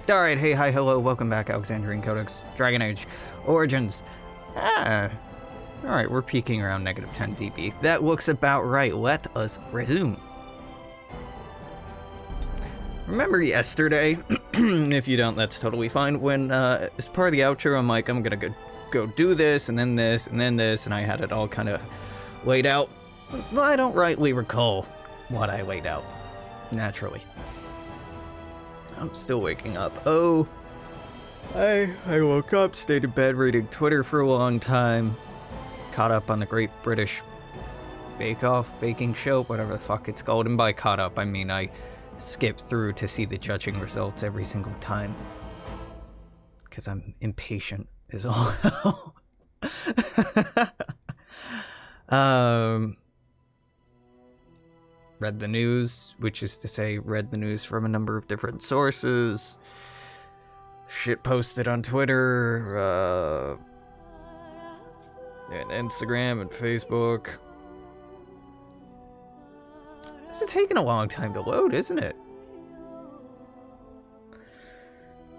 Alright, hey, hi, hello, welcome back, Alexandrian Codex, Dragon Age, Origins. Alright, we're peaking around negative 10 dB. That looks about right. Let us resume. Remember yesterday, if you don't, that's totally fine, when, as part of the outro, I'm like, I'm gonna go do this, and then this, and then this, and I had it all kind of laid out. Well, I don't rightly recall what I laid out, naturally. I'm still waking up. Oh, I woke up, stayed in bed reading Twitter for a long time, caught up on the Great British Bake Off baking show, whatever the fuck it's called, and by caught up, I mean I skipped through to see the judging results every single time, because I'm impatient is all. Read the news, which is to say, read the news from a number of different sources. Shit posted on Twitter, and Instagram and Facebook. This is taking a long time to load, isn't it?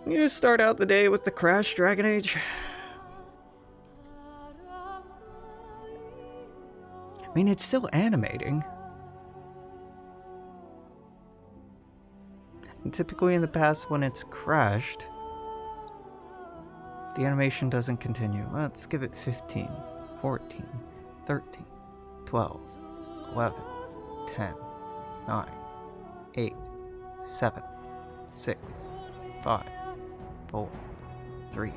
You just start out the day with the Crash Dragon Age. I mean, it's still animating. And typically in the past, when it's crashed, the animation doesn't continue. Let's give it 15, 14, 13, 12, 11, 10, 9, 8, 7, 6, 5, 4, 3,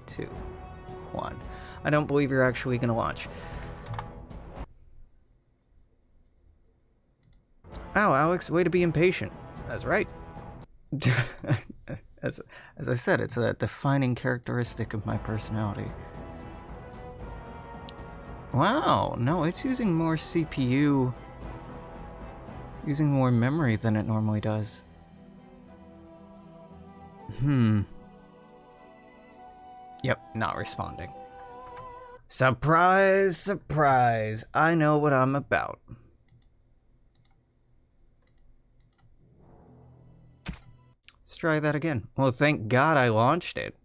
2, 1. I don't believe you're actually going to launch. Wow, Alex, way to be impatient. That's right. As I said, it's a defining characteristic of my personality. Wow, no, it's using more CPU, using more memory than it normally does. Yep, not responding. Surprise, surprise, I know what I'm about. Let's try that again. Well, thank God I launched it.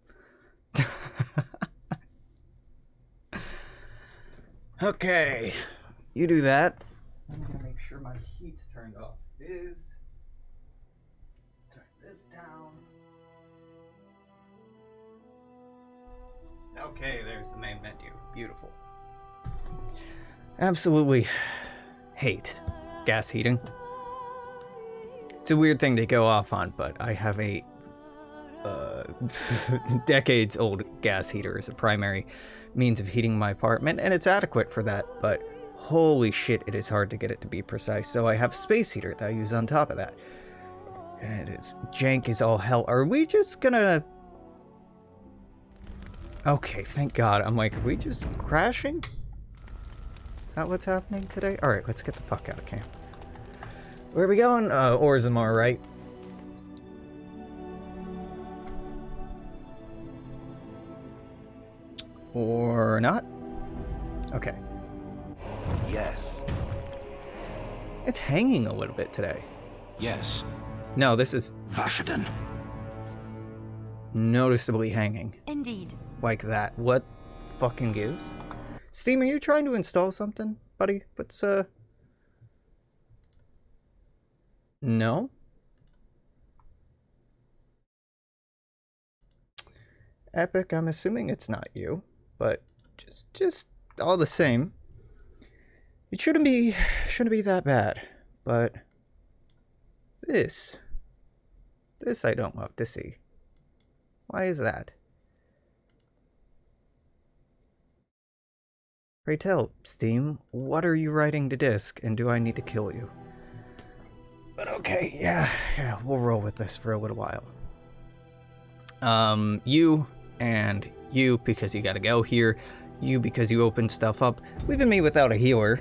Okay, you do that. I'm gonna make sure my heat's turned off. It is. Turn this down. Okay, there's the main menu. Beautiful. Absolutely hate gas heating. It's a weird thing to go off on, but I have a decades-old gas heater as a primary means of heating my apartment, and it's adequate for that, but holy shit, it is hard to get it to be precise, so I have a space heater that I use on top of that. And it's jank as all hell. Are we just gonna... Okay, thank God. I'm like, are we just crashing? Is that what's happening today? Alright, let's get the fuck out of camp. Where are we going? Orzammar, right? Or not? Okay. Yes. It's hanging a little bit today. Yes. No, this is... Vashaden. Noticeably hanging. Indeed. Like that. What fucking gives? Steam, are you trying to install something, buddy? What's, No? Epic, I'm assuming it's not you, but just all the same, it shouldn't be that bad. But this I don't love to see. Why is that? Pray tell, Steam, what are you writing to disk, and do I need to kill you? But okay, yeah, we'll roll with this for a little while. You and you because you gotta go here. You because you opened stuff up. Leaving me without a healer,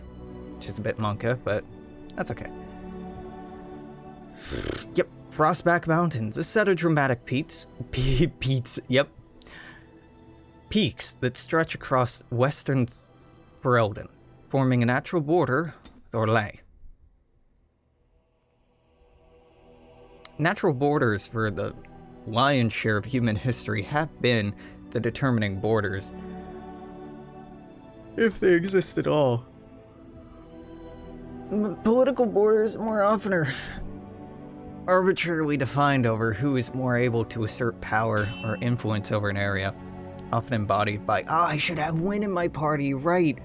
which is a bit monka, but that's okay. Yep, Frostback Mountains, a set of dramatic peaks, peaks that stretch across western Bhelen, forming a natural border with Oghren. Natural borders for the lion's share of human history have been the determining borders. If they exist at all. Political borders more often are arbitrarily defined over who is more able to assert power or influence over an area, often embodied by, I should have Win in my party, right?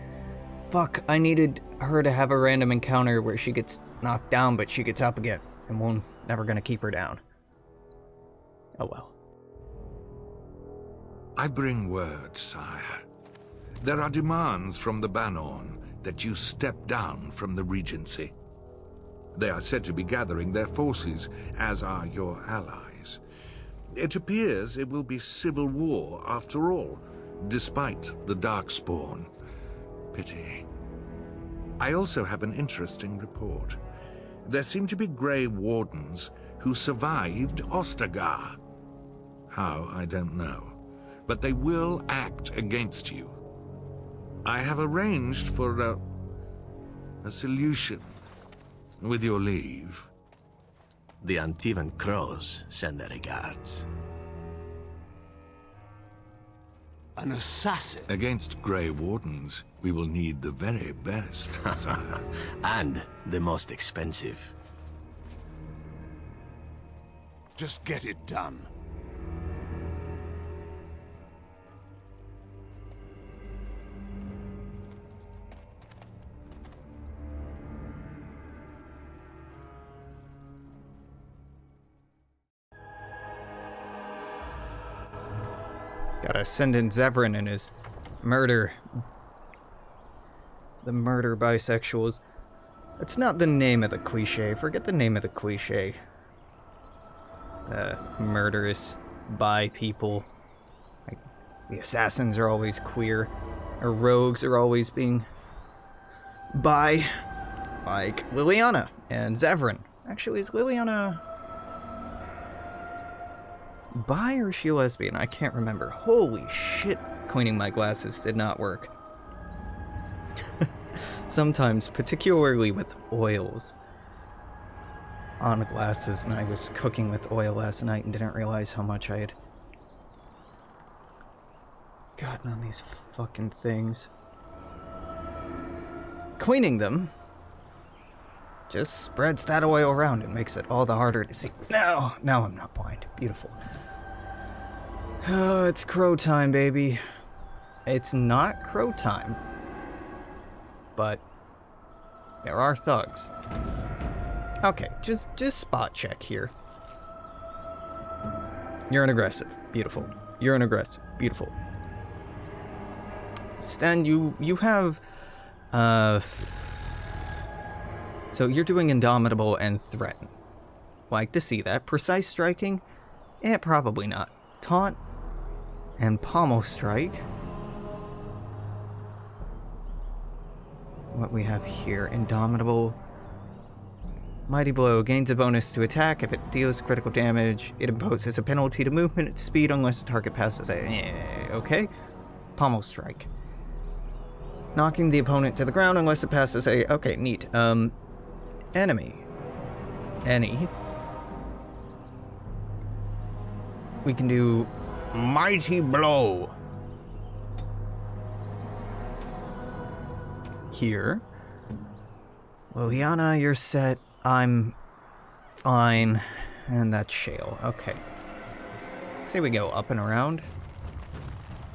Fuck, I needed her to have a random encounter where she gets knocked down, but she gets up again, and we're never gonna keep her down. Oh well. I bring word, sire. There are demands from the Banorn that you step down from the Regency. They are said to be gathering their forces, as are your allies. It appears it will be civil war after all, despite the Darkspawn. Pity. I also have an interesting report. There seem to be Grey Wardens who survived Ostagar. How, I don't know. But they will act against you. I have arranged for a solution, with your leave. The Antivan Crows send their regards. An assassin? Against Grey Wardens, we will need the very best, sire. And the most expensive. Just get it done. Gotta send in Zevran and his murder. The murder bisexuals. It's not the name of the cliche. Forget the name of the cliche. The murderous bi people. Like, the assassins are always queer. Or rogues are always being bi. Like Liliana and Zevran. Actually, is Liliana bi or is she a lesbian? I can't remember. Holy shit, cleaning my glasses did not work. Sometimes, particularly with oils on glasses, and I was cooking with oil last night and didn't realize how much I had gotten on these fucking things. Cleaning them just spreads that oil around and makes it all the harder to see. Now I'm not blind. Beautiful. Oh, it's crow time, baby. It's not crow time. But there are thugs. Okay, just spot check here. You're an aggressive. Beautiful. You're an aggressive. Beautiful. Stan, you have so you're doing Indomitable and Threaten. Like to see that. Precise striking? Probably not. Taunt and Pommel Strike. What we have here, Indomitable. Mighty Blow gains a bonus to attack. If it deals critical damage, it imposes a penalty to movement speed unless the target passes a... okay. Pommel Strike. Knocking the opponent to the ground unless it passes a... okay, neat. Enemy. Any. We can do Mighty Blow. Here. Liliana, you're set. I'm fine. And that's Shale. Okay. Say we go up and around.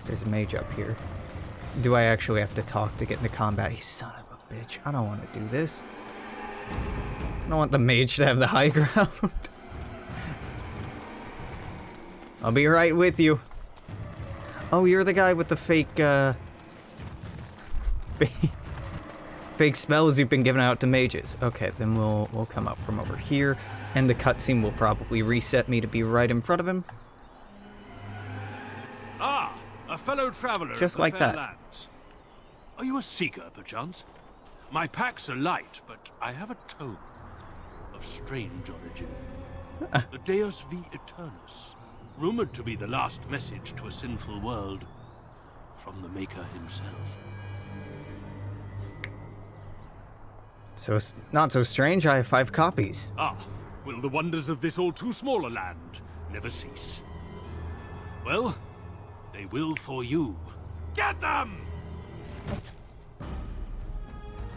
There's a mage up here. Do I actually have to talk to get into combat? You son of a bitch. I don't want to do this. I don't want the mage to have the high ground. I'll be right with you. Oh, you're the guy with the fake spells you've been giving out to mages. Okay, then we'll come up from over here, and the cutscene will probably reset me to be right in front of him. Ah, a fellow traveler. Just like that. Lands. Are you a seeker, perchance? My packs are light, but I have a tome of strange origin. The Deus V Eternus, rumored to be the last message to a sinful world from the Maker himself. So, not so strange, I have 5 copies. Ah, will the wonders of this all too small a land never cease. Well, they will for you. Get them!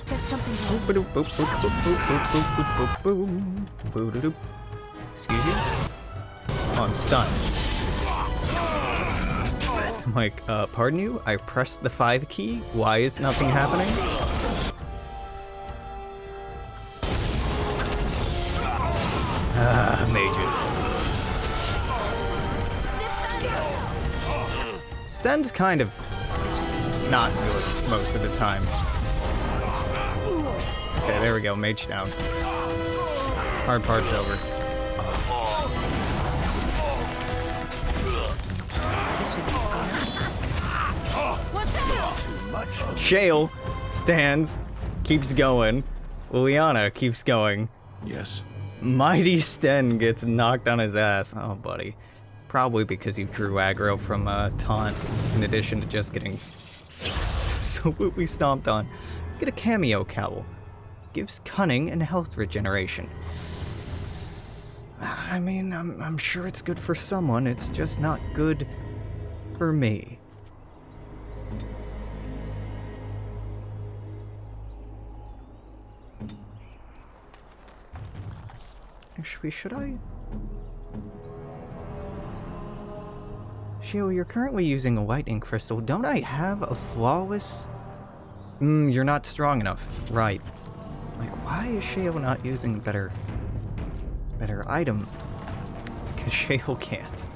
Said something Excuse you? Oh, I'm stunned. I'm like, pardon you? I pressed the 5 key? Why is nothing happening? Ah, mages. Sten's kind of not good most of the time. Okay, there we go. Mage down. Hard part's over. Shale stands, keeps going. Liliana keeps going. Yes. Mighty Sten gets knocked on his ass. Oh, buddy. Probably because you drew aggro from Taunt, in addition to just getting absolutely stomped on. Get a cameo cowl. Gives cunning and health regeneration. I mean, I'm sure it's good for someone. It's just not good for me. Actually, should I? Shale, you're currently using a lightning crystal. Don't I have a flawless? You're not strong enough. Right. Like, why is Shale not using a better item? Because Shale can't.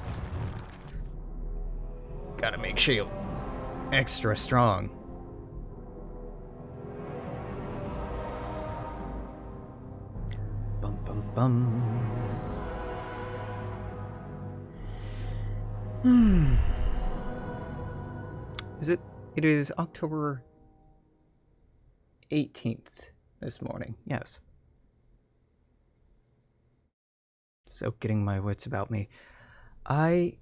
Gotta make Shale extra strong. Bum bum bum. It is October 18th this morning. Yes. So getting my wits about me. I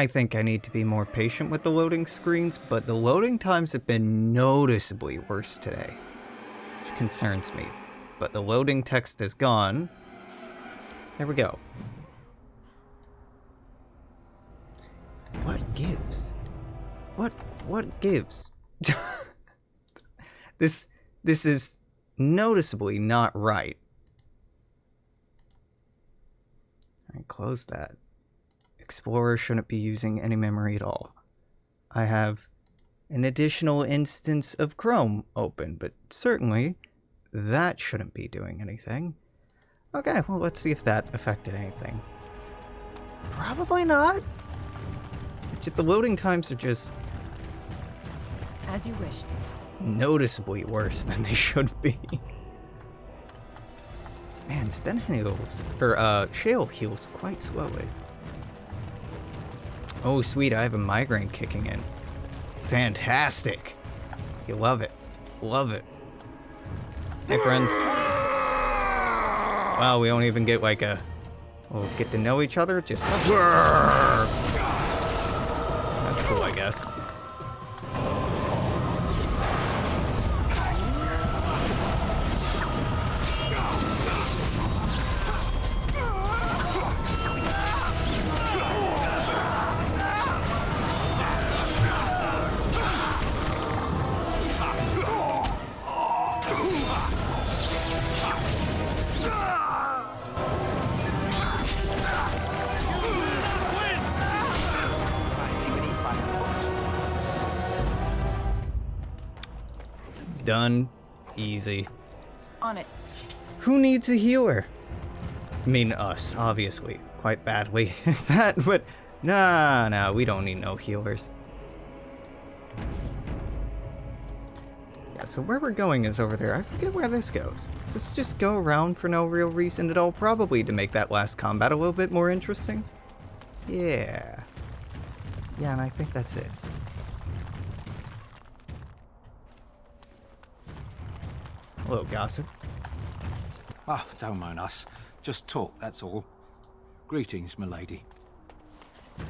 think I need to be more patient with the loading screens, but the loading times have been noticeably worse today, which concerns me. But the loading text is gone. There we go. What gives? What gives? This is noticeably not right. I close that. Explorer shouldn't be using any memory at all. I have an additional instance of Chrome open, but certainly that shouldn't be doing anything. Okay, well, let's see if that affected anything. Probably not. The loading times are just as you wished. Noticeably worse than they should be. Man, Sten heals, or Shale heals quite slowly. Oh, sweet, I have a migraine kicking in. Fantastic. You love it. Love it. Hey, friends. Wow, we don't even get like a... We'll get to know each other? Just... That's cool, I guess. Done. Easy. On it. Who needs a healer? I mean, us, obviously. Quite badly. That, but... Nah, we don't need no healers. Yeah, so where we're going is over there. I forget where this goes. Does this just go around for no real reason at all? Probably to make that last combat a little bit more interesting. Yeah. Yeah, and I think that's it. Hello, gossip. Oh, don't mind us. Just talk, that's all. Greetings, milady. Do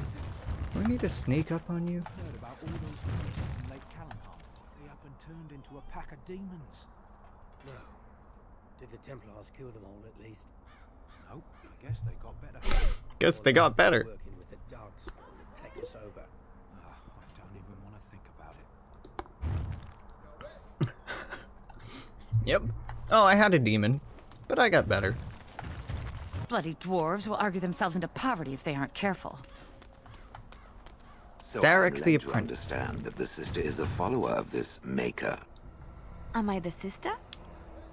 I need to sneak up on you? Heard about all those creatures in Lake Calenham. They up and turned into a pack of demons. No. Did the Templars kill them all at least? Nope, I guess they got better. Guess they got better. Working with the dogs will take us over. I don't even want to think about it. Yep. Oh, I had a demon, but I got better. Bloody dwarves will argue themselves into poverty if they aren't careful. So Starrick I'm the led to Apprentice. understand that the sister is a follower of this maker. Am I the sister?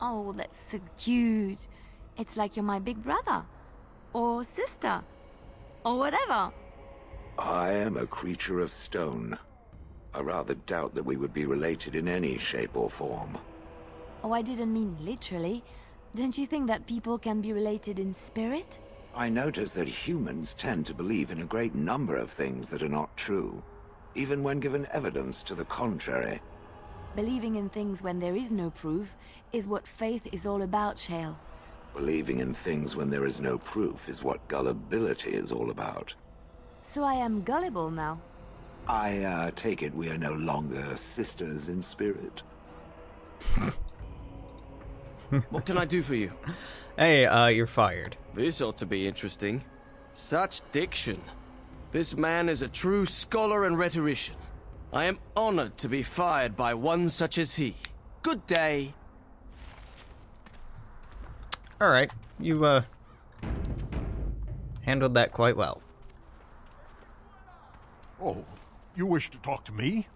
Oh, that's so cute. It's like you're my big brother. Or sister. Or whatever. I am a creature of stone. I rather doubt that we would be related in any shape or form. Oh, I didn't mean literally. Don't you think that people can be related in spirit? I notice that humans tend to believe in a great number of things that are not true, even when given evidence to the contrary. Believing in things when there is no proof is what faith is all about, Shale. Believing in things when there is no proof is what gullibility is all about. So I am gullible now. I take it we are no longer sisters in spirit. What can I do for you? Hey, you're fired. This ought to be interesting. Such diction. This man is a true scholar and rhetorician. I am honored to be fired by one such as he. Good day. Alright, you, handled that quite well. Oh, you wish to talk to me?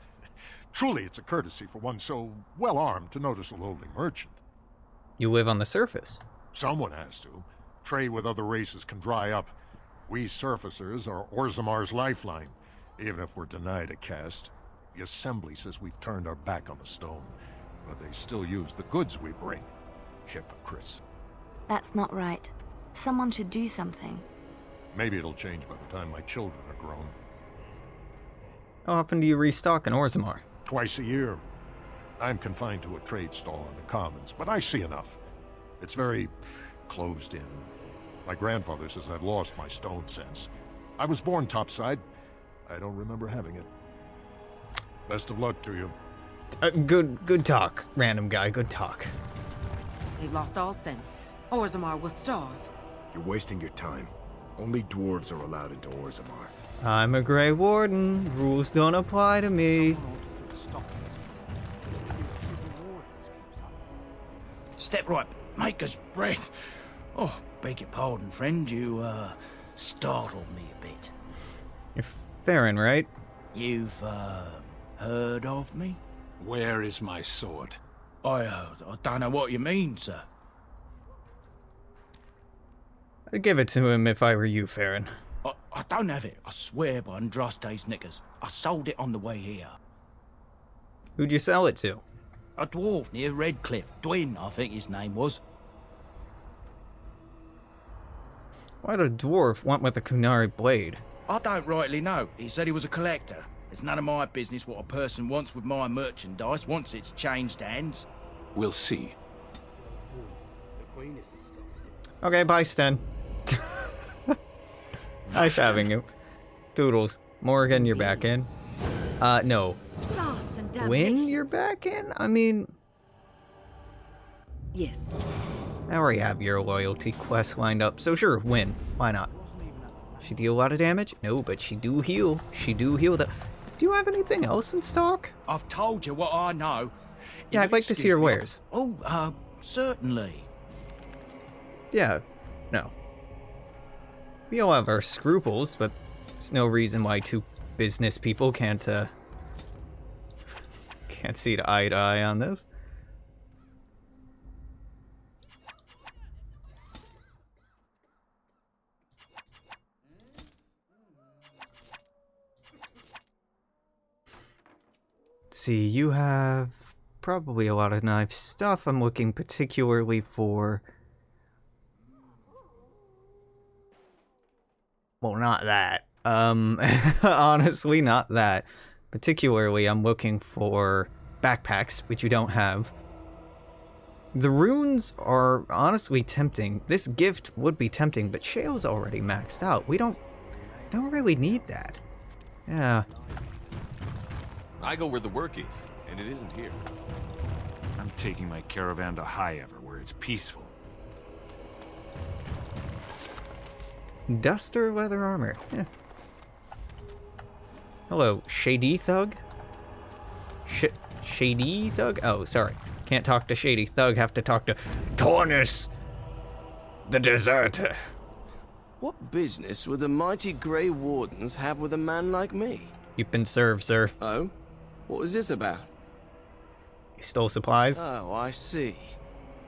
Truly, it's a courtesy for one so well-armed to notice a lowly merchant. You live on the surface. Someone has to. Trade with other races can dry up. We surfacers are Orzammar's lifeline, even if we're denied a caste. The Assembly says we've turned our back on the stone, but they still use the goods we bring. Hypocrites. That's not right. Someone should do something. Maybe it'll change by the time my children are grown. How often do you restock in Orzammar? Twice a year. I'm confined to a trade stall in the Commons, but I see enough. It's very closed in. My grandfather says I've lost my stone sense. I was born topside. I don't remember having it. Best of luck to you. Good talk, random guy, good talk. They've lost all sense. Orzammar will starve. You're wasting your time. Only dwarves are allowed into Orzammar. I'm a Grey Warden. Rules don't apply to me. Step right, maker's breath. Oh, beg your pardon, friend. You, startled me a bit. You're Farron, right? You've, heard of me? Where is my sword? I don't know what you mean, sir. I'd give it to him if I were you, Farron. I don't have it. I swear by Andraste's knickers. I sold it on the way here. Who'd you sell it to? A dwarf near Redcliffe. Dwyn, I think his name was. Why'd a dwarf want with a kunari blade? I don't rightly know. He said he was a collector. It's none of my business what a person wants with my merchandise once it's changed hands. We'll see. Okay, bye, Sten. Nice having you. Toodles. Morgan, you're back in. No. Lost and When damnation. you're back in? I mean, Yes. I already have your loyalty quest lined up, so sure, win. Why not? She deal a lot of damage? No, but she do heal. She do heal the... Do you have anything else in stock? I've told you what I know. Yeah, I'd like to see your wares. Oh, certainly. Yeah, no. We all have our scruples, but there's no reason why two business people can't see eye to eye on this. Let's see, you have probably a lot of knife stuff. I'm looking particularly for... Well, not that. Honestly, not that. Particularly, I'm looking for backpacks, which you don't have. The runes are honestly tempting. This gift would be tempting, but Shale's already maxed out. We don't really need that. Yeah. I go where the work is, and it isn't here. I'm taking my caravan to Highever, where it's peaceful. Duster leather armor. Yeah. Hello, Shady Thug? Shady Thug? Oh, sorry. Can't talk to Shady Thug, have to talk to Tornus, the deserter. What business would the mighty Grey Wardens have with a man like me? You've been served, sir. Oh? What was this about? You stole supplies? Oh, I see.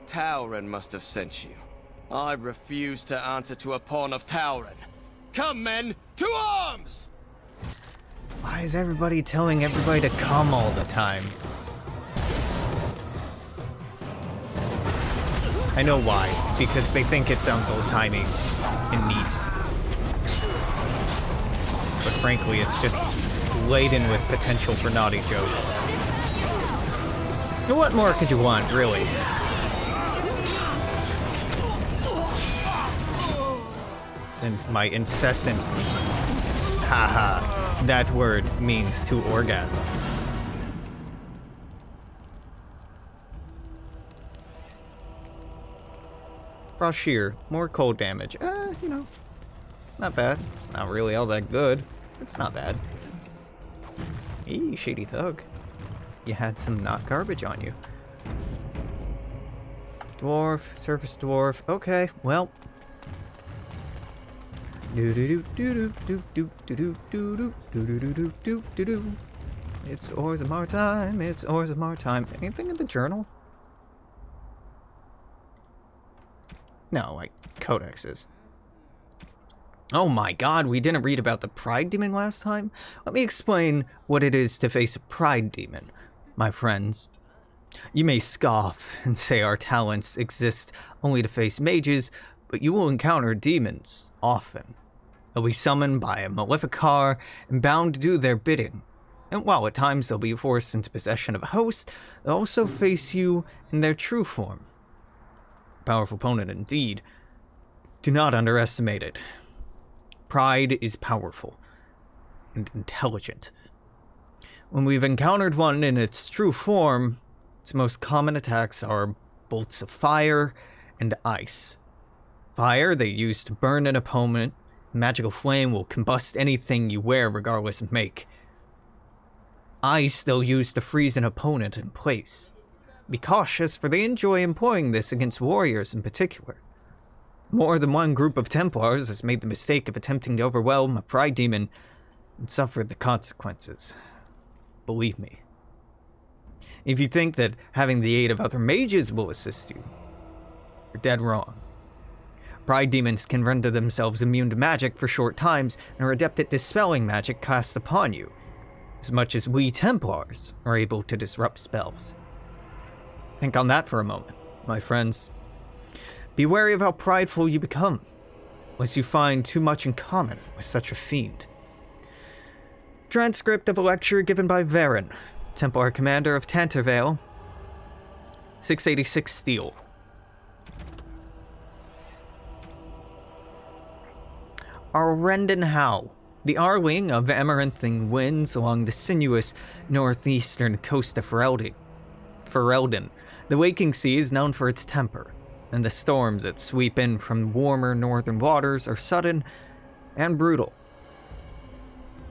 Tauren must have sent you. I refuse to answer to a pawn of Tauren. Come, men, to arms! Why is everybody telling everybody to come all the time? I know why. Because they think it sounds old-timey and neat. But frankly, it's just laden with potential for naughty jokes. And what more could you want, really? And my incessant haha, that word means to orgasm. Frost shear, more cold damage. You know, it's not bad. It's not really all that good. It's not bad. Eee, Shady Thug. You had some not garbage on you. Dwarf, surface dwarf. Okay, well. It's Orzammar time. It's Orzammar time. Anything in the journal? No, like codexes. Oh my god, we didn't read about the Pride Demon last time? Let me explain what it is to face a Pride Demon, my friends. You may scoff and say our talents exist only to face mages, but you will encounter demons often. They'll be summoned by a Maleficar and bound to do their bidding. And while at times they'll be forced into possession of a host, they'll also face you in their true form. Powerful opponent indeed. Do not underestimate it. Pride is powerful and intelligent. When we've encountered one in its true form, its most common attacks are bolts of fire and ice. Fire they use to burn an opponent. Magical flame will combust anything you wear regardless of make. Ice they'll use to freeze an opponent in place. Be cautious, for they enjoy employing this against warriors in particular. More than one group of Templars has made the mistake of attempting to overwhelm a Pride Demon and suffered the consequences. Believe me. If you think that having the aid of other mages will assist you, you're dead wrong. Pride Demons can render themselves immune to magic for short times and are adept at dispelling magic cast upon you, as much as we Templars are able to disrupt spells. Think on that for a moment, my friends. Be wary of how prideful you become, lest you find too much in common with such a fiend. Transcript of a lecture given by Bhelen, Templar commander of Tantervale, 686 steel. Oghren How, the Arwing of Amaranthine winds along the sinuous northeastern coast of Ferelden. The waking sea is known for its temper, and the storms that sweep in from warmer northern waters are sudden and brutal.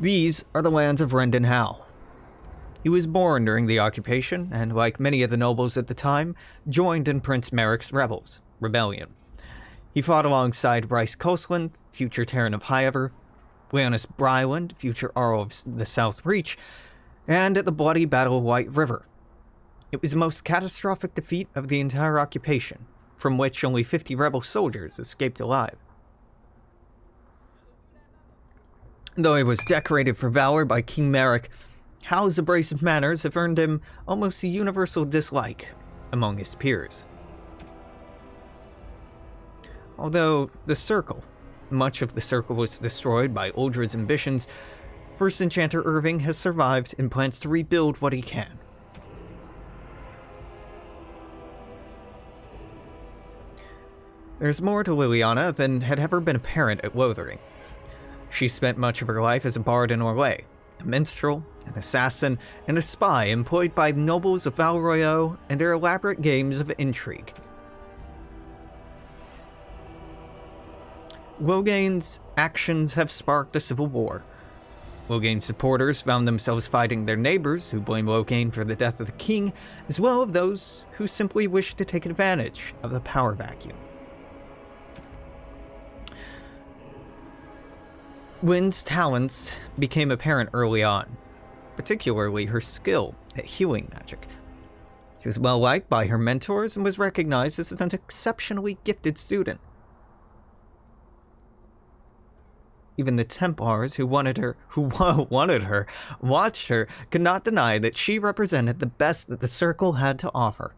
These are the lands of Oghren How. He was born during the occupation, and like many of the nobles at the time, joined in Prince Meric's rebellion. He fought alongside Bryce Coastland, future Terran of Highever, Leonis Bryland, future Arl of the South Reach, and at the bloody Battle of White River. It was the most catastrophic defeat of the entire occupation, from which only 50 rebel soldiers escaped alive. Though he was decorated for valor by King Meric, Howe's abrasive manners have earned him almost a universal dislike among his peers. Although much of the Circle was destroyed by Uldred's ambitions, First Enchanter Irving has survived and plans to rebuild what he can. There's more to Liliana than had ever been apparent at Lothering. She spent much of her life as a bard in Orlais, a minstrel, an assassin, and a spy employed by the nobles of Val Royeaux and their elaborate games of intrigue. Loghain's actions have sparked a civil war. Loghain's supporters found themselves fighting their neighbors who blame Loghain for the death of the king, as well as those who simply wish to take advantage of the power vacuum. Wynn's talents became apparent early on, particularly her skill at healing magic. She was well liked by her mentors and was recognized as an exceptionally gifted student. Even the Templars who watched her, could not deny that she represented the best that the Circle had to offer.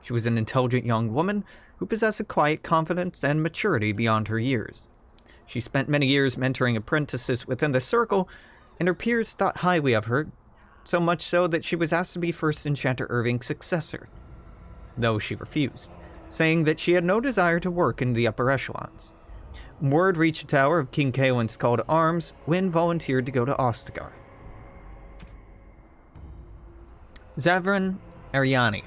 She was an intelligent young woman who possessed a quiet confidence and maturity beyond her years. She spent many years mentoring apprentices within the Circle, and her peers thought highly of her, so much so that she was asked to be First Enchanter Irving's successor, though she refused, saying that she had no desire to work in the upper echelons. Word reached the tower of King Caelin's call to arms. Wynn volunteered to go to Ostagar. Zavran Ariani.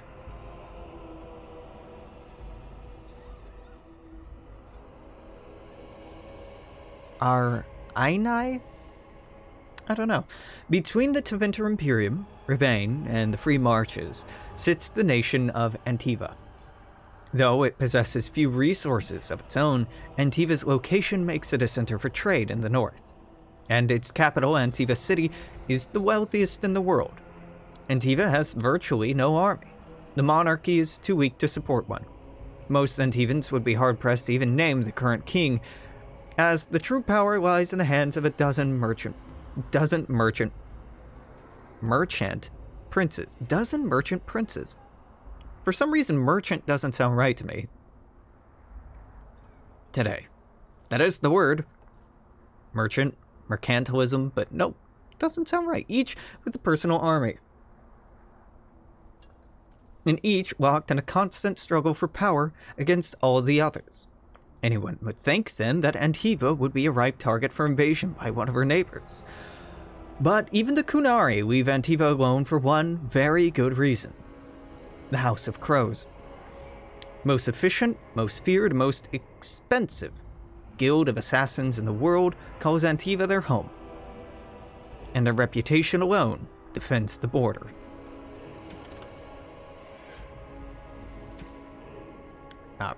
Ainai? I don't know. Between the Tevinter Imperium, Rivain, and the Free Marches sits the nation of Antiva. Though it possesses few resources of its own, Antiva's location makes it a center for trade in the north. And its capital, Antiva City, is the wealthiest in the world. Antiva has virtually no army. The monarchy is too weak to support one. Most Antivans would be hard-pressed to even name the current king, as the true power lies in the hands of a dozen merchant princes. For some reason, merchant doesn't sound right to me. Today. That is the word. Merchant, mercantilism, but no, doesn't sound right. Each with a personal army. And each locked in a constant struggle for power against all the others. Anyone would think, then, that Antiva would be a ripe target for invasion by one of her neighbors. But even the Kunari leave Antiva alone for one very good reason. The House of Crows. Most efficient, most feared, most expensive guild of assassins in the world calls Antiva their home. And their reputation alone defends the border.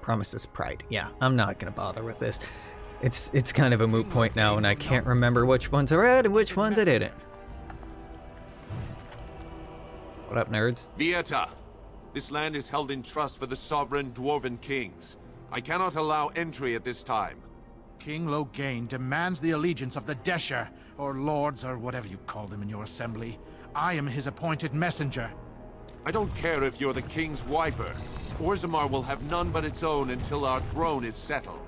Promises Pride. Yeah, I'm not gonna bother with this. It's kind of a moot point now, and I can't remember which ones I read and which ones I didn't. What up, nerds? Vieta! This land is held in trust for the sovereign dwarven kings. I cannot allow entry at this time. King Loghain demands the allegiance of the Desher, or lords, or whatever you call them in your assembly. I am his appointed messenger. I don't care if you're the king's wiper. Orzammar will have none but its own until our throne is settled.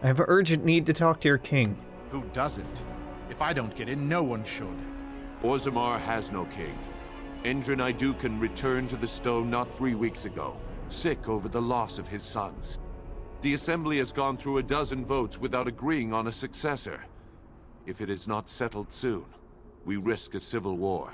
I have an urgent need to talk to your king. Who doesn't? If I don't get in, no one should. Orzammar has no king. Endrin Aeducan returned to the stone not 3 weeks ago, sick over the loss of his sons. The assembly has gone through a dozen votes without agreeing on a successor. If it is not settled soon, we risk a civil war.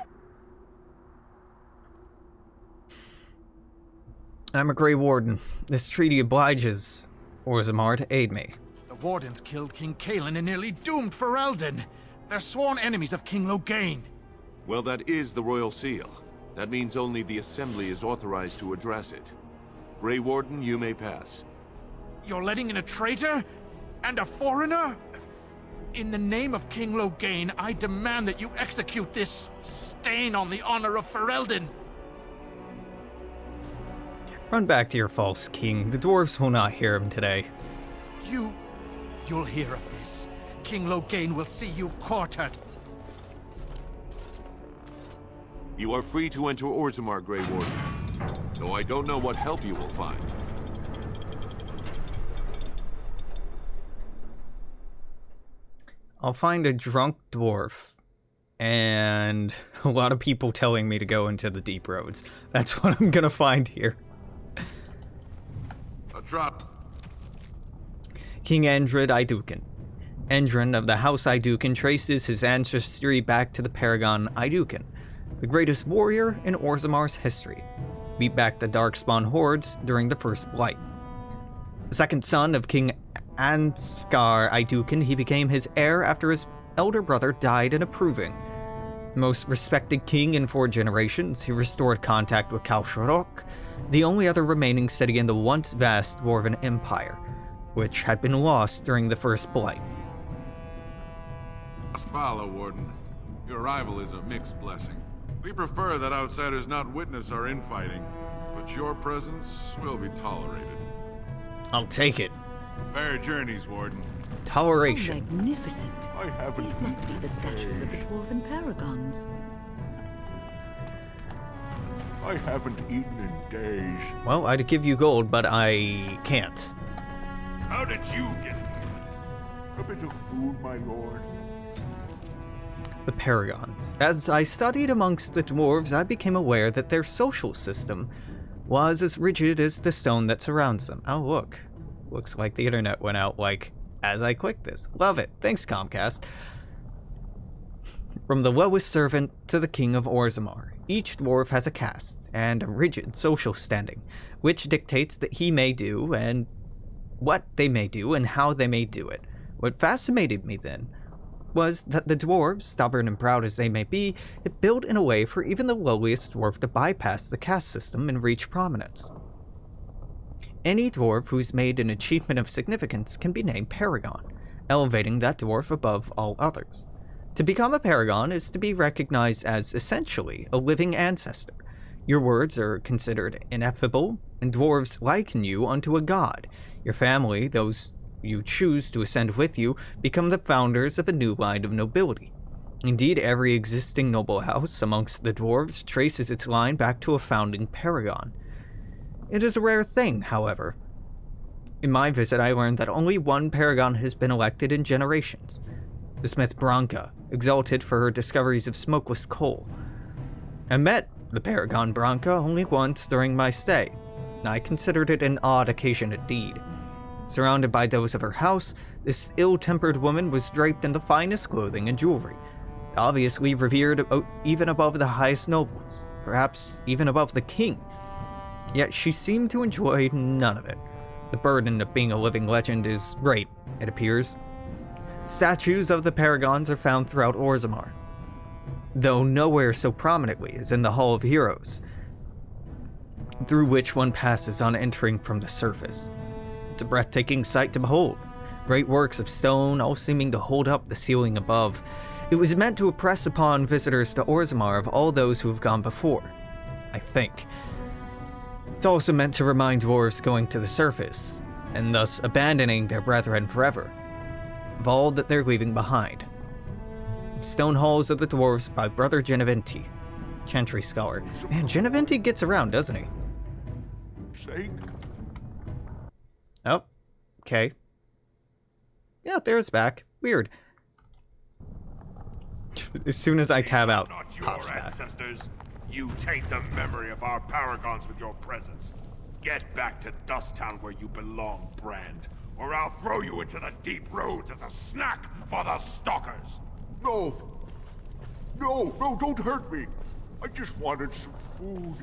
I'm a Grey Warden. This treaty obliges Orzammar to aid me. The Wardens killed King Caelin and nearly doomed Ferelden. They're sworn enemies of King Loghain. Well, that is the Royal Seal. That means only the Assembly is authorized to address it. Grey Warden, you may pass. You're letting in a traitor? And a foreigner? In the name of King Loghain, I demand that you execute this stain on the honor of Ferelden. Run back to your false king. The dwarves will not hear him today. You'll hear of this. King Loghain will see you quartered. You are free to enter Orzammar, Grey Warden. Though I don't know what help you will find. I'll find a drunk dwarf. And a lot of people telling me to go into the deep roads. That's what I'm gonna find here. A drop. King Endred Aeducan. Endrin of the House Aeducan traces his ancestry back to the Paragon Aeducan, the greatest warrior in Orzammar's history. beat back the Darkspawn hordes during the First Blight. The second son of King Ansgar Aeducan, he became his heir after his elder brother died in approving. Most respected king in 4 generations, he restored contact with Kalsharok, the only other remaining city in the once vast Dwarven Empire, which had been lost during the First Blight. Must follow, Warden. Your arrival is a mixed blessing. We prefer that outsiders not witness our infighting, but your presence will be tolerated. I'll take it. Fair journeys, Warden. Toleration. Oh, magnificent. I haven't. These must be the statues of the dwarven paragons. I haven't eaten in days. Well, I'd give you gold, but I can't. How did you get a bit of food, my lord? The Paragons. As I studied amongst the dwarves, I became aware that their social system was as rigid as the stone that surrounds them. Oh, look. Looks like the internet went out, like, as I clicked this. Love it. Thanks, Comcast. From the lowest servant to the king of Orzammar, each dwarf has a caste and a rigid social standing, which dictates that he may do and what they may do and how they may do it. What fascinated me then was that the dwarves, stubborn and proud as they may be, it built in a way for even the lowliest dwarf to bypass the caste system and reach prominence. Any dwarf who's made an achievement of significance can be named Paragon, elevating that dwarf above all others. To become a Paragon is to be recognized as essentially a living ancestor. Your words are considered ineffable, and dwarves liken you unto a god. Your family, those you choose to ascend with you, become the founders of a new line of nobility. Indeed, every existing noble house amongst the dwarves traces its line back to a founding Paragon. It is a rare thing, however. In my visit, I learned that only one Paragon has been elected in generations. The smith Branka, exalted for her discoveries of smokeless coal. I met the Paragon Branka only once during my stay. I considered it an odd occasion indeed. Surrounded by those of her house, this ill-tempered woman was draped in the finest clothing and jewelry, obviously revered even above the highest nobles, perhaps even above the king. Yet she seemed to enjoy none of it. The burden of being a living legend is great, it appears. Statues of the Paragons are found throughout Orzammar, though nowhere so prominently as in the Hall of Heroes, through which one passes on entering from the surface. It's a breathtaking sight to behold. Great works of stone, all seeming to hold up the ceiling above. It was meant to impress upon visitors to Orzammar of all those who have gone before, I think. It's also meant to remind dwarves going to the surface, and thus abandoning their brethren forever, of all that they're leaving behind. Stone Halls of the Dwarves by Brother Geneventi, Chantry Scholar. Man, Geneventi gets around, doesn't he? Oh, okay. Yeah, there's back. Weird. As soon as I tab out, pops back. Ancestors, you taint the memory of our paragons with your presence. Get back to Dusttown where you belong, Brand, or I'll throw you into the deep roads as a snack for the stalkers. No, don't hurt me. I just wanted some food.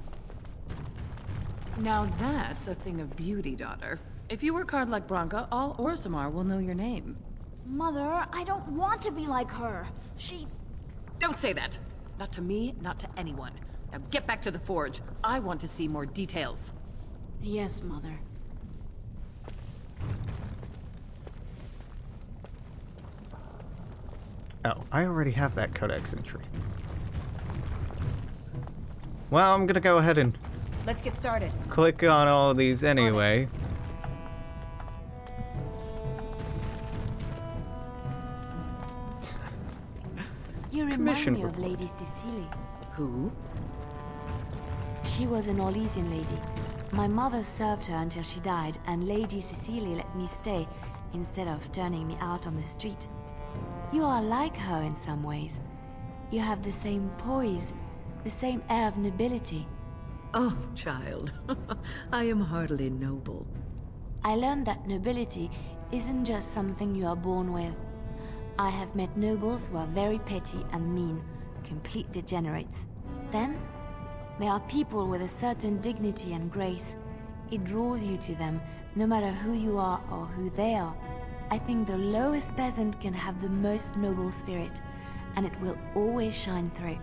Now that's a thing of beauty, daughter. If you work hard like Branka, all Orzammar will know your name. Mother, I don't want to be like her. She... Don't say that. Not to me, not to anyone. Now get back to the forge. I want to see more details. Yes, Mother. Oh, I already have that Codex entry. Well, I'm gonna go ahead and... Let's get started. Click on all of these anyway. You remind me of Lady Cecily. Who? She was an Orlesian lady. My mother served her until she died, and Lady Cecily let me stay instead of turning me out on the street. You are like her in some ways. You have the same poise, the same air of nobility. Oh, child. I am hardly noble. I learned that nobility isn't just something you are born with. I have met nobles who are very petty and mean, complete degenerates. Then, They are people with a certain dignity and grace. It draws you to them, no matter who you are or who they are. I think the lowest peasant can have the most noble spirit, and it will always shine through.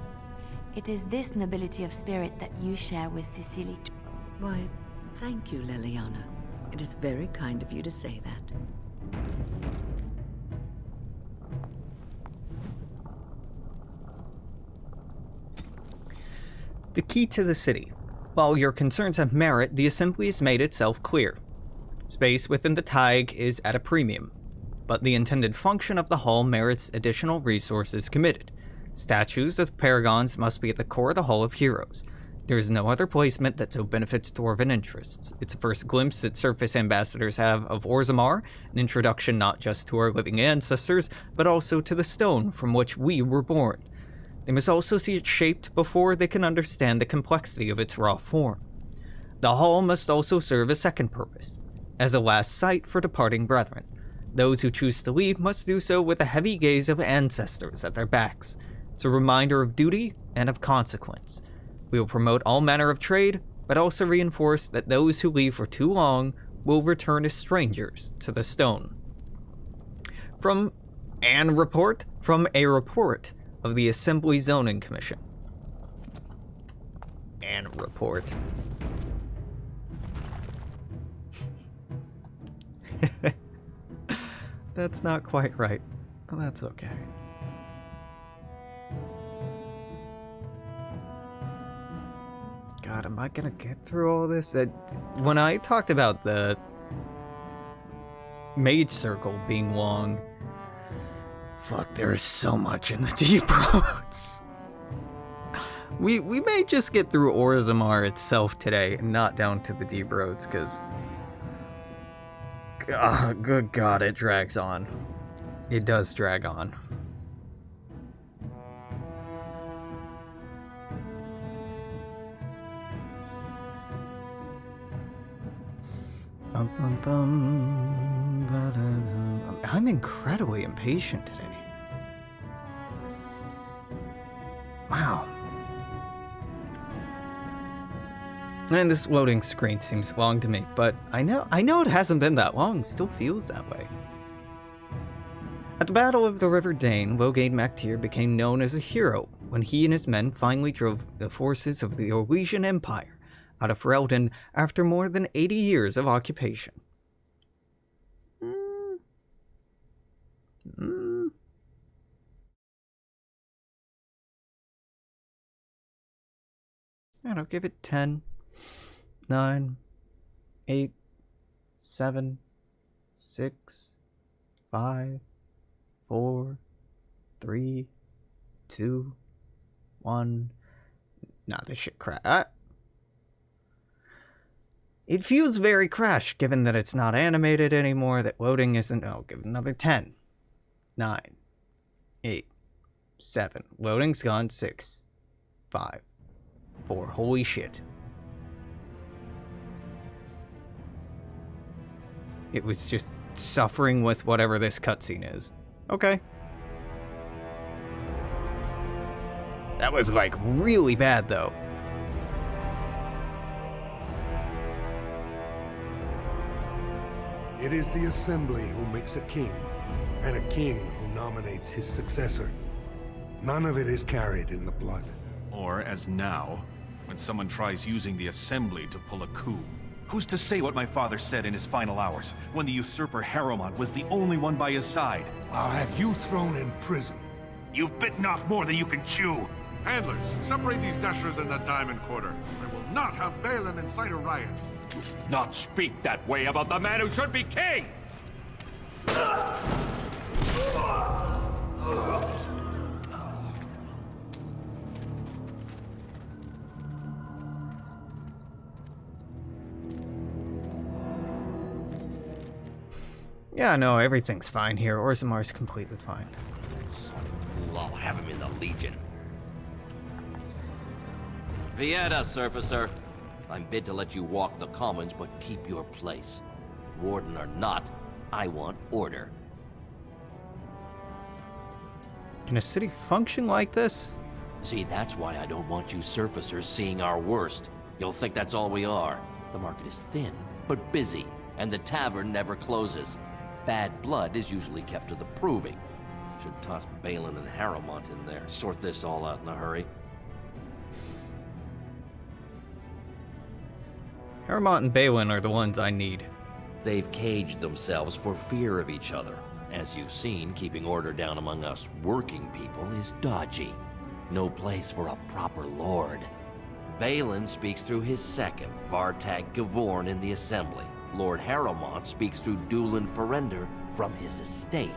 It is this nobility of spirit that you share with Cecilie. Why, thank you, Leliana. It is very kind of you to say that. The key to the city. While your concerns have merit, the Assembly has made itself clear. Space within the Thaig is at a premium, but the intended function of the hall merits additional resources committed. Statues of paragons must be at the core of the Hall of Heroes. There is no other placement that so benefits Dwarven interests. It's the first glimpse that surface ambassadors have of Orzammar, an introduction not just to our living ancestors, but also to the stone from which we were born. They must also see it shaped before they can understand the complexity of its raw form. The hall must also serve a second purpose, as a last sight for departing brethren. Those who choose to leave must do so with a heavy gaze of ancestors at their backs. It's a reminder of duty and of consequence. We will promote all manner of trade, but also reinforce that those who leave for too long will return as strangers to the stone. From a report of the Assembly Zoning Commission. An report. That's not quite right, but that's okay. God, am I gonna get through all this? When I talked about the Mage Circle being long, fuck, there is so much in the deep roads. We may just get through Orzammar itself today and not down to the deep roads, because good God, it drags on. It does drag on. I'm incredibly impatient today. Wow. And this loading screen seems long to me, but I know it hasn't been that long. It still feels that way. At the Battle of the River Dane, Loghain MacTyr became known as a hero when he and his men finally drove the forces of the Orlesian Empire out of Ferelden after more than 80 years of occupation. I don't give it 10, 9, 8, 7, 6, 5, 4, 3, 2, 1. Nah, this shit crap. It feels very Crash, given that it's not animated anymore, that loading isn't. I'll give it another 10, 9, 8, 7. Loading's gone. 6, 5, 4. Holy shit. It was just suffering with whatever this cutscene is. Okay. That was, like, really bad, though. It is the Assembly who makes a king, and a king who nominates his successor. None of it is carried in the blood. Or, as now, when someone tries using the Assembly to pull a coup. Who's to say what my father said in his final hours, when the usurper Harrowmont was the only one by his side? I'll have you thrown in prison. You've bitten off more than you can chew. Handlers, separate these dashers in the Diamond Quarter. I will not have Bhelen incite a riot. Not speak that way about the man who should be king! Yeah, no, everything's fine here. Orzammar's completely fine. Fool, I'll have him in the Legion. Vieta, Surfacer. I'm bid to let you walk the Commons, but keep your place. Warden or not, I want order. Can a city function like this? See, that's why I don't want you surfacers seeing our worst. You'll think that's all we are. The market is thin, but busy, and the tavern never closes. Bad blood is usually kept to the proving. Should toss Bhelen and Harrowmont in there, sort this all out in a hurry. Harrowmont and Bhelen are the ones I need. They've caged themselves for fear of each other. As you've seen, keeping order down among us working people is dodgy. No place for a proper lord. Bhelen speaks through his second, Vartag Gavorn, in the Assembly. Lord Harrowmont speaks through Dulin Ferender from his estate.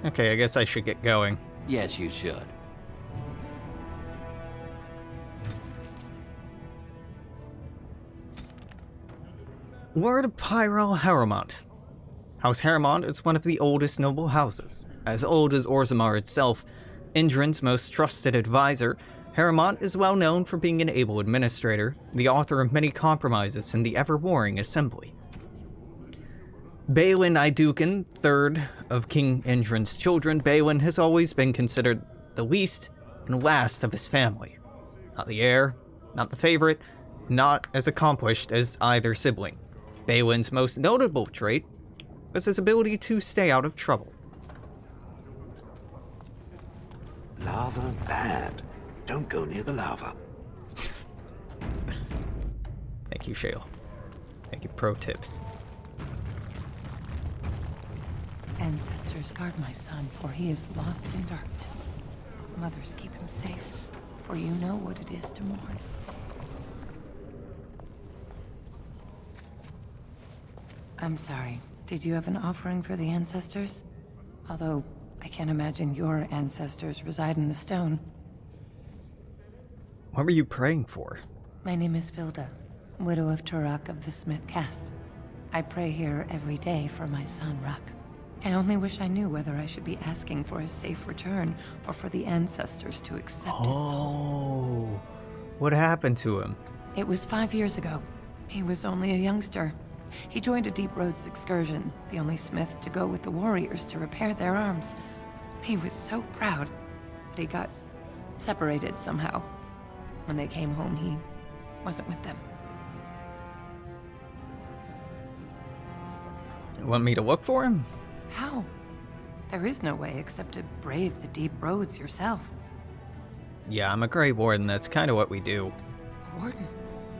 Okay, I guess I should get going. Yes, you should. Lord of Pyrel Harrowmont. House Harrowmont is one of the oldest noble houses. As old as Orzammar itself, Indren's most trusted advisor, Harrowmont is well known for being an able administrator, the author of many compromises in the ever-warring Assembly. Bhelen Aeducan, third of King Indren's children, Bhelen has always been considered the least and last of his family. Not the heir, not the favorite, not as accomplished as either sibling. Bhelen's most notable trait was his ability to stay out of trouble. Lava bad. Don't go near the lava. Thank you, Shale. Thank you, pro tips. Ancestors, guard my son, for he is lost in darkness. Mothers, keep him safe, for you know what it is to mourn. I'm sorry. Did you have an offering for the ancestors? Although, I can't imagine your ancestors reside in the stone. What were you praying for? My name is Vilda, widow of Turak of the Smith Caste. I pray here every day for my son, Ruck. I only wish I knew whether I should be asking for his safe return or for the ancestors to accept his soul. Oh, what happened to him? It was 5 years ago. He was only a youngster. He joined a Deep Roads excursion, the only smith to go with the warriors to repair their arms. He was so proud, but he got separated somehow. When they came home, he wasn't with them. You want me to look for him? How? There is no way except to brave the Deep Roads yourself. Yeah, I'm a Grey Warden. That's kind of what we do. A warden?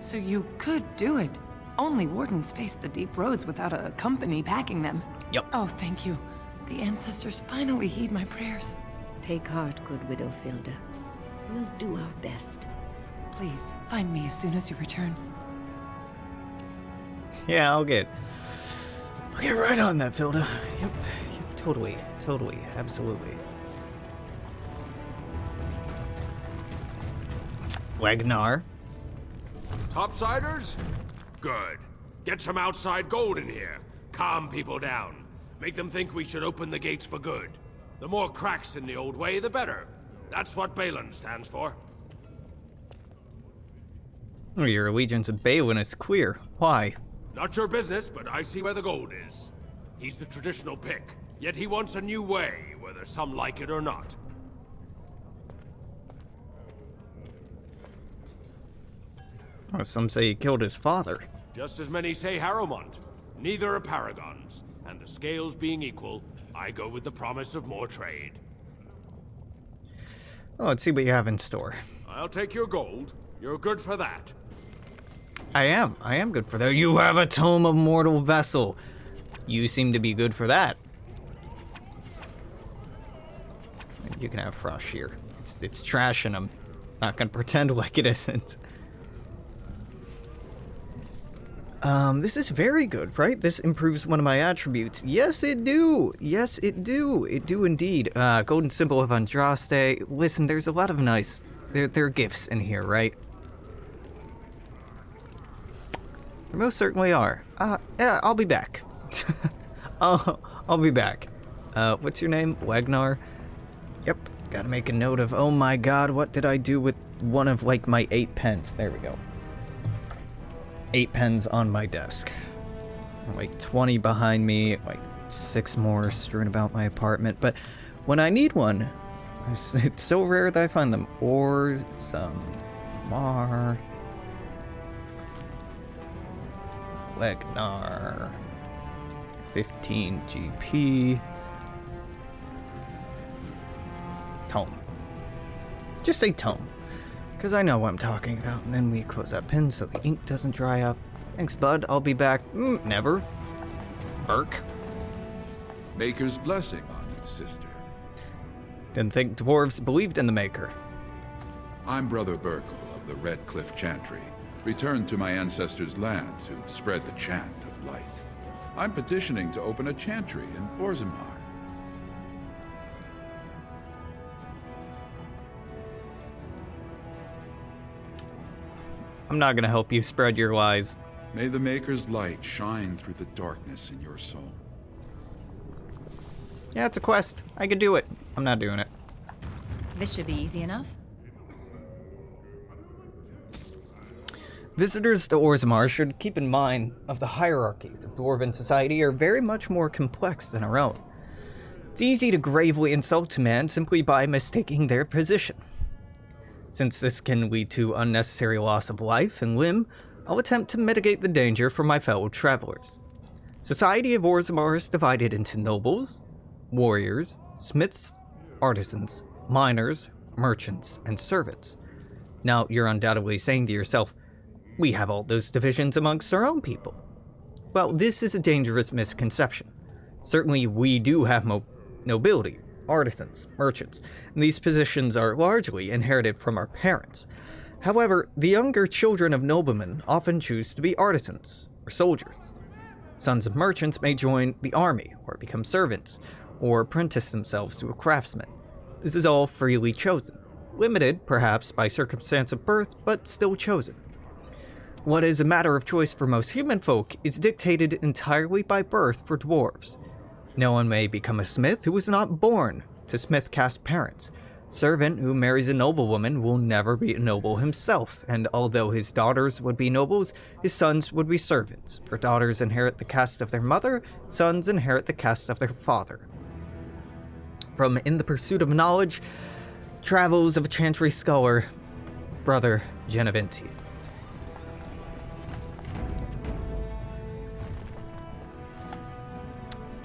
So you could do it. Only wardens face the Deep Roads without a company backing them. Yep. Oh, thank you. The ancestors finally heed my prayers. Take heart, good widow Vilda. We'll do our best. Please, find me as soon as you return. Yeah, I'll get right on that, Vilda. Yep, totally, absolutely. Wagnar. Topsiders? Good. Get some outside gold in here. Calm people down. Make them think we should open the gates for good. The more cracks in the old way, the better. That's what Bhelen stands for. Oh, your allegiance to Bhelen is clear. Why? Not your business, but I see where the gold is. He's the traditional pick, yet he wants a new way, whether some like it or not. Oh, some say he killed his father. Just as many say Harrowmont. Neither are paragons, and the scales being equal, I go with the promise of more trade. Oh, let's see what you have in store. I'll take your gold. You're good for that. I am good for that. You have a Tome of Mortal Vessel. You seem to be good for that. You can have Frosh here. It's trash and I'm not gonna pretend like it isn't. This is very good, right? This improves one of my attributes. Yes, it do. Yes, it do. It do indeed. Golden Symbol of Andraste. Listen, there's a lot of nice... There are gifts in here, right? There most certainly are. Yeah, I'll be back. I'll be back. What's your name? Wagnar? Yep. Gotta make a note of... Oh my god, what did I do with one of, like, my 8 pence? There we go. 8 pens on my desk. Like 20 behind me, like 6 more strewn about my apartment. But when I need one. It's so rare that I find them. Orzammar. Legnar. 15 GP. Tome. Just say tome. Because I know what I'm talking about. And then we close that pin so the ink doesn't dry up. Thanks, bud. I'll be back. Never. Burke. Maker's blessing on you, sister. Didn't think dwarves believed in the Maker. I'm Brother Burkle of the Red Cliff Chantry, returned to my ancestors' land to spread the chant of light. I'm petitioning to open a chantry in Orzammar. I'm not gonna help you spread your lies. May the Maker's light shine through the darkness in your soul. Yeah, it's a quest. I could do it. I'm not doing it. This should be easy enough. Visitors to Orzammar should keep in mind of the hierarchies of dwarven society are very much more complex than our own. It's easy to gravely insult a man simply by mistaking their position. Since this can lead to unnecessary loss of life and limb, I'll attempt to mitigate the danger for my fellow travelers. Society of Orzammar is divided into nobles, warriors, smiths, artisans, miners, merchants, and servants. Now, you're undoubtedly saying to yourself, we have all those divisions amongst our own people. Well, this is a dangerous misconception. Certainly, we do have nobility, artisans, merchants, and these positions are largely inherited from our parents. However, the younger children of noblemen often choose to be artisans or soldiers. Sons of merchants may join the army or become servants, or apprentice themselves to a craftsman. This is all freely chosen, limited perhaps by circumstance of birth, but still chosen. What is a matter of choice for most human folk is dictated entirely by birth for dwarves. No one may become a smith who was not born to smith caste parents. Servant who marries a noblewoman will never be a noble himself, and although his daughters would be nobles, his sons would be servants. For daughters inherit the caste of their mother, sons inherit the caste of their father. From In the Pursuit of Knowledge, Travels of a Chantry Scholar, Brother Geneventi.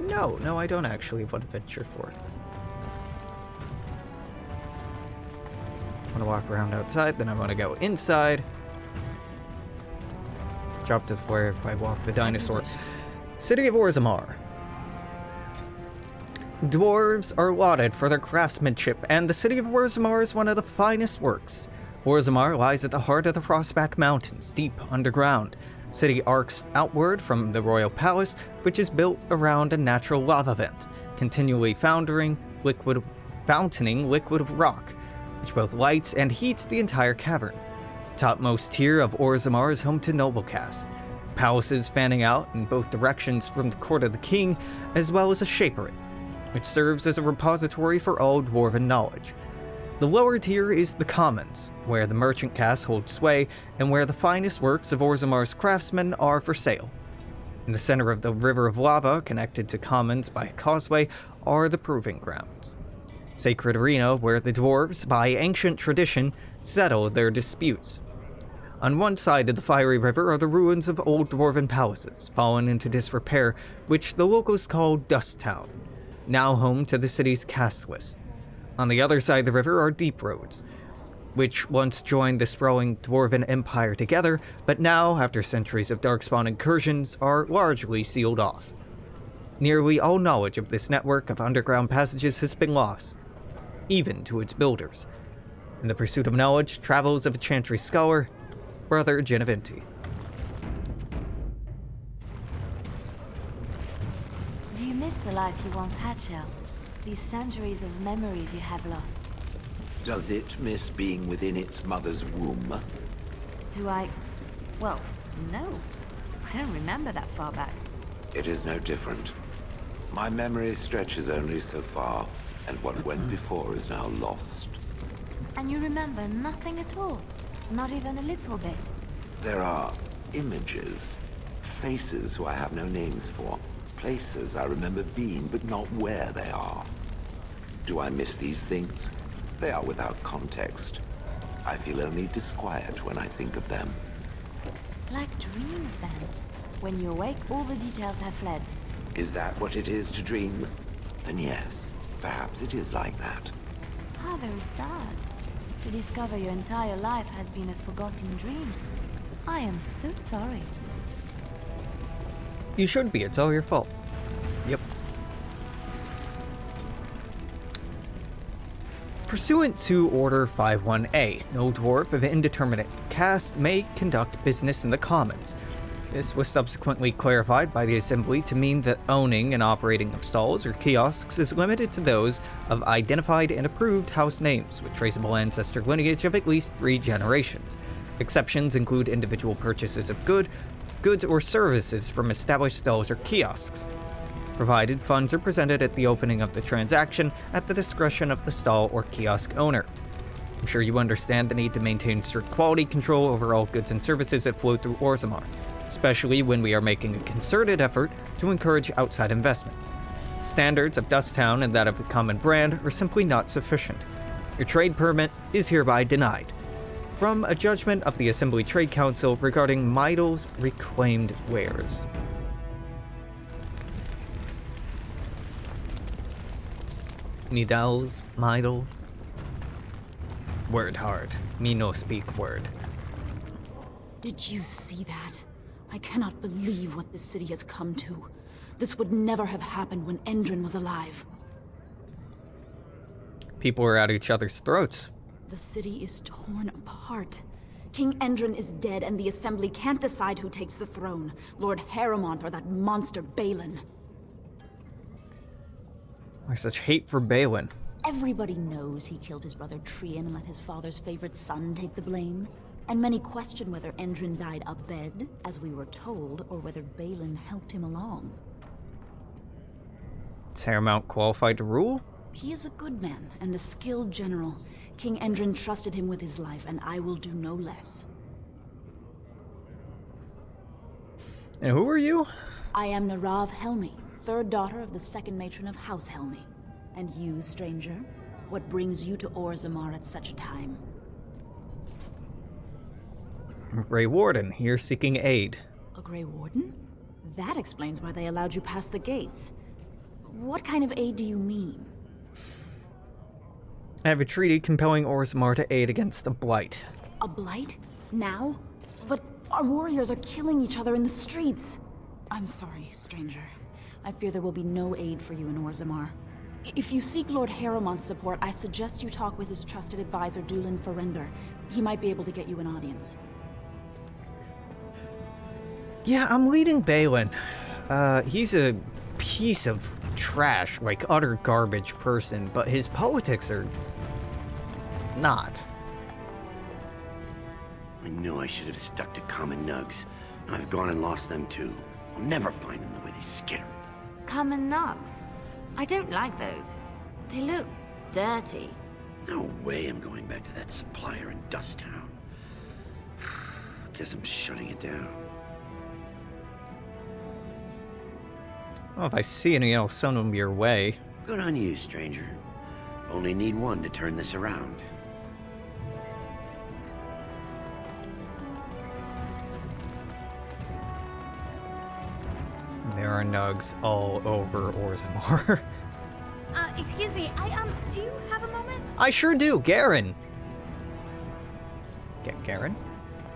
No, I don't actually want to venture forth. I want to walk around outside, then I want to go inside. Drop to the floor if I walk the dinosaur. City of Orzammar. Dwarves are lauded for their craftsmanship, and the city of Orzammar is one of the finest works. Orzammar lies at the heart of the Frostback Mountains, deep underground. The city arcs outward from the royal palace, which is built around a natural lava vent, continually fountaining liquid rock, which both lights and heats the entire cavern. Topmost tier of Orzammar is home to noble caste, palaces fanning out in both directions from the court of the king, as well as a shaperate, which serves as a repository for all dwarven knowledge. The lower tier is the Commons, where the merchant caste holds sway and where the finest works of Orzammar's craftsmen are for sale. In the center of the river of lava, connected to Commons by a causeway, are the Proving Grounds. Sacred arena where the dwarves, by ancient tradition, settle their disputes. On one side of the fiery river are the ruins of old dwarven palaces, fallen into disrepair, which the locals call Dust Town, now home to the city's caste list. On the other side of the river are deep roads, which once joined the sprawling dwarven empire together, but now, after centuries of darkspawn incursions, are largely sealed off. Nearly all knowledge of this network of underground passages has been lost, even to its builders. In the Pursuit of Knowledge, Travels of a Chantry Scholar, Brother Geneventi. Do you miss the life you once had, Shell? These centuries of memories you have lost? Does it miss being within its mother's womb? Do I... Well, no. I don't remember that far back. It is no different. My memory stretches only so far, and what went before is now lost. And you remember nothing at all? Not even a little bit? There are images, faces who I have no names for, places I remember being, but not where they are. Do I miss these things? They are without context. I feel only disquiet when I think of them. Like dreams, then. When you awake, all the details have fled. Is that what it is to dream? Then yes, perhaps it is like that. How very sad. To discover your entire life has been a forgotten dream. I am so sorry. You should be. It's all your fault. Yep. Pursuant to Order 51A, no dwarf of indeterminate caste may conduct business in the Commons. This was subsequently clarified by the Assembly to mean that owning and operating of stalls or kiosks is limited to those of identified and approved house names with traceable ancestor lineage of at least 3 generations. Exceptions include individual purchases of goods or services from established stalls or kiosks, provided funds are presented at the opening of the transaction at the discretion of the stall or kiosk owner. I'm sure you understand the need to maintain strict quality control over all goods and services that flow through Orzammar, especially when we are making a concerted effort to encourage outside investment. Standards of Dusttown and that of the common brand are simply not sufficient. Your trade permit is hereby denied. From a judgment of the Assembly Trade Council regarding Mydle's reclaimed wares. Nidal's Mydle. Word hard. Me no speak word. Did you see that? I cannot believe what this city has come to. This would never have happened when Oghren was alive. People are at each other's throats. The city is torn apart. King Oghren is dead and the Assembly can't decide who takes the throne, Lord Harrowmont or that monster Bhelen. Why such hate for Bhelen? Everybody knows he killed his brother Trian and let his father's favorite son take the blame. And many question whether Oghren died abed, as we were told, or whether Bhelen helped him along. Is Harrowmont qualified to rule? He is a good man and a skilled general. King Oghren trusted him with his life, and I will do no less. And who are you? I am Narav Helmi, 3rd daughter of the 2nd matron of House Helmi. And you, stranger, what brings you to Orzammar at such a time? Grey Warden, here seeking aid. A Grey Warden? That explains why they allowed you past the gates. What kind of aid do you mean? I have a treaty compelling Orzammar to aid against a blight. A blight? Now? But our warriors are killing each other in the streets. I'm sorry, stranger. I fear there will be no aid for you in Orzammar. If you seek Lord Harrowmont's support, I suggest you talk with his trusted advisor, Dulin Ferender. He might be able to get you an audience. Yeah, I'm leading Bhelen. He's a piece of trash, like utter garbage person, but his politics are not. I knew I should have stuck to common nugs. I've gone and lost them too. I'll never find them the way they skitter. Common nugs? I don't like those. They look dirty. No way I'm going back to that supplier in Dusttown. Guess I'm shutting it down. Well, if I see any, I'll send them your way. Good on you, stranger. Only need one to turn this around. There are nugs all over Orzammar. Excuse me, do you have a moment? I sure do, Garen. Garen?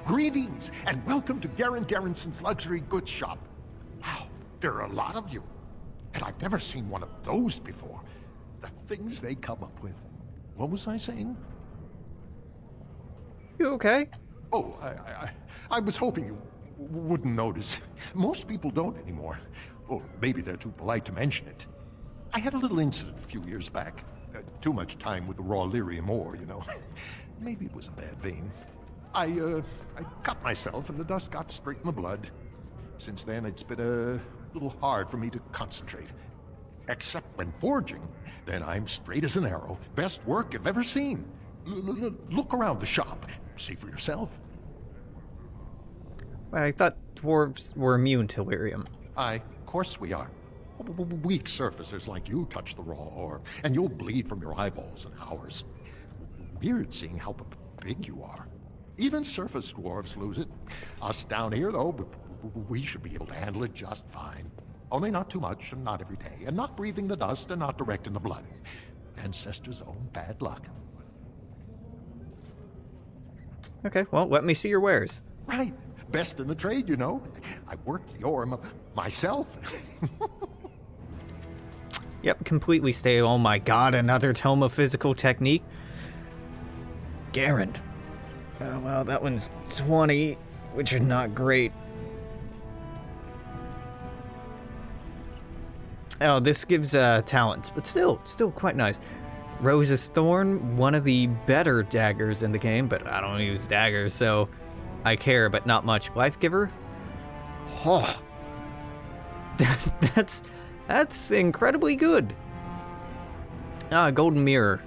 Greetings, and welcome to Garen Garrison's Luxury Goods Shop. Wow, there are a lot of you. And I've never seen one of those before. The things they come up with. What was I saying? You okay? Oh, I was hoping you wouldn't notice. Most people don't anymore. Or maybe they're too polite to mention it. I had a little incident a few years back. Too much time with the raw lyrium ore, you know. Maybe it was a bad vein. I cut myself and the dust got straight in the blood. Since then, it's been a little hard for me to concentrate. Except when forging, then I'm straight as an arrow. Best work I've ever seen. Look around the shop. See for yourself. I thought dwarves were immune to lyrium. Of course we are. Weak surfacers like you touch the raw ore, and you'll bleed from your eyeballs in hours. Weird seeing how big you are. Even surface dwarves lose it. Us down here, though, we should be able to handle it just fine. Only not too much, and not every day, and not breathing the dust, and not direct in the blood. Ancestors' own bad luck. Okay, well, let me see your wares. Right. Best in the trade, you know. I work the ore myself. Yep, completely stale. Oh my god, another tome of physical technique. Oghren. Oh, well, that one's 20, which is not great. Oh, this gives talents, but still quite nice. Rose's Thorn, one of the better daggers in the game, but I don't use daggers, so I care, but not much. Life Giver? Oh, that's incredibly good. Golden Mirror.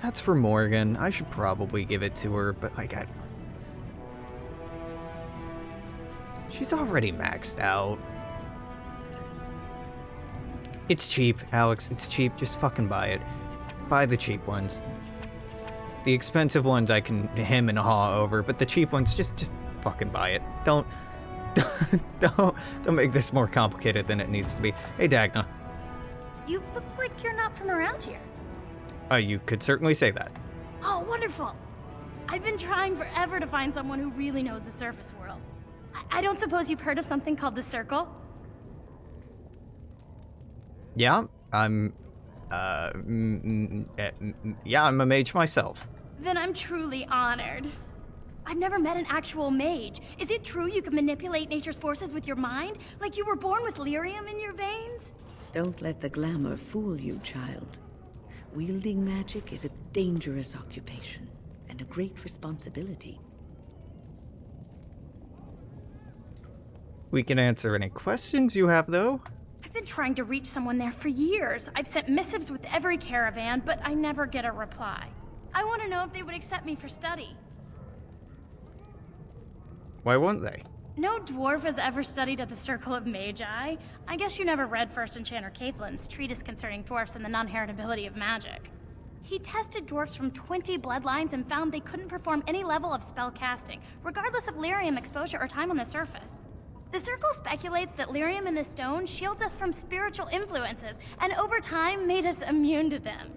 That's for Morgan. I should probably give it to her, but like she's already maxed out. It's cheap, Alex. It's cheap. Just fucking buy it. Buy the cheap ones. The expensive ones I can hem and haw over, but the cheap ones, just fucking buy it. Don't make this more complicated than it needs to be. Hey, Dagna. You look like you're not from around here. You could certainly say that. Oh, wonderful. I've been trying forever to find someone who really knows the surface world. I don't suppose you've heard of something called the Circle? Yeah, I'm a mage myself. Then I'm truly honored. I've never met an actual mage. Is it true you can manipulate nature's forces with your mind? Like you were born with lyrium in your veins? Don't let the glamour fool you, child. Wielding magic is a dangerous occupation, and a great responsibility. We can answer any questions you have, though. I've been trying to reach someone there for years. I've sent missives with every caravan, but I never get a reply. I want to know if they would accept me for study. Why won't they? No dwarf has ever studied at the Circle of Magi. I guess you never read First Enchanter Caitlin's treatise concerning dwarfs and the non-heritability of magic. He tested dwarfs from 20 bloodlines and found they couldn't perform any level of spell casting, regardless of lyrium exposure or time on the surface. The Circle speculates that lyrium in the stone shields us from spiritual influences, and over time made us immune to them.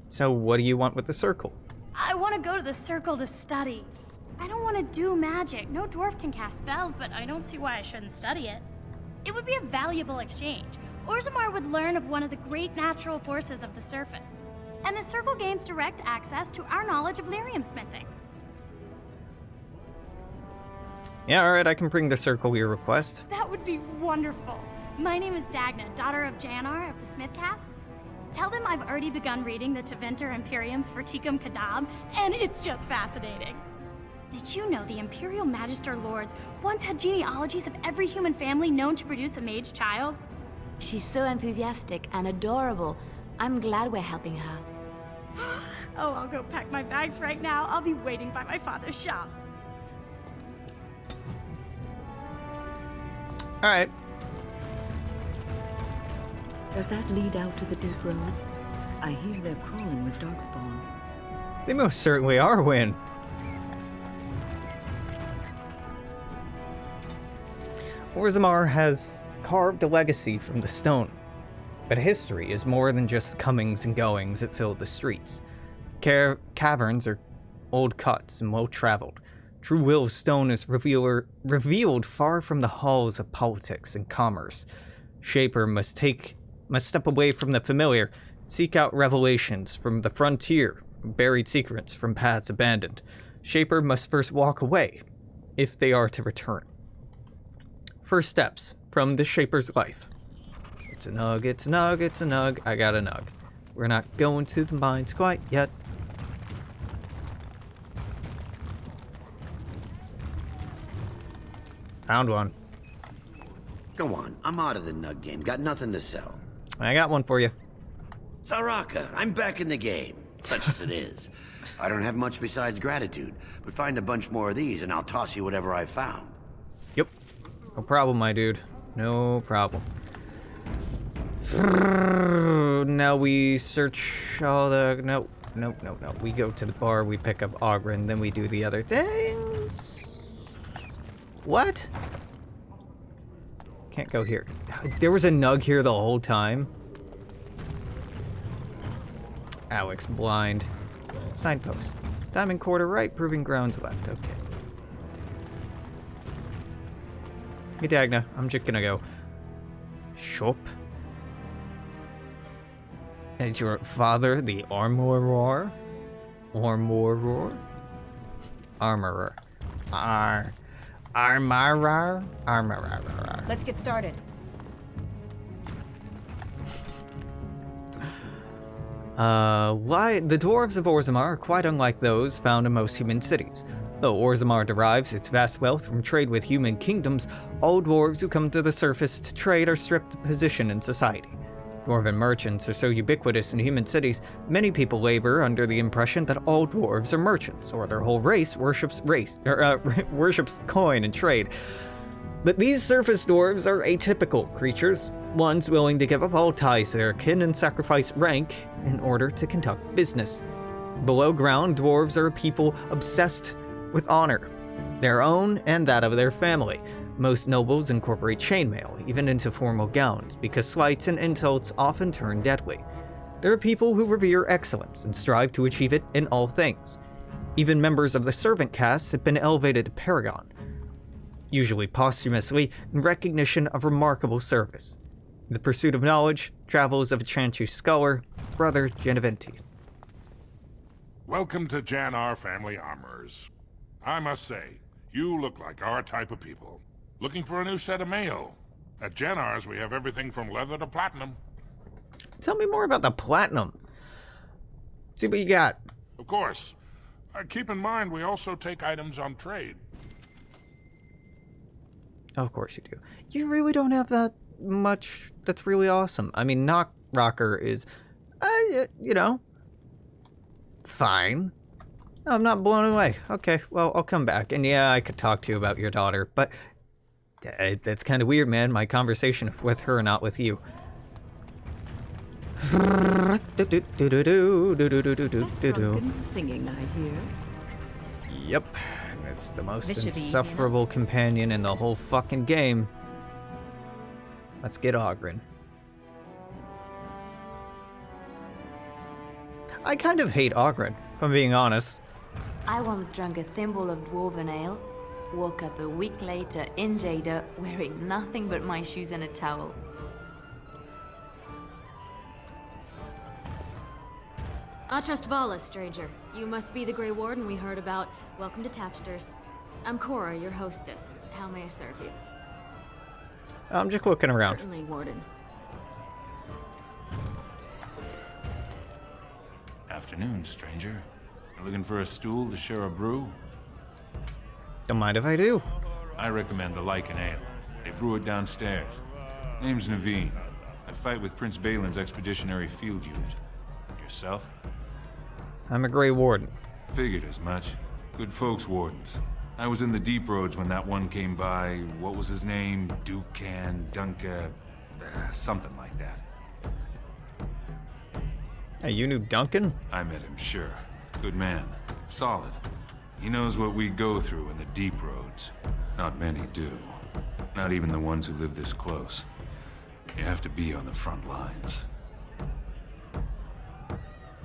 So what do you want with the Circle? I want to go to the Circle to study. I don't want to do magic. No dwarf can cast spells, but I don't see why I shouldn't study it. It would be a valuable exchange. Orzammar would learn of one of the great natural forces of the surface. And the Circle gains direct access to our knowledge of lyrium smithing. Yeah, alright, I can bring the Circle your request. That would be wonderful. My name is Dagna, daughter of Janar of the Smithcasts. Tell them I've already begun reading the Tevinter Imperium's Verticum Kadab, and it's just fascinating. Did you know the Imperial Magister Lords once had genealogies of every human family known to produce a mage child? She's so enthusiastic and adorable. I'm glad we're helping her. Oh, I'll go pack my bags right now. I'll be waiting by my father's shop. Alright. Does that lead out to the deep roads? I hear they're crawling with darkspawn. They most certainly are, Win. Orzammar has carved a legacy from the stone. But history is more than just comings and goings that fill the streets. Caverns are old cuts and well-traveled. True will of stone is revealed far from the halls of politics and commerce. Shaper must step away from the familiar, seek out revelations from the frontier, buried secrets from paths abandoned. Shaper must first walk away, if they are to return. First steps from the Shaper's life. It's a nug, it's a nug, it's a nug. I got a nug. We're not going to the mines quite yet. Found one. Go on, I'm out of the nug game. Got nothing to sell. I got one for you. Saraka, I'm back in the game. such as it is. I don't have much besides gratitude, but find a bunch more of these and I'll toss you whatever I found. Yep. No problem, my dude. No problem. Now we search all the... No. We go to the bar, we pick up Oghren, then we do the other things. What? Can't go here. There was a nug here the whole time. Alex blind. Signpost. Diamond quarter right, proving grounds left. Okay. Hey Dagna, I'm just gonna go. Shop. And your father, the armorer? Armorer? Armorer. Armorer? Armorer. Let's get started. Why? The dwarves of Orzammar are quite unlike those found in most human cities. Though Orzammar derives its vast wealth from trade with human kingdoms, all dwarves who come to the surface to trade are stripped of position in society. Dwarven merchants are so ubiquitous in human cities, many people labor under the impression that all dwarves are merchants, or their whole race worships coin and trade. But these surface dwarves are atypical creatures, ones willing to give up all ties to their kin and sacrifice rank in order to conduct business. Below ground, dwarves are a people obsessed with honor, their own and that of their family. Most nobles incorporate chainmail, even into formal gowns, because slights and insults often turn deadly. There are people who revere excellence and strive to achieve it in all things. Even members of the servant castes have been elevated to paragon, usually posthumously in recognition of remarkable service. The pursuit of knowledge, travels of a Chanchu scholar, Brother Geneventi. Welcome to Jannar Family Armorers. I must say, you look like our type of people. Looking for a new set of mail. At Jannar's, we have everything from leather to platinum. Tell me more about the platinum. See what you got. Of course. Keep in mind, we also take items on trade. Of course you do. You really don't have that much. That's really awesome. I mean, Knock Rocker is, fine. I'm not blown away. Okay, well, I'll come back. And yeah, I could talk to you about your daughter, but that's kind of weird, man. My conversation with her, not with you. Singing, I hear. Yep, it's the most insufferable companion in the whole fucking game. Let's get Oghren. I kind of hate Oghren, if I'm being honest. I once drank a thimble of dwarven ale, woke up a week later in Jada wearing nothing but my shoes and a towel. Atrust Vala, stranger. You must be the Grey Warden we heard about. Welcome to Tapsters. I'm Cora, your hostess. How may I serve you? I'm just looking around. Certainly, Warden. Afternoon, stranger. You looking for a stool to share a brew? Don't mind if I do. I recommend the Lycan Ale. They brew it downstairs. Name's Naveen. I fight with Prince Bhelen's expeditionary field unit. Yourself? I'm a Grey Warden. Figured as much. Good folks, wardens. I was in the deep roads when that one came by. What was his name? Dunca... something like that. Hey, you knew Duncan? I met him, sure. Good man. Solid. He knows what we go through in the deep roads. Not many do. Not even the ones who live this close. You have to be on the front lines.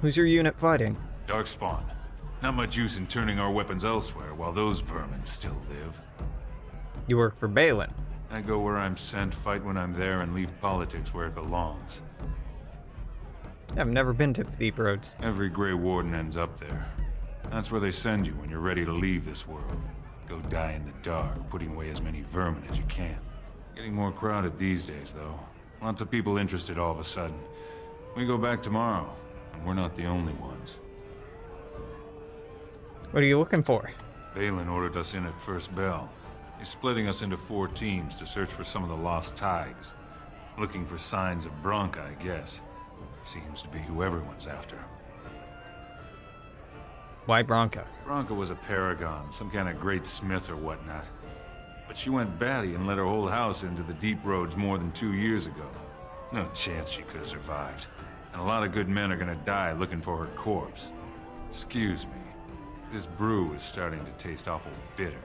Who's your unit fighting? Darkspawn. Not much use in turning our weapons elsewhere while those vermin still live. You work for Bhelen. I go where I'm sent, fight when I'm there, and leave politics where it belongs. I've never been to the deep roads. Every Grey Warden ends up there. That's where they send you when you're ready to leave this world. Go die in the dark, putting away as many vermin as you can. Getting more crowded these days, though. Lots of people interested all of a sudden. We go back tomorrow, and we're not the only ones. What are you looking for? Bhelen ordered us in at first bell. He's splitting us into 4 teams to search for some of the lost Thaigs. Looking for signs of Bronca, I guess. Seems to be who everyone's after. Why Bronca? Bronca was a paragon, some kind of great smith or whatnot. But she went batty and let her whole house into the deep roads more than 2 years ago. No chance she could have survived. And a lot of good men are gonna die looking for her corpse. Excuse me. This brew is starting to taste awful bitter.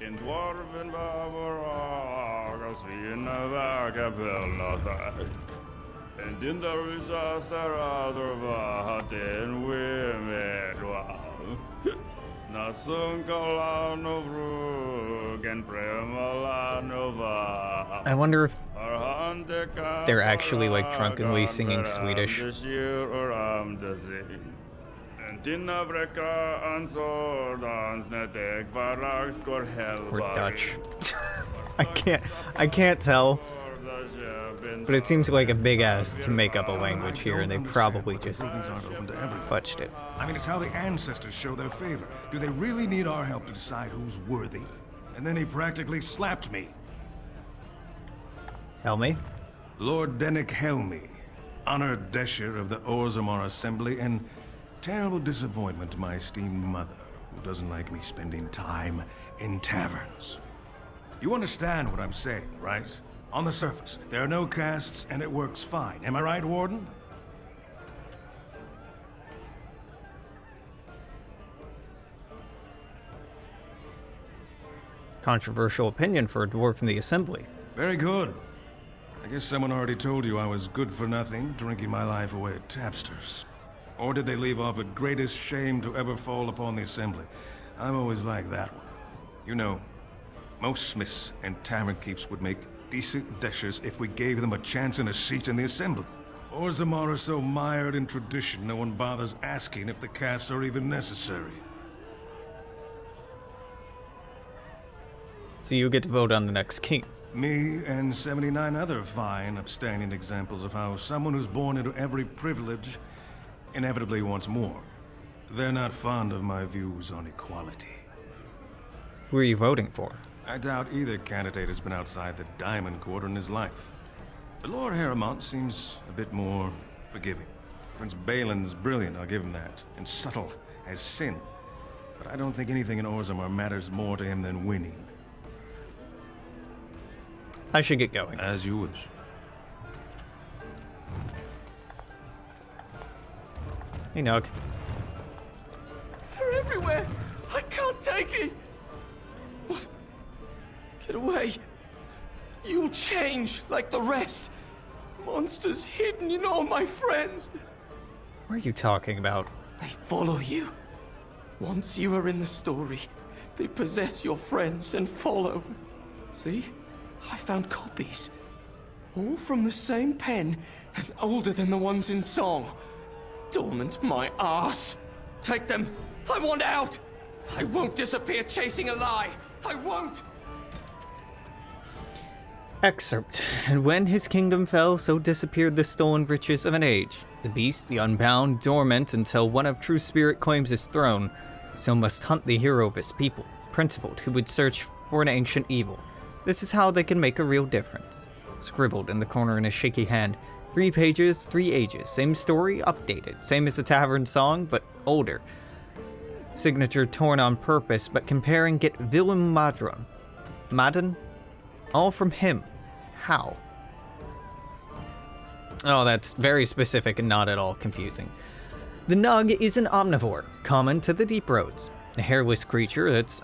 In dwarven Bavaras, vi inneverker Bhelen. And in the risas there other vahatin wimedwa. Nasunkalano vrug and premalanova. I wonder if they're actually like drunkenly singing Swedish. Or Dutch. I can't tell. But it seems like a big ass to make up a language here, and they probably just fudged it. I mean, it's how the ancestors show their favor. Do they really need our help to decide who's worthy? And then he practically slapped me. Helmi? Lord Dennick Helmi, honored Desher of the Orzammar Assembly, and terrible disappointment to my esteemed mother, who doesn't like me spending time in taverns. You understand what I'm saying, right? On the surface, there are no castes, and it works fine. Am I right, Warden? Controversial opinion for a dwarf in the Assembly. Very good. I guess someone already told you I was good for nothing, drinking my life away at tapsters. Or did they leave off at greatest shame to ever fall upon the Assembly? I'm always like that one. You know, most smiths and tavern keeps would make decent deshers if we gave them a chance and a seat in the Assembly. Orzammar are so mired in tradition, no one bothers asking if the castes are even necessary. So you get to vote on the next king. Me and 79 other fine, upstanding examples of how someone who's born into every privilege inevitably wants more. They're not fond of my views on equality. Who are you voting for? I doubt either candidate has been outside the Diamond Court in his life. But Lord Harrowmont seems a bit more forgiving. Prince Bhelen's brilliant, I'll give him that, and subtle as sin. But I don't think anything in Orzammar matters more to him than winning. I should get going. As you wish. Hey, Nog. They're everywhere! I can't take it! What? Get away! You'll change like the rest! Monsters hidden in all my friends! What are you talking about? They follow you. Once you are in the story, they possess your friends and follow. See? I found copies. All from the same pen, and older than the ones in song. Dormant my ass. Take them. I want out. I won't disappear chasing a lie. I won't. Excerpt. And when his kingdom fell, so disappeared the stolen riches of an age. The beast, the unbound, dormant until one of true spirit claims his throne. So must hunt the hero of his people, principled, who would search for an ancient evil. This is how they can make a real difference. Scribbled in the corner in a shaky hand. 3 pages, 3 ages. Same story, updated. Same as the tavern song, but older. Signature torn on purpose, but comparing get Willem Madron. Madden? All from him. How? Oh, that's very specific and not at all confusing. The Nug is an omnivore, common to the deep roads. A hairless creature that is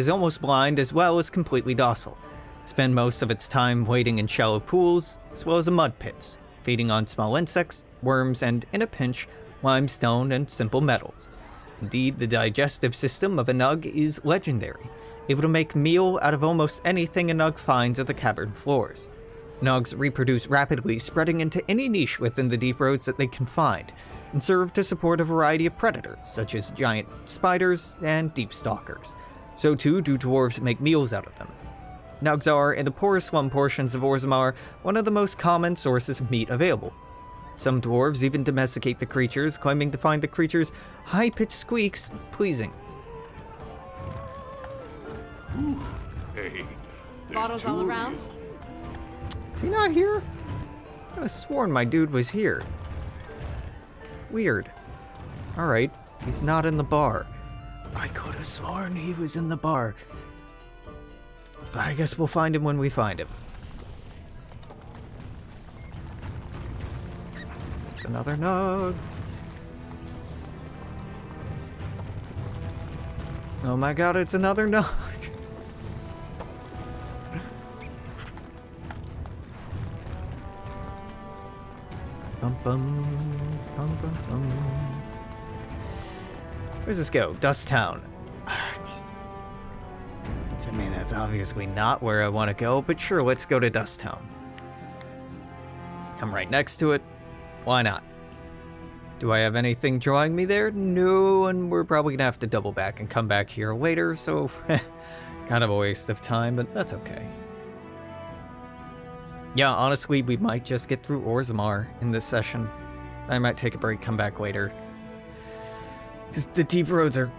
almost blind as well as completely docile. Spend most of its time wading in shallow pools, as well as in mud pits, feeding on small insects, worms, and, in a pinch, limestone and simple metals. Indeed, the digestive system of a Nug is legendary, able to make meal out of almost anything a Nug finds at the cavern floors. Nugs reproduce rapidly, spreading into any niche within the deep roads that they can find, and serve to support a variety of predators, such as giant spiders and deep stalkers. So too do dwarves make meals out of them. Nugs are, in the poorest slum portions of Orzammar, one of the most common sources of meat available. Some dwarves even domesticate the creatures, claiming to find the creatures' high-pitched squeaks pleasing. Hey, Bottles all around? Is he not here? I could have sworn my dude was here. Weird. Alright, he's not in the bar. I could have sworn he was in the bar. I guess we'll find him when we find him. It's another Nog. Oh my god, it's another Nog. Bum, bum, bum, bum, bum. Where's this go? Dust Town. I mean, that's obviously not where I want to go, but sure, let's go to Dust Town. I'm right next to it. Why not? Do I have anything drawing me there? No, and we're probably gonna have to double back and come back here later, so kind of a waste of time, but that's okay. Yeah, honestly, we might just get through Orzammar in this session. I might take a break, come back later. Because the deep roads are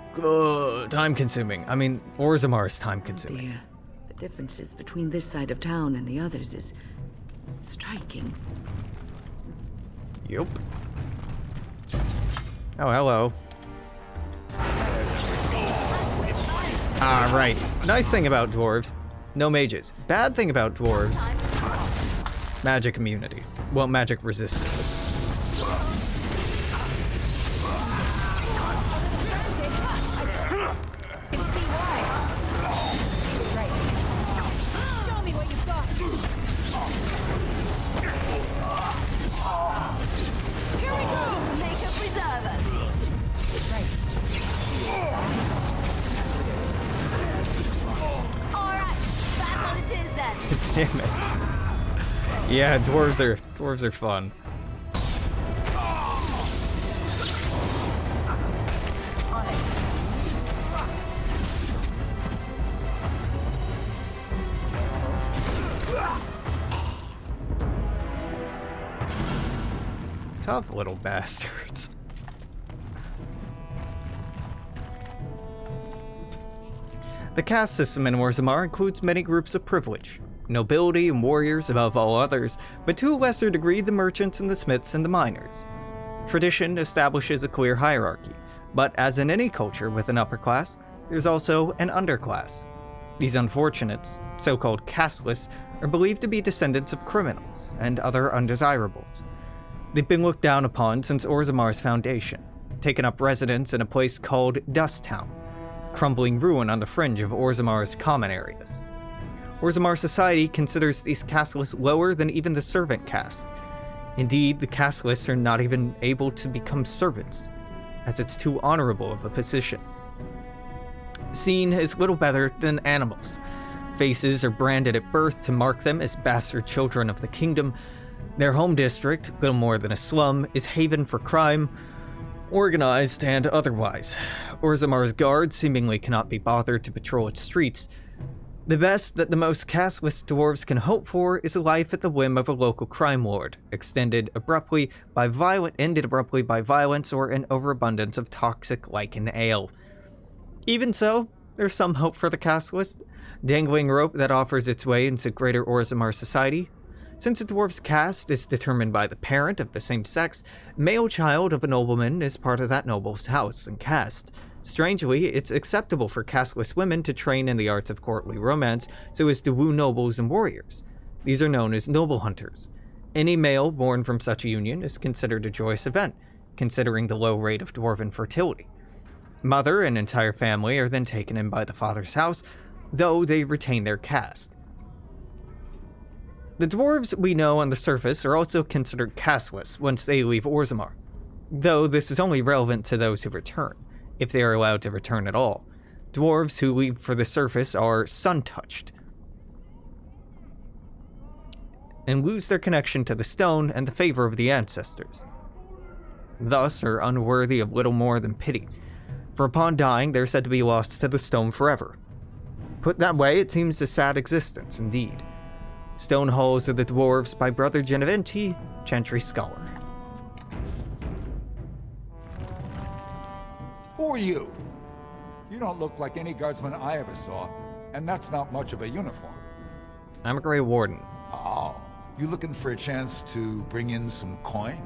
time-consuming. I mean, Orzammar is time-consuming. Dear, the differences between this side of town and the others is striking. Yup. Oh, hello. Alright. Nice thing about dwarves, no mages. Bad thing about dwarves, magic immunity. Well, magic resistance. Damn it. Yeah, dwarves are fun. Tough little bastards. The caste system in Orzammar includes many groups of privilege. Nobility and warriors above all others, but to a lesser degree the merchants and the smiths and the miners. Tradition establishes a clear hierarchy, but as in any culture with an upper class, there's also an underclass. These unfortunates, so-called casteless, are believed to be descendants of criminals and other undesirables. They've been looked down upon since Orzammar's foundation, taken up residence in a place called Dust Town, crumbling ruin on the fringe of Orzammar's common areas. Orzammar society considers these casteless lower than even the servant caste. Indeed, the casteless are not even able to become servants, as it's too honorable of a position. Seen as little better than animals. Faces are branded at birth to mark them as bastard children of the kingdom. Their home district, little more than a slum, is haven for crime, organized and otherwise. Orzammar's guards seemingly cannot be bothered to patrol its streets. The best that the most casteless dwarves can hope for is a life at the whim of a local crime lord, ended abruptly by violence or an overabundance of toxic lichen ale. Even so, there's some hope for the casteless, dangling rope that offers its way into greater Orzammar society. Since a dwarf's caste is determined by the parent of the same sex, male child of a nobleman is part of that noble's house and caste. Strangely, it's acceptable for casteless women to train in the arts of courtly romance so as to woo nobles and warriors. These are known as noble hunters. Any male born from such a union is considered a joyous event, considering the low rate of dwarven fertility. Mother and entire family are then taken in by the father's house, though they retain their caste. The dwarves we know on the surface are also considered casteless once they leave Orzammar, though this is only relevant to those who return, if they are allowed to return at all. Dwarves who leave for the surface are sun-touched, and lose their connection to the stone and the favor of the ancestors. Thus are unworthy of little more than pity, for upon dying they're said to be lost to the stone forever. Put that way, it seems a sad existence indeed. Stone Halls of the Dwarves by Brother Geneventi, Chantry Scholar. Who are you? You don't look like any guardsman I ever saw, and that's not much of a uniform. I'm a Grey Warden. Oh, you looking for a chance to bring in some coin?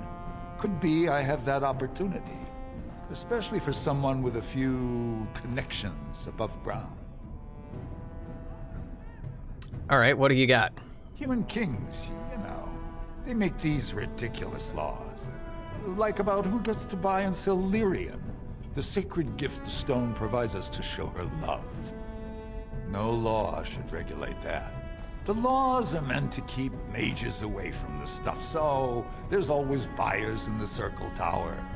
Could be I have that opportunity. especially for someone with a few connections above ground. All right, what do you got? Human kings, you know, they make these ridiculous laws. Like about who gets to buy and sell lyrium, the sacred gift the stone provides us to show her love. No law should regulate that. The laws are meant to keep mages away from the stuff, so there's always buyers in the Circle Tower.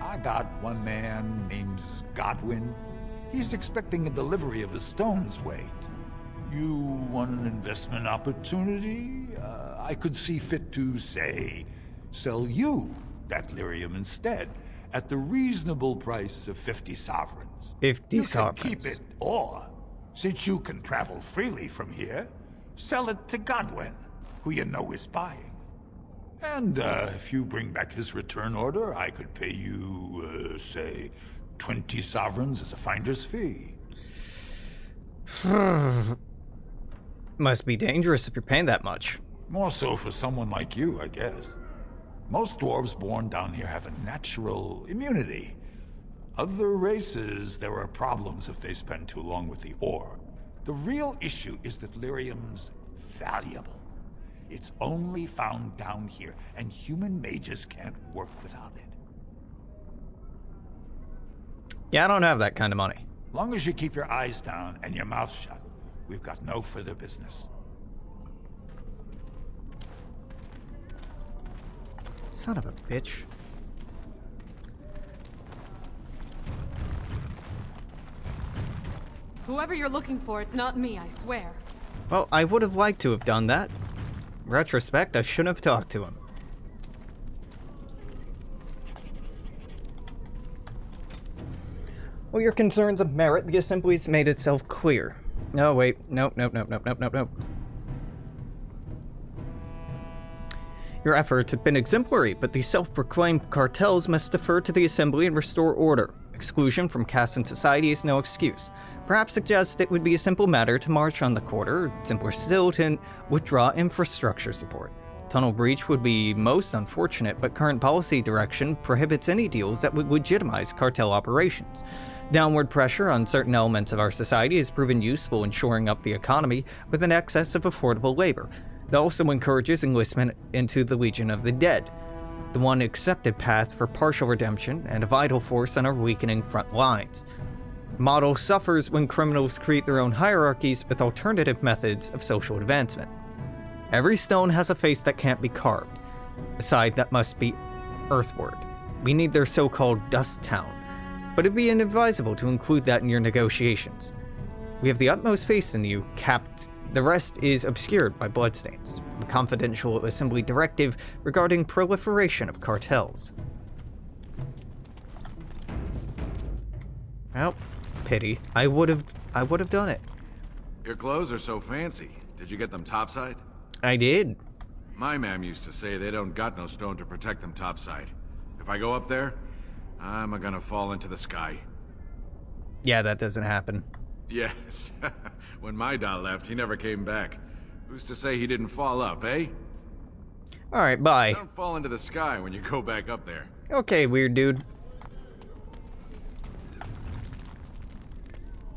I got one man named Godwin. He's expecting a delivery of a stone's weight. You want an investment opportunity? I could see fit to, say, sell you that lyrium instead, at the reasonable price of 50 sovereigns. 50 sovereigns. You can keep it, or, since you can travel freely from here, sell it to Godwin, who you know is buying. And if you bring back his return order, I could pay you, say, 20 sovereigns as a finder's fee. Must be dangerous if you're paying that much. More so for someone like you, I guess. Most dwarves born down here have a natural immunity. Other races, there are problems if they spend too long with the ore. The real issue is that lyrium's valuable. It's only found down here, and human mages can't work without it. Yeah, I don't have that kind of money. Long as you keep your eyes down and your mouth shut, we've got no further business. Son of a bitch. Whoever you're looking for, it's not me, I swear. Well, I would have liked to have done that. In retrospect, I shouldn't have talked to him. Well, your concerns of merit, the Assembly's made itself clear. No, wait. Nope. Your efforts have been exemplary, but the self-proclaimed cartels must defer to the Assembly and restore order. Exclusion from caste and society is no excuse. Perhaps suggest it would be a simple matter to march on the quarter, or simpler still to withdraw infrastructure support. Tunnel breach would be most unfortunate, but current policy direction prohibits any deals that would legitimize cartel operations. Downward pressure on certain elements of our society has proven useful in shoring up the economy with an excess of affordable labor. It also encourages enlistment into the Legion of the Dead, the one accepted path for partial redemption and a vital force on our weakening front lines. The model suffers when criminals create their own hierarchies with alternative methods of social advancement. Every stone has a face that can't be carved, a side that must be earthward. We need their so-called Dust Town, but it'd be inadvisable to include that in your negotiations. We have the utmost faith in you, Capt. The rest is obscured by bloodstains. A confidential Assembly directive regarding proliferation of cartels. Well, pity. I would have done it. Your clothes are so fancy. Did you get them topside? I did. My ma'am used to say they don't got no stone to protect them topside. If I go up there, I'm gonna fall into the sky. Yeah, that doesn't happen. Yes. When my dad left, he never came back. Who's to say he didn't fall up, eh? Alright, bye. Don't fall into the sky when you go back up there. Okay, weird dude.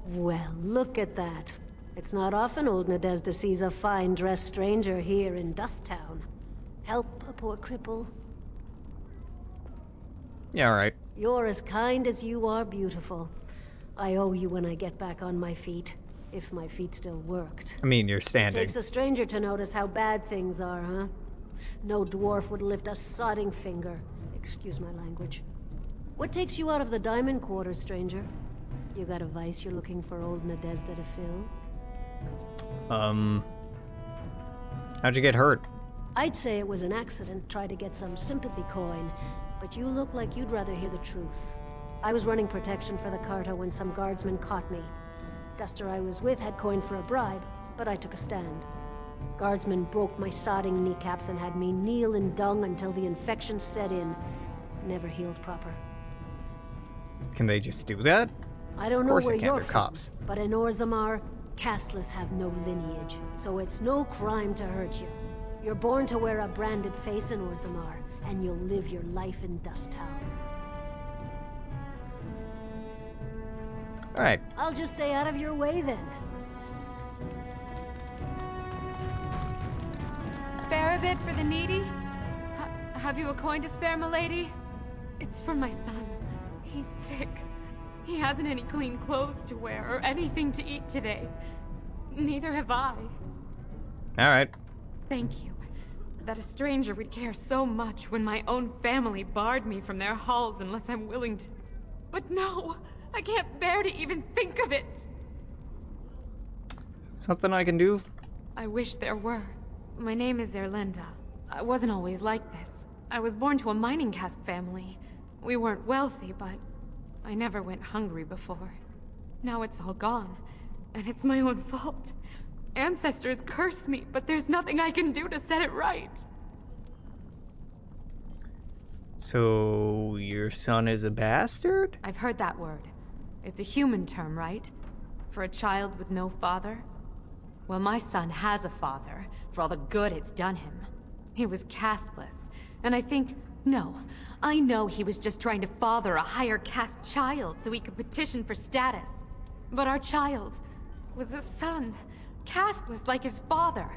Well, look at that. It's not often old Nadezhda sees a fine-dressed stranger here in Dust Town. Help a poor cripple. Yeah, alright. You're as kind as you are beautiful. I owe you when I get back on my feet. If my feet still worked. I mean, you're standing. It takes a stranger to notice how bad things are, huh? No dwarf would lift a sodding finger. Excuse my language. What takes you out of the Diamond Quarter, stranger? You got a vice you're looking for old Nadezhda to fill? How'd you get hurt? I'd say it was an accident, try to get some sympathy coin, but you look like you'd rather hear the truth. I was running protection for the Carta when some guardsmen caught me. Duster I was with had coin for a bribe, but I took a stand. Guardsmen broke my sodding kneecaps and had me kneel in dung until the infection set in. Never healed proper. Can they just do that? I don't know where you're they're cops. But in Orzammar, casteless have no lineage, so it's no crime to hurt you. You're born to wear a branded face in Orzammar, and you'll live your life in Dust Town. Alright. I'll just stay out of your way then. Spare a bit for the needy? Have you a coin to spare, milady? It's for my son. He's sick. He hasn't any clean clothes to wear or anything to eat today. Neither have I. Alright. Thank you. That a stranger would care so much when my own family barred me from their halls unless I'm willing to. But no! I can't bear to even think of it! Something I can do? I wish there were. My name is Erlinda. I wasn't always like this. I was born to a mining caste family. We weren't wealthy, but I never went hungry before. Now it's all gone, and it's my own fault. Ancestors curse me, but there's nothing I can do to set it right. So, your son is a bastard? I've heard that word. It's a human term, right? For a child with no father? Well, my son has a father, for all the good it's done him. He was casteless, and I know he was just trying to father a higher caste child so he could petition for status. But our child was a son, casteless like his father.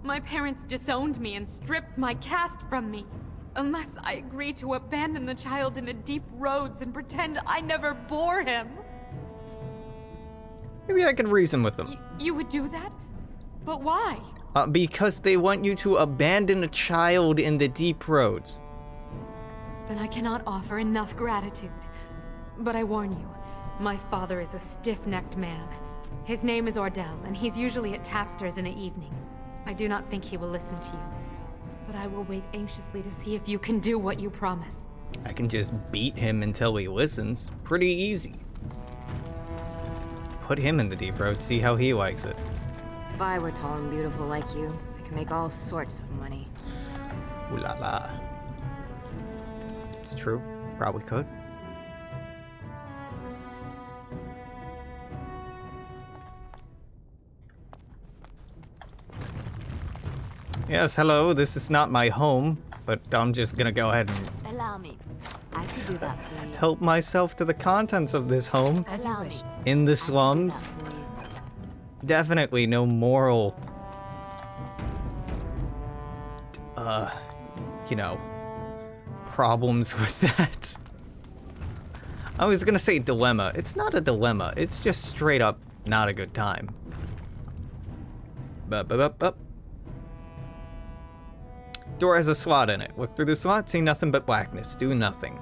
My parents disowned me and stripped my caste from me. Unless I agree to abandon the child in the deep roads and pretend I never bore him. Maybe I can reason with them. You would do that? But why? Because they want you to abandon a child in the deep roads. Then I cannot offer enough gratitude. But I warn you, my father is a stiff-necked man. His name is Ordell, and he's usually at Tapster's in the evening. I do not think he will listen to you. But I will wait anxiously to see if you can do what you promise. I can just beat him until he listens. Pretty easy. Put him in the deep road, see how he likes it. If I were tall and beautiful like you, I could make all sorts of money. Ooh la la. It's true. Probably could. Yes, hello. This is not my home, but I'm just gonna go ahead and Allow me. I can do that for you. help myself to the contents of this home. As you wish. In the slums. Definitely no moral, problems with that. I was gonna say dilemma. It's not a dilemma. It's just straight up not a good time. Door has a slot in it. Look through the slot, see nothing but blackness. Do nothing.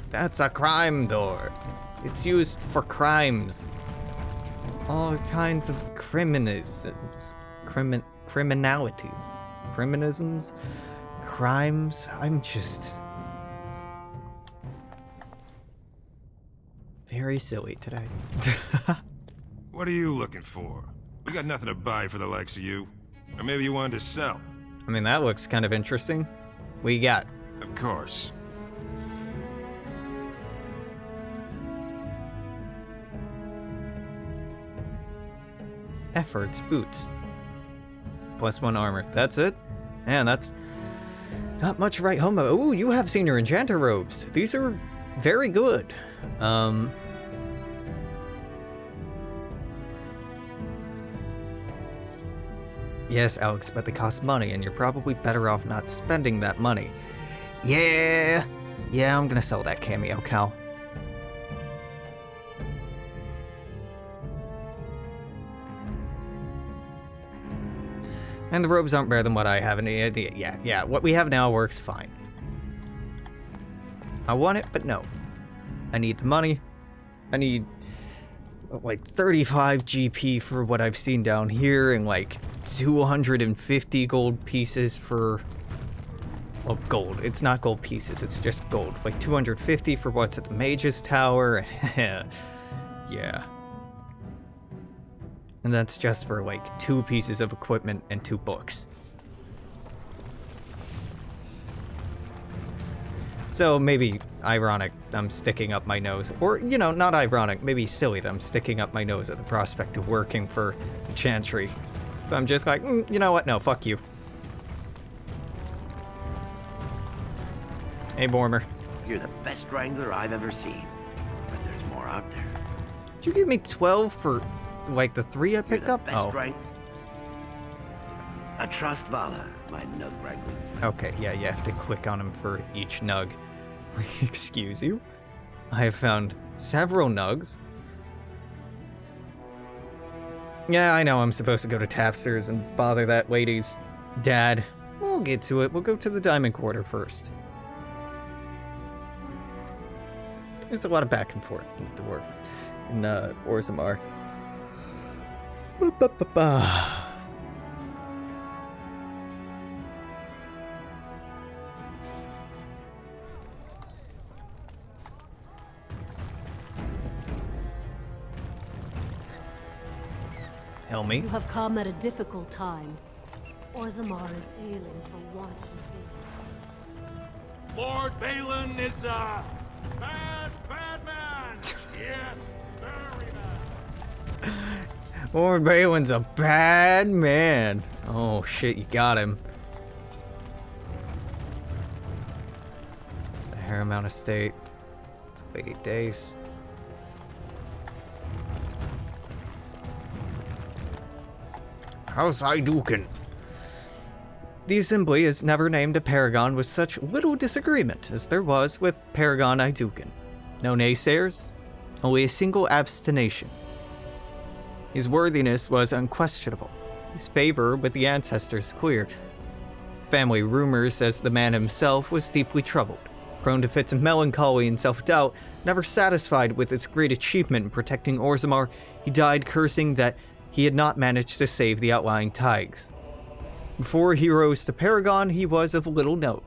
That's a crime door. It's used for crimes. All kinds of criminalities. Criminisms. Crimes. I'm just very silly today. What are you looking for? We got nothing to buy for the likes of you. Or maybe you wanted to sell. I mean, that looks kind of interesting. What you got? Of course. Efforts, boots. +1 armor. That's it? Man, that's not much to write home about. Ooh, you have senior enchanter robes. These are very good. Yes, Alex, but they cost money, and you're probably better off not spending that money. Yeah, I'm gonna sell that cameo, Cal. And the robes aren't better than what I have any idea. Yeah, what we have now works fine. I want it, but no. I need the money. I need like 35 GP for what I've seen down here, and like 250 gold pieces for... well, gold. It's not gold pieces, it's just gold. Like 250 for what's at the Mage's Tower. Yeah. And that's just for like 2 pieces of equipment and 2 books. So maybe ironic I'm sticking up my nose. Or, not ironic, maybe silly that I'm sticking up my nose at the prospect of working for the Chantry. But I'm just like, you know what? No, fuck you. Hey, Bormer. You're the best wrangler I've ever seen. But there's more out there. Did you give me 12 for, like, the 3 I picked up? Oh. Right. I trust Vala, my nug wrangling. Okay, yeah, you have to click on him for each nug. Excuse you? I have found several nugs. Yeah, I know I'm supposed to go to Tapster's and bother that lady's dad. We'll get to it. We'll go to the Diamond Quarter first. There's a lot of back and forth in the dwarf in Orzammar. Helmi. You have come at a difficult time. Orzammar is ailing for want of healing. Lord Bhelen is a bad man. Yes, very bad. Lord Bhelen's a bad man. Oh shit, you got him. The Paramount Estate. It's 8 days. House Aeducan. The Assembly is never named a paragon with such little disagreement as there was with Paragon Aeducan. No naysayers, only a single abstention. His worthiness was unquestionable. His favor with the ancestors clear. Family rumor says the man himself was deeply troubled, prone to fits of melancholy and self-doubt. Never satisfied with his great achievement in protecting Orzammar, he died cursing that he had not managed to save the outlying Thaigs. Before he rose to Paragon, he was of little note.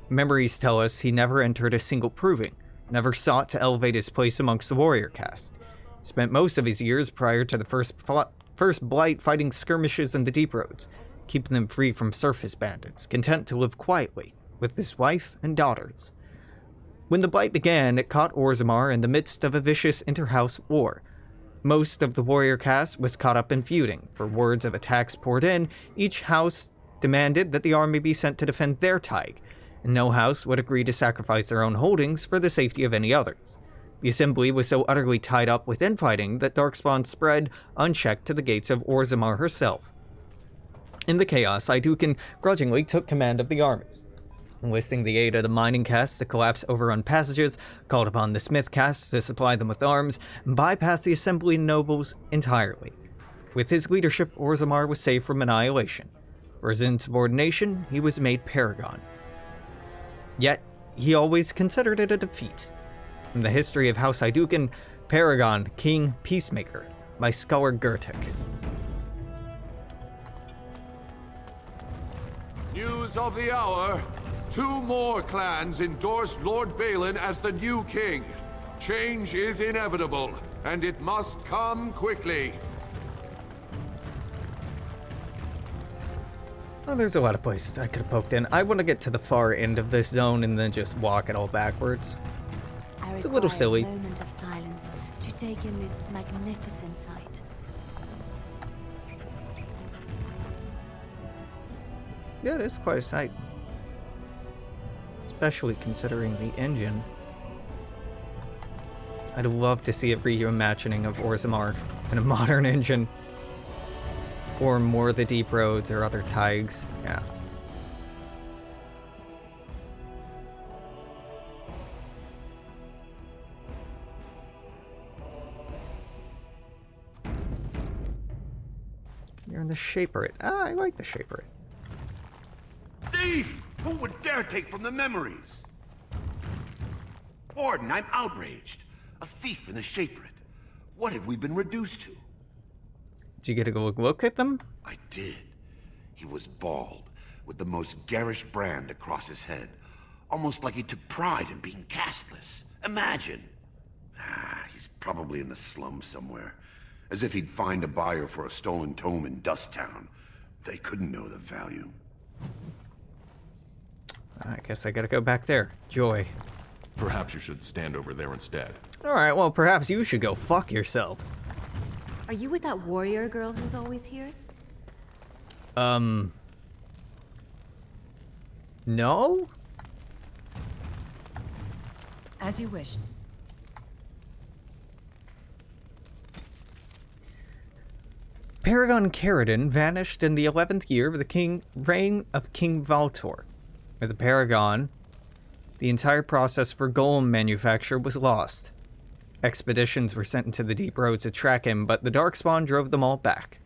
Memories tell us he never entered a single proving, never sought to elevate his place amongst the warrior caste. He spent most of his years prior to the first Blight fighting skirmishes in the Deep Roads, keeping them free from surface bandits, content to live quietly with his wife and daughters. When the Blight began, it caught Orzammar in the midst of a vicious inter-house war. Most of the warrior caste was caught up in feuding. For words of attacks poured in, each house demanded that the army be sent to defend their Thaig, and no house would agree to sacrifice their own holdings for the safety of any others. The Assembly was so utterly tied up with infighting that Darkspawn spread unchecked to the gates of Orzammar herself. In the chaos, Aeducan grudgingly took command of the armies. Enlisting the aid of the mining castes to collapse overrun passages, called upon the smith castes to supply them with arms, and bypassed the Assembly nobles entirely. With his leadership, Orzammar was saved from annihilation. For his insubordination, he was made Paragon. Yet, he always considered it a defeat. In the history of House Aeducan, Paragon, King, Peacemaker, by scholar Gertic. News of the hour. 2 more clans endorsed Lord Bhelen as the new king. Change is inevitable, and it must come quickly. Well, there's a lot of places I could have poked in. I want to get to the far end of this zone and then just walk it all backwards. It's a little silly. A moment of silence to take in this magnificent sight. Yeah, it is quite a sight. Especially considering the engine. I'd love to see a reimagining of Orzammar in a modern engine. Or more of the Deep Roads or other Thaigs. Yeah. You're in the Shaperate. Ah, I like the Shaperate. Thief! Who would dare take from the memories? Warden, I'm outraged. A thief in the Shaperate. What have we been reduced to? Did you get to go look at them? I did. He was bald, with the most garish brand across his head. Almost like he took pride in being casteless. Imagine. He's probably in the slums somewhere. As if he'd find a buyer for a stolen tome in Dusttown. They couldn't know the value. I guess I gotta go back there. Joy. Perhaps you should stand over there instead. Alright, well, perhaps you should go fuck yourself. Are you with that warrior girl who's always here? No? As you wish. Paragon Caridin vanished in the 11th year of the reign of King Valtor. With the Paragon, the entire process for golem manufacture was lost. Expeditions were sent into the deep roads to track him, but the Darkspawn drove them all back.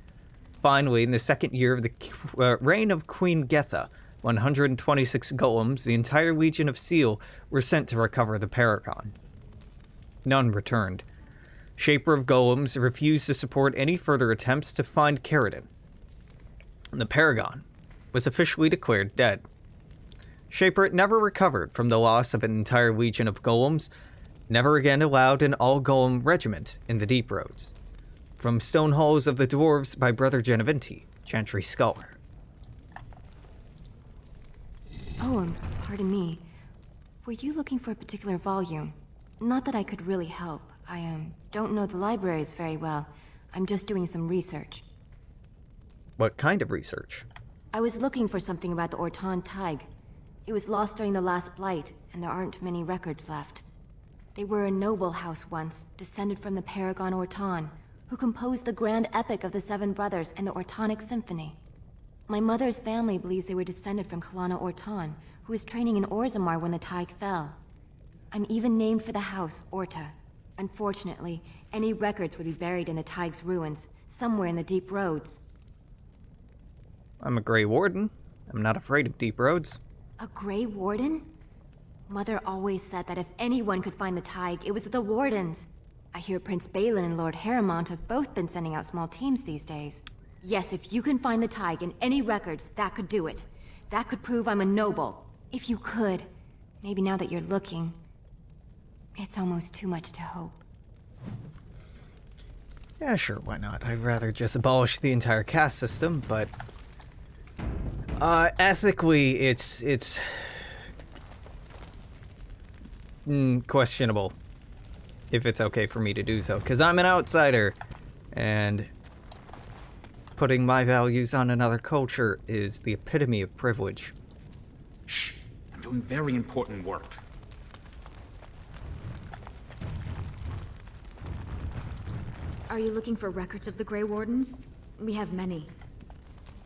Finally, in the 2nd year of the reign of Queen Getha, 126 golems, the entire Legion of Seal, were sent to recover the Paragon. None returned. Shaper of Golems refused to support any further attempts to find Caridin. The Paragon was officially declared dead. Shaper never recovered from the loss of an entire legion of golems, never again allowed an all-golem regiment in the Deep Roads. From Stone Halls of the Dwarves by Brother Genevinti, Chantry Scholar. Oh, pardon me. Were you looking for a particular volume? Not that I could really help. I don't know the libraries very well. I'm just doing some research. What kind of research? I was looking for something about the Aeducan Thaig. It was lost during the last blight, and there aren't many records left. They were a noble house once, descended from the Paragon Ortan, who composed the grand epic of the Seven Brothers and the Ortonic Symphony. My mother's family believes they were descended from Kalana Ortan, who was training in Orzammar when the Thaig fell. I'm even named for the house, Orta. Unfortunately, any records would be buried in the Thaig's ruins, somewhere in the Deep Roads. I'm a Grey Warden. I'm not afraid of deep roads. A Grey Warden? Mother always said that if anyone could find the Thaig, it was the Wardens. I hear Prince Bhelen and Lord Harrimont have both been sending out small teams these days. Yes, if you can find the Thaig in any records, that could do it. That could prove I'm a noble. If you could. Maybe now that you're looking. It's almost too much to hope. Yeah, sure, why not? I'd rather just abolish the entire caste system, but... ethically, it's questionable if it's okay for me to do so, because I'm an outsider, and putting my values on another culture is the epitome of privilege. Shh, I'm doing very important work. Are you looking for records of the Grey Wardens? We have many.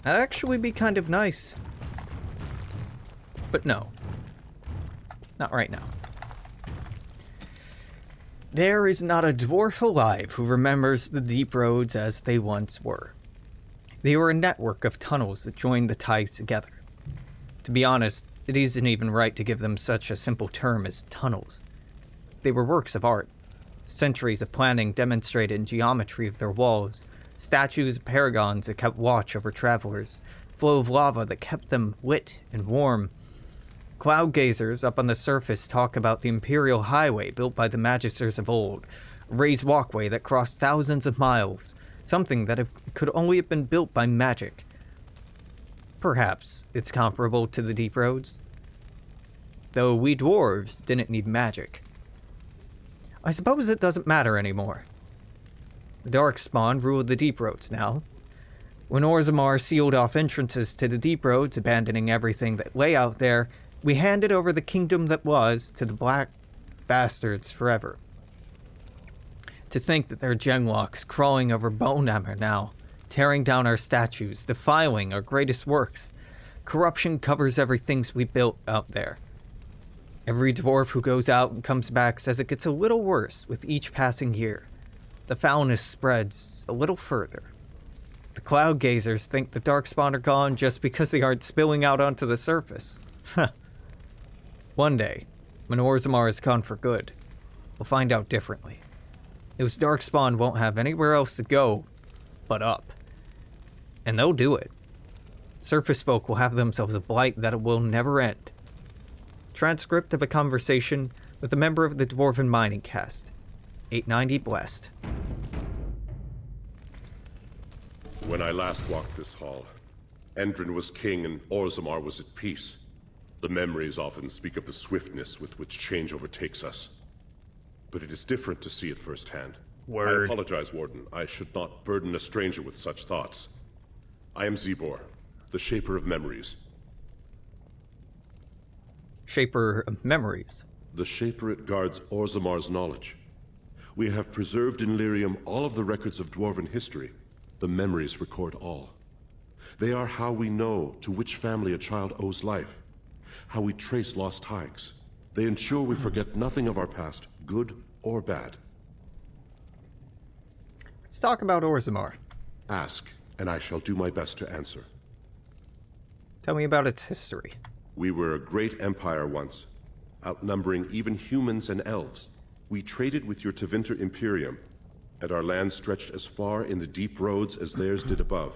That'd actually be kind of nice. But no. Not right now. There is not a dwarf alive who remembers the deep roads as they once were. They were a network of tunnels that joined the Thaigs together. To be honest, it isn't even right to give them such a simple term as tunnels. They were works of art. Centuries of planning demonstrated in geometry of their walls, statues of paragons that kept watch over travelers, flow of lava that kept them lit and warm. Cloud gazers up on the surface talk about the imperial highway built by the magisters of old, a raised walkway that crossed thousands of miles, something that could only have been built by magic. Perhaps it's comparable to the Deep Roads, though we dwarves didn't need magic. I suppose it doesn't matter anymore. The Darkspawn ruled the Deep Roads now. When Orzammar sealed off entrances to the Deep Roads, abandoning everything that lay out there, we handed over the kingdom that was to the Black Bastards forever. To think that there are genlocks crawling over Bonehammer now, tearing down our statues, defiling our greatest works. Corruption covers everything we built out there. Every dwarf who goes out and comes back says it gets a little worse with each passing year. The foulness spreads a little further. The cloud gazers think the Darkspawn are gone just because they aren't spilling out onto the surface. One day, when Orzammar is gone for good, we'll find out differently. Those Darkspawn won't have anywhere else to go but up. And they'll do it. Surface folk will have themselves a blight that will never end. Transcript of a conversation with a member of the Dwarven Mining Caste. 890 blessed. When I last walked this hall, Endrin was king and Orzammar was at peace. The memories often speak of the swiftness with which change overtakes us. But it is different to see it firsthand. Word. I apologize, Warden. I should not burden a stranger with such thoughts. I am Zebor, the Shaper of Memories. Shaper of Memories? The Shaperate guards Orzammar's knowledge. We have preserved in Lyrium all of the records of Dwarven history. The memories record all. They are how we know to which family a child owes life, how we trace lost Thaigs. They ensure we forget nothing of our past, good or bad. Let's talk about Orzammar. Ask, and I shall do my best to answer. Tell me about its history. We were a great empire once, outnumbering even humans and elves. We traded with your Tevinter Imperium, and our land stretched as far in the deep roads as theirs did above.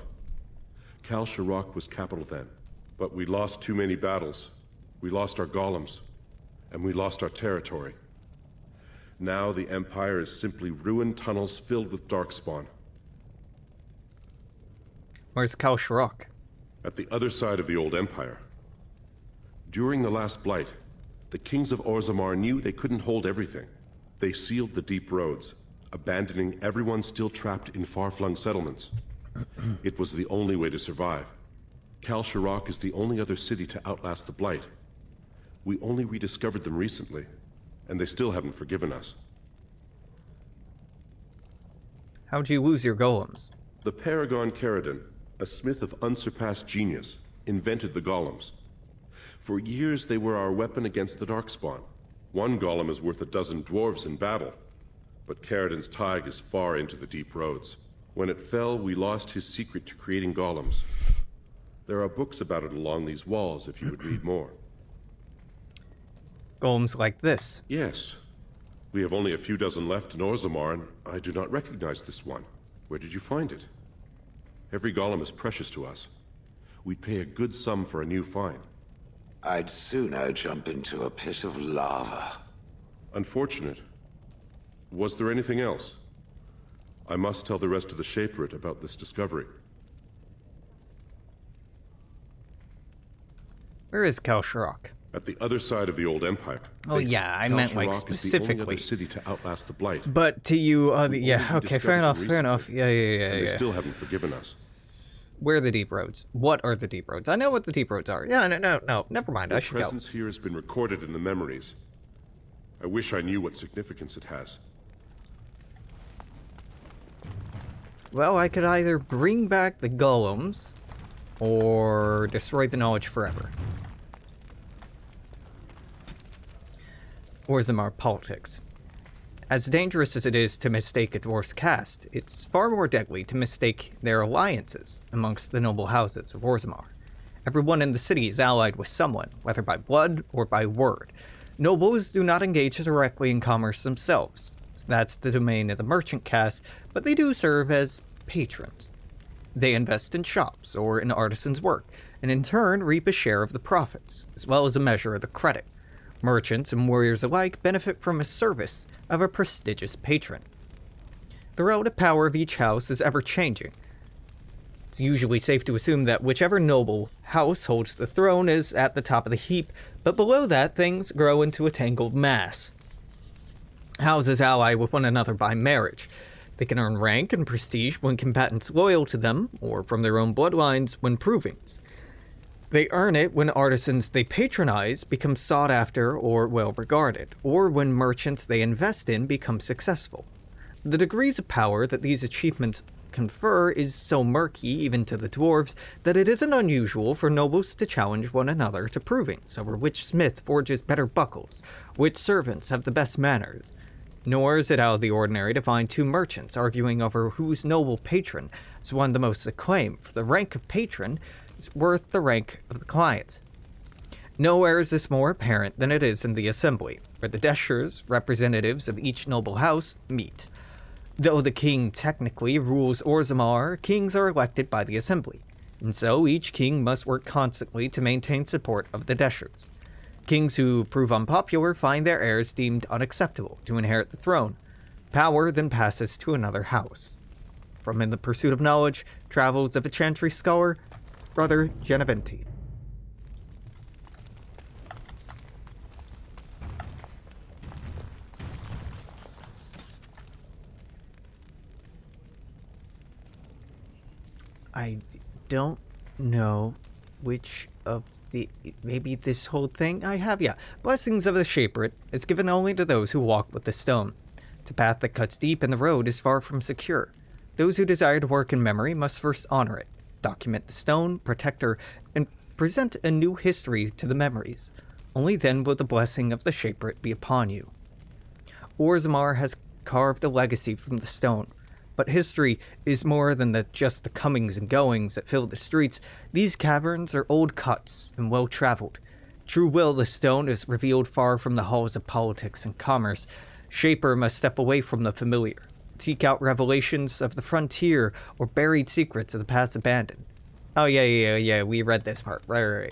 Kal Sharok was capital then, but we lost too many battles. We lost our golems, and we lost our territory. Now the Empire is simply ruined tunnels filled with darkspawn. Where's Kal Sharok? At the other side of the old Empire. During the last Blight, the kings of Orzammar knew they couldn't hold everything. They sealed the deep roads, abandoning everyone still trapped in far-flung settlements. It was the only way to survive. Kal Sharok is the only other city to outlast the Blight. We only rediscovered them recently, and they still haven't forgiven us. How'd you lose your golems? The Paragon Caridon, a smith of unsurpassed genius, invented the golems. For years they were our weapon against the Darkspawn. One golem is worth a dozen dwarves in battle, but Caridon's Thaig is far into the deep roads. When it fell, we lost his secret to creating golems. There are books about it along these walls if you would read more. Golems like this? Yes. We have only a few dozen left in Orzammar, and I do not recognize this one. Where did you find it? Every golem is precious to us. We'd pay a good sum for a new find. I'd sooner jump into a pit of lava. Unfortunate. Was there anything else? I must tell the rest of the Shaperate about this discovery. Where is Kal Sharok? At the other side of the old Empire. Oh yeah, I meant like specifically. Is the only other city to outlast the Blight. But to you, yeah, okay, fair enough, fair enough. Yeah. And they still haven't forgiven us. Where are the deep roads? What are the deep roads? I know what the deep roads are. Yeah, no, never mind. I should go. Your presence here has been recorded in the memories. I wish I knew what significance it has. Well, I could either bring back the golems, or destroy the knowledge forever. Orzammar politics. As dangerous as it is to mistake a dwarf's caste, it's far more deadly to mistake their alliances amongst the noble houses of Orzammar. Everyone in the city is allied with someone, whether by blood or by word. Nobles do not engage directly in commerce themselves, so that's the domain of the merchant caste, but they do serve as patrons. They invest in shops or in artisans' work, and in turn reap a share of the profits, as well as a measure of the credit. Merchants and warriors alike benefit from a service of a prestigious patron. The relative power of each house is ever-changing. It's usually safe to assume that whichever noble house holds the throne is at the top of the heap, but below that things grow into a tangled mass. Houses ally with one another by marriage. They can earn rank and prestige when combatants loyal to them, or from their own bloodlines when provings. They earn it when artisans they patronize become sought after or well regarded, or when merchants they invest in become successful. The degrees of power that these achievements confer is so murky, even to the dwarves, that it isn't unusual for nobles to challenge one another to provings over which smith forges better buckles, which servants have the best manners. Nor is it out of the ordinary to find two merchants arguing over whose noble patron has won the most acclaim, for the rank of patron is worth the rank of the client. Nowhere is this more apparent than it is in the assembly, where the Deshers, representatives of each noble house, meet. Though the king technically rules Orzammar, kings are elected by the assembly, and so each king must work constantly to maintain support of the Deshers. Kings who prove unpopular find their heirs deemed unacceptable to inherit the throne. Power then passes to another house. From In the Pursuit of Knowledge, Travels of a Chantry Scholar, Brother Geneventi. I don't know which of the... maybe this whole thing I have? Yeah. Blessings of the Shaperate is given only to those who walk with the stone. The path that cuts deep in the road is far from secure. Those who desire to work in memory must first honor it, document the stone, protect her, and present a new history to the memories. Only then will the blessing of the Shaper be upon you. Orzammar has carved a legacy from the stone, but history is more than just the comings and goings that fill the streets. These caverns are old cuts and well-traveled. True will the stone is revealed far from the halls of politics and commerce. Shaper must step away from the familiar, seek out revelations of the frontier or buried secrets of the past abandoned. Oh, yeah, we read this part. Right.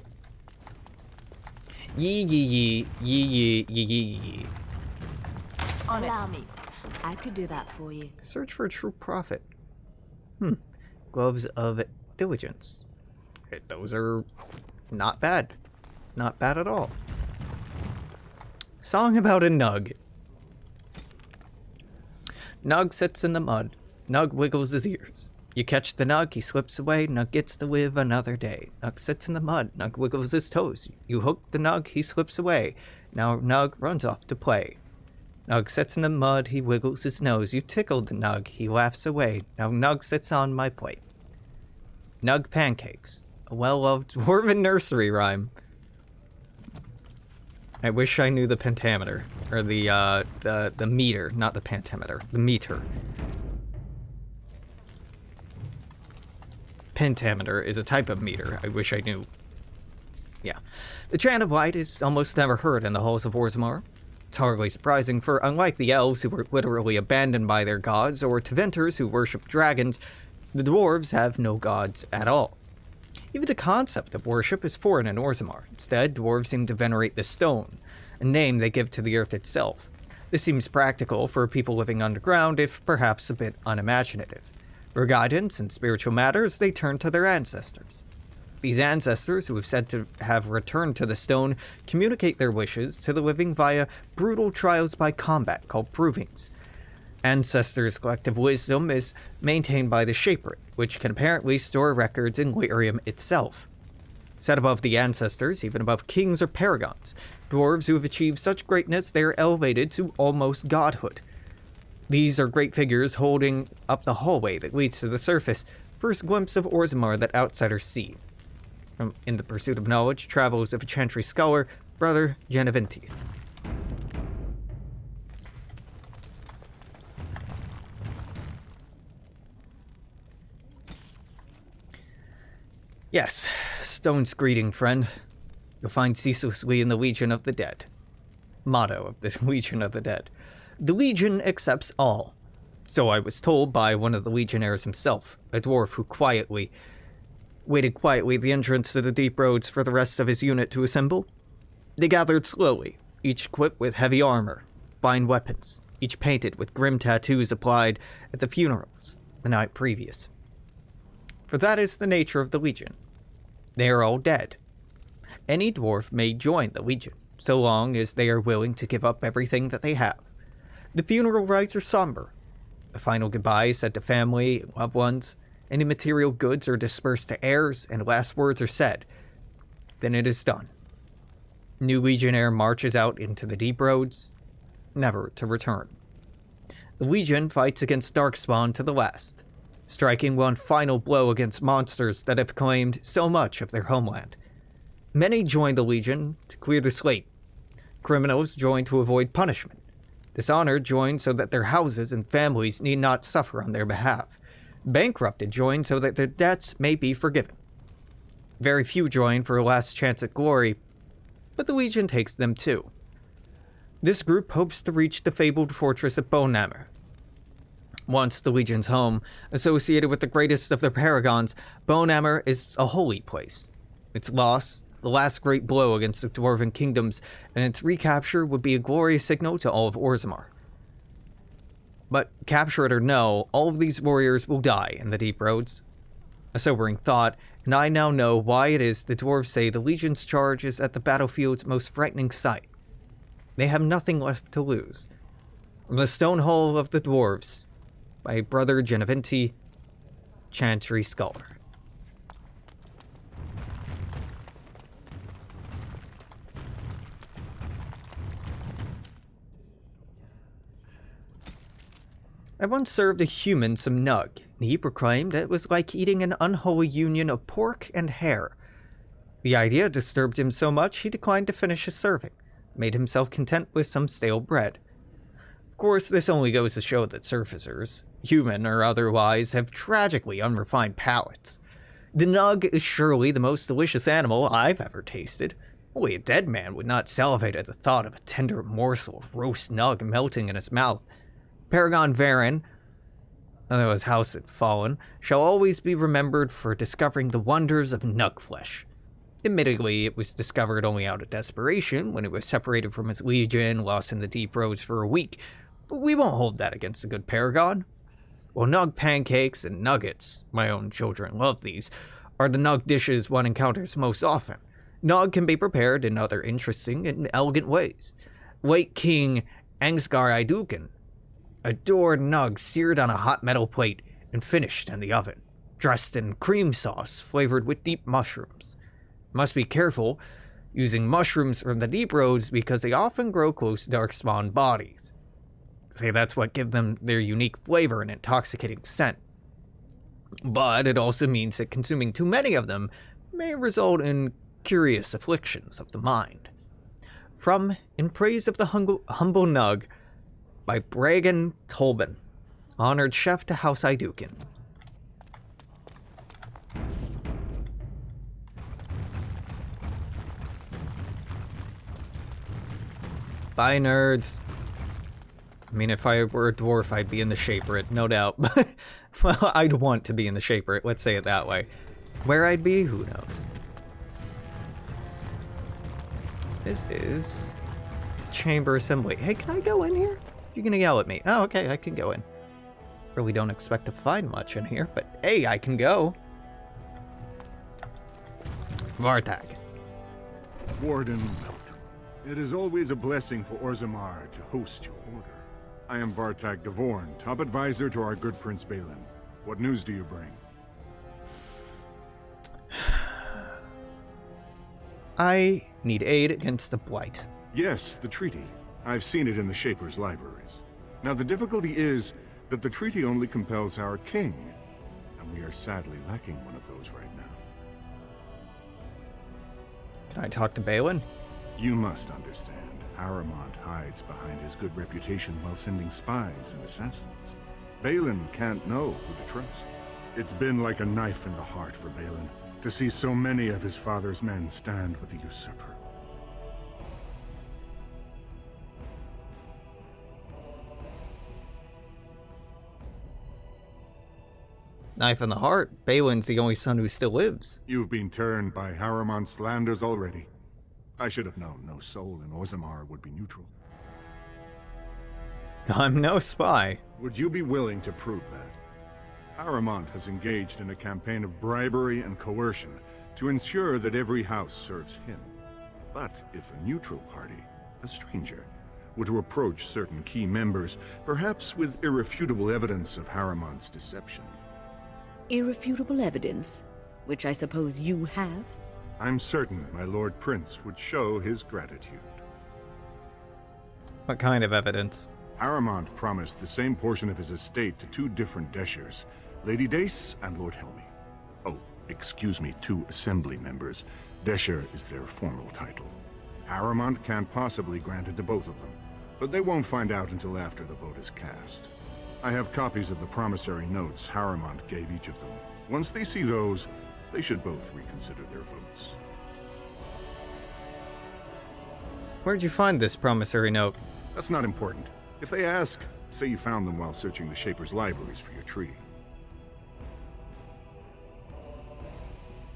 Yee. Allow me. I could do that for you. Search for a true prophet. Gloves of diligence. Those are not bad. Not bad at all. Song about a Nug. Nug sits in the mud. Nug wiggles his ears. You catch the Nug, he slips away. Nug gets to live another day. Nug sits in the mud. Nug wiggles his toes. You hook the Nug, he slips away. Now Nug runs off to play. Nug sits in the mud, he wiggles his nose. You tickle the Nug, he laughs away. Now Nug sits on my plate. Nug pancakes. A well-loved dwarven nursery rhyme. I wish I knew the pentameter. Or the meter, not the pentameter. The meter. Pentameter is a type of meter. I wish I knew. Yeah. The chant of light is almost never heard in the halls of Orzammar. It's hardly surprising, for unlike the elves who were literally abandoned by their gods, or Teventers who worship dragons, the dwarves have no gods at all. Even the concept of worship is foreign in Orzammar. Instead, dwarves seem to venerate the stone, a name they give to the earth itself. This seems practical for people living underground, if perhaps a bit unimaginative. For guidance in spiritual matters, they turn to their ancestors. These ancestors, who have said to have returned to the stone, communicate their wishes to the living via brutal trials by combat called provings. Ancestors' collective wisdom is maintained by the Shaper, which can apparently store records in Lyrium itself. Set above the ancestors, even above kings or paragons, dwarves who have achieved such greatness they are elevated to almost godhood. These are great figures holding up the hallway that leads to the surface, first glimpse of Orzammar that outsiders see. From In the Pursuit of Knowledge, Travels of a Chantry Scholar, Brother Geneventi. Yes, Stone's greeting, friend. You'll find ceaselessly in the Legion of the Dead. Motto of this Legion of the Dead. The Legion accepts all. So I was told by one of the Legionnaires himself, a dwarf who waited quietly at the entrance to the deep roads for the rest of his unit to assemble. They gathered slowly, each equipped with heavy armor, fine weapons, each painted with grim tattoos applied at the funerals the night previous. For that is the nature of the Legion. They are all dead. Any dwarf may join the Legion, so long as they are willing to give up everything that they have. The funeral rites are somber. A final goodbye is said to family and loved ones. Any material goods are dispersed to heirs, and last words are said. Then it is done. New Legionnaire marches out into the deep roads, never to return. The Legion fights against Darkspawn to the last, striking one final blow against monsters that have claimed so much of their homeland. Many join the Legion to clear the slate. Criminals join to avoid punishment. Dishonored join so that their houses and families need not suffer on their behalf. Bankrupted join so that their debts may be forgiven. Very few join for a last chance at glory, but the Legion takes them too. This group hopes to reach the fabled fortress of Bonhammer. Once the Legion's home, associated with the greatest of their paragons, Bonhammer is a holy place. Its loss, the last great blow against the Dwarven kingdoms, and its recapture would be a glorious signal to all of Orzammar. But, capture it or no, all of these warriors will die in the deep roads. A sobering thought, and I now know why it is the dwarves say the Legion's charge is at the battlefield's most frightening sight. They have nothing left to lose. From the Stone Hall of the Dwarves, by Brother Geneventi, Chantry Scholar. I once served a human some nug, He proclaimed it was like eating an unholy union of pork and hare. The idea disturbed him so much he declined to finish his serving, made himself content with some stale bread. Of course, this only goes to show that surfacers, human or otherwise, have tragically unrefined palates. The nug is surely the most delicious animal I've ever tasted. Only a dead man would not salivate at the thought of a tender morsel of roast nug melting in his mouth. Paragon Bhelen, although his house had fallen, shall always be remembered for discovering the wonders of nug flesh. Admittedly, it was discovered only out of desperation when he was separated from his legion, lost in the deep roads for a week, but we won't hold that against the good Paragon. Well, nug pancakes and nuggets, my own children love these, are the nug dishes one encounters most often. Nug can be prepared in other interesting and elegant ways. Late King Angsgar Aeducan adored nug seared on a hot metal plate and finished in the oven, dressed in cream sauce flavored with deep mushrooms. Must be careful using mushrooms from the deep roads because they often grow close to darkspawn bodies. Say that's what gives them their unique flavor and intoxicating scent. But it also means that consuming too many of them may result in curious afflictions of the mind. From In Praise of the Humble Nug by Bragan Tolben, honored chef to House Aeducan. Bye, nerds. I mean, if I were a dwarf, I'd be in the Shaperate, no doubt. Well, I'd want to be in the Shaperate, let's say it that way. Where I'd be, who knows. This is the Chamber Assembly. Hey, can I go in here? You're gonna yell at me. Oh, okay, I can go in. Really don't expect to find much in here, but hey, I can go. Vartag. Warden, welcome. It is always a blessing for Orzammar to host your order. I am Vartag Gavorn, top advisor to our good Prince Bhelen. What news do you bring? I need aid against the Blight. Yes, the treaty. I've seen it in the Shaper's libraries. Now the difficulty is that the treaty only compels our king, and we are sadly lacking one of those right now. Can I talk to Bhelen? You must understand. Haramont hides behind his good reputation while sending spies and assassins. Bhelen can't know who to trust. It's been like a knife in the heart for Bhelen to see so many of his father's men stand with the usurper. Knife in the heart. Bhelen's the only son who still lives. You've been turned by Haramont's slanders already. I should have known no soul in Orzammar would be neutral. I'm no spy. Would you be willing to prove that? Haramont has engaged in a campaign of bribery and coercion to ensure that every house serves him. But if a neutral party, a stranger, were to approach certain key members, perhaps with irrefutable evidence of Haramont's deception. Irrefutable evidence, which I suppose you have? I'm certain my Lord Prince would show his gratitude. What kind of evidence? Haramont promised the same portion of his estate to two different Deshers, Lady Dace and Lord Helmy. Oh, excuse me, two assembly members. Desher is their formal title. Haramont can't possibly grant it to both of them, but they won't find out until after the vote is cast. I have copies of the promissory notes Haramont gave each of them. Once they see those, they should both reconsider their votes. Where'd you find this promissory note? That's not important. If they ask, say you found them while searching the Shaper's libraries for your treaty.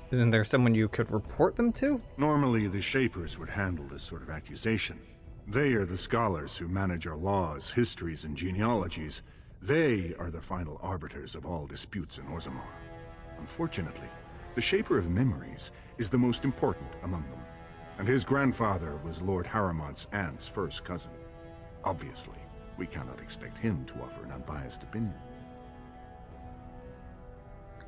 Isn't there someone you could report them to? Normally, the Shapers would handle this sort of accusation. They are the scholars who manage our laws, histories, and genealogies. They are the final arbiters of all disputes in Orzammar. Unfortunately, the Shaper of Memories is the most important among them, and his grandfather was Lord Haramont's aunt's first cousin. Obviously, we cannot expect him to offer an unbiased opinion.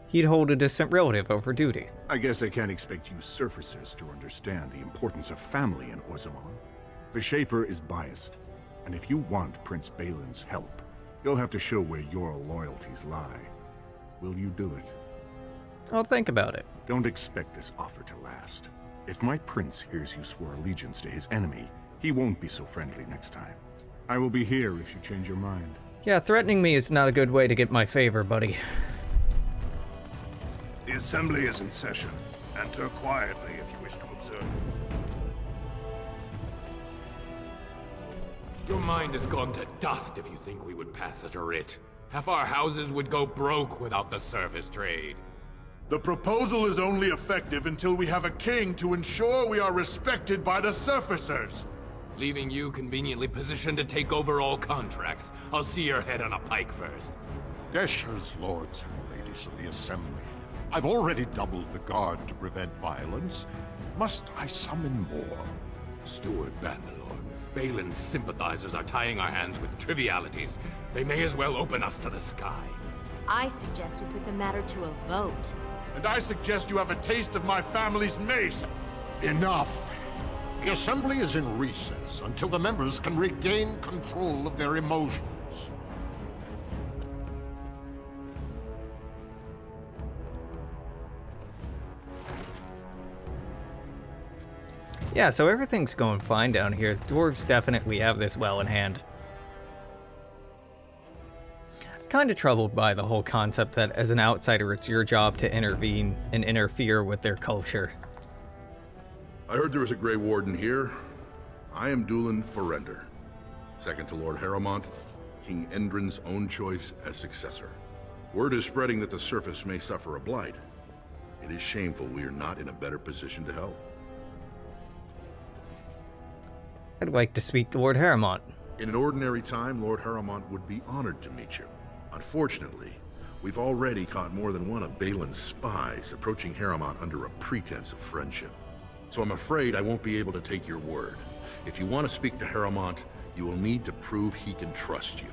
He'd hold a distant relative over duty. I guess I can't expect you surfacers to understand the importance of family in Orzammar. The Shaper is biased, and if you want Prince Bhelen's help, you'll have to show where your loyalties lie. Will you do it? I'll think about it. Don't expect this offer to last. If my prince hears you swore allegiance to his enemy, he won't be so friendly next time. I will be here if you change your mind. Yeah, threatening me is not a good way to get my favor, buddy. The assembly is in session. Enter quietly if you wish to observe. Your mind has gone to dust if you think we would pass such a writ. Half our houses would go broke without the service trade. The proposal is only effective until we have a king to ensure we are respected by the surfacers. Leaving you conveniently positioned to take over all contracts. I'll see your head on a pike first. Desher's lords and ladies of the assembly. I've already doubled the guard to prevent violence. Must I summon more? Steward Bandalore, Bhelen's sympathizers are tying our hands with trivialities. They may as well open us to the sky. I suggest we put the matter to a vote. And I suggest you have a taste of my family's mace. Enough! The assembly is in recess until the members can regain control of their emotions. Yeah, so everything's going fine down here. The dwarves definitely have this well in hand. Kind of troubled by the whole concept that as an outsider it's your job to intervene and interfere with their culture. I heard there was a Grey Warden here. I am Dulan Forrender, second to Lord Harrowmont, King Endrin's own choice as successor. Word is spreading that the surface may suffer a blight. It is shameful we are not in a better position to help. I'd like to speak to Lord Harrowmont. In an ordinary time, Lord Harrowmont would be honored to meet you. Unfortunately, we've already caught more than one of Bhelen's spies approaching Harrowmont under a pretense of friendship. So I'm afraid I won't be able to take your word. If you want to speak to Harrowmont, you will need to prove he can trust you.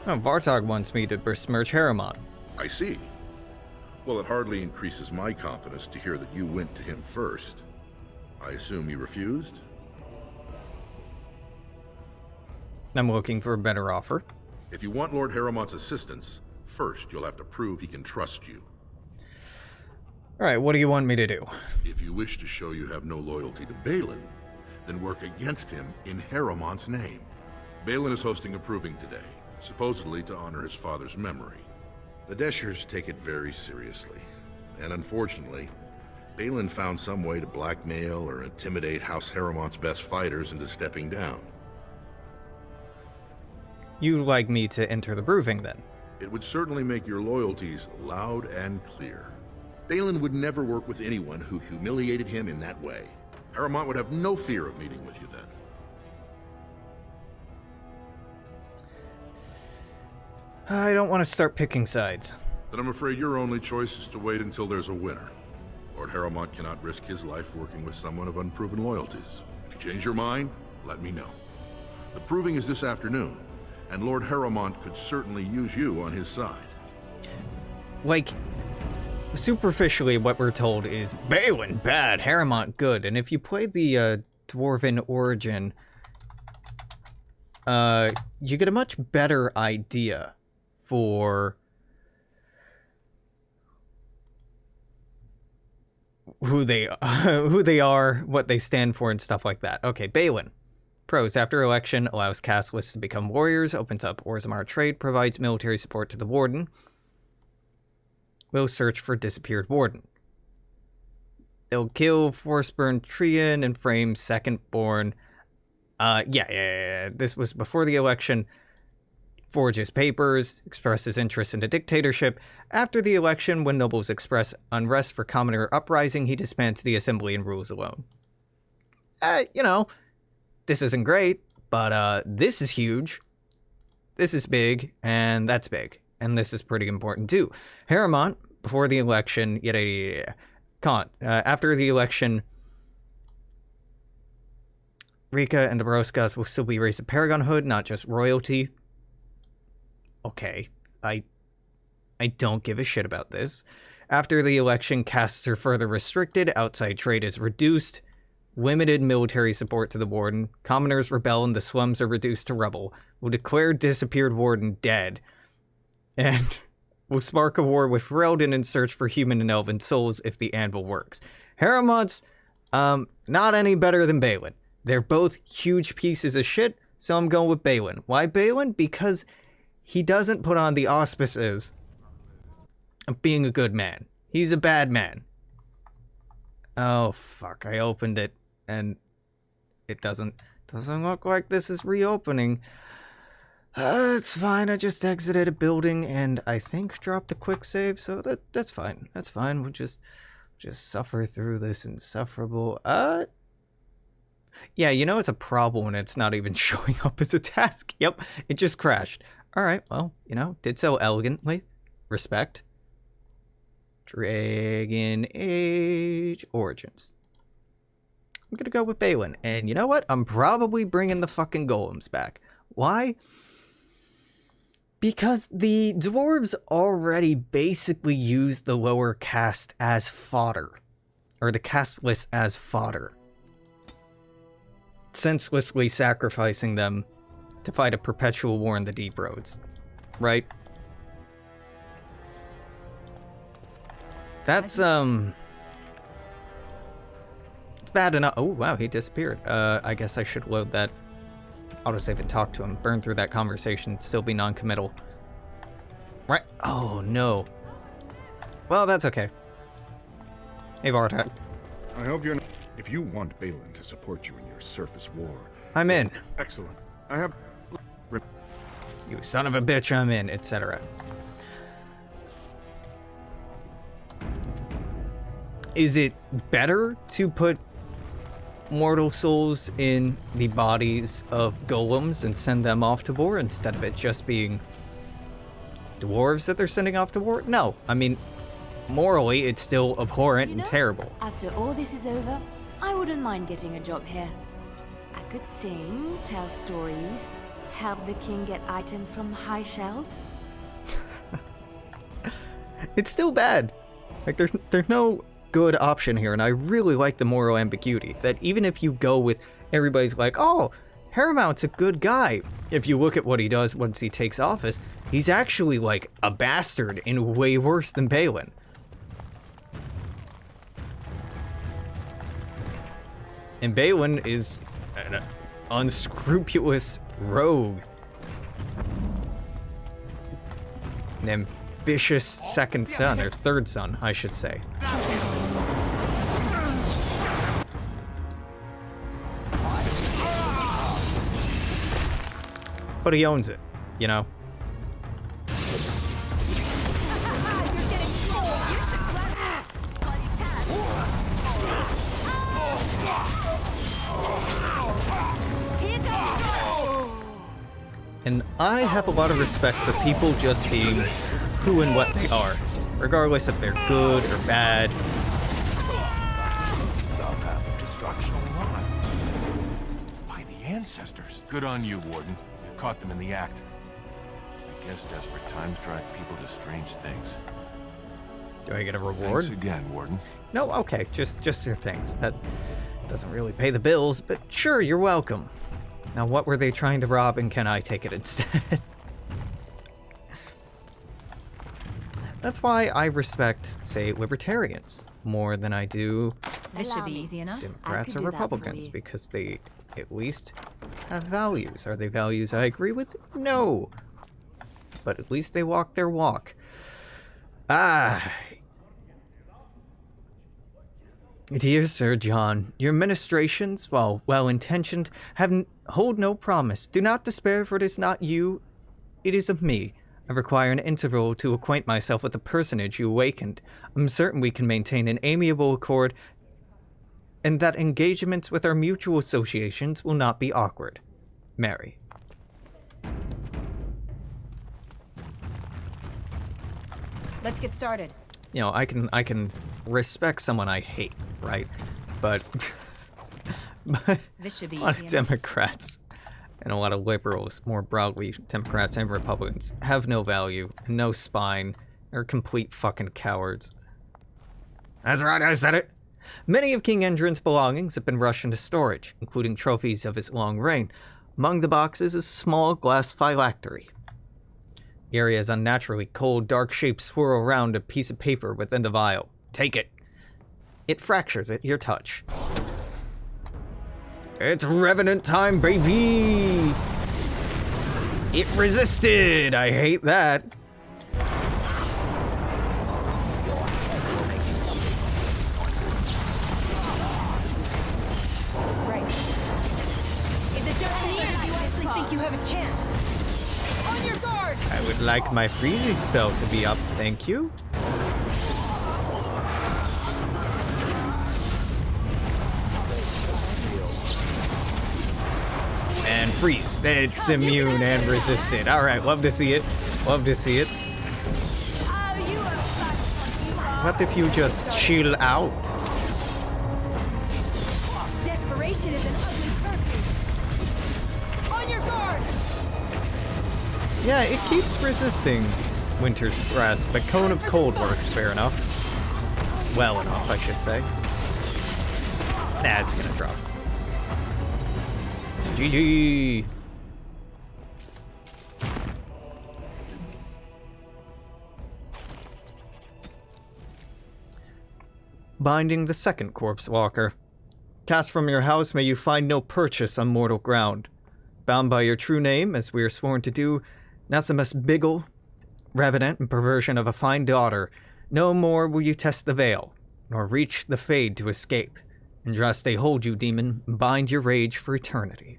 Oh, Bartog wants me to besmirch Harrowmont. I see. Well, it hardly increases my confidence to hear that you went to him first. I assume you refused? I'm looking for a better offer. If you want Lord Harrowmont's assistance, first you'll have to prove he can trust you. Alright, what do you want me to do? If you wish to show you have no loyalty to Bhelen, then work against him in Harrowmont's name. Bhelen is hosting a proving today, supposedly to honor his father's memory. The Deshers take it very seriously, and unfortunately, Bhelen found some way to blackmail or intimidate House Harrowmont's best fighters into stepping down. You'd like me to enter the proving, then? It would certainly make your loyalties loud and clear. Bhelen would never work with anyone who humiliated him in that way. Harrowmont would have no fear of meeting with you then. I don't want to start picking sides. Then I'm afraid your only choice is to wait until there's a winner. Lord Harrowmont cannot risk his life working with someone of unproven loyalties. If you change your mind, let me know. The proving is this afternoon, and Lord Harrowmont could certainly use you on his side. Like, superficially what we're told is Bhelen bad, Harrowmont good, and if you play the Dwarven Origin, you get a much better idea for who they are, what they stand for, and stuff like that. Okay, Bhelen. Pros: after election, allows caste lists to become warriors, opens up Orzammar trade, provides military support to the Warden. Will search for disappeared Warden. They'll kill Forceburn Trian and frame Secondborn. Yeah. This was before the election. Forges papers, expresses interest in a dictatorship. After the election, when nobles express unrest for commoner uprising, he disbands the assembly and rules alone. This isn't great, but this is huge. This is big, and that's big. And this is pretty important too. Harrowmont, before the election, after the election, Rika and the Broskas will still be raised to Paragonhood, not just royalty. Okay, I don't give a shit about this. After the election, castes are further restricted, outside trade is reduced. limited military support to the warden. Commoners rebel and the slums are reduced to rubble. Will declare disappeared warden dead. And will spark a war with Ferelden and search for human and elven souls if the anvil works. Harrowmont's not any better than Bhelen. They're both huge pieces of shit, so I'm going with Bhelen. Why Bhelen? Because he doesn't put on the auspices of being a good man. He's a bad man. Oh, fuck. I opened it, and it doesn't look like this is reopening. It's fine. I just exited a building, and I think dropped a quick save, so that's fine. That's fine. We'll just suffer through this insufferable... Yeah, you know it's a problem when it's not even showing up as a task. Yep, it just crashed. Alright, well, you know, did so elegantly. Respect. Dragon Age Origins. I'm gonna go with Bhelen. And you know what? I'm probably bringing the fucking golems back. Why? Because the dwarves already basically use the lower caste as fodder. Or the casteless as fodder. Senselessly sacrificing them to fight a perpetual war in the deep roads. Right? That's, it's bad enough. Oh, wow, he disappeared. I guess I should load that autosave and talk to him. Burn through that conversation, still be non-committal. Right? Oh, no. Well, that's okay. Hey, Vartat. I hope you're not... If you want Bhelen to support you in your surface war... I'm in. Excellent. I have... You son of a bitch, I'm in, etc. Is it better to put mortal souls in the bodies of golems and send them off to war instead of it just being dwarves that they're sending off to war? No. I mean, morally, it's still abhorrent and terrible. After all this is over, I wouldn't mind getting a job here. I could sing, tell stories, help the king get items from high shelves. It's still bad. Like, there's no good option here, and I really like the moral ambiguity, that even if you go with everybody's like, oh, Harrowmount's a good guy. If you look at what he does once he takes office, he's actually like a bastard and way worse than Bhelen. And Bhelen is an unscrupulous rogue. An ambitious second son, or third son, I should say. But he owns it, you know? And I have a lot of respect for people just being who and what they are, regardless if they're good or bad. The path of destruction alive. By the ancestors. Good on you, Warden. You caught them in the act. I guess desperate times drive people to strange things. Do I get a reward? Thanks again, Warden. No, okay, just your things. That doesn't really pay the bills, but sure, you're welcome. Now, what were they trying to rob, and can I take it instead? That's why I respect, say, libertarians more than I do This should be easy enough. Democrats or Republicans, because they at least have values. Are they values I agree with? No. But at least they walk their walk. Dear Sir John, your ministrations, while well-intentioned, hold no promise. Do not despair, for it is not you, it is of me. I require an interval to acquaint myself with the personage you awakened. I'm certain we can maintain an amiable accord, and that engagements with our mutual associations will not be awkward. Mary. Let's get started. You know, I can respect someone I hate, right? But This should be a lot of easy enough. Democrats and a lot of liberals, more broadly Democrats and Republicans, have no value, no spine, they're complete fucking cowards. That's right, I said it. Many of King Endrin's belongings have been rushed into storage, including trophies of his long reign. Among the boxes is a small glass phylactery. The area is unnaturally cold. Dark shapes swirl around a piece of paper within the vial. Take it. It fractures at your touch. It's Revenant time, baby! It resisted! I hate that. Right. Is it just me, or do you actually think you have a chance? On your guard! I would like my freezing spell to be up, thank you. And freeze. It's immune and resisted. Alright, love to see it. Love to see it. What if you just chill out? Desperation is an ugly perfume. On your guard! Yeah, it keeps resisting Winter's Grasp, but Cone of Cold works fair enough. Well enough, I should say. Nah, it's gonna drop. GG! Binding the second corpse walker. Cast from your house, may you find no purchase on mortal ground. Bound by your true name, as we are sworn to do, Nathamus Biggle, revenant and perversion of a fine daughter, no more will you test the veil, nor reach the fade to escape. Andraste hold you, demon, bind your rage for eternity.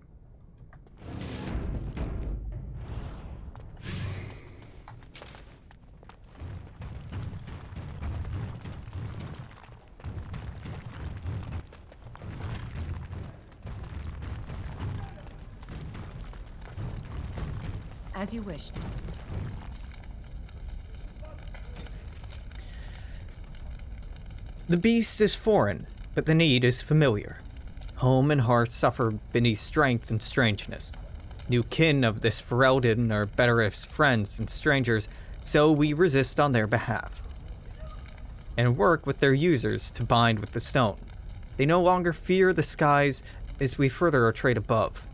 As you wish. The beast is foreign, but the need is familiar. Home and hearth suffer beneath strength and strangeness. New kin of this Ferelden are better as friends than strangers, so we resist on their behalf. And work with their users to bind with the stone. They no longer fear the skies as we further our trade above.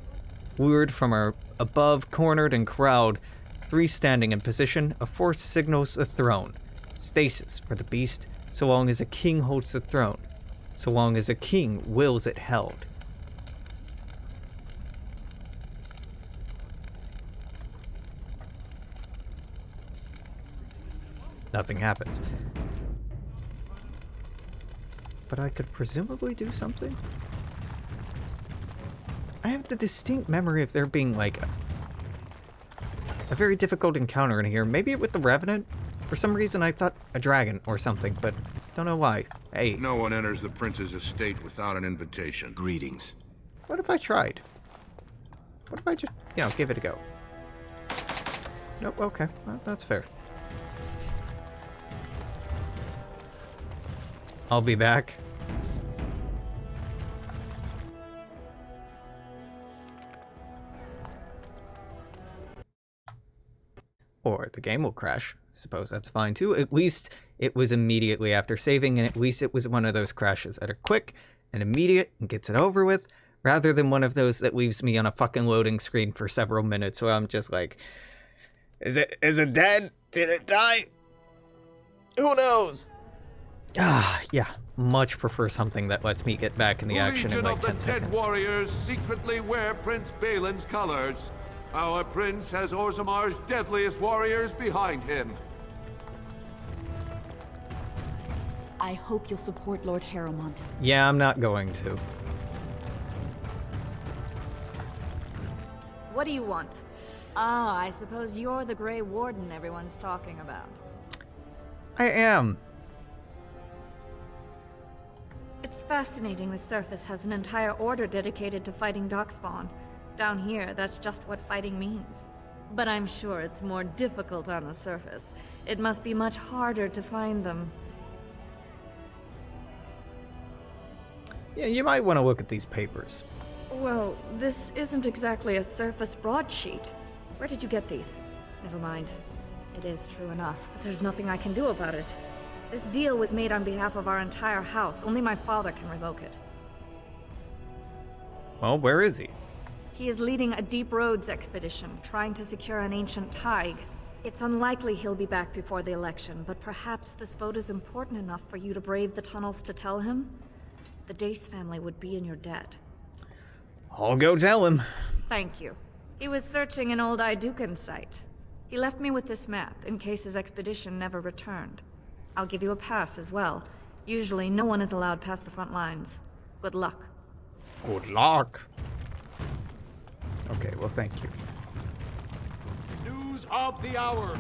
Lured from our above, cornered and corralled, three standing in position, a fourth signals the throne. Stasis for the beast, so long as a king holds the throne. So long as a king wills it held. Nothing happens. But I could presumably do something? I have the distinct memory of there being like a very difficult encounter in here. Maybe with the Revenant? For some reason I thought a dragon or something, but don't know why. Hey. No one enters the prince's estate without an invitation. Greetings. What if I tried? What if I just, give it a go? Nope, okay. Well, that's fair. I'll be back. Or the game will crash. Suppose that's fine too. At least it was immediately after saving, and at least it was one of those crashes that are quick and immediate and gets it over with, rather than one of those that leaves me on a fucking loading screen for several minutes where I'm just like, is it dead? Did it die? Who knows? Yeah. Much prefer something that lets me get back in the action in like 10 seconds. Legion of the Dead Warriors secretly wear Prince Bhelen's colors. Our prince has Orzammar's deadliest warriors behind him. I hope you'll support Lord Harrowmont. Yeah, I'm not going to. What do you want? Ah, I suppose you're the Grey Warden everyone's talking about. I am. It's fascinating the surface has an entire order dedicated to fighting Darkspawn. Down here, that's just what fighting means. But I'm sure it's more difficult on the surface. It must be much harder to find them. Yeah, you might want to look at these papers. Well, this isn't exactly a surface broadsheet. Where did you get these? Never mind. It is true enough, but there's nothing I can do about it. This deal was made on behalf of our entire house. Only my father can revoke it. Well, where is he? He is leading a deep roads expedition, trying to secure an ancient Thaig. It's unlikely he'll be back before the election, but perhaps this vote is important enough for you to brave the tunnels to tell him? The Dace family would be in your debt. I'll go tell him. Thank you. He was searching an old Aeducan site. He left me with this map, in case his expedition never returned. I'll give you a pass as well. Usually, no one is allowed past the front lines. Good luck. Good luck. Okay, well, thank you. News of the hour.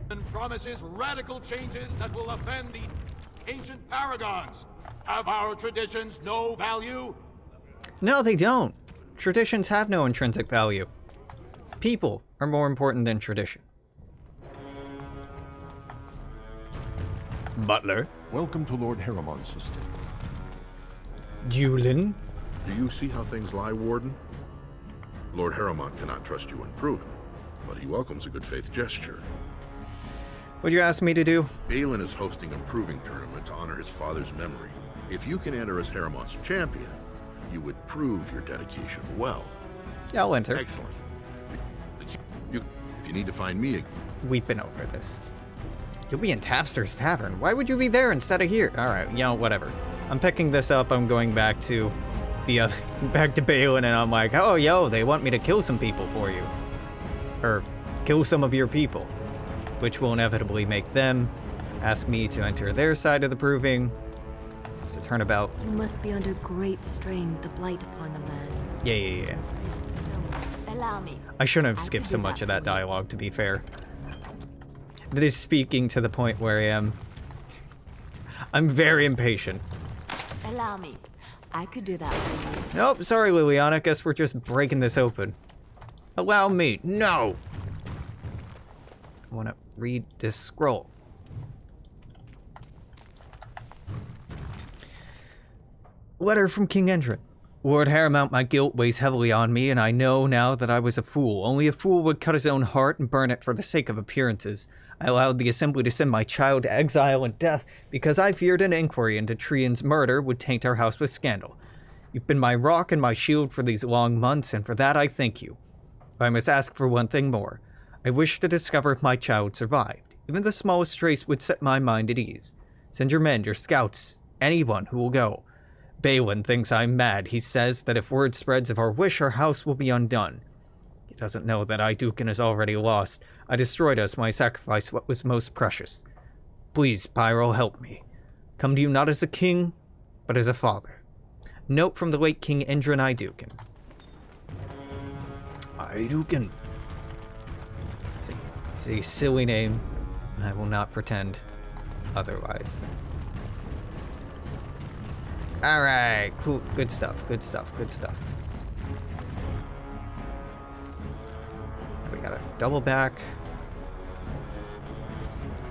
And promises radical changes that will offend the ancient paragons. Have our traditions no value? No, they don't. Traditions have no intrinsic value. People are more important than tradition. Butler. Welcome to Lord Harriman's estate. Julin. Do you see how things lie, Warden? Lord Harriman cannot trust you unproven, but he welcomes a good faith gesture. What'd you ask me to do? Bhelen is hosting a proving tournament to honor his father's memory. If you can enter as Harriman's champion, you would prove your dedication well. Yeah, I'll enter. Excellent. If you need to find me... Weeping over this. You'll be in Tapster's Tavern. Why would you be there instead of here? Alright, you know, whatever. I'm picking this up. I'm going back to the other... back to Bhelen, and I'm like, oh, yo, they want me to kill some people for you. Or kill some of your people. Which will inevitably make them ask me to enter their side of the proving. It's a turnabout. You must be under great strain with the blight upon the land. Yeah. Allow me. I shouldn't have skipped so much of that dialogue, to be fair. It is speaking to the point where I'm very impatient. Allow me. I could do that for you. Nope, sorry, Liliana. Guess we're just breaking this open. Allow me. No! I want to read this scroll. Letter from King Endrin. Lord Harrimount, my guilt weighs heavily on me, and I know now that I was a fool. Only a fool would cut his own heart and burn it for the sake of appearances. I allowed the Assembly to send my child to exile and death because I feared an inquiry into Trian's murder would taint our house with scandal. You've been my rock and my shield for these long months, and for that I thank you. But I must ask for one thing more. I wish to discover if my child survived. Even the smallest trace would set my mind at ease. Send your men, your scouts, anyone who will go. Bhelen thinks I'm mad. He says that if word spreads of our wish, our house will be undone. He doesn't know that Aeducan is already lost. I destroyed us when I sacrificed what was most precious. Please, Pyro, help me. Come to you not as a king, but as a father. Note from the late King Endrin Aeducan. Aeducan. It's a silly name, and I will not pretend otherwise. Alright, cool. Good stuff. We gotta double back.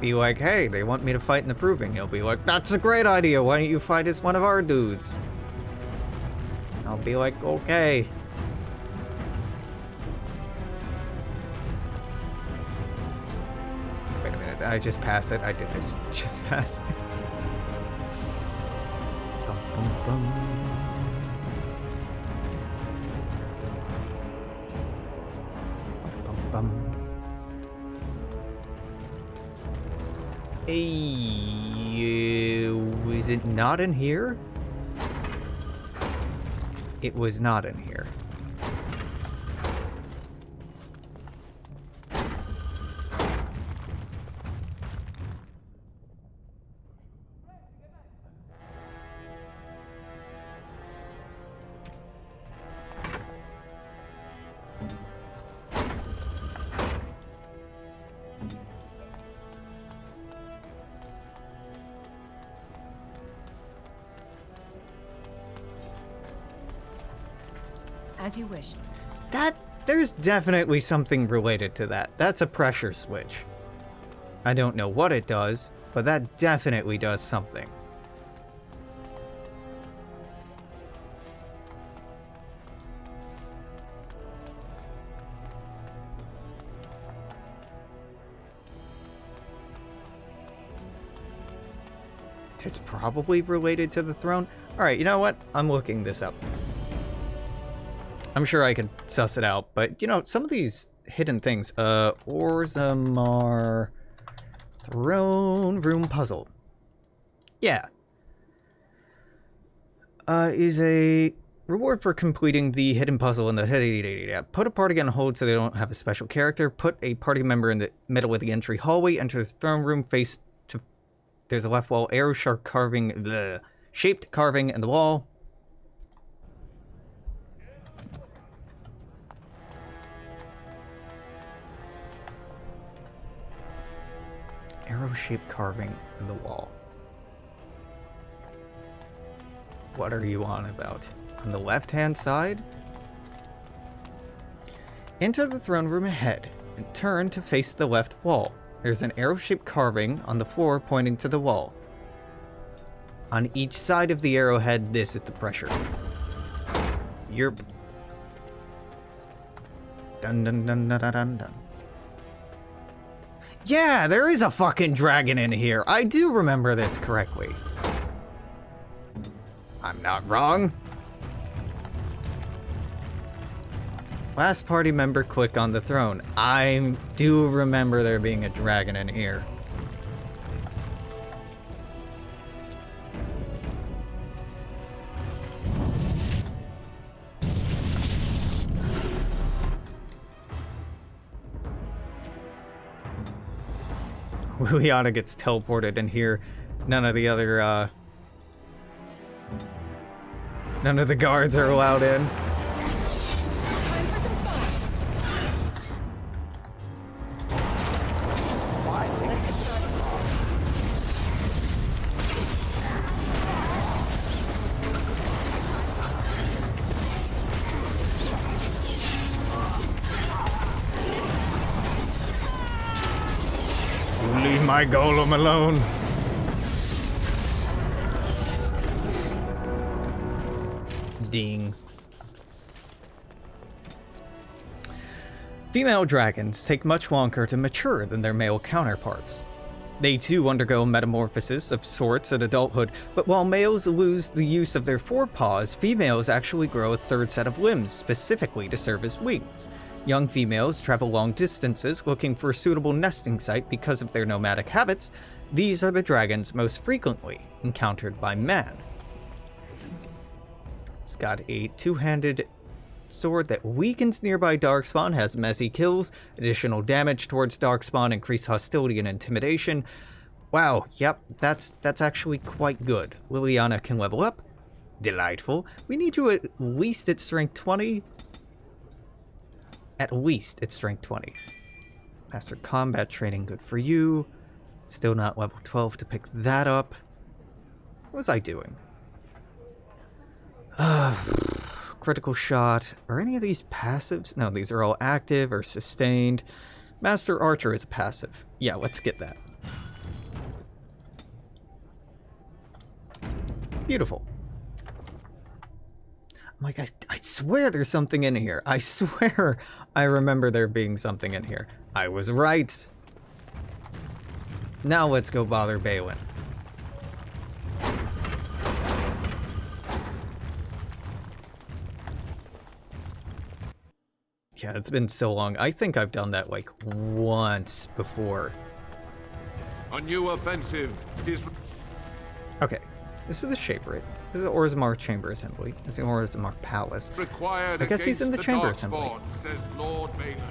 Be like, hey, they want me to fight in the proving. He'll be like, that's a great idea. Why don't you fight as one of our dudes? I'll be like, okay. Wait a minute, did I just pass it? I did just pass it. Hey, was it not in here? It was not in here. As you wish. There's definitely something related to that. That's a pressure switch. I don't know what it does, but that definitely does something. It's probably related to the throne. Alright, you know what? I'm looking this up. I'm sure I could suss it out, but, you know, some of these hidden things. Orzammar Throne Room Puzzle. Yeah. Is a reward for completing the hidden puzzle in the... Put a party on hold so they don't have a special character. Put a party member in the middle of the entry hallway. Enter the throne room, face to... There's a left wall arrow sharp carving... shaped carving in the wall. Arrow-shaped carving in the wall. What are you on about? On the left-hand side? Enter the throne room ahead and turn to face the left wall. There's an arrow-shaped carving on the floor pointing to the wall. On each side of the arrowhead, this is the pressure. Yerp. Dun dun dun dun dun dun dun. Yeah, there is a fucking dragon in here. I do remember this correctly. I'm not wrong. Last party member, click on the throne. I do remember there being a dragon in here. Liliana gets teleported in here. None of the other, none of the guards are allowed in. Leave my golem alone. Ding. Female dragons take much longer to mature than their male counterparts. They too undergo metamorphosis of sorts at adulthood, but while males lose the use of their forepaws, females actually grow a third set of limbs specifically to serve as wings. Young females travel long distances looking for a suitable nesting site because of their nomadic habits. These are the dragons most frequently encountered by man. It's got a two-handed sword that weakens nearby darkspawn, has messy kills, additional damage towards darkspawn, increased hostility and intimidation. Wow, yep, that's actually quite good. Liliana can level up. Delightful. We need you at least at strength 20. At least it's strength 20. Master combat training, good for you. Still not level 12 to pick that up. What was I doing? Critical shot. Are any of these passives? No, these are all active or sustained. Master Archer is a passive. Yeah, let's get that. Beautiful. I'm like, I swear there's something in here. I swear I remember there being something in here. I was right. Now let's go bother Bhelen. Yeah, it's been so long. I think I've done that like once before. A new offensive is... Okay, this is the Shaper. This is the Orzammar Chamber Assembly. This is the Orzammar Palace. required I guess he's in the Chamber Assembly. Darkspawn, says Lord Bhelen.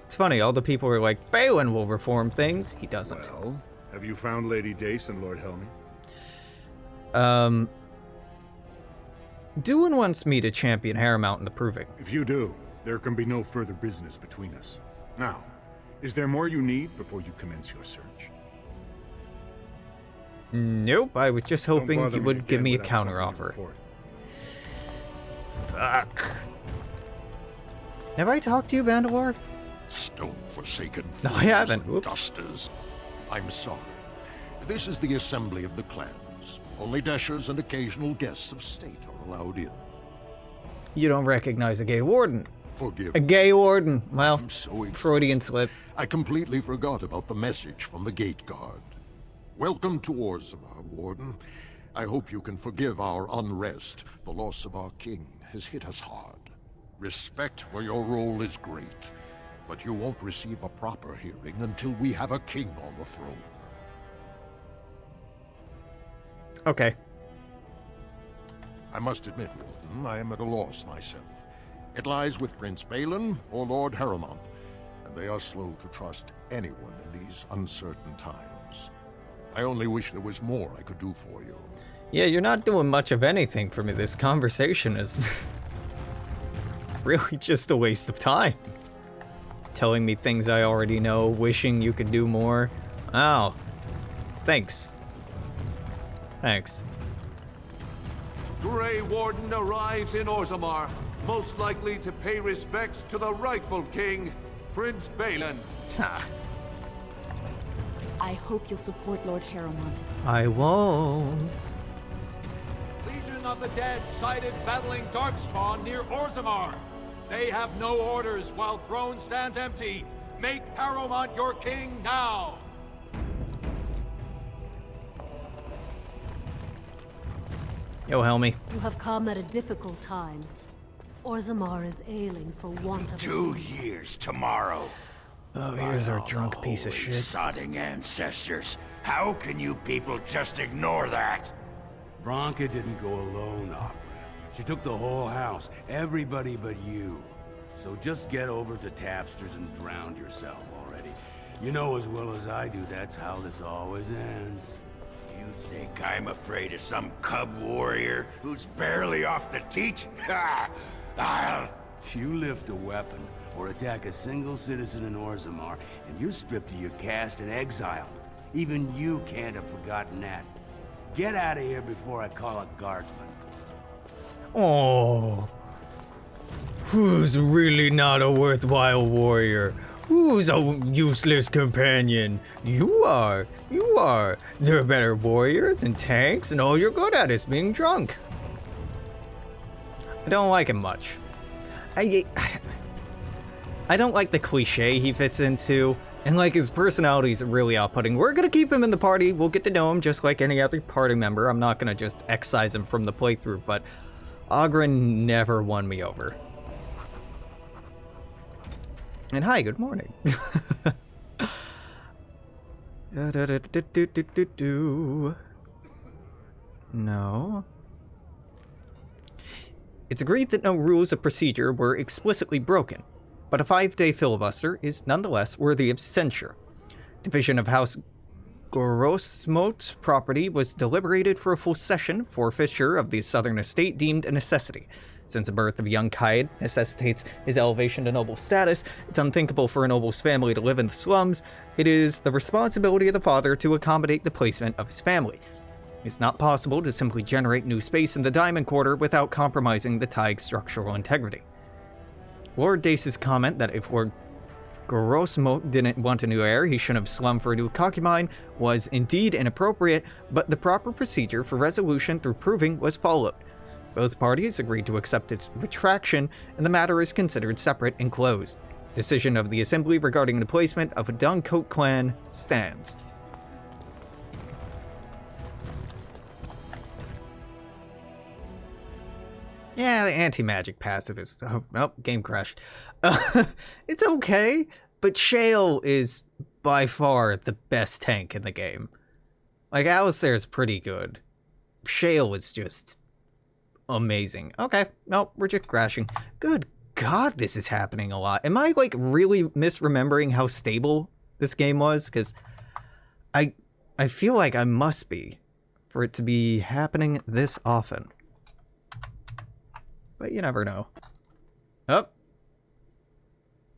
It's funny, all the people are like, Bhelen will reform things. He doesn't. Well, have you found Lady Dace and Lord Helmy? Duin wants me to champion Harrowmount in the Proving. If you do, there can be no further business between us. Now, is there more you need before you commence your search? Nope, I was just hoping he would give me a counteroffer. Fuck. Have I talked to you, Bandalore? Stone-forsaken. No, I haven't. Whoops. Dusters. I'm sorry. This is the assembly of the clans. Only dashers and occasional guests of state are allowed in. You don't recognize a gay warden. Forgive A me. gay warden. Well, I'm so exhausted. Freudian slip. I completely forgot about the message from the gate guard. Welcome to Orzammar, Warden. I hope you can forgive our unrest. The loss of our king has hit us hard. Respect for your role is great, but you won't receive a proper hearing until we have a king on the throne. Okay. I must admit, Warden, I am at a loss myself. It lies with Prince Bhelen or Lord Harrowmont, and they are slow to trust anyone in these uncertain times. I only wish there was more I could do for you. Yeah, you're not doing much of anything for me. This conversation is really just a waste of time. Telling me things I already know, wishing you could do more. Oh, thanks. Thanks. Grey Warden arrives in Orzammar, most likely to pay respects to the rightful king, Prince Bhelen. I hope you'll support Lord Harrowmont. I won't. Legion of the Dead sighted battling Darkspawn near Orzammar. They have no orders while throne stands empty. Make Harrowmont your king now! Yo, Helmy. You have come at a difficult time. Orzammar is ailing for want of 2 years tomorrow. Oh, here's our drunk piece of shit. Sodding ancestors. How can you people just ignore that? Bronca didn't go alone, Oghren. She took the whole house, everybody but you. So just get over to Tapster's and drown yourself already. You know as well as I do that's how this always ends. You think I'm afraid of some cub warrior who's barely off the teat? Ha! You lift a weapon or attack a single citizen in Orzammar, and you're stripped of your caste and exiled. Even you can't have forgotten that. Get out of here before I call a guardsman. Oh. Who's really not a worthwhile warrior? Who's a useless companion? You are. You are. There are better warriors and tanks, and all you're good at is being drunk. I don't like him much. I don't like the cliche he fits into, and like his personality's really off-putting. We're gonna keep him in the party. We'll get to know him just like any other party member. I'm not gonna just excise him from the playthrough, but Oghren never won me over. And hi, good morning. No. It's agreed that no rules of procedure were explicitly broken, but a 5-day filibuster is nonetheless worthy of censure. Division of House Gorosmote property was deliberated for a full session. Forfeiture of the southern estate deemed a necessity. Since the birth of a young Kaid necessitates his elevation to noble status, it's unthinkable for a noble's family to live in the slums. It is the responsibility of the father to accommodate the placement of his family. It's not possible to simply generate new space in the Diamond Quarter without compromising the Thaig's structural integrity. Lord Dace's comment that if Lord Gorosmote didn't want a new heir, he shouldn't have slummed for a new concubine was indeed inappropriate, but the proper procedure for resolution through proving was followed. Both parties agreed to accept its retraction, and the matter is considered separate and closed. Decision of the Assembly regarding the placement of a Duncoat clan stands. Yeah, the anti-magic passive is... Oh, game crashed. It's okay, but Shale is by far the best tank in the game. Like, Alistair's pretty good. Shale is just amazing. Okay, no, we're just crashing. Good God, this is happening a lot. Am I, like, really misremembering how stable this game was? Because I feel like I must be for it to be happening this often. But you never know. Oh.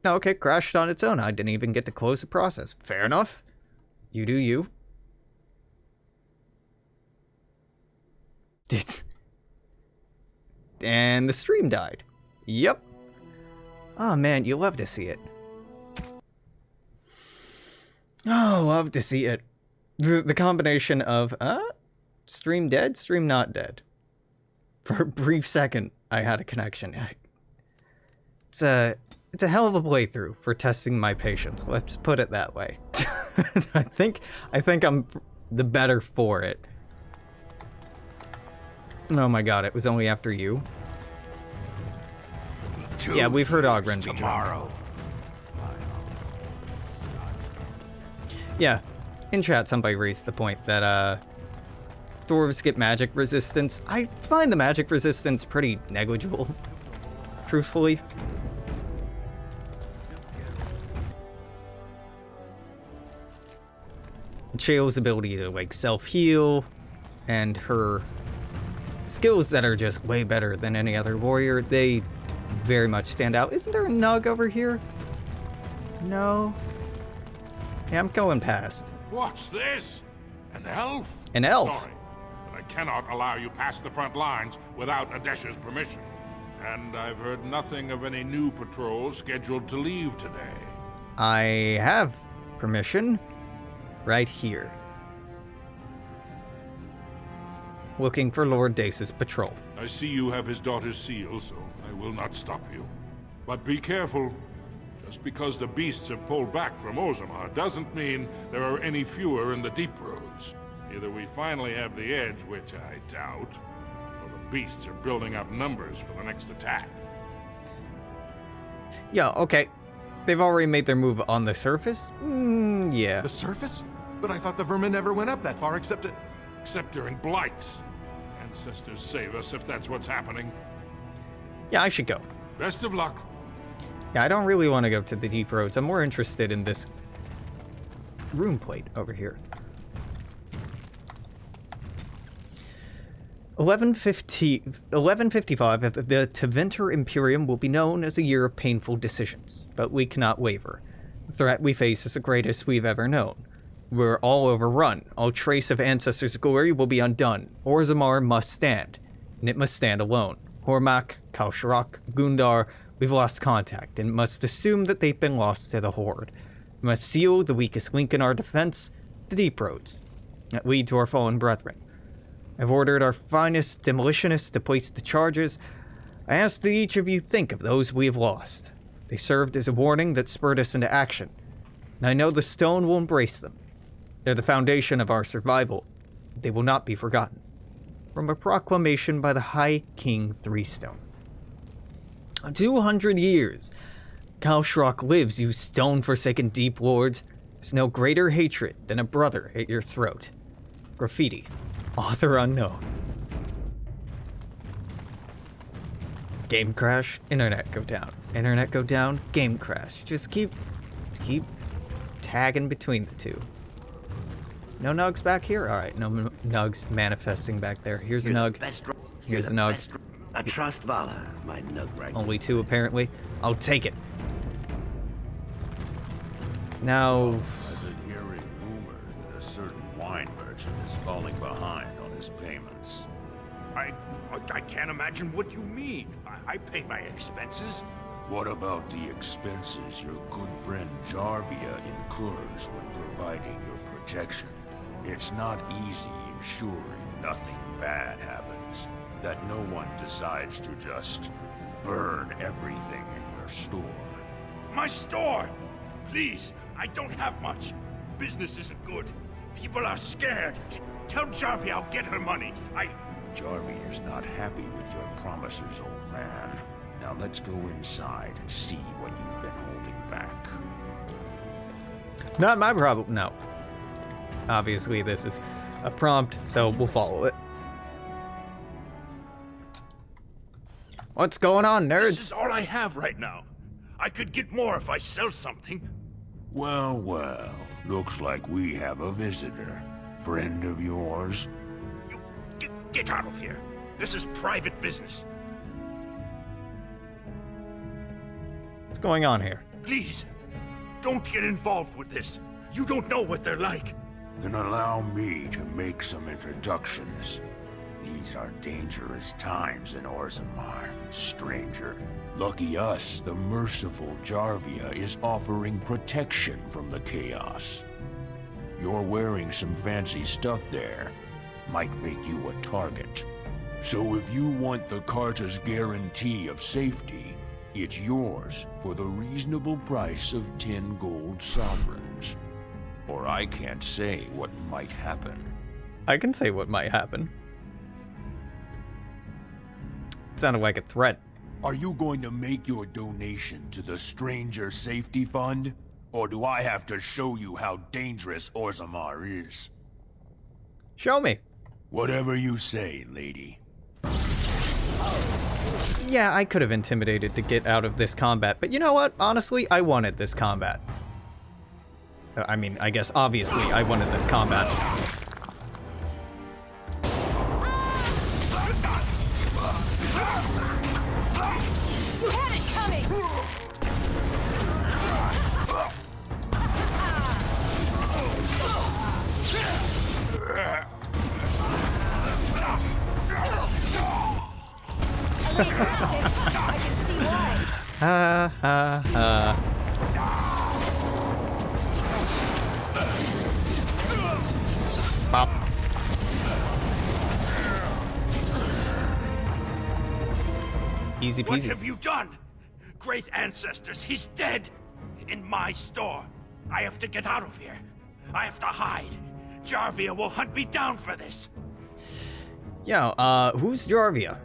Okay, crashed on its own. I didn't even get to close the process. Fair enough. You do you. And the stream died. Yep. Oh man, you love to see it. Oh, love to see it. The combination of, stream dead, stream not dead. For a brief second, I had a connection. It's a hell of a playthrough for testing my patience. Let's put it that way. I think I'm the better for it. Oh my god, it was only after you. Yeah, we've heard Oghren be drunk. Yeah, in chat somebody raised the point that dwarves get magic resistance. I find the magic resistance pretty negligible, truthfully. Shayla's ability to like self-heal and her skills that are just way better than any other warrior, they very much stand out. Isn't there a Nug over here? No. Yeah, I'm going past. What's this? An elf? An elf? Sorry, but I cannot allow you past the front lines without Adesha's permission. And I've heard nothing of any new patrols scheduled to leave today. I have permission. Right here. Looking for Lord Dace's patrol. I see you have his daughter's seal, so I will not stop you. But be careful. Just because the beasts have pulled back from Orzammar doesn't mean there are any fewer in the deep roads. Either we finally have the edge, which I doubt, or the beasts are building up numbers for the next attack. Yeah, okay. They've already made their move on the surface? Yeah. The surface? But I thought the vermin never went up that far except during blights. Ancestors save us if that's what's happening. Yeah, I should go. Best of luck. Yeah, I don't really want to go to the deep roads. I'm more interested in this room plate over here. 1155 of the Tevinter Imperium will be known as a year of painful decisions, but we cannot waver. The threat we face is the greatest we've ever known. We're all overrun. All trace of ancestors' glory will be undone. Orzammar must stand, and it must stand alone. Hormak, Kalsharak, Gundar, we've lost contact, and must assume that they've been lost to the Horde. We must seal the weakest link in our defense, the deep roads, that lead to our fallen brethren. I've ordered our finest demolitionists to place the charges. I ask that each of you think of those we have lost. They served as a warning that spurred us into action, and I know the stone will embrace them. They're the foundation of our survival. They will not be forgotten. From a proclamation by the High King Threestone. 200 years. Kalsharak lives, you stone-forsaken deep lords. There's no greater hatred than a brother at your throat. Graffiti. Author unknown. Game crash. Internet go down. Internet go down. Game crash. Just keep tagging between the two. No nugs back here? Alright, no nugs manifesting back there. Here's a nug. Here's a nug. I trust Vala, my nug right. Only two, apparently. I'll take it. Now... I've been hearing rumors that a certain wine merchant is falling behind on his payments. I can't imagine what you mean. I pay my expenses. What about the expenses your good friend Jarvia incurs when providing your protection? It's not easy ensuring nothing bad happens, that no one decides to just burn everything in your store. My store! Please, I don't have much. Business isn't good. People are scared. Tell Jarvia I'll get her money. Jarvia is not happy with your promises, old man. Now let's go inside and see what you've been holding back. Not my problem, no. Obviously, this is a prompt, so we'll follow it. What's going on, nerds? This is all I have right now. I could get more if I sell something. Well, well. Looks like we have a visitor. Friend of yours? You get out of here. This is private business. What's going on here? Please, don't get involved with this. You don't know what they're like. Then allow me to make some introductions. These are dangerous times in Orzammar, stranger. Lucky us, the merciful Jarvia is offering protection from the chaos. You're wearing some fancy stuff there. Might make you a target. So if you want the Carta's guarantee of safety, it's yours for the reasonable price of 10 gold sovereigns. Or I can't say what might happen. I can say what might happen. It sounded like a threat. Are you going to make your donation to the Stranger Safety Fund? Or do I have to show you how dangerous Orzammar is? Show me. Whatever you say, lady. Yeah, I could have intimidated to get out of this combat, but you know what? Honestly, I wanted this combat. I mean, I guess obviously I wanted this combat. You had it coming! Ha ha ha. Pop. Easy peasy. What have you done? Great ancestors, he's dead! In my store. I have to get out of here. I have to hide. Jarvia will hunt me down for this. Yo, who's Jarvia?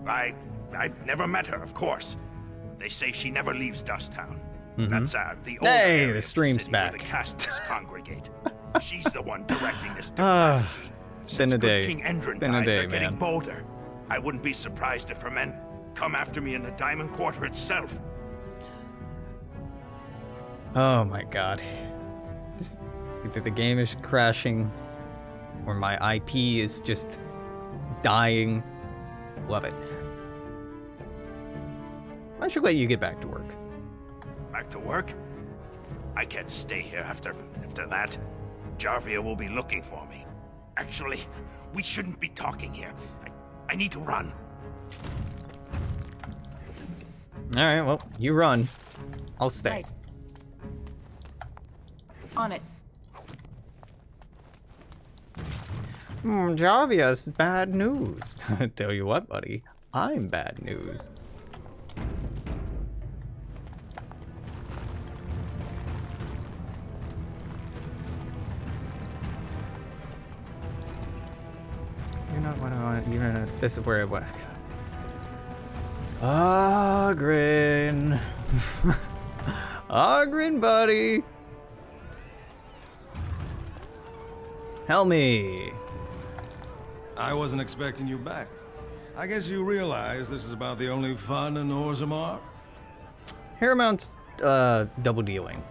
I've never met her, of course. They say she never leaves Dusttown. Mm-hmm. That's the old hey, area the of stream's city back. where the castles congregate. She's the one directing this Ah, depravity. it's been a day. King Endrin It's been a died, day, they're getting man. bolder. I wouldn't be surprised if her men come after me in the Diamond Quarter itself. Oh my god. Just either the game is crashing or my IP is just dying. Love it. I should let you get back to work. Back to work? I can't stay here after that. Jarvia will be looking for me. Actually, we shouldn't be talking here. I need to run. Alright, well, you run. I'll stay. Right. On it. Jarvia's bad news. Tell you what, buddy. I'm bad news. You're not what I want. You're not. This is where I went. Oghren. Oghren, buddy. Help me. I wasn't expecting you back. I guess you realize this is about the only fun in Orzammar? Paramount's, double dealing.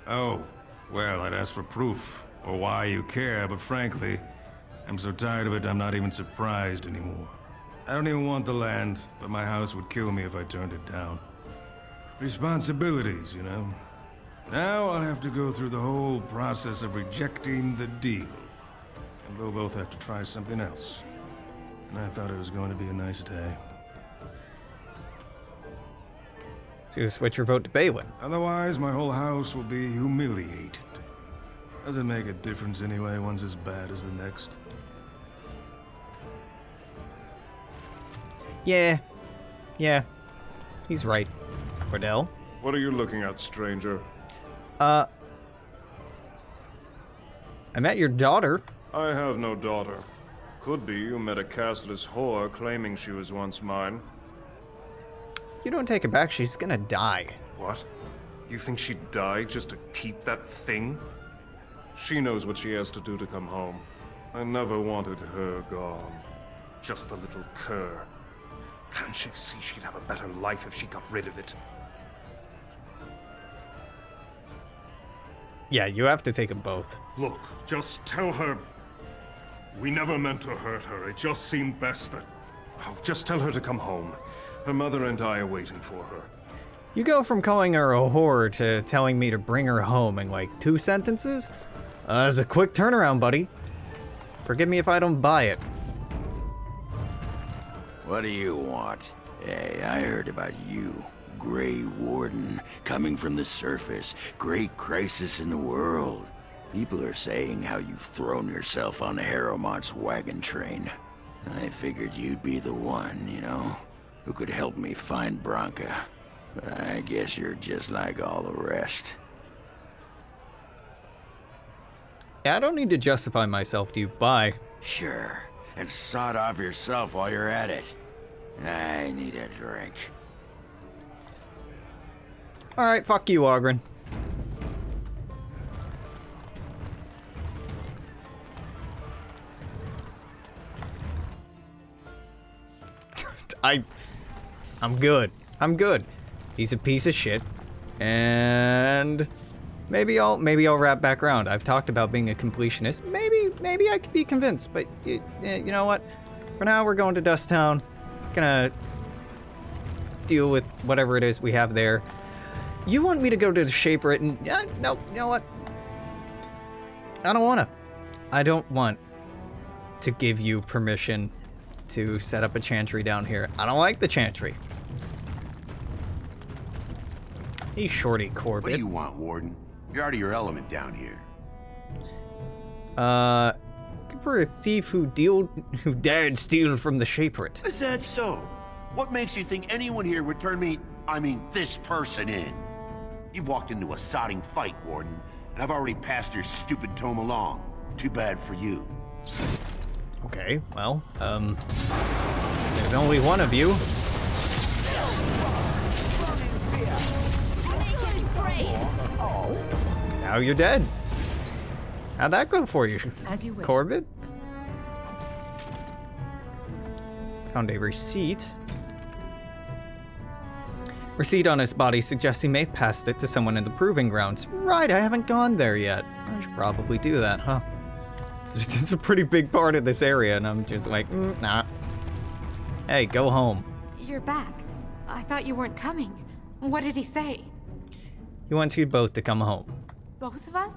Oh, well, I'd ask for proof, or why you care, but frankly, I'm so tired of it I'm not even surprised anymore. I don't even want the land, but my house would kill me if I turned it down. Responsibilities, you know? Now I'll have to go through the whole process of rejecting the deal. And we'll both have to try something else. And I thought it was going to be a nice day. So you switch your vote to Bhelen. Otherwise, my whole house will be humiliated. Doesn't make a difference anyway, one's as bad as the next. Yeah. He's right. Cordell? What are you looking at, stranger? I met your daughter. I have no daughter. Could be you met a castless whore claiming she was once mine. You don't take her back, she's gonna die. What? You think she'd die just to keep that thing? She knows what she has to do to come home. I never wanted her gone. Just the little cur. Can't she see she'd have a better life if she got rid of it? Yeah, you have to take them both. Look, just tell her... We never meant to hurt her. It just seemed best that... Oh, just tell her to come home. Her mother and I are waiting for her. You go from calling her a whore to telling me to bring her home in like 2 sentences? That's a quick turnaround, buddy. Forgive me if I don't buy it. What do you want? Hey, I heard about you. Grey Warden, coming from the surface. Great crisis in the world. People are saying how you've thrown yourself on Harrowmont's wagon train. I figured you'd be the one, you know, who could help me find Branka. But I guess you're just like all the rest. Yeah, I don't need to justify myself to you. Bye. Sure. And sod off yourself while you're at it. I need a drink. Alright, fuck you, Oghren. I'm good. I'm good. He's a piece of shit. And maybe I'll wrap back around. I've talked about being a completionist. Maybe I could be convinced, but you know what? For now, we're going to Dust Town. Gonna deal with whatever it is we have there. You want me to go to the Shaper It and no, you know what? I don't want to give you permission to set up a chantry down here. I don't like the chantry. Hey, Shorty Corbett. What do you want, Warden? You're out of your element down here. Looking for a thief who dared steal from the Shaperate. Is that so? What makes you think anyone here would turn me, this person in? You've walked into a sodding fight, Warden, and I've already passed your stupid tome along. Too bad for you. Okay, well, there's only one of you. Now you're dead. How'd that go for you, Corbett? Found a receipt. Receipt on his body suggests he may have passed it to someone in the proving grounds. Right, I haven't gone there yet. I should probably do that, huh? It's a pretty big part of this area, and I'm just like, nah. Hey, go home. You're back. I thought you weren't coming. What did he say? He wants you both to come home. Both of us?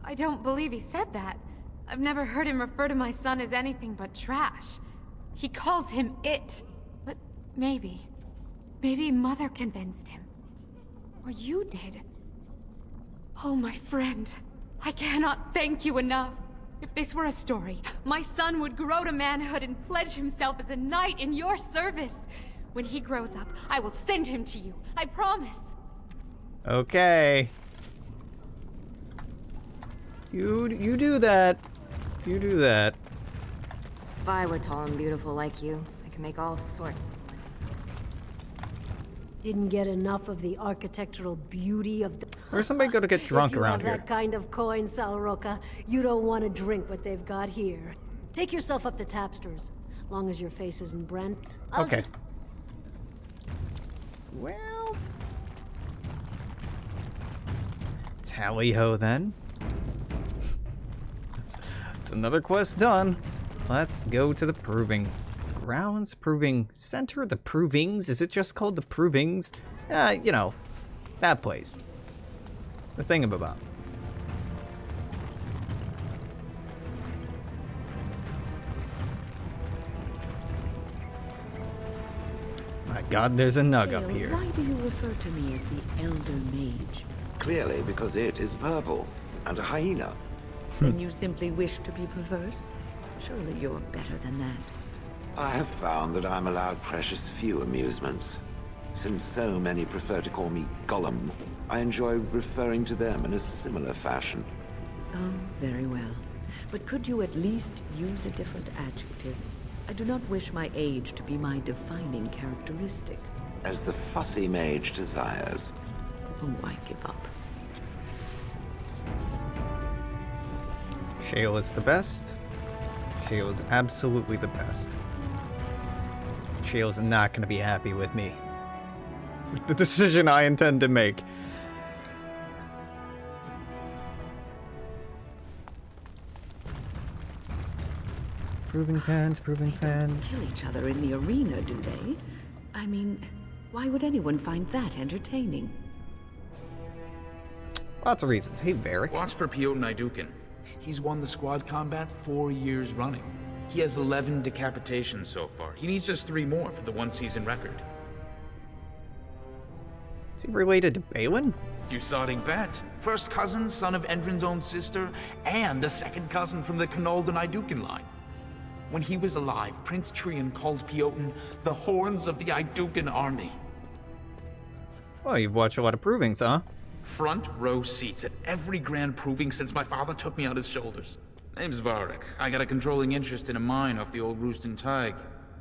I don't believe he said that. I've never heard him refer to my son as anything but trash. He calls him it. But maybe Mother convinced him. Or you did. Oh, my friend. I cannot thank you enough. If this were a story, my son would grow to manhood and pledge himself as a knight in your service. When he grows up, I will send him to you. I promise. Okay. You do that. You do that. If I were tall and beautiful like you, I could make all sorts. Didn't get enough of the architectural beauty of the... Where's somebody go to get drunk around If you here? have that kind of coin, Salroka, you don't want to drink what they've got here. Take yourself up to Tapster's. Long as your face isn't Brent. Okay. Well... Tally-ho then. That's another quest done. Let's go to the Proving Grounds, Proving Center, the Provings. Is it just called the Provings? You know, that place. The thingamabob. My God, there's a nug up here. Why do you refer to me as the Elder Mage? Clearly because it is purple and a hyena. Then you simply wish to be perverse? Surely you're better than that. I have found that I'm allowed precious few amusements. Since so many prefer to call me Gollum, I enjoy referring to them in a similar fashion. Oh, very well. But could you at least use a different adjective? I do not wish my age to be my defining characteristic. As the fussy mage desires. Oh, I give up. Shayla's the best. Shayla's absolutely the best. Shayla's not going to be happy with me. With the decision I intend to make. Proving fans, proving fans. Kill each other in the arena, do they? I mean, why would anyone find that entertaining? Lots of reasons. Hey, Varric. Watch for Piotr Aeducan. He's won the squad combat 4 years running. He has 11 decapitations so far. He needs just 3 more for the one-season record. Is he related to Bhelen? You sodding bet. First cousin, son of Endrin's own sister, and a second cousin from the Canoldan Aeducan line. When he was alive, Prince Trian called Pioten the horns of the Aeducan army. Well, you've watched a lot of provings, huh? Front row seats at every grand proving since my father took me on his shoulders. Name's Varric. I got a controlling interest in a mine off the old Aeducan Thaig.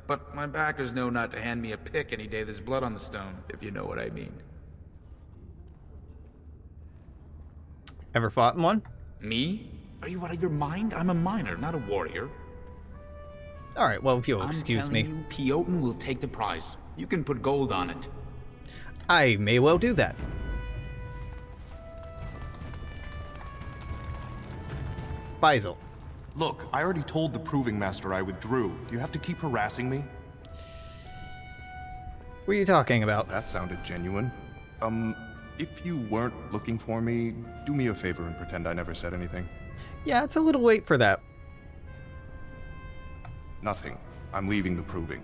But my backers know not to hand me a pick any day there's blood on the stone, if you know what I mean. Ever fought in one? Me? Are you out of your mind? I'm a miner, not a warrior. Alright, well, if you'll excuse me. I'm telling you, Pioten will take the prize. You can put gold on it. I may well do that. Faisal. Look, I already told the Proving Master I withdrew. Do you have to keep harassing me? What are you talking about? That sounded genuine. If you weren't looking for me, do me a favor and pretend I never said anything. Yeah, it's a little late for that. Nothing. I'm leaving the Proving.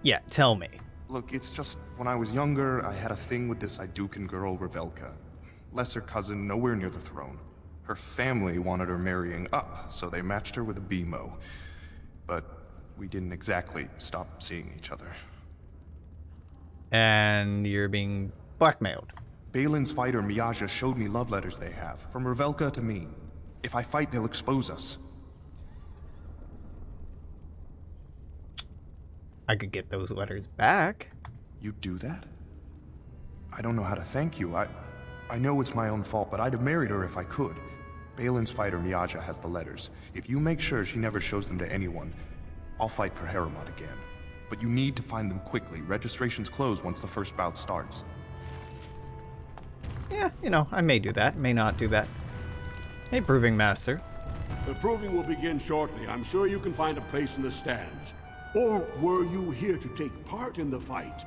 Yeah, tell me. Look, it's just, when I was younger, I had a thing with this Aeducan girl, Revelka. Lesser cousin, nowhere near the throne. Her family wanted her marrying up, so they matched her with a BMO. But we didn't exactly stop seeing each other. And you're being blackmailed. Bhelen's fighter, Miaja, showed me love letters they have, from Revelka to me. If I fight, they'll expose us. I could get those letters back. You'd do that? I don't know how to thank you. I know it's my own fault, but I'd have married her if I could. Bhelen's fighter, Miaja, has the letters. If you make sure she never shows them to anyone, I'll fight for Haremont again. But you need to find them quickly. Registrations close once the first bout starts. Yeah, you know, I may do that, may not do that. Hey, Proving Master. The proving will begin shortly. I'm sure you can find a place in the stands. Or were you here to take part in the fight?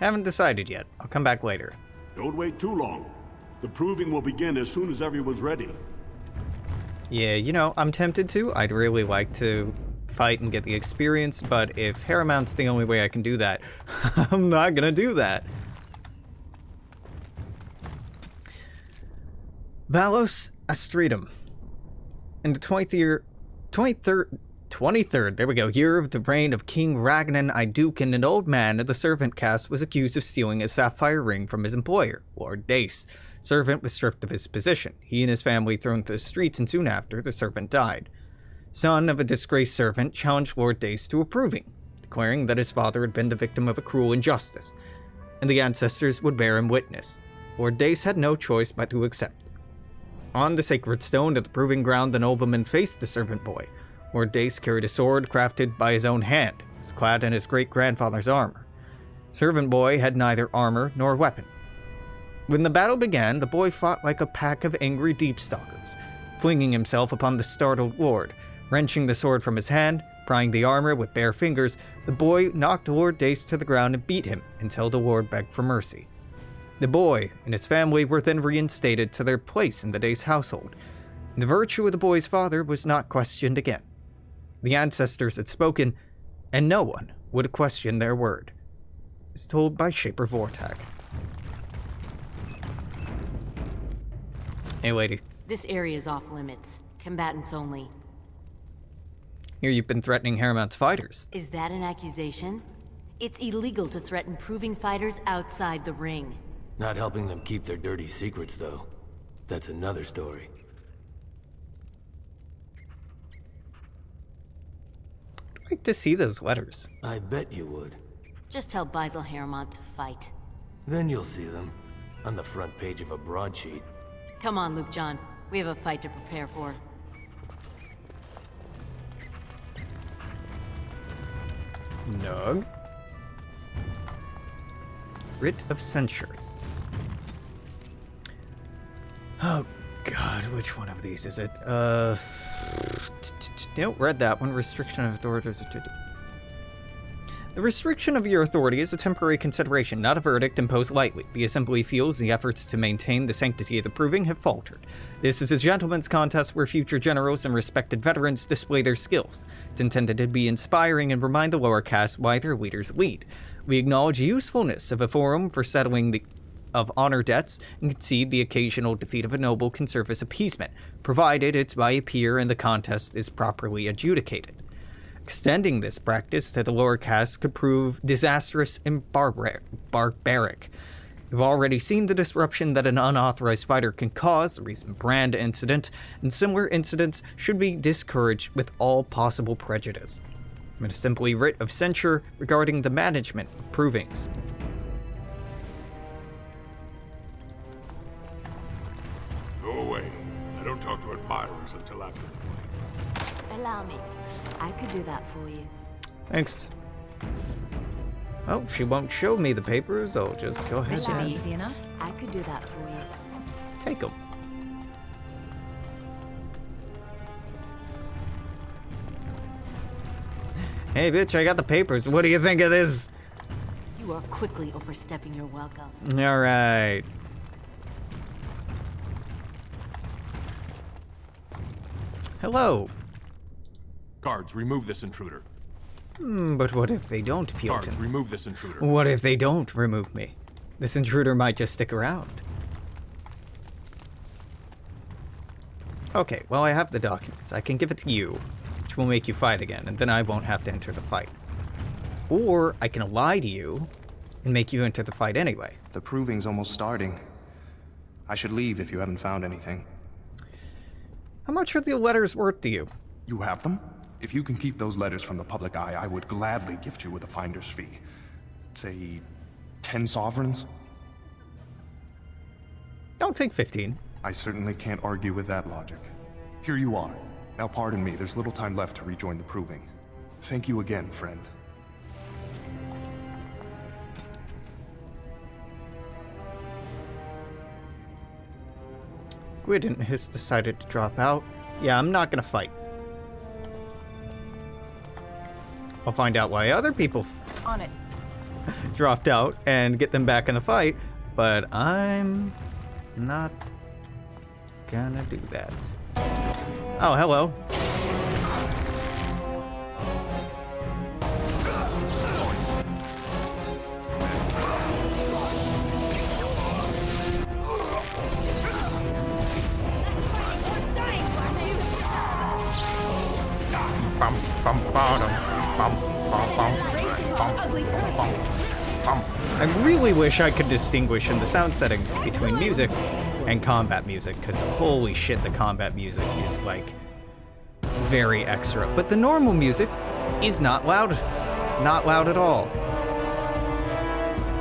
Haven't decided yet. I'll come back later. Don't wait too long. The proving will begin as soon as everyone's ready. Yeah, you know, I'm tempted to. I'd really like to fight and get the experience, but if Haremont's the only way I can do that, I'm not gonna do that. Valos Astridum. In the 23rd, there we go, year of the reign of King Ragnan Aeducan, an old man of the servant caste was accused of stealing a sapphire ring from his employer, Lord Dace. Servant was stripped of his position. He and his family thrown to the streets, and soon after, the servant died. Son of a disgraced servant challenged Lord Dace to a proving, declaring that his father had been the victim of a cruel injustice, and the ancestors would bear him witness. Lord Dace had no choice but to accept. On the sacred stone at the proving ground, the nobleman faced the servant boy. Lord Dace carried a sword crafted by his own hand. He was clad in his great-grandfather's armor. Servant boy had neither armor nor weapon. When the battle began, the boy fought like a pack of angry deep-stalkers, flinging himself upon the startled lord. Wrenching the sword from his hand, prying the armor with bare fingers, the boy knocked Lord Dace to the ground and beat him until the lord begged for mercy. The boy and his family were then reinstated to their place in the Dace household. The virtue of the boy's father was not questioned again. The ancestors had spoken, and no one would question their word. It's told by Shaper Vortag. Hey, lady. This area is off limits. Combatants only. Here you've been threatening Haremont's fighters. Is that an accusation? It's illegal to threaten proving fighters outside the ring. Not helping them keep their dirty secrets, though. That's another story. I'd like to see those letters. I bet you would. Just tell Basil Haremont to fight. Then you'll see them. On the front page of a broadsheet. Come on, Luke John. We have a fight to prepare for. Nug. Writ of Censure. Oh god, which one of these is it? Nope, read that one. Restriction of authority. The restriction of your authority is a temporary consideration, not a verdict imposed lightly. The Assembly feels the efforts to maintain the sanctity of the proving have faltered. This is a gentleman's contest where future generals and respected veterans display their skills. It's intended to be inspiring and remind the lower caste why their leaders lead. We acknowledge the usefulness of a forum for settling the of honor debts and concede the occasional defeat of a noble can serve as appeasement, provided it's by a peer and the contest is properly adjudicated. Extending this practice to the lower castes could prove disastrous and barbaric. You've already seen the disruption that an unauthorized fighter can cause, the recent Brand incident, and similar incidents should be discouraged with all possible prejudice. I'm a simply writ of censure regarding the management of provings. Go away. I don't talk to admirers until after the fight. Allow me. I could do that for you. Thanks. Oh, she won't show me the papers. I'll just go ahead and easy enough. I could do that for you. take them. Hey, bitch, I got the papers. What do you think of this? You are quickly overstepping your welcome. All right. Hello. Guards, remove this intruder. But what if they don't, Piotr? Guards, remove this intruder. What if they don't remove me? This intruder might just stick around. Okay, well, I have the documents. I can give it to you, which will make you fight again, and then I won't have to enter the fight. Or I can lie to you and make you enter the fight anyway. The proving's almost starting. I should leave if you haven't found anything. How much are the letters worth to you? You have them? If you can keep those letters from the public eye, I would gladly gift you with a finder's fee. Say, 10 sovereigns? I'll take 15. I certainly can't argue with that logic. Here you are. Now pardon me, there's little time left to rejoin the proving. Thank you again, friend. Gwydon has decided to drop out. Yeah, I'm not gonna fight. I'll find out why other people On it. dropped out and get them back in the fight, but I'm not gonna do that. Oh, hello. I really wish I could distinguish in the sound settings between music and combat music, because holy shit, the combat music is like very extra. But the normal music is not loud. It's not loud at all.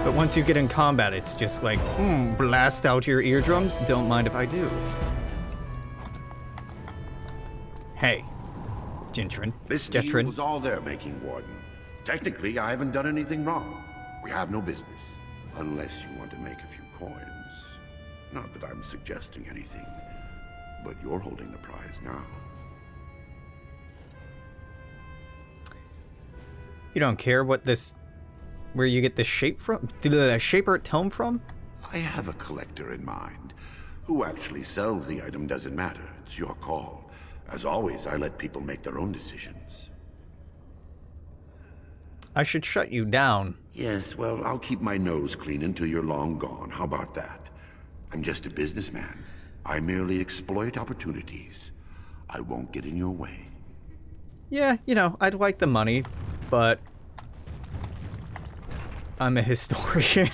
But once you get in combat, it's just like, blast out your eardrums. Don't mind if I do. Hey, Gintrin. This deal was all their making, Warden. Technically, I haven't done anything wrong. We have no business, unless you want to make a few coins. Not that I'm suggesting anything, but you're holding the prize now. You don't care what this, where you get the shape from, the shape or tome from? I have a collector in mind. Who actually sells the item doesn't matter. It's your call. As always, I let people make their own decisions. I should shut you down. Yes, well, I'll keep my nose clean until you're long gone. How about that? I'm just a businessman. I merely exploit opportunities. I won't get in your way. Yeah, you know, I'd like the money, but I'm a historian.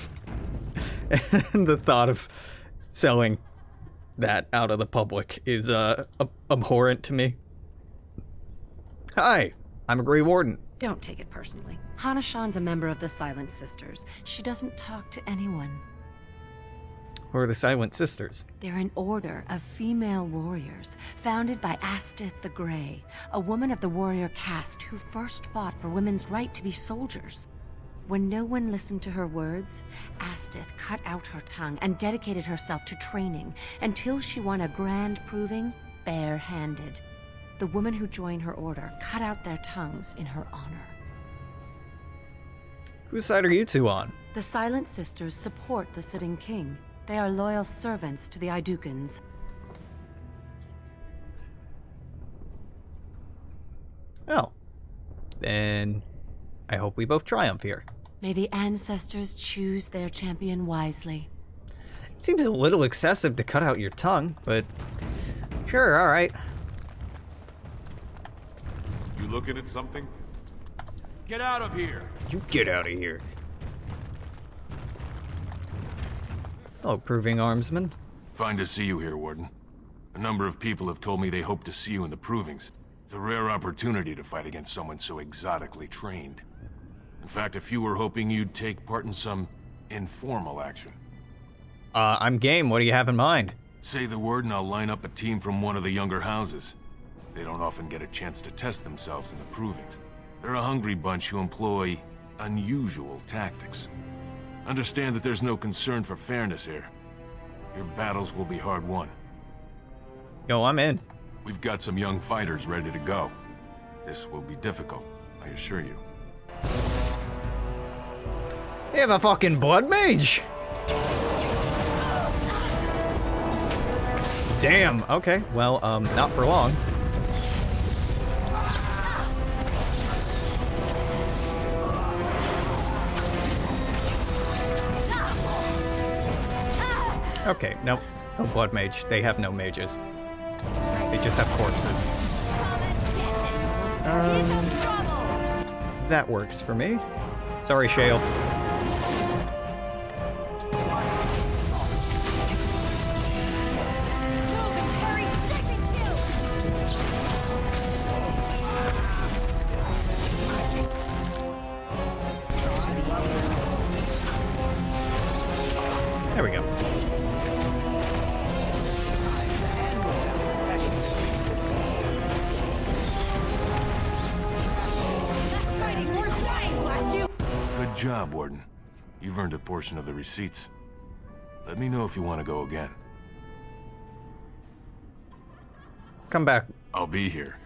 And the thought of selling that out of the public is abhorrent to me. Hi, I'm a Grey Warden. Don't take it personally. Hana-shan's a member of the Silent Sisters. She doesn't talk to anyone. Who are the Silent Sisters? They're an order of female warriors, founded by Astith the Grey, a woman of the warrior caste who first fought for women's right to be soldiers. When no one listened to her words, Astith cut out her tongue and dedicated herself to training until she won a grand proving bare-handed. The women who joined her order cut out their tongues in her honor. Whose side are you two on? The Silent Sisters support the sitting king. They are loyal servants to the Aeducans. Oh. Then I hope we both triumph here. May the ancestors choose their champion wisely. Seems a little excessive to cut out your tongue, but sure, alright. You looking at something? Get out of here! You get out of here. Oh, proving armsman. Fine to see you here, Warden. A number of people have told me they hope to see you in the provings. It's a rare opportunity to fight against someone so exotically trained. In fact, a few were hoping you'd take part in some informal action. I'm game. What do you have in mind? Say the word and I'll line up a team from one of the younger houses. They don't often get a chance to test themselves in the provings. They're a hungry bunch who employ unusual tactics. Understand that there's no concern for fairness here. Your battles will be hard won. Yo, I'm in. We've got some young fighters ready to go. This will be difficult, I assure you. You have a fucking blood mage! Damn, okay. Well, not for long. Okay, no blood mage. They have no mages. They just have corpses. That works for me. Sorry, Shale. There we go. Good job, Warden. You've earned a portion of the receipts. Let me know if you want to go again. Come back. I'll be here.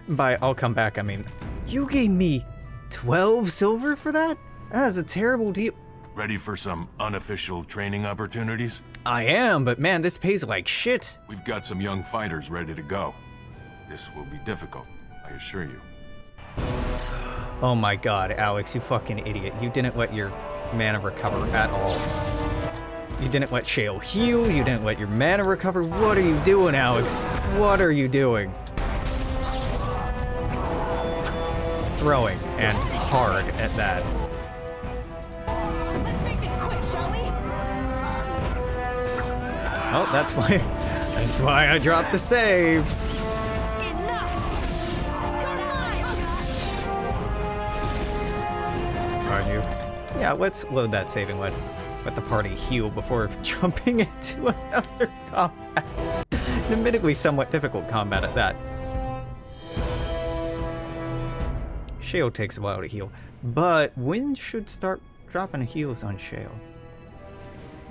By I'll come back, I mean, you gave me 12 silver for that? That is a terrible deal. Ready for some unofficial training opportunities? I am, but man, this pays like shit. We've got some young fighters ready to go. This will be difficult, I assure you. Oh my god, Alex, you fucking idiot. You didn't let your mana recover at all. You didn't let Shale heal, you didn't let your mana recover. What are you doing, Alex? What are you doing? Throwing, and hard at that. Let's make this quick, shall we? Oh, that's why I dropped the save. Are you? Yeah, let's load that save and let the party heal before jumping into another combat. An admittedly somewhat difficult combat at that. Shale takes a while to heal, but when should start dropping heals on Shale?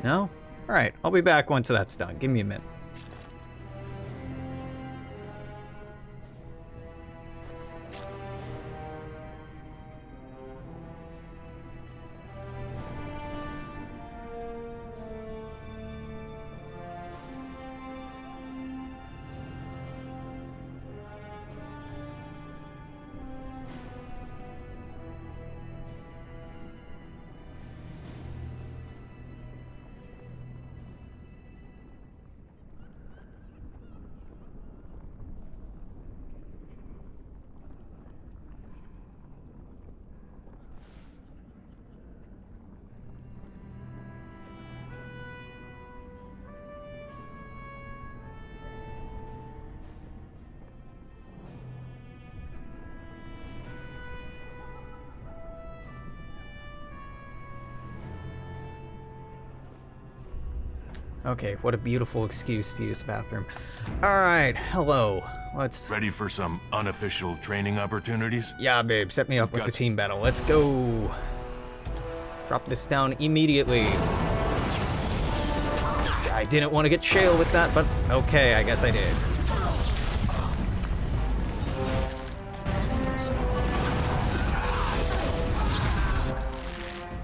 No? Alright, I'll be back once that's done. Give me a minute. Okay, what a beautiful excuse to use the bathroom. Alright, hello. Let's... Ready for some unofficial training opportunities? Yeah, babe, set me up with the team battle. Let's go. Drop this down immediately. I didn't want to get Shale with that, but okay, I guess I did.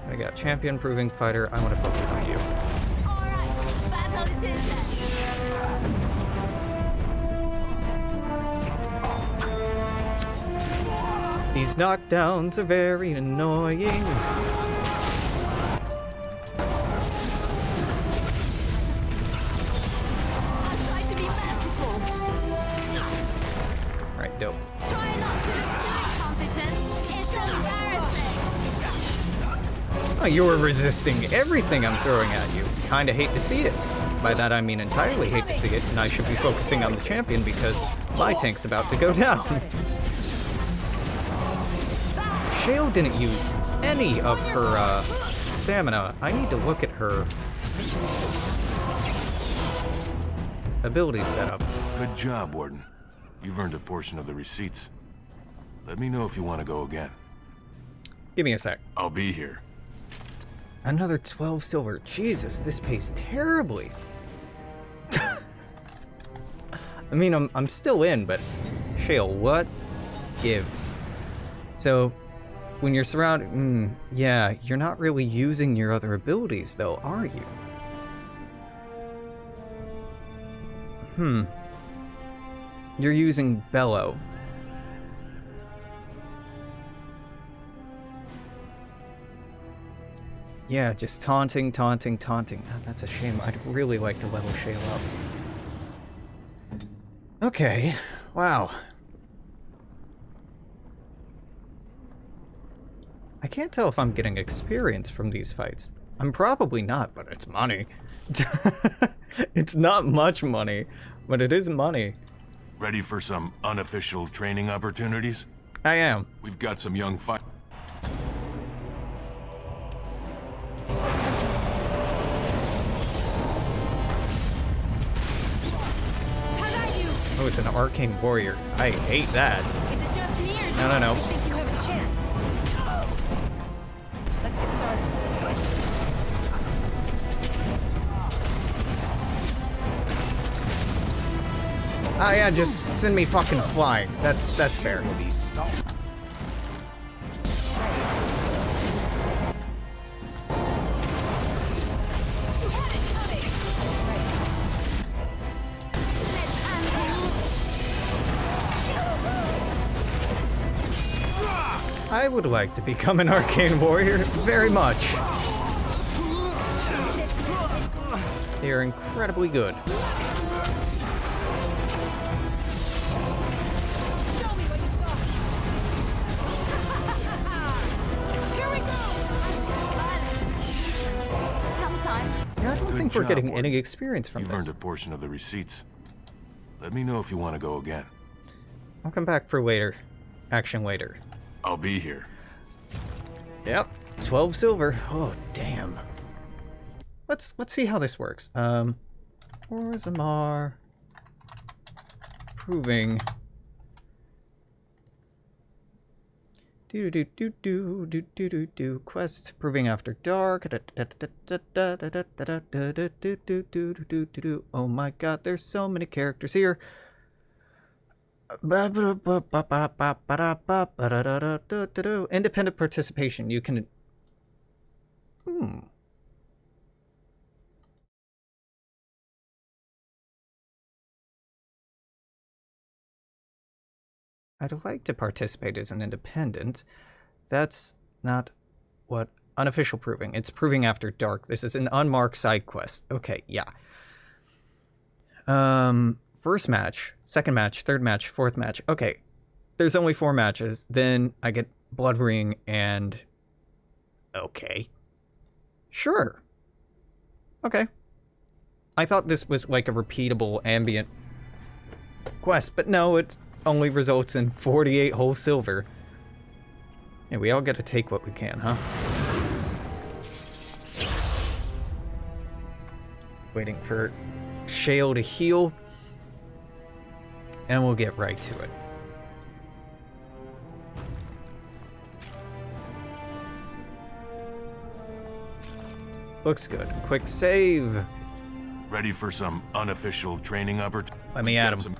I got champion, proving fighter. I want to focus on you. These knockdowns are very annoying. Oh, you were resisting everything I'm throwing at you. Kinda hate to see it. By that I mean entirely hate to see it, and I should be focusing on the champion because my tank's about to go down. Shale didn't use any of her stamina. I need to look at her ability setup. Good job, Warden. You've earned a portion of the receipts. Let me know if you want to go again. Give me a sec. I'll be here. Another 12 silver. Jesus, this pays terribly. I mean, I'm still in, but Shale, what gives? So, when you're surrounded, yeah, you're not really using your other abilities, though, are you? You're using Bellow. Yeah, just taunting. Oh, that's a shame. I'd really like to level Shale up. Okay, wow. I can't tell if I'm getting experience from these fights. I'm probably not, but it's money. It's not much money, but it is money. Ready for some unofficial training opportunities? I am. We've got some young fight. Oh, it's an arcane warrior. I hate that. Is it just me or No. do you think you have a chance? Let's get started. Ah, yeah, just send me fucking flying. That's fair. I would like to become an arcane warrior very much. They are incredibly good. Yeah, I don't think we're getting any experience from this. You've earned a portion of the receipts. Let me know if you want to go again. I'll come back for later. Action later. I'll be here. Yep, 12 silver. Oh, damn. Let's see how this works. Orzammar proving. Do quest proving after dark. Oh my god, there's so many characters here. Independent participation. You can. I'd like to participate as an independent. That's not what unofficial proving. It's proving after dark. This is an unmarked side quest. Okay, yeah. First match, second match, third match, fourth match. Okay, there's only 4 matches. Then I get Blood Ring and... Okay. Sure. Okay. I thought this was like a repeatable ambient quest, but no, it only results in 48 whole silver. Yeah, we all get to take what we can, huh? Waiting for Shale to heal. And we'll get right to it. Looks good. Quick save. Ready for some unofficial training opportunity? Let me at him.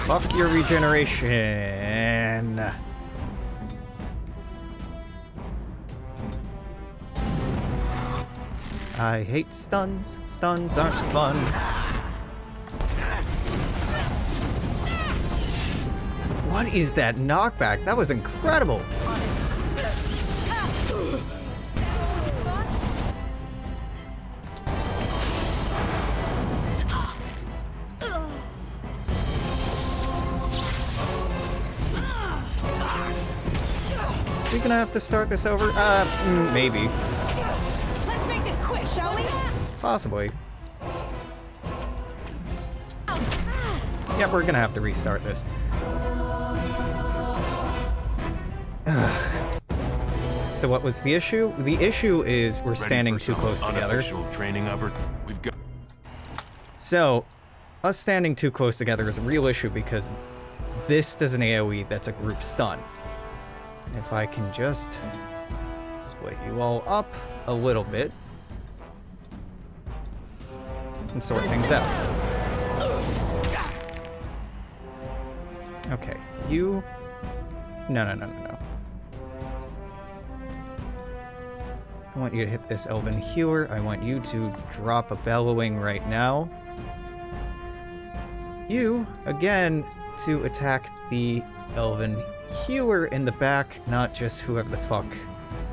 Fuck your regeneration. I hate stuns. Stuns aren't fun. What is that knockback? That was incredible. gonna have to start this over? Maybe. Let's make this quick, shall we? Possibly. Yeah, we're gonna have to restart this. So what was the issue? The issue is we're standing too close together. Training, Albert. We've got. So, us standing too close together is a real issue because this does an AoE that's a group stun. If I can just split you all up a little bit and sort things out. Okay, you... No. I want you to hit this Elven Healer. I want you to drop a Bellowing right now. You, again, to attack the Elven Healer in the back, not just whoever the fuck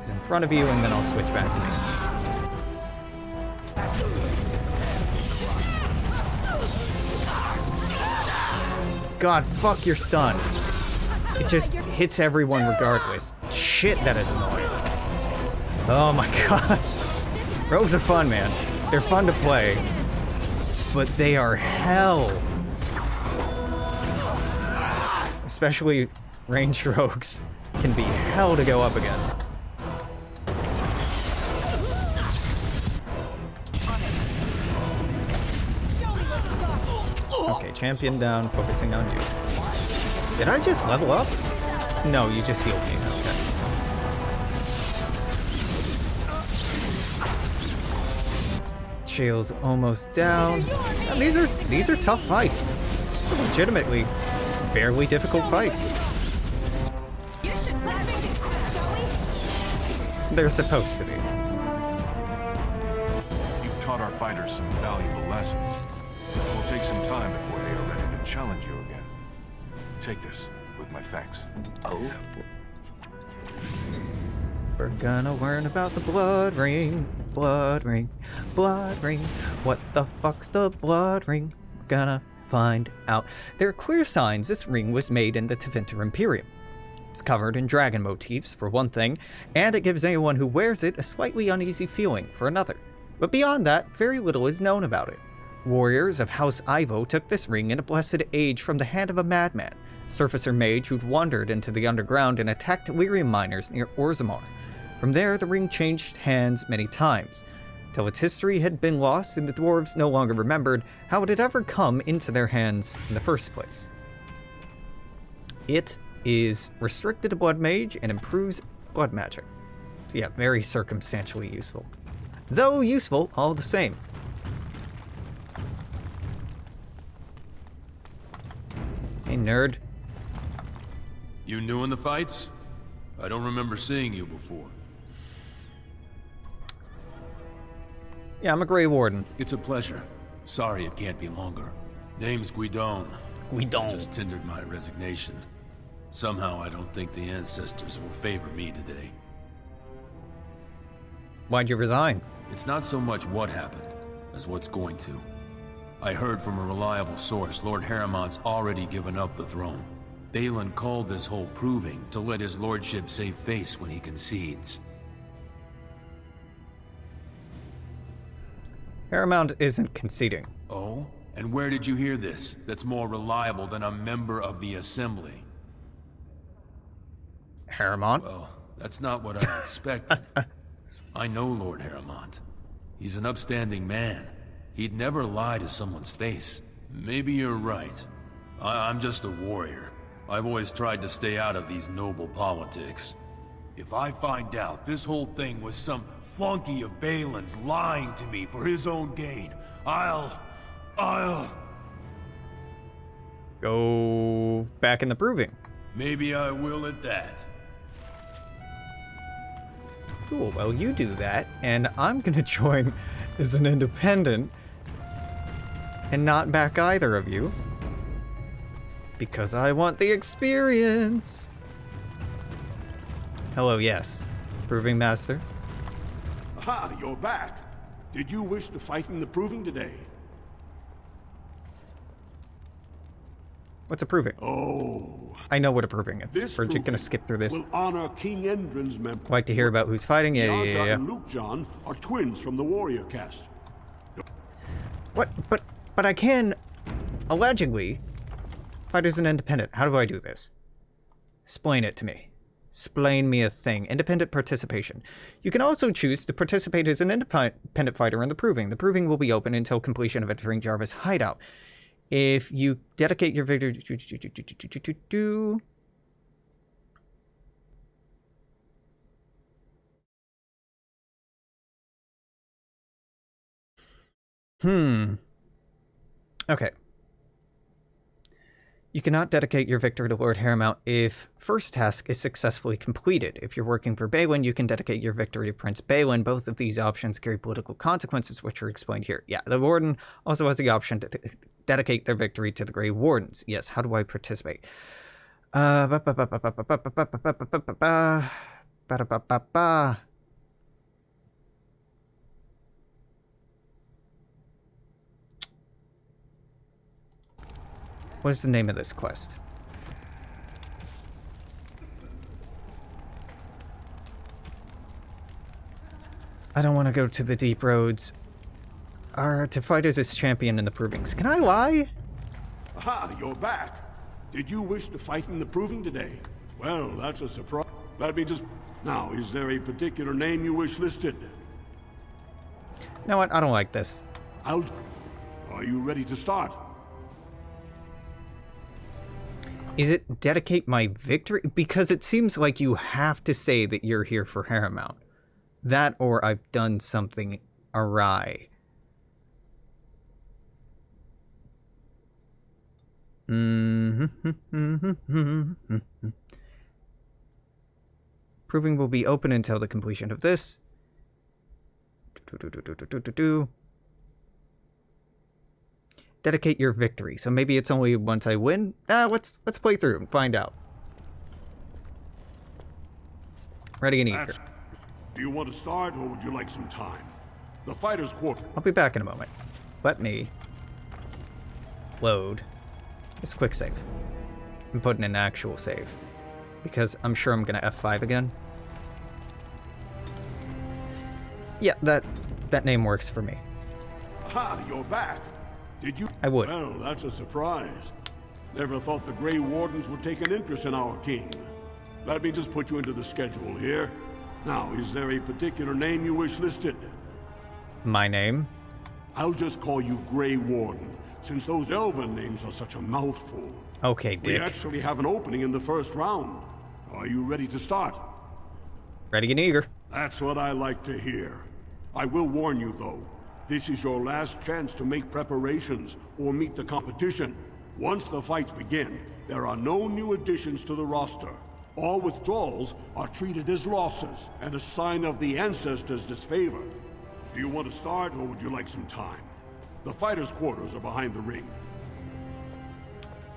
is in front of you, and then I'll switch back to me. God, fuck your stun. It just hits everyone regardless. Shit, that is annoying. Oh my god. Rogues are fun, man. They're fun to play. But they are hell. Especially ranged rogues can be hell to go up against. Okay, champion down, focusing on you. Did I just level up? No, you just healed me. Okay. Shield's almost down. And these are tough fights. These are legitimately fairly difficult fights. They're supposed to be. You've taught our fighters some valuable lessons. It will take some time before they are ready to challenge you again. Take this with my thanks. Oh? We're gonna learn about the blood ring. Blood ring. Blood ring. What the fuck's the blood ring? We're gonna find out. There are clear signs this ring was made in the Tevinter Imperium. It's covered in dragon motifs, for one thing, and it gives anyone who wears it a slightly uneasy feeling, for another. But beyond that, very little is known about it. Warriors of House Ivo took this ring in a blessed age from the hand of a madman, surfacer mage who'd wandered into the underground and attacked Lyrium miners near Orzammar. From there, the ring changed hands many times, till its history had been lost and the dwarves no longer remembered how it had ever come into their hands in the first place. It is restricted to blood mage and improves blood magic. So yeah, very circumstantially useful. Though useful all the same. Hey, nerd. You new in the fights? I don't remember seeing you before. Yeah, I'm a Grey Warden. It's a pleasure. Sorry it can't be longer. Name's Guidon. Guidon. Just tendered my resignation. Somehow I don't think the ancestors will favor me today. Why'd you resign? It's not so much what happened, as what's going to. I heard from a reliable source Lord Haramont's already given up the throne. Bhelen called this whole proving to let his lordship save face when he concedes. Haramount isn't conceding. Oh? And where did you hear this? That's more reliable than a member of the Assembly. Haramont? Well, that's not what I expected. I know Lord Haramont. He's an upstanding man. He'd never lie to someone's face. Maybe you're right. I'm just a warrior. I've always tried to stay out of these noble politics. If I find out this whole thing was some flunky of Bhelen's lying to me for his own gain, I'll... Go back in the proving. Maybe I will at that. Cool, well you do that, and I'm gonna join as an independent and not back either of you. Because I want the experience. Hello, yes. Proving Master. Aha, you're back. Did you wish to fight in the proving today? What's approving? Oh. I know what approving is. This We're just gonna skip through this. will honor King Endrin's memory. Like to hear about who's fighting? Yeah. and Luke John are twins from the warrior caste. What? But I can, allegedly, fight as an independent. How do I do this? Explain it to me. Explain me a thing. Independent participation. You can also choose to participate as an independent fighter in the Proving. The Proving will be open until completion of entering Jarvis Hideout. If you dedicate your victory to... Okay. You cannot dedicate your victory to Lord Haramount if first task is successfully completed. If you're working for Bhelen, you can dedicate your victory to Prince Bhelen. Both of these options carry political consequences, which are explained here. Yeah, the Warden also has the option to dedicate their victory to the Grey Wardens. Yes, how do I participate? What is the name of this quest? I don't want to go to the deep roads. To fight as his champion in the Provings. Can I lie? Aha, you're back. Did you wish to fight in the Proving today? Well, that's a surprise. Let me just... Now, is there a particular name you wish listed? You know what? I don't like this. Are you ready to start? Is it dedicate my victory? Because it seems like you have to say that you're here for Haramount. That or I've done something awry. Proving will be open until the completion of this. Dedicate your victory. So maybe it's only once I win. Let's play through and find out. Ready and eager. Do you want to start, or would you like some time? The fighter's quarter. I'll be back in a moment. Let me load this quick save. I'm putting in an actual save because I'm sure I'm gonna F5 again. Yeah, that name works for me. Ha! You're back. Did you? I would. Well, that's a surprise. Never thought the Grey Wardens would take an interest in our king. Let me just put you into the schedule here. Now, is there a particular name you wish listed? My name? I'll just call you Grey Warden, since those elven names are such a mouthful. Okay, Dick. We actually have an opening in the first round. Are you ready to start? Ready and eager. That's what I like to hear. I will warn you, though. This is your last chance to make preparations or meet the competition. Once the fights begin, there are no new additions to the roster. All withdrawals are treated as losses and a sign of the ancestors' disfavor. Do you want to start, or would you like some time? The fighters' quarters are behind the ring.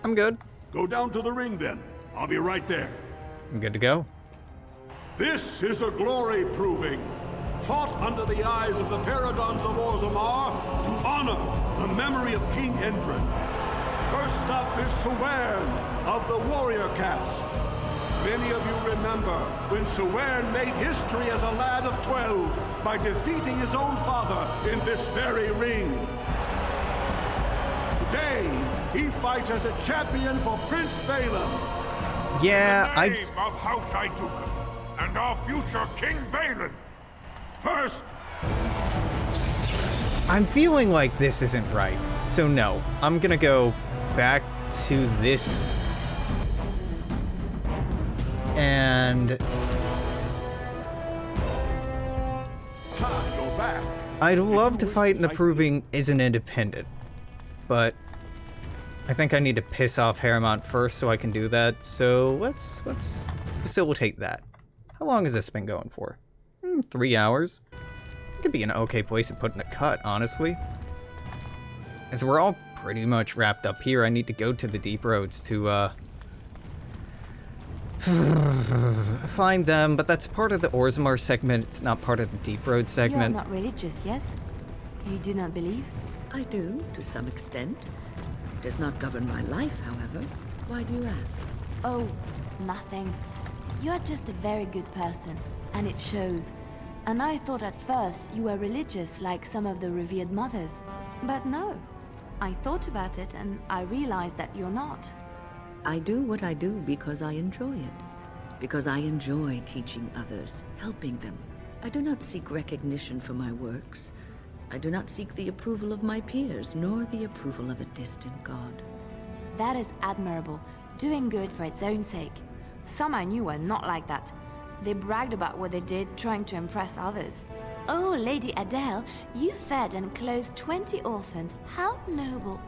I'm good. Go down to the ring, then. I'll be right there. I'm good to go. This is a glory proving. Fought under the eyes of the Paragons of Orzammar to honor the memory of King Endrin. First up is Sewern of the warrior caste. Many of you remember when Sewern made history as a lad of 12 by defeating his own father in this very ring. Today, he fights as a champion for Prince Bhelen. Yeah, in the name of House Aeducan and our future King Bhelen. First, I'm feeling like this isn't right. So no, I'm gonna go back to this. And you're back. I'd love to fight in the Proving as an independent, but I think I need to piss off Haramount first so I can do that. So let's facilitate that. How long has this been going for? 3 hours. It could be an okay place to put in a cut, honestly. As we're all pretty much wrapped up here, I need to go to the deep roads to find them, but that's part of the Orzammar segment. It's not part of the deep road segment. You are not religious, yes? You do not believe? I do, to some extent. does not govern my life, however. Why do you ask? Oh, nothing. You are just a very good person, and it shows. And I thought at first you were religious like some of the revered mothers. But no. I thought about it and I realized that you're not. I do what I do because I enjoy it. Because I enjoy teaching others, helping them. I do not seek recognition for my works. I do not seek the approval of my peers, nor the approval of a distant god. That is admirable, doing good for its own sake. Some I knew were not like that. They bragged about what they did, trying to impress others. Oh, Lady Adele, you fed and clothed 20 orphans. How noble.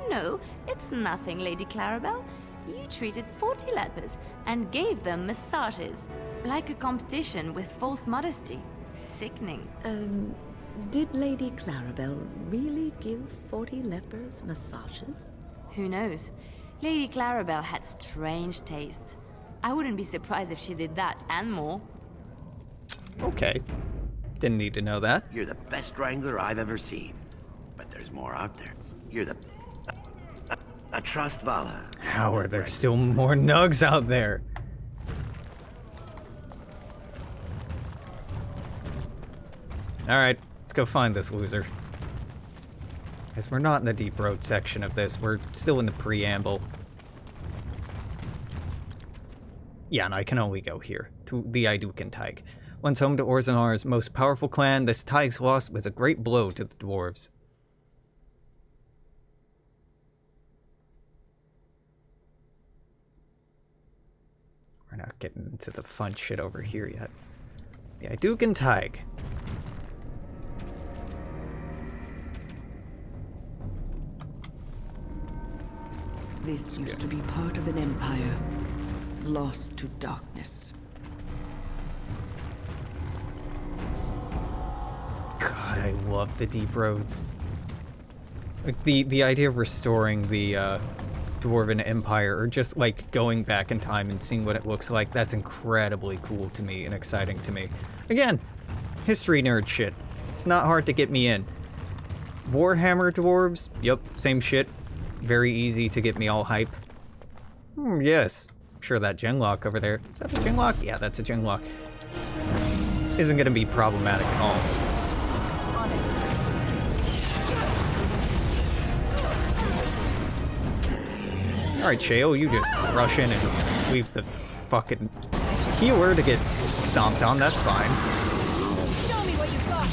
No, it's nothing, Lady Clarabelle. You treated 40 lepers and gave them massages. Like a competition with false modesty. Sickening. Did Lady Clarabelle really give 40 lepers massages? Who knows? Lady Clarabelle had strange tastes. I wouldn't be surprised if she did that and more. Okay. Didn't need to know that. You're the best wrangler I've ever seen. But there's more out there. You're the... a trust Vala. How are there still more nugs out there? Alright, let's go find this loser. Because we're not in the deep road section of this, we're still in the preamble. Yeah, and I can only go here, to the Aeducan Thaig. Once home to Orzammar's most powerful clan, this Thaig's loss was a great blow to the dwarves. We're not getting into the fun shit over here yet. The Aeducan Thaig. This used to be part of an empire, lost to darkness. God, I love the deep roads. Like the idea of restoring the Dwarven Empire, or just like going back in time and seeing what it looks like, that's incredibly cool to me and exciting to me. Again, history nerd shit. It's not hard to get me in. Warhammer dwarves, yep, same shit. Very easy to get me all hype. Yes. I'm sure that genlock over there. Is that a genlock? Yeah, that's a genlock. Isn't gonna be problematic at all. Alright, Shale, you just rush in and leave the fucking healer to get stomped on, that's fine. Show me what you've got.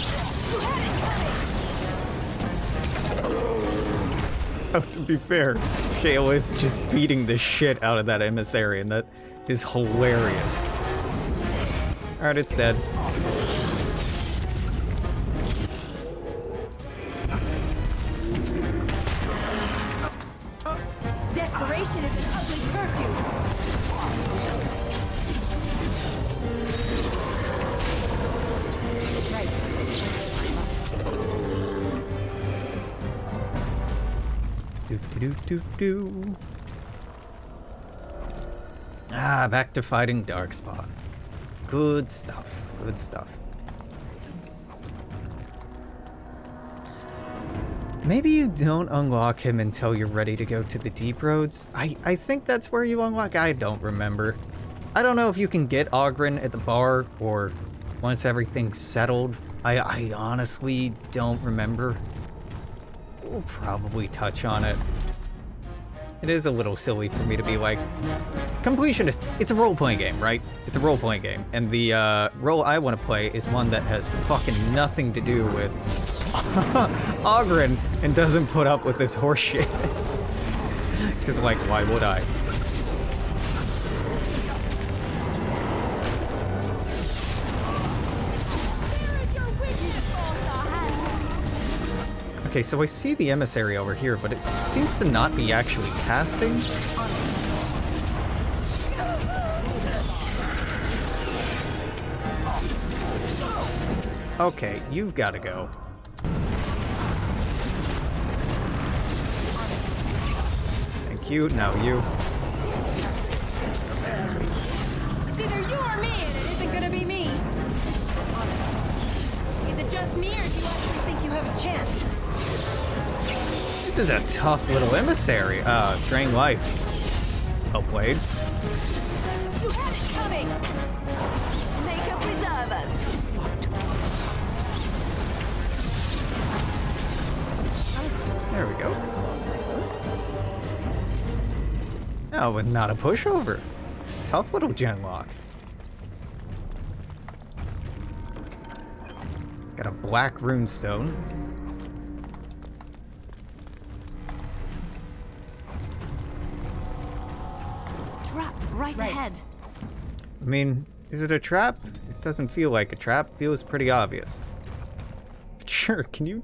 You had So, to be fair, Shale is just beating the shit out of that emissary, and that is hilarious. Alright, it's dead. Desperation is an ugly perfume. Do. Ah, back to fighting Darkspawn. Good stuff. Good stuff. Maybe you don't unlock him until you're ready to go to the deep roads. I think that's where you unlock. I don't remember. I don't know if you can get Oghren at the bar or once everything's settled. I honestly don't remember. We'll probably touch on it. It is a little silly for me to be like, completionist. It's a role-playing game, right? It's a role-playing game. And the role I want to play is one that has fucking nothing to do with Oghren and doesn't put up with this horseshit. Because, like, why would I? Okay, so I see the emissary over here, but it seems to not be actually casting. Okay, you've got to go. Thank you. Now you. It's either you or me, and it isn't gonna be me. Is it just me, or do you actually think you have a chance? This is a tough little emissary. Drain life. Well played. You had it coming! Make up preserve us! There we go. Oh, with not a pushover. Tough little genlock. Got a black runestone. Trap right ahead. I mean, is it a trap? It doesn't feel like a trap. Feels pretty obvious. But sure, can you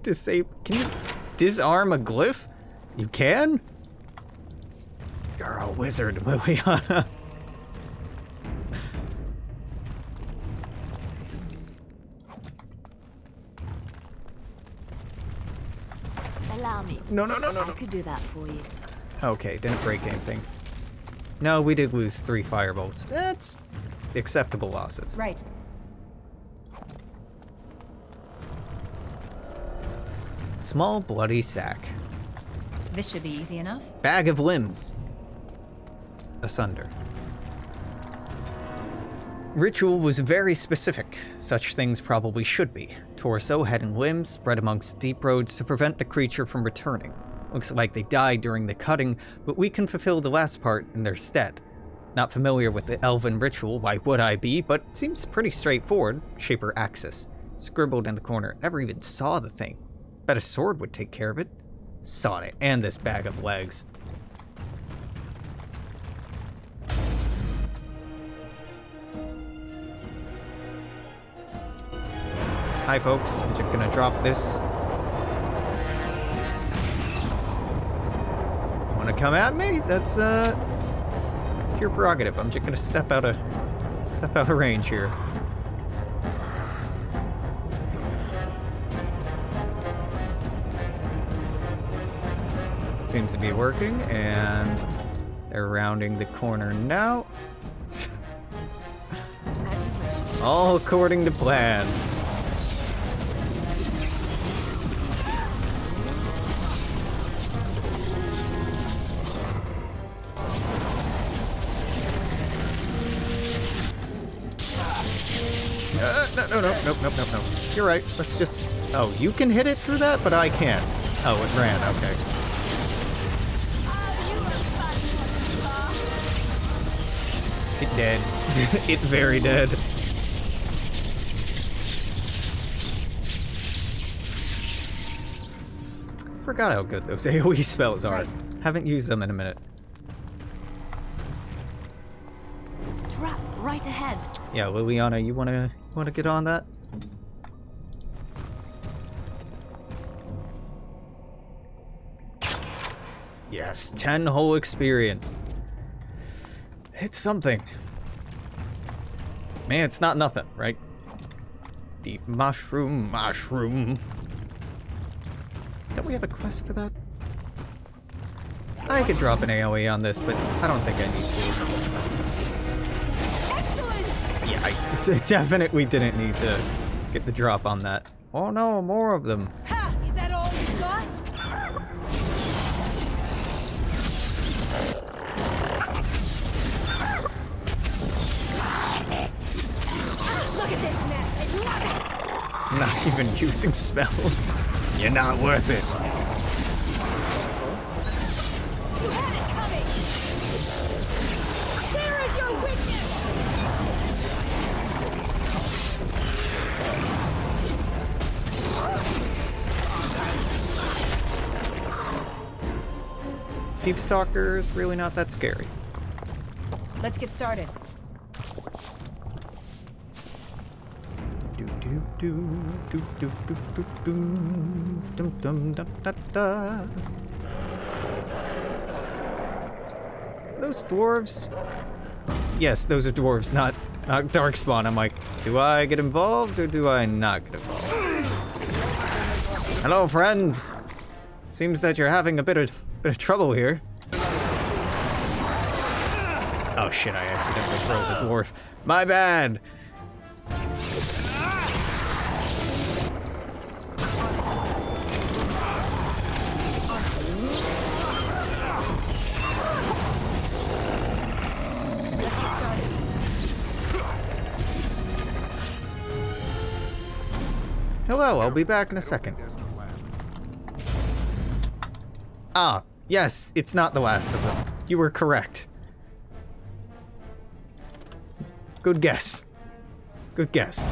disarm a glyph? You can? You're a wizard, Liliana. Allow me. No. I could do that for you. Okay, didn't break anything. No, we did lose 3 firebolts. That's acceptable losses. Right. Small bloody sack. This should be easy enough. Bag of limbs. Asunder. Ritual was very specific. Such things probably should be. Torso, head, and limbs spread amongst deep roads to prevent the creature from returning. Looks like they died during the cutting, but we can fulfill the last part in their stead. Not familiar with the elven ritual, why would I be, but seems pretty straightforward. Shaper Axis. Scribbled in the corner. Never even saw the thing. Bet a sword would take care of it. Sod it. And this bag of legs. Hi folks, I'm just gonna drop this. Wanna come at me? That's it's your prerogative. I'm just gonna step out of range here. Seems to be working, and they're rounding the corner now. All according to plan. No. You're right. Let's just... Oh, you can hit it through that, but I can't. Oh, it ran. Okay. It dead. It very dead. Forgot how good those AoE spells are. Haven't used them in a minute. Trap right ahead. Yeah, Liliana, you wanna get on that? Yes, 10 whole experience. It's something. Man, it's not nothing, right? Deep mushroom. Don't we have a quest for that? I could drop an AoE on this, but I don't think I need to. Yeah, I definitely didn't need to get the drop on that. Oh no, more of them. Ha! Is that all you got? Look at this mess. I love it. I'm not even using spells. You're not worth it. You had it coming. Where is your weakness? Deep Stalker's really not that scary. Let's get started. Those dwarves? Yes, those are dwarves, not Darkspawn. I'm like, do I get involved or do I not get involved? Hello, friends. Seems that you're having a bit of trouble here. Oh shit! I accidentally froze a dwarf. My bad. Hello, I'll be back in a second. Ah, yes, it's not the last of them. You were correct. Good guess. Good guess.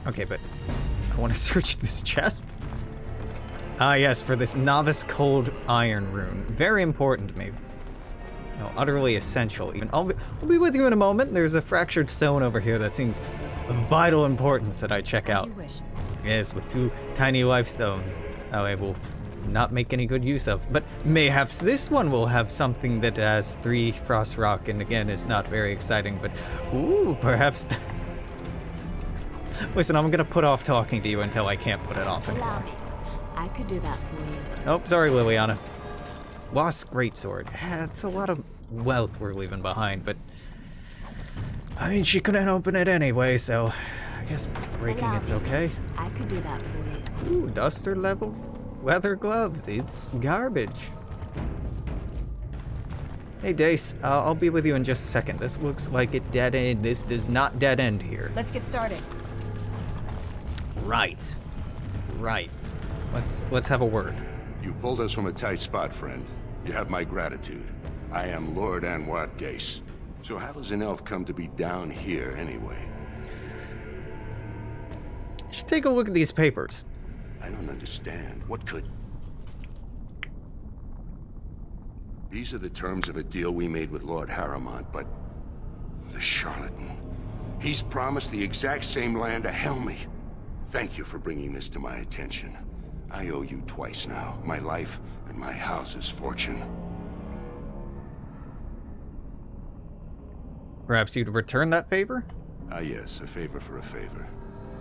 Okay, but I want to search this chest. Ah, yes, for this novice cold iron rune. Very important to me. No, utterly essential. Even I'll be with you in a moment. There's a fractured stone over here that seems of vital importance that I check out. Yes, with 2 tiny life stones. I will not make any good use of. But mayhaps this one will have something that has 3 frost rock, and again, is not very exciting, but ooh, perhaps... Listen, I'm gonna put off talking to you until I can't put it off anymore. I could do that for you. Oh, sorry, Liliana. Lost greatsword. It's a lot of wealth we're leaving behind, but... I mean, she couldn't open it anyway, so... I guess breaking it's okay. I could do that for you. Ooh, duster level leather gloves. It's garbage. Hey, Dace, I'll be with you in just a second. This looks like it dead end. This does not dead end here. Let's get started. Right. Right. Let's have a word. You pulled us from a tight spot, friend. You have my gratitude. I am Lord Anwar Dace. So how does an elf come to be down here anyway? You should take a look at these papers. I don't understand. What could... These are the terms of a deal we made with Lord Harrowmont, but... the charlatan. He's promised the exact same land to Helmy. Thank you for bringing this to my attention. I owe you twice now. My life and my house's fortune. Perhaps you'd return that favor? Ah yes, a favor for a favor.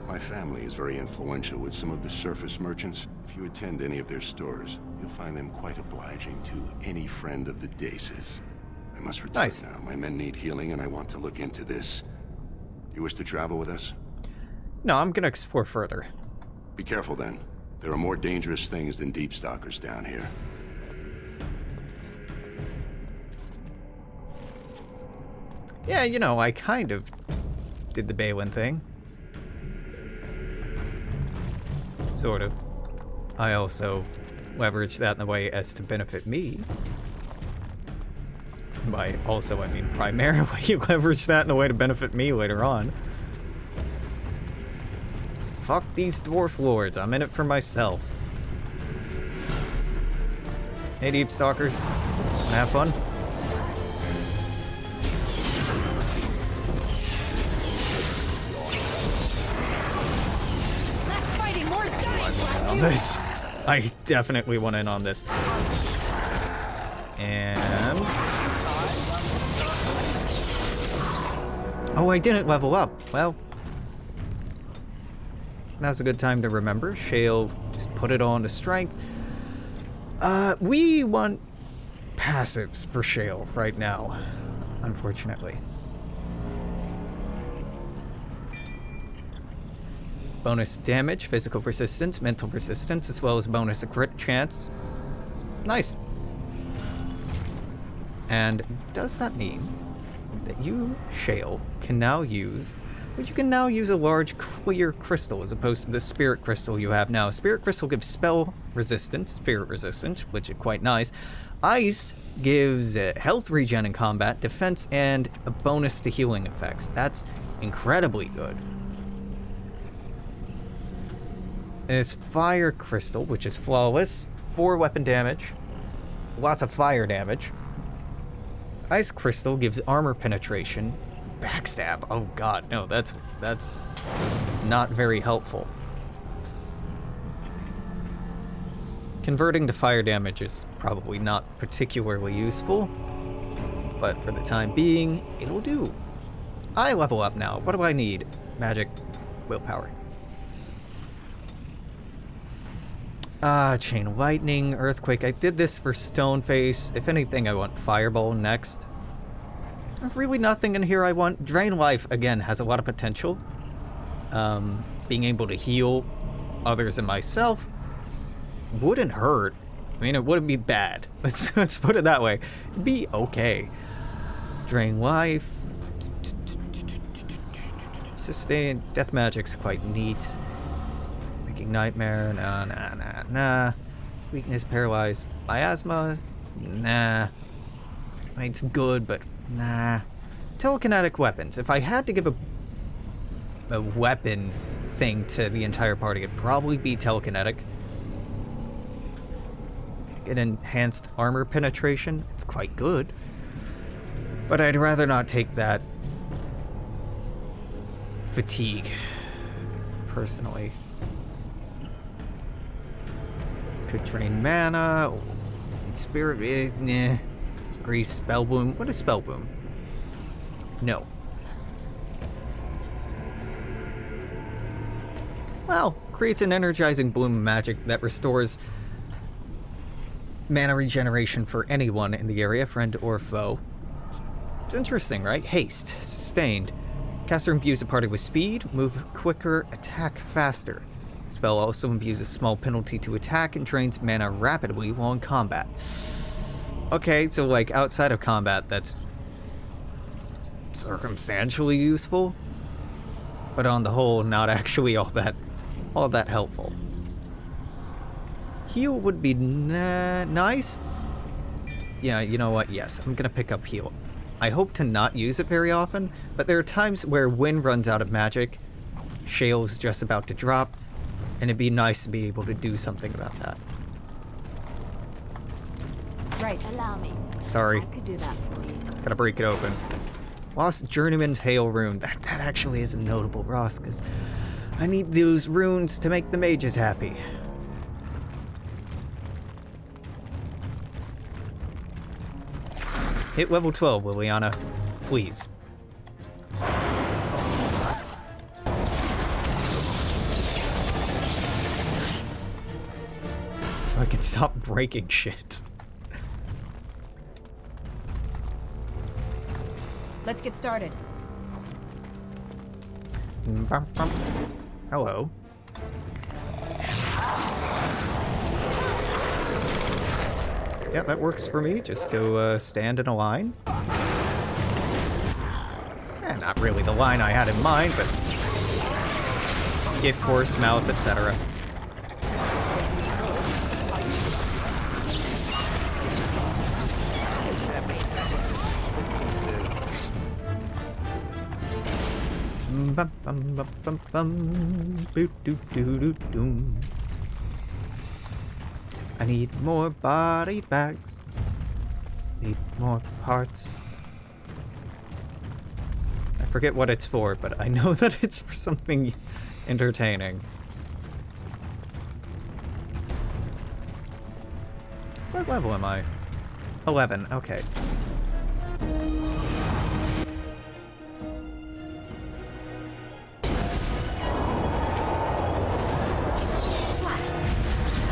My family is very influential with some of the surface merchants. If you attend any of their stores, you'll find them quite obliging to any friend of the Daces. I must return now. My men need healing and I want to look into this. You wish to travel with us? No, I'm gonna explore further. Be careful then. There are more dangerous things than deep stalkers down here. Yeah, you know, I kind of did the Bhelen thing. Sort of. I also leveraged that in a way as to benefit me. By also, I mean primarily leveraged that in a way to benefit me later on. Fuck these dwarf lords, I'm in it for myself. Hey, deep stalkers, wanna have fun? On this, I definitely want in on this. And oh, I didn't level up. Well. Now's a good time to remember. Shale, just put it on to strength. We want passives for Shale right now, unfortunately. Bonus damage, physical resistance, mental resistance, as well as bonus crit chance. Nice. And does that mean that you, Shale, can now use... Well, you can now use a large clear crystal as opposed to the spirit crystal you have now. Spirit crystal gives spell resistance, spirit resistance, which is quite nice. Ice gives health regen in combat, defense, and a bonus to healing effects. That's incredibly good. There's fire crystal, which is flawless, 4 weapon damage, lots of fire damage. Ice crystal gives armor penetration. Backstab. Oh god, no, that's not very helpful. Converting to fire damage is probably not particularly useful, but for the time being, it'll do. I level up now. What do I need? Magic, willpower. Chain Lightning, Earthquake. I did this for Stoneface. If anything, I want Fireball next. There's really nothing in here I want. Drain Life, again, has a lot of potential. Being able to heal others and myself wouldn't hurt. I mean, it wouldn't be bad. Let's put it that way. It'd be okay. Drain Life. Sustain. Death Magic's quite neat. Making Nightmare. Nah. Weakness, Paralyzed. Miasma. Nah. I mean, it's good, but nah. Telekinetic weapons. If I had to give a weapon thing to the entire party, it'd probably be telekinetic. Get enhanced armor penetration. It's quite good. But I'd rather not take that fatigue, personally. Could drain mana. Spirit, nah. Grease, Spell Boom. What is Spell Boom? No. Well, creates an energizing bloom of magic that restores mana regeneration for anyone in the area, friend or foe. It's interesting, right? Haste. Sustained. Caster imbues a party with speed, move quicker, attack faster. Spell also imbues a small penalty to attack and drains mana rapidly while in combat. Okay, so like outside of combat, that's circumstantially useful, but on the whole, not actually all that helpful. Heal would be nice. Yeah, you know what? Yes, I'm gonna pick up heal. I hope to not use it very often, but there are times where Wind runs out of magic, Shale's just about to drop, and it'd be nice to be able to do something about that. Right, allow me. Sorry. I could do that for you. Gotta break it open. Lost Journeyman's Hail Rune. That actually is a notable Ross, because I need those runes to make the mages happy. Hit level 12, Liliana. Please. So I can stop breaking shit. Let's get started. Hello. Yeah, that works for me. Just go stand in a line. Not really the line I had in mind, but gift horse, mouth, etc. Bum bum bum bum bum. Boop doo doo doo doo. I need more body bags. Need more parts. I forget what it's for, but I know that it's for something entertaining. What level am I? 11, okay.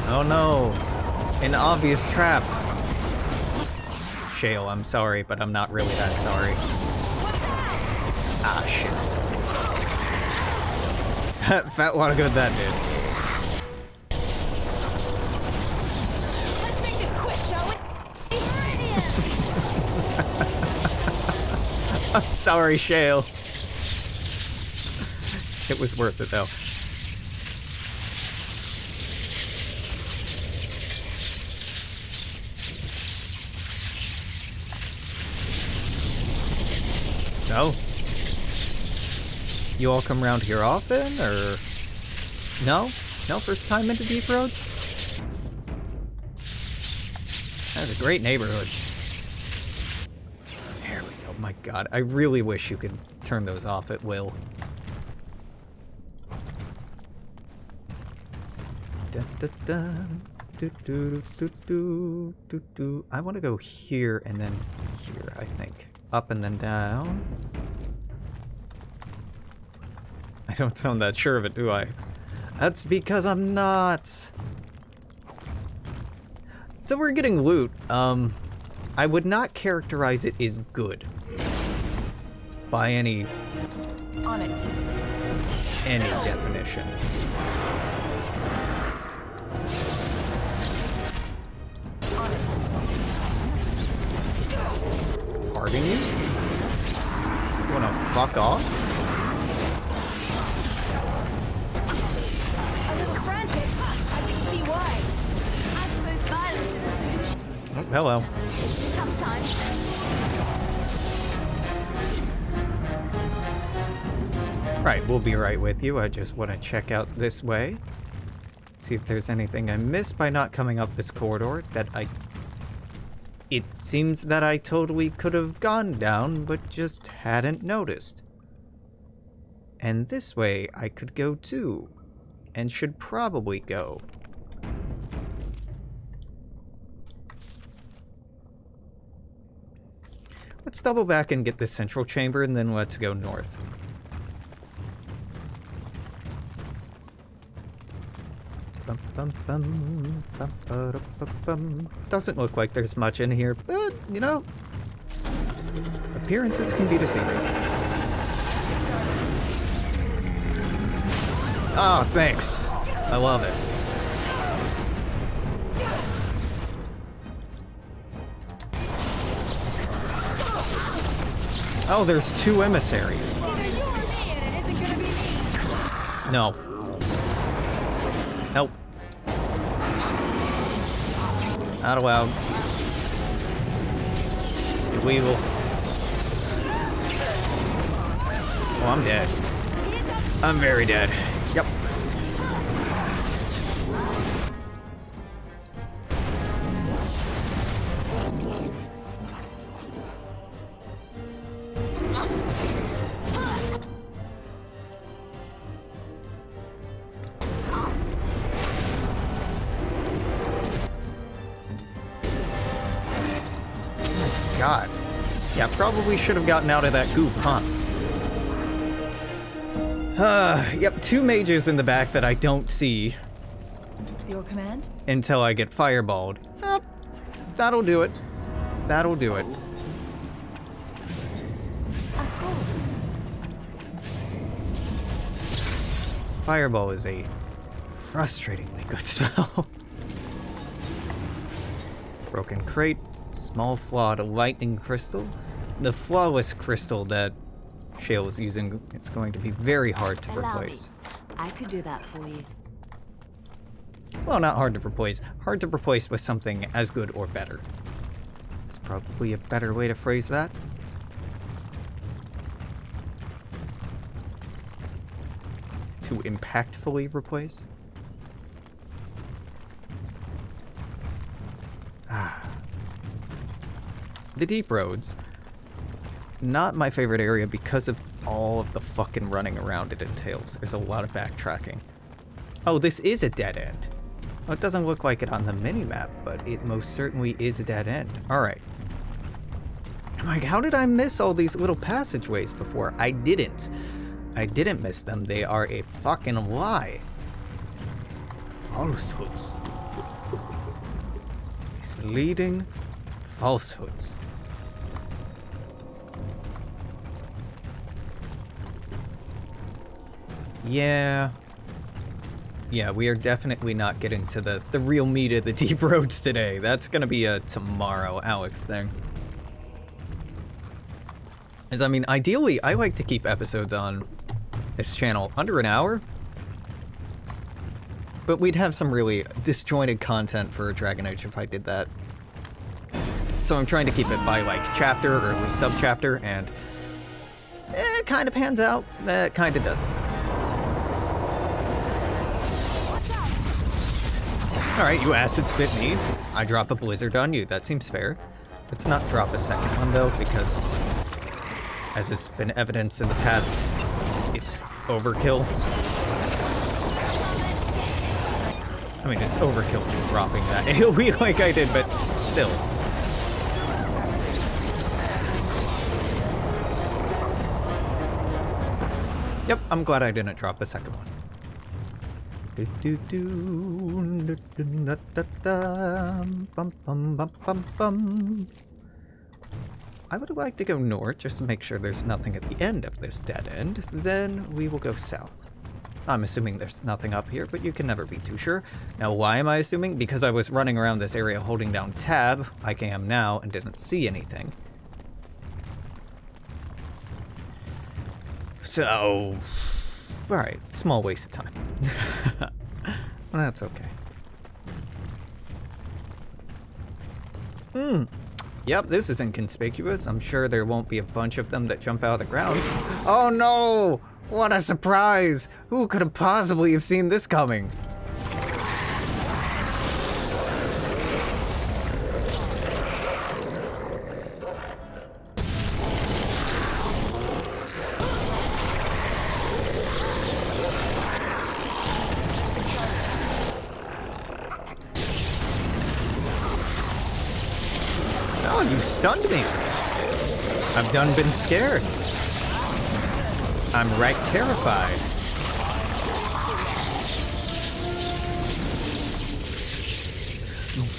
Oh no! An obvious trap! Shale, I'm sorry, but I'm not really that sorry. Ah, shit. Fat lot of good that did. Let's make this quick, shall we? I'm sorry, Shale. It was worth it, though. So, you all come around here often, or no? No, first time into Deep Roads? That's a great neighborhood. There we go. My God, I really wish you could turn those off at will. Da, da, da. Do, do, do, do, do, do. I want to go here and then here, I think. Up and then down. I don't sound that sure of it, do I? That's because I'm not. So we're getting loot. I would not characterize it as good. By any definition. Pardon you? You wanna fuck off? A little frantic. I can see why. I suppose violence is a solution. Oh, hello. Sometimes. Right, we'll be right with you. I just want to check out this way. See if there's anything I missed by not coming up this corridor that it seems that I totally could have gone down, but just hadn't noticed. And this way I could go too, and should probably go. Let's double back and get the central chamber, and then let's go north. Doesn't look like there's much in here, but, you know, appearances can be deceiving. Oh, thanks. I love it. Oh, there's 2 emissaries. No. Nope. Not allowed. Illegal. Oh, I'm dead. I'm very dead. Yep. God. Yeah, probably should have gotten out of that goop, huh? Yep, 2 mages in the back that I don't see. Your command? Until I get fireballed. That'll do it. That'll do it. Fireball is a frustratingly good spell. Broken crate. Small flawed lightning crystal. The flawless crystal that Shale is using is going to be very hard to replace. I could do that for you. Well, not hard to replace. Hard to replace with something as good or better. It's probably a better way to phrase that. To impactfully replace. The deep roads. Not my favorite area because of all of the fucking running around it entails. There's a lot of backtracking. Oh, this is a dead end. Well, it doesn't look like it on the mini-map, but it most certainly is a dead end. Alright. I'm like, how did I miss all these little passageways before? I didn't. I didn't miss them. They are a fucking lie. Falsehoods. Misleading falsehoods. Yeah, we are definitely not getting to the real meat of the deep roads today. That's gonna be a tomorrow Alex thing. As I mean, ideally, I like to keep episodes on this channel under an hour. But we'd have some really disjointed content for Dragon Age if I did that. So I'm trying to keep it by, like, chapter or at least sub-chapter, and it kind of pans out, it kind of doesn't. Alright, you acid spit me. I drop a blizzard on you. That seems fair. Let's not drop a second one, though, because, as has been evidenced in the past, it's overkill. I mean, it's overkill just dropping that AoE like I did, but still. Yep, I'm glad I didn't drop the second one. I would like to go north just to make sure there's nothing at the end of this dead end. Then we will go south. I'm assuming there's nothing up here, but you can never be too sure. Now, why am I assuming? Because I was running around this area holding down tab, like I am now, and didn't see anything. So, alright, small waste of time. That's okay. Yep, this is inconspicuous. I'm sure there won't be a bunch of them that jump out of the ground. Oh no! What a surprise! Who could have possibly have seen this coming? Oh, you stunned me. I've done been scared. I'm right terrified.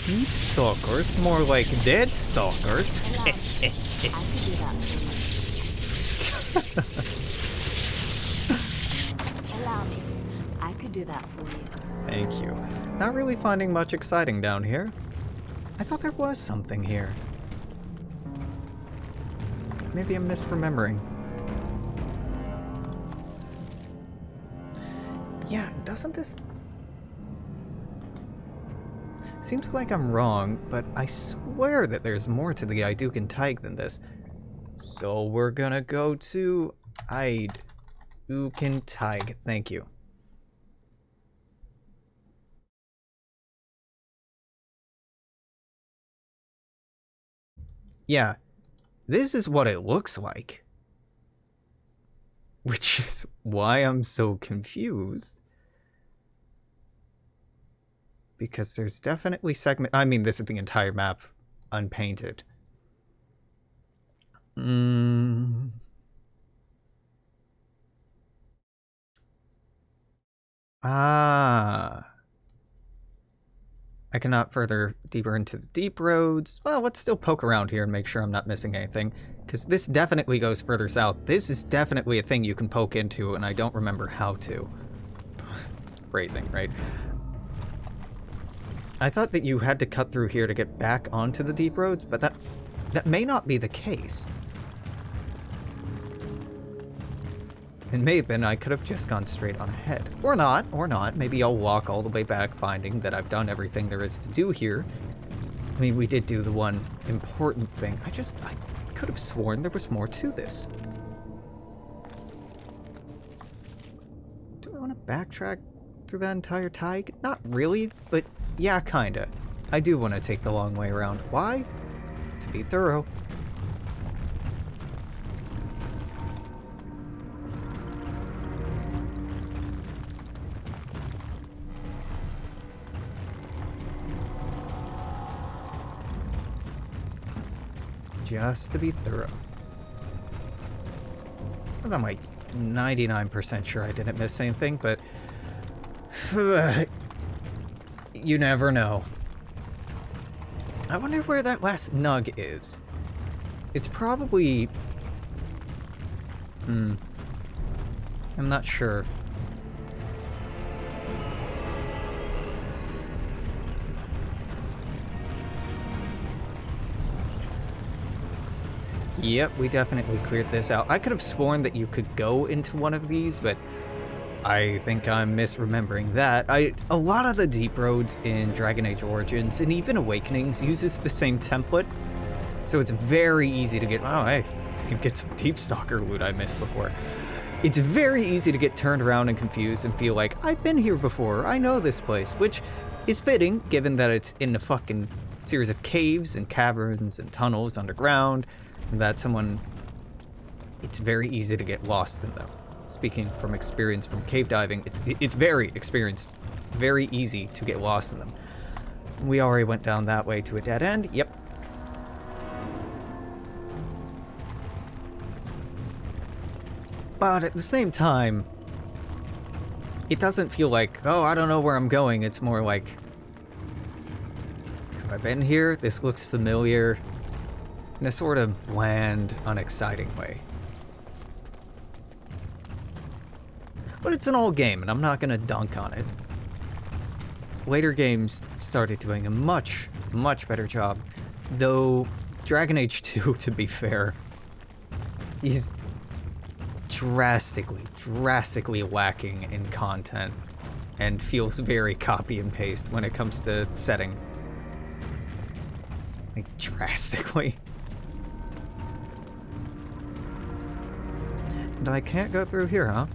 Deep stalkers, more like dead stalkers. Allow me. I could do that for you. Thank you. Not really finding much exciting down here. I thought there was something here. Maybe I'm misremembering. Yeah, doesn't this... Seems like I'm wrong, but I swear that there's more to the Aeducan Thaig than this. So we're gonna go to Aeducan Thaig. Thank you. Yeah, this is what it looks like. Which is why I'm so confused. Because there's definitely I mean, this is the entire map unpainted. Ah. I cannot further deeper into the deep roads. Well, let's still poke around here and make sure I'm not missing anything. Because this definitely goes further south. This is definitely a thing you can poke into, and I don't remember how to. Phrasing, right? I thought that you had to cut through here to get back onto the deep roads, but that may not be the case. It may have been I could have just gone straight on ahead. Or not, or not. Maybe I'll walk all the way back, finding that I've done everything there is to do here. I mean, we did do the one important thing. I could have sworn there was more to this. Do I want to backtrack through that entire Thaig? Not really, but yeah, kinda. I do want to take the long way around. Why? To be thorough. Just to be thorough. Because I'm like 99% sure I didn't miss anything, but you never know. I wonder where that last nug is. It's probably... I'm not sure. Yep, we definitely cleared this out. I could have sworn that you could go into one of these, but I think I'm misremembering that. A lot of the deep roads in Dragon Age Origins and even Awakenings uses the same template, so it's very easy to get... Oh, hey, I can get some Deep Stalker loot I missed before. It's very easy to get turned around and confused and feel like, I've been here before, I know this place, which is fitting, given that it's in a fucking series of caves and caverns and tunnels underground, and that it's very easy to get lost in them. Speaking from experience from cave diving, it's very easy to get lost in them. We already went down that way to a dead end. Yep. But at the same time, It doesn't feel like, oh, I don't know where I'm going. It's more like, have I been here? This looks familiar. In a sort of bland, unexciting way. But it's an old game, and I'm not gonna dunk on it. Later games started doing a much, much better job. Though, Dragon Age 2, to be fair, is drastically lacking in content and feels very copy and paste when it comes to setting. Like, drastically. And I can't go through here, huh?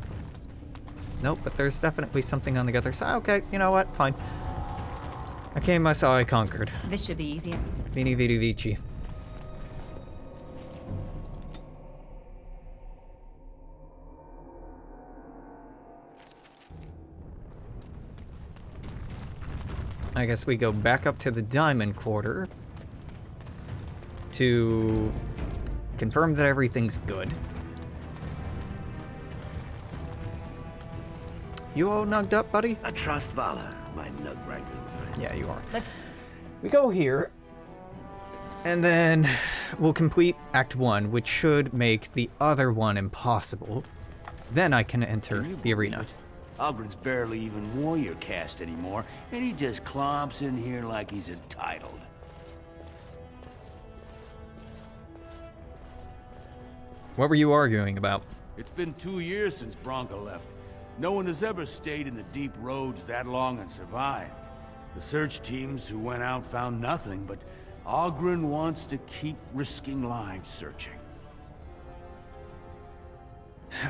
Nope, but there's definitely something on the other side. Okay, you know what? Fine. I came, I saw, I conquered. This should be easier. Vini Vidi Vici. I guess we go back up to the Diamond Quarter to confirm that everything's good. You all nugged up, buddy? I trust Vala, my nug-wrangling friend. Yeah, you are. We go here, and then we'll complete Act 1, which should make the other one impossible. Then I can enter the arena. Oghren's barely even warrior caste anymore, and he just clomps in here like he's entitled. What were you arguing about? It's been 2 years since Bronca left. No one has ever stayed in the deep roads that long and survived. The search teams who went out found nothing, but Oghren wants to keep risking lives searching.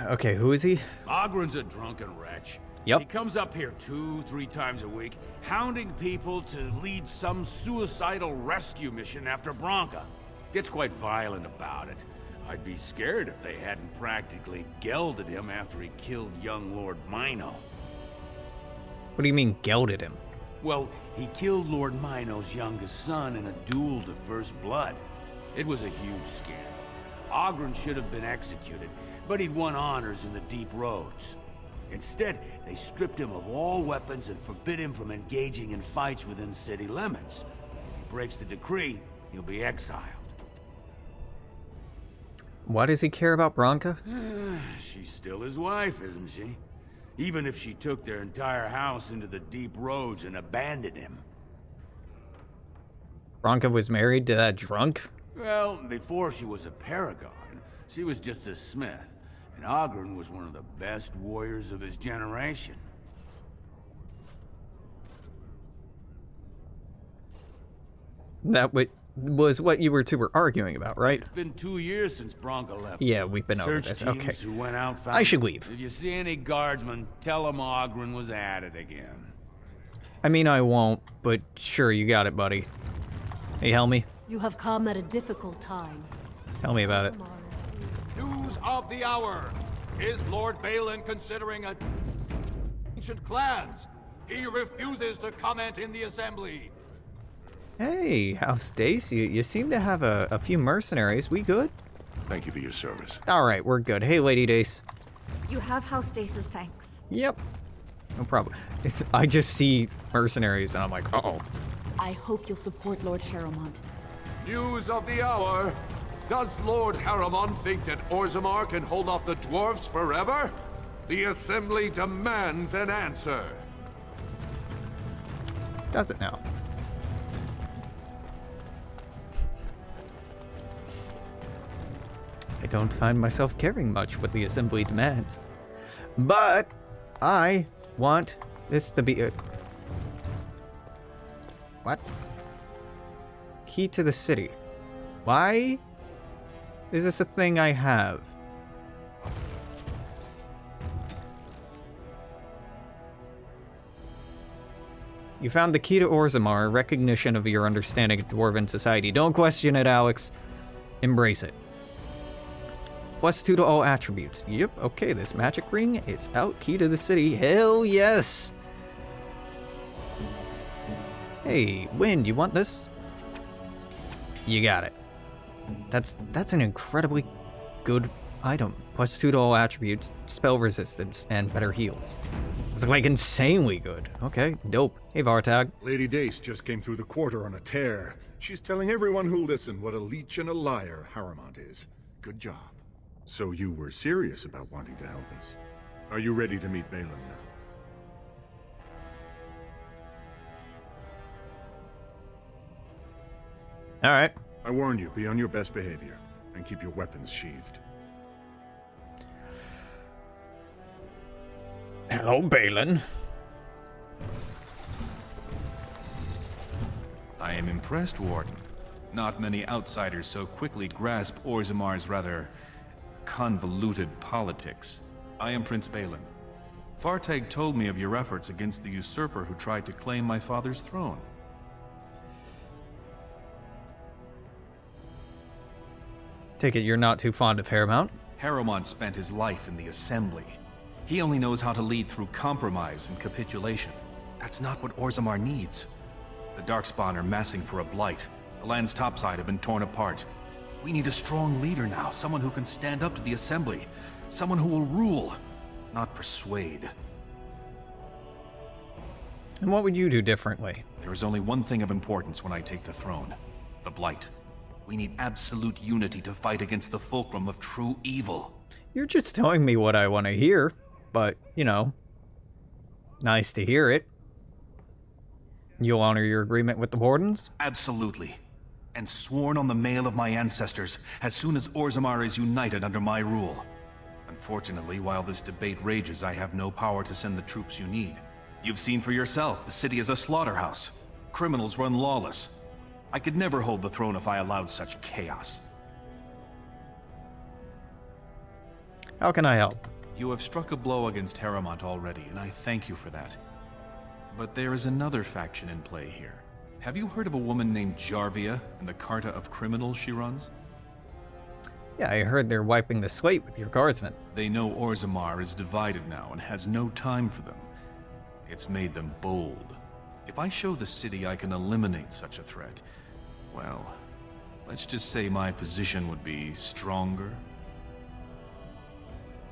Okay, who is he? Oghren's a drunken wretch. Yep. He comes up here 2-3 times a week, hounding people to lead some suicidal rescue mission after Bronca. Gets quite violent about it. I'd be scared if they hadn't practically gelded him after he killed young Lord Mino. What do you mean, gelded him? Well, he killed Lord Mino's youngest son in a duel to first blood. It was a huge scandal. Oghren should have been executed, but he'd won honors in the deep roads. Instead, they stripped him of all weapons and forbid him from engaging in fights within city limits. If he breaks the decree, he'll be exiled. Why does he care about Bronca? She's still his wife, isn't she? Even if she took their entire house into the deep roads and abandoned him. Bronca was married to that drunk? Well, before she was a paragon, she was just a smith. And Oghren was one of the best warriors of his generation. That was what you two were arguing about, right? It's been 2 years since Bronca left. Yeah, we've been over this. Search Okay. teams who went out found I should leave. If you see any guardsmen, tell them Oghren was at it again. I mean, I won't, but sure, you got it, buddy. Hey, Helmy, You have come at a difficult time. tell me about it. News of the hour. Is Lord Bhelen considering ancient clans? He refuses to comment in the assembly. Hey, House Stace, you seem to have a few mercenaries. We good? Thank you for your service. All right, we're good. Hey, Lady Dace. You have House Dace's thanks. Yep. No problem. I just see mercenaries and I'm like, uh-oh. I hope you'll support Lord Harrowmont. News of the hour. Does Lord Harrowmont think that Orzammar can hold off the dwarves forever? The Assembly demands an answer. Does it now? I don't find myself caring much what the Assembly demands. But I want this to be a... What? Key to the city. Why is this a thing I have? You found the key to Orzammar, recognition of your understanding of Dwarven society. Don't question it, Alex. Embrace it. +2 to all attributes. Yep, okay, this magic ring, it's out. Key to the city. Hell yes! Hey, Wind, you want this? You got it. That's an incredibly good item. +2 to all attributes, spell resistance, and better heals. It's like insanely good. Okay, dope. Hey, Vartag. Lady Dace just came through the quarter on a tear. She's telling everyone who'll listen what a leech and a liar Harrowmont is. Good job. So you were serious about wanting to help us. Are you ready to meet Bhelen now? Alright. I warn you, be on your best behavior, and keep your weapons sheathed. Hello, Bhelen. I am impressed, Warden. Not many outsiders so quickly grasp Orzammar's rather convoluted politics. I am Prince Bhelen. Thaig told me of your efforts against the usurper who tried to claim my father's throne. Take it you're not too fond of Harrowmont? Harrowmont spent his life in the Assembly. He only knows how to lead through compromise and capitulation. That's not what Orzammar needs. The Darkspawn are massing for a blight. The land's topside have been torn apart. We need a strong leader now, someone who can stand up to the Assembly. Someone who will rule, not persuade. And what would you do differently? There is only one thing of importance when I take the throne. The blight. We need absolute unity to fight against the fulcrum of true evil. You're just telling me what I want to hear, but, you know, nice to hear it. You'll honor your agreement with the Wardens? Absolutely. And sworn on the mail of my ancestors, as soon as Orzammar is united under my rule. Unfortunately, while this debate rages, I have no power to send the troops you need. You've seen for yourself, the city is a slaughterhouse. Criminals run lawless. I could never hold the throne if I allowed such chaos. How can I help? You have struck a blow against Harrowmont already, and I thank you for that. But there is another faction in play here. Have you heard of a woman named Jarvia and the Carta of Criminals she runs? Yeah, I heard they're wiping the slate with your guardsmen. They know Orzammar is divided now and has no time for them. It's made them bold. If I show the city I can eliminate such a threat, well, let's just say my position would be stronger.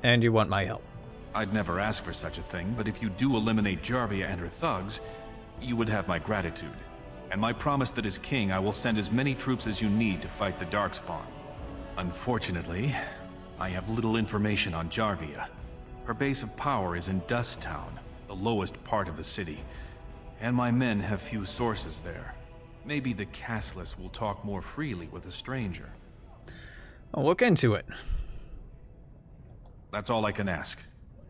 And you want my help? I'd never ask for such a thing, but if you do eliminate Jarvia and her thugs, you would have my gratitude. And my promise that as king, I will send as many troops as you need to fight the Darkspawn. Unfortunately, I have little information on Jarvia. Her base of power is in Dust Town, the lowest part of the city, and my men have few sources there. Maybe the castless will talk more freely with a stranger. I'll look into it. That's all I can ask.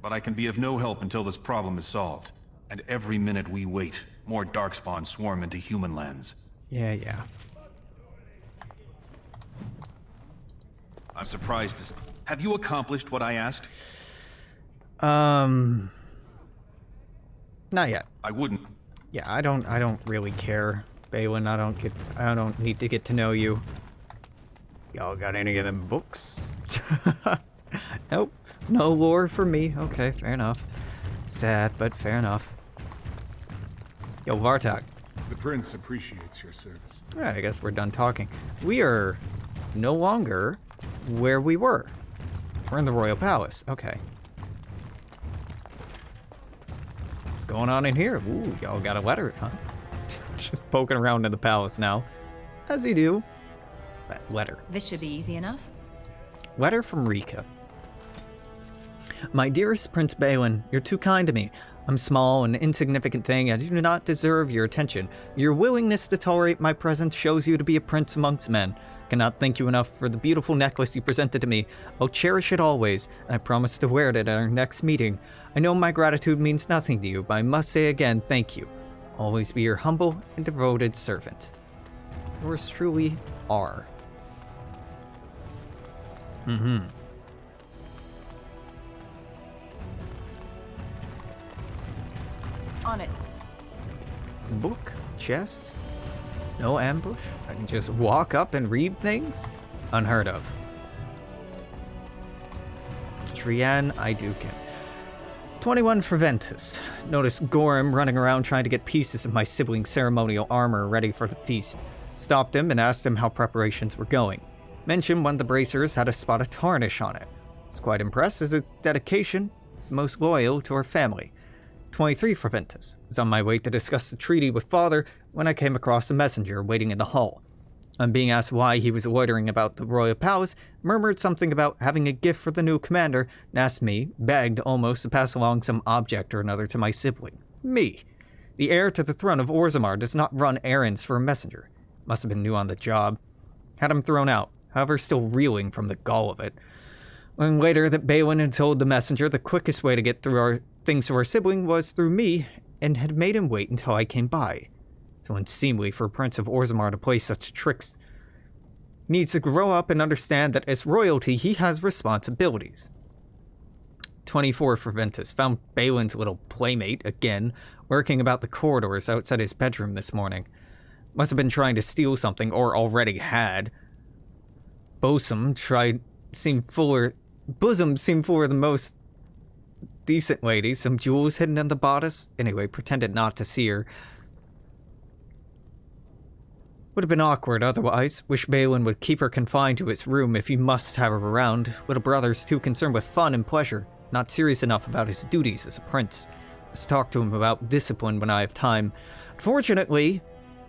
But I can be of no help until this problem is solved. And every minute we wait, more Darkspawn swarm into human lands. Yeah. I'm surprised to... Have you accomplished what I asked? Not yet. I wouldn't. Yeah, I don't really care, Bhelen. I don't need to get to know you. Y'all got any of them books? Nope. No lore for me. Okay, fair enough. Sad, but fair enough. Yo, Vartag. The prince appreciates your service. Alright, I guess we're done talking. We are no longer where we were. We're in the Royal Palace. Okay. What's going on in here? Ooh, y'all got a letter, huh? Just poking around in the palace now. As you do. Letter. This should be easy enough. Letter from Rika. My dearest Prince Bhelen, you're too kind to me. I'm small, an insignificant thing. I do not deserve your attention. Your willingness to tolerate my presence shows you to be a prince amongst men. I cannot thank you enough for the beautiful necklace you presented to me. I'll cherish it always, and I promise to wear it at our next meeting. I know my gratitude means nothing to you, but I must say again, thank you. Always be your humble and devoted servant. Yours truly, R. On it. Book? Chest? No ambush? I can just walk up and read things? Unheard of. Trian Aeducan. 21 for Ventus. Noticed Gorham running around trying to get pieces of my sibling's ceremonial armor ready for the feast. Stopped him and asked him how preparations were going. Mentioned one of the bracers had a spot of tarnish on it. It's quite impressed as its dedication is most loyal to her family. 23 Ferventus. I was on my way to discuss the treaty with Father when I came across a messenger waiting in the hall. On being asked why he was loitering about the royal palace, murmured something about having a gift for the new commander, and asked me, begged almost, to pass along some object or another to my sibling. Me. The heir to the throne of Orzammar does not run errands for a messenger. Must have been new on the job. Had him thrown out, however still reeling from the gall of it. When later that Bhelen had told the messenger the quickest way to get through our things to our sibling was through me, and had made him wait until I came by. So unseemly for a prince of Orzammar to play such tricks. He needs to grow up and understand that as royalty he has responsibilities. 24 Ferventus found Bhelen's little playmate, again, lurking about the corridors outside his bedroom this morning. Must have been trying to steal something, or already had. Bosom seemed fuller of the most decent lady, some jewels hidden in the bodice. Anyway, pretended not to see her. Would have been awkward otherwise. Wish Bhelen would keep her confined to his room if he must have her around. Little brother's too concerned with fun and pleasure, not serious enough about his duties as a prince. Must talk to him about discipline when I have time. Unfortunately,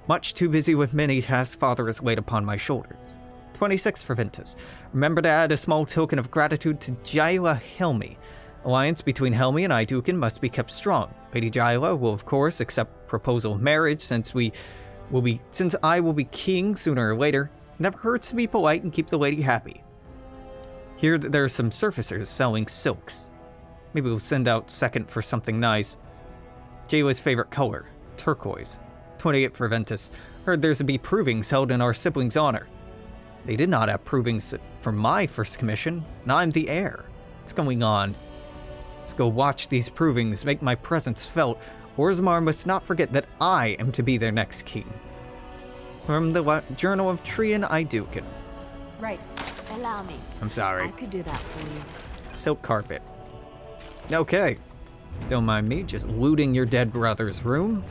much too busy with many tasks Father has laid upon my shoulders. 26 Ferventus. Remember to add a small token of gratitude to Jaila Helmi. Alliance between Helmi and Aeducan must be kept strong. Lady Jaila will of course accept proposal of marriage since I will be king sooner or later. Never hurts to be polite and keep the lady happy. Hear that there are some surfacers selling silks. Maybe we'll send out second for something nice. Jayla's favorite color, turquoise. 28 Ferventus. Heard there's to be provings held in our siblings' honor. They did not have provings for my first commission, and I'm the heir. What's going on? Let's go watch these provings, make my presence felt. Orzammar must not forget that I am to be their next king. From the Journal of Trian Aeducan. Right. Allow me. I'm sorry. I could do that for you. Silk carpet. Okay. Don't mind me just looting your dead brother's room.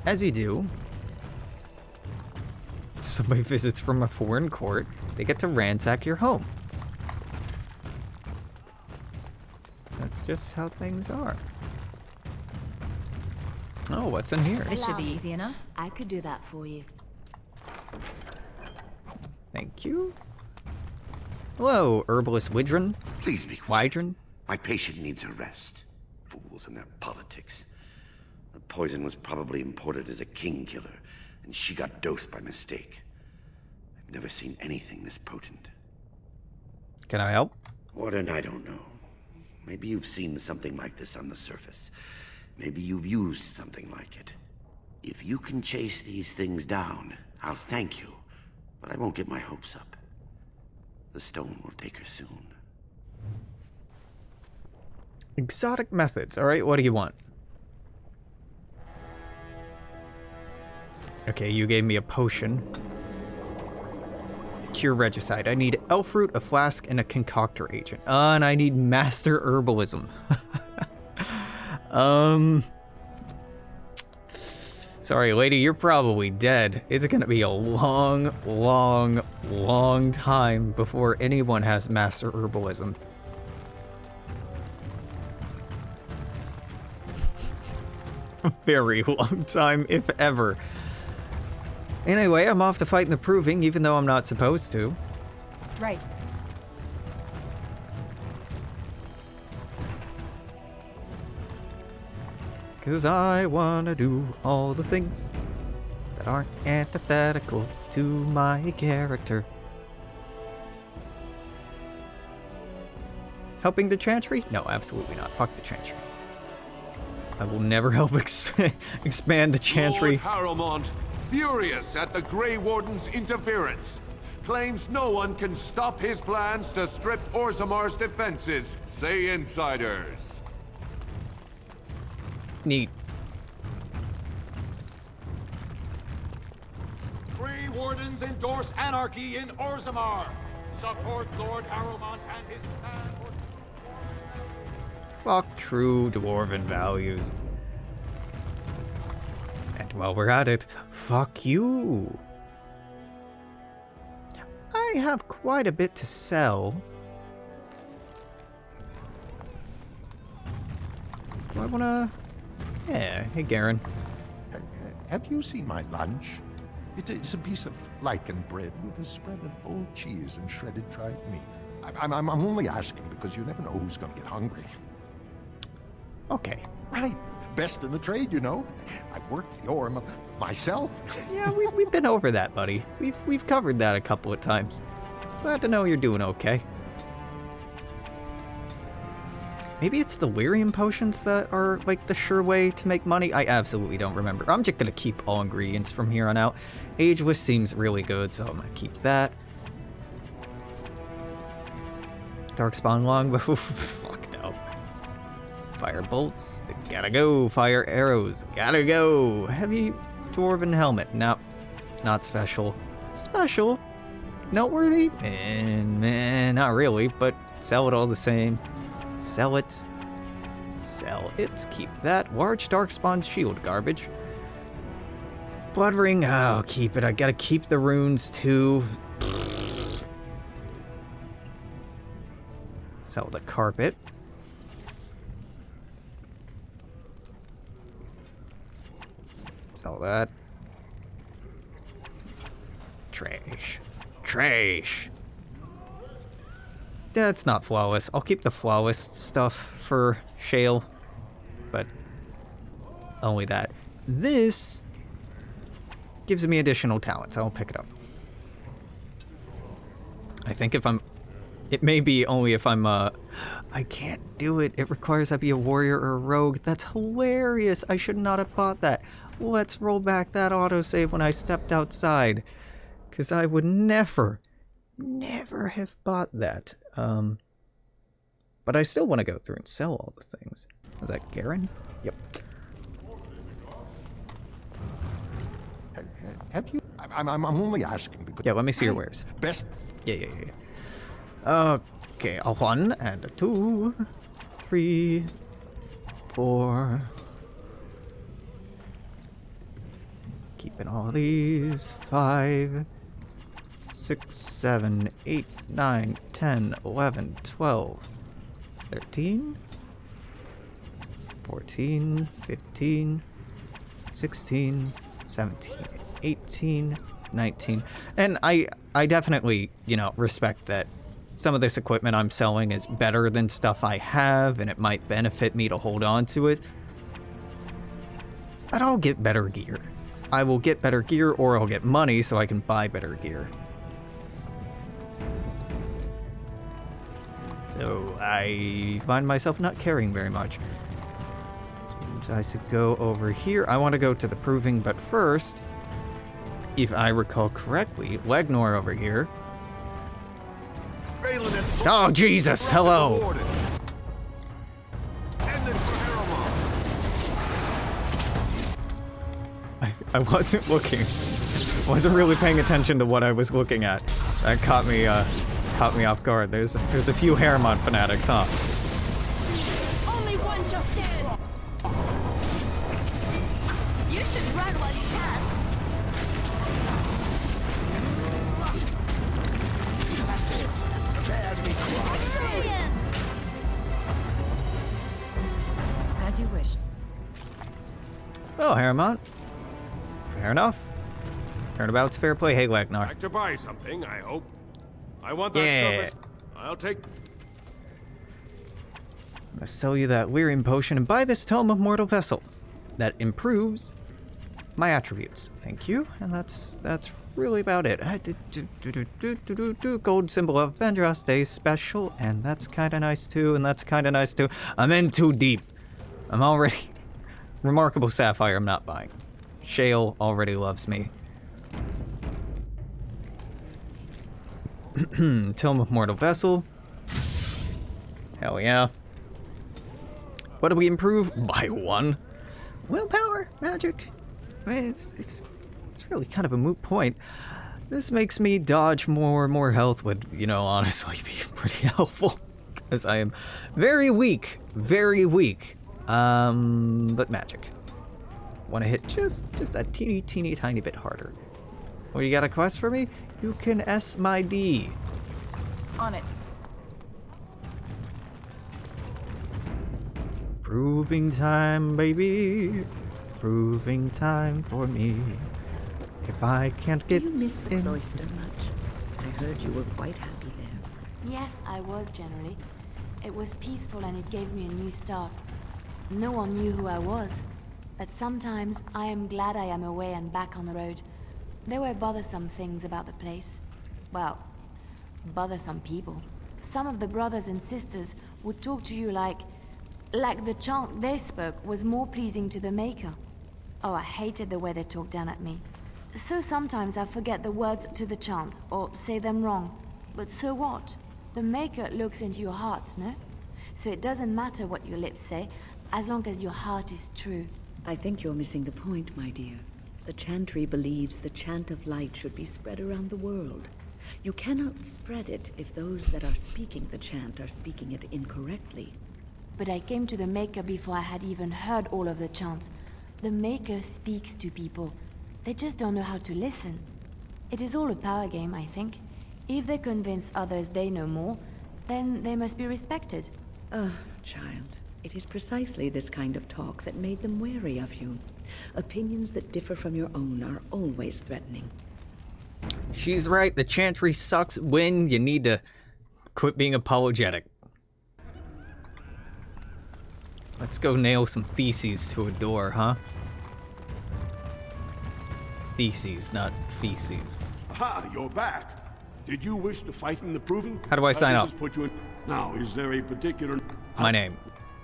As you do. Somebody visits from a foreign court. They get to ransack your home. That's just how things are. Oh, what's in here? This should be easy enough. I could do that for you. Thank you. Hello, herbalist Widron. Please be quiet. Widron. My patient needs a rest. Fools and their politics. The poison was probably imported as a king killer, and she got dosed by mistake. I've never seen anything this potent. Can I help? Warden, I don't know. Maybe you've seen something like this on the surface. Maybe you've used something like it. If you can chase these things down, I'll thank you, but I won't get my hopes up. The stone will take her soon. Exotic methods. Alright, what do you want? Okay, you gave me a potion. Cure regicide. I need elf root, a flask, and a concoctor agent. And I need master herbalism. Sorry, lady, you're probably dead. It's gonna be a long time before anyone has master herbalism. A very long time, if ever. Anyway, I'm off to fight in the proving, even though I'm not supposed to. Right. Cause I wanna do all the things that aren't antithetical to my character. Helping the Chantry? No, absolutely not. Fuck the Chantry. I will never help expand the Chantry. Lord Harrowmont, furious at the Grey Warden's interference, claims no one can stop his plans to strip Orzammar's defenses, say insiders. Neat. Grey Wardens endorse anarchy in Orzammar. Support Lord Harrowmont and his plan for... Fuck true dwarven values. And while we're at it, fuck you. I have quite a bit to sell. Do I wanna... Yeah, hey Garen. Have you seen my lunch? It's a piece of lichen bread with a spread of old cheese and shredded dried meat. I'm only asking because you never know who's gonna get hungry. Okay. Right. Best in the trade, you know. I've worked the ore myself. Yeah, we've been over that, buddy. We've covered that a couple of times. Glad to know you're doing okay. Maybe it's delirium potions that are like the sure way to make money. I absolutely don't remember. I'm just gonna keep all ingredients from here on out. Ageless seems really good, so I'm gonna keep that. Darkspawn longbow. Fuck no. Fire bolts. Gotta go. Fire arrows. Gotta go. Heavy dwarven helmet. Nope. Not special. Special? Noteworthy? Not really, but sell it all the same. Sell it. Sell it. Keep that. Large darkspawn shield garbage. Blood ring. Oh, keep it. I gotta keep the runes too. Sell the carpet. Sell that. Trash. Trash. Yeah, it's not flawless. I'll keep the flawless stuff for Shale, but only that. This gives me additional talents. I'll pick it up. I think if I'm... It may be only if I'm, I can't do it. It requires I be a warrior or a rogue. That's hilarious. I should not have bought that. Let's roll back that autosave when I stepped outside. Because I would never have bought that. But I still want to go through and sell all the things. Is that Garen? Yep. Have you? I'm only asking because... Yeah, let me see your wares. Best... Yeah. Okay, a 1 and a 2, 3, 4. Keeping all these. 5, 6, 7, 8, 9, 10, 11, 12, 13, 14, 15, 16, 17, 18, 19. And I definitely, respect that some of this equipment I'm selling is better than stuff I have, and it might benefit me to hold on to it. But I'll get better gear. I will get better gear, or I'll get money so I can buy better gear. So I find myself not caring very much. Which means I should go over here. I want to go to the proving, but first, if I recall correctly, Legnor over here. Oh, Jesus! Hello! I wasn't looking. Wasn't really paying attention to what I was looking at. That caught me off guard. There's a few Heremont fanatics, huh? Only one shall stand. You should run while you can. As you wish. Well, Heremont. Fair enough. Turnabout's fair play. Hey, Legnor. Like to buy something, I hope. I want that Yeah. surface. I'll take... I'm gonna sell you that Lyrium potion and buy this Tome of Mortal Vessel. That improves my attributes. Thank you. And that's really about it. Gold symbol of Vendra stays special, and that's kinda nice too, and that's kinda nice too. I'm in too deep. I'm already... Remarkable Sapphire I'm not buying. Shale already loves me. Tome of Mortal Vessel. Hell yeah. What do we improve? By 1. Willpower? Magic? I mean, it's really kind of a moot point. This makes me dodge more health would, honestly be pretty helpful. Because I am very weak. Very weak. But magic. Want to hit just a teeny tiny bit harder. Well, you got a quest for me? You can S my D. On it. Proving time, baby. Proving time for me. If I can't get Do you miss the in... cloister much? I heard you were quite happy there. Yes, I was generally. It was peaceful and it gave me a new start. No one knew who I was. But sometimes I am glad I am away and back on the road. There were bothersome things about the place. Well, bothersome people. Some of the brothers and sisters would talk to you like the chant they spoke was more pleasing to the Maker. Oh, I hated the way they talked down at me. So sometimes I forget the words to the chant, or say them wrong. But so what? The Maker looks into your heart, no? So it doesn't matter what your lips say, as long as your heart is true. I think you're missing the point, my dear. The chantry believes the chant of light should be spread around the world. You cannot spread it if those that are speaking the chant are speaking it incorrectly. But I came to the Maker before I had even heard all of the chants. The Maker speaks to people. They just don't know how to listen. It is all a power game, I think. If they convince others they know more, then they must be respected. Child, it is precisely this kind of talk that made them wary of you. Opinions that differ from your own are always threatening. She's right, the chantry sucks when you need to quit being apologetic. Let's go nail some theses to a door, huh? Theses, not feces. Aha, you're back. Did you wish to fight in the proving? How do I sign up? Put you in. Now, is there a particular... My name.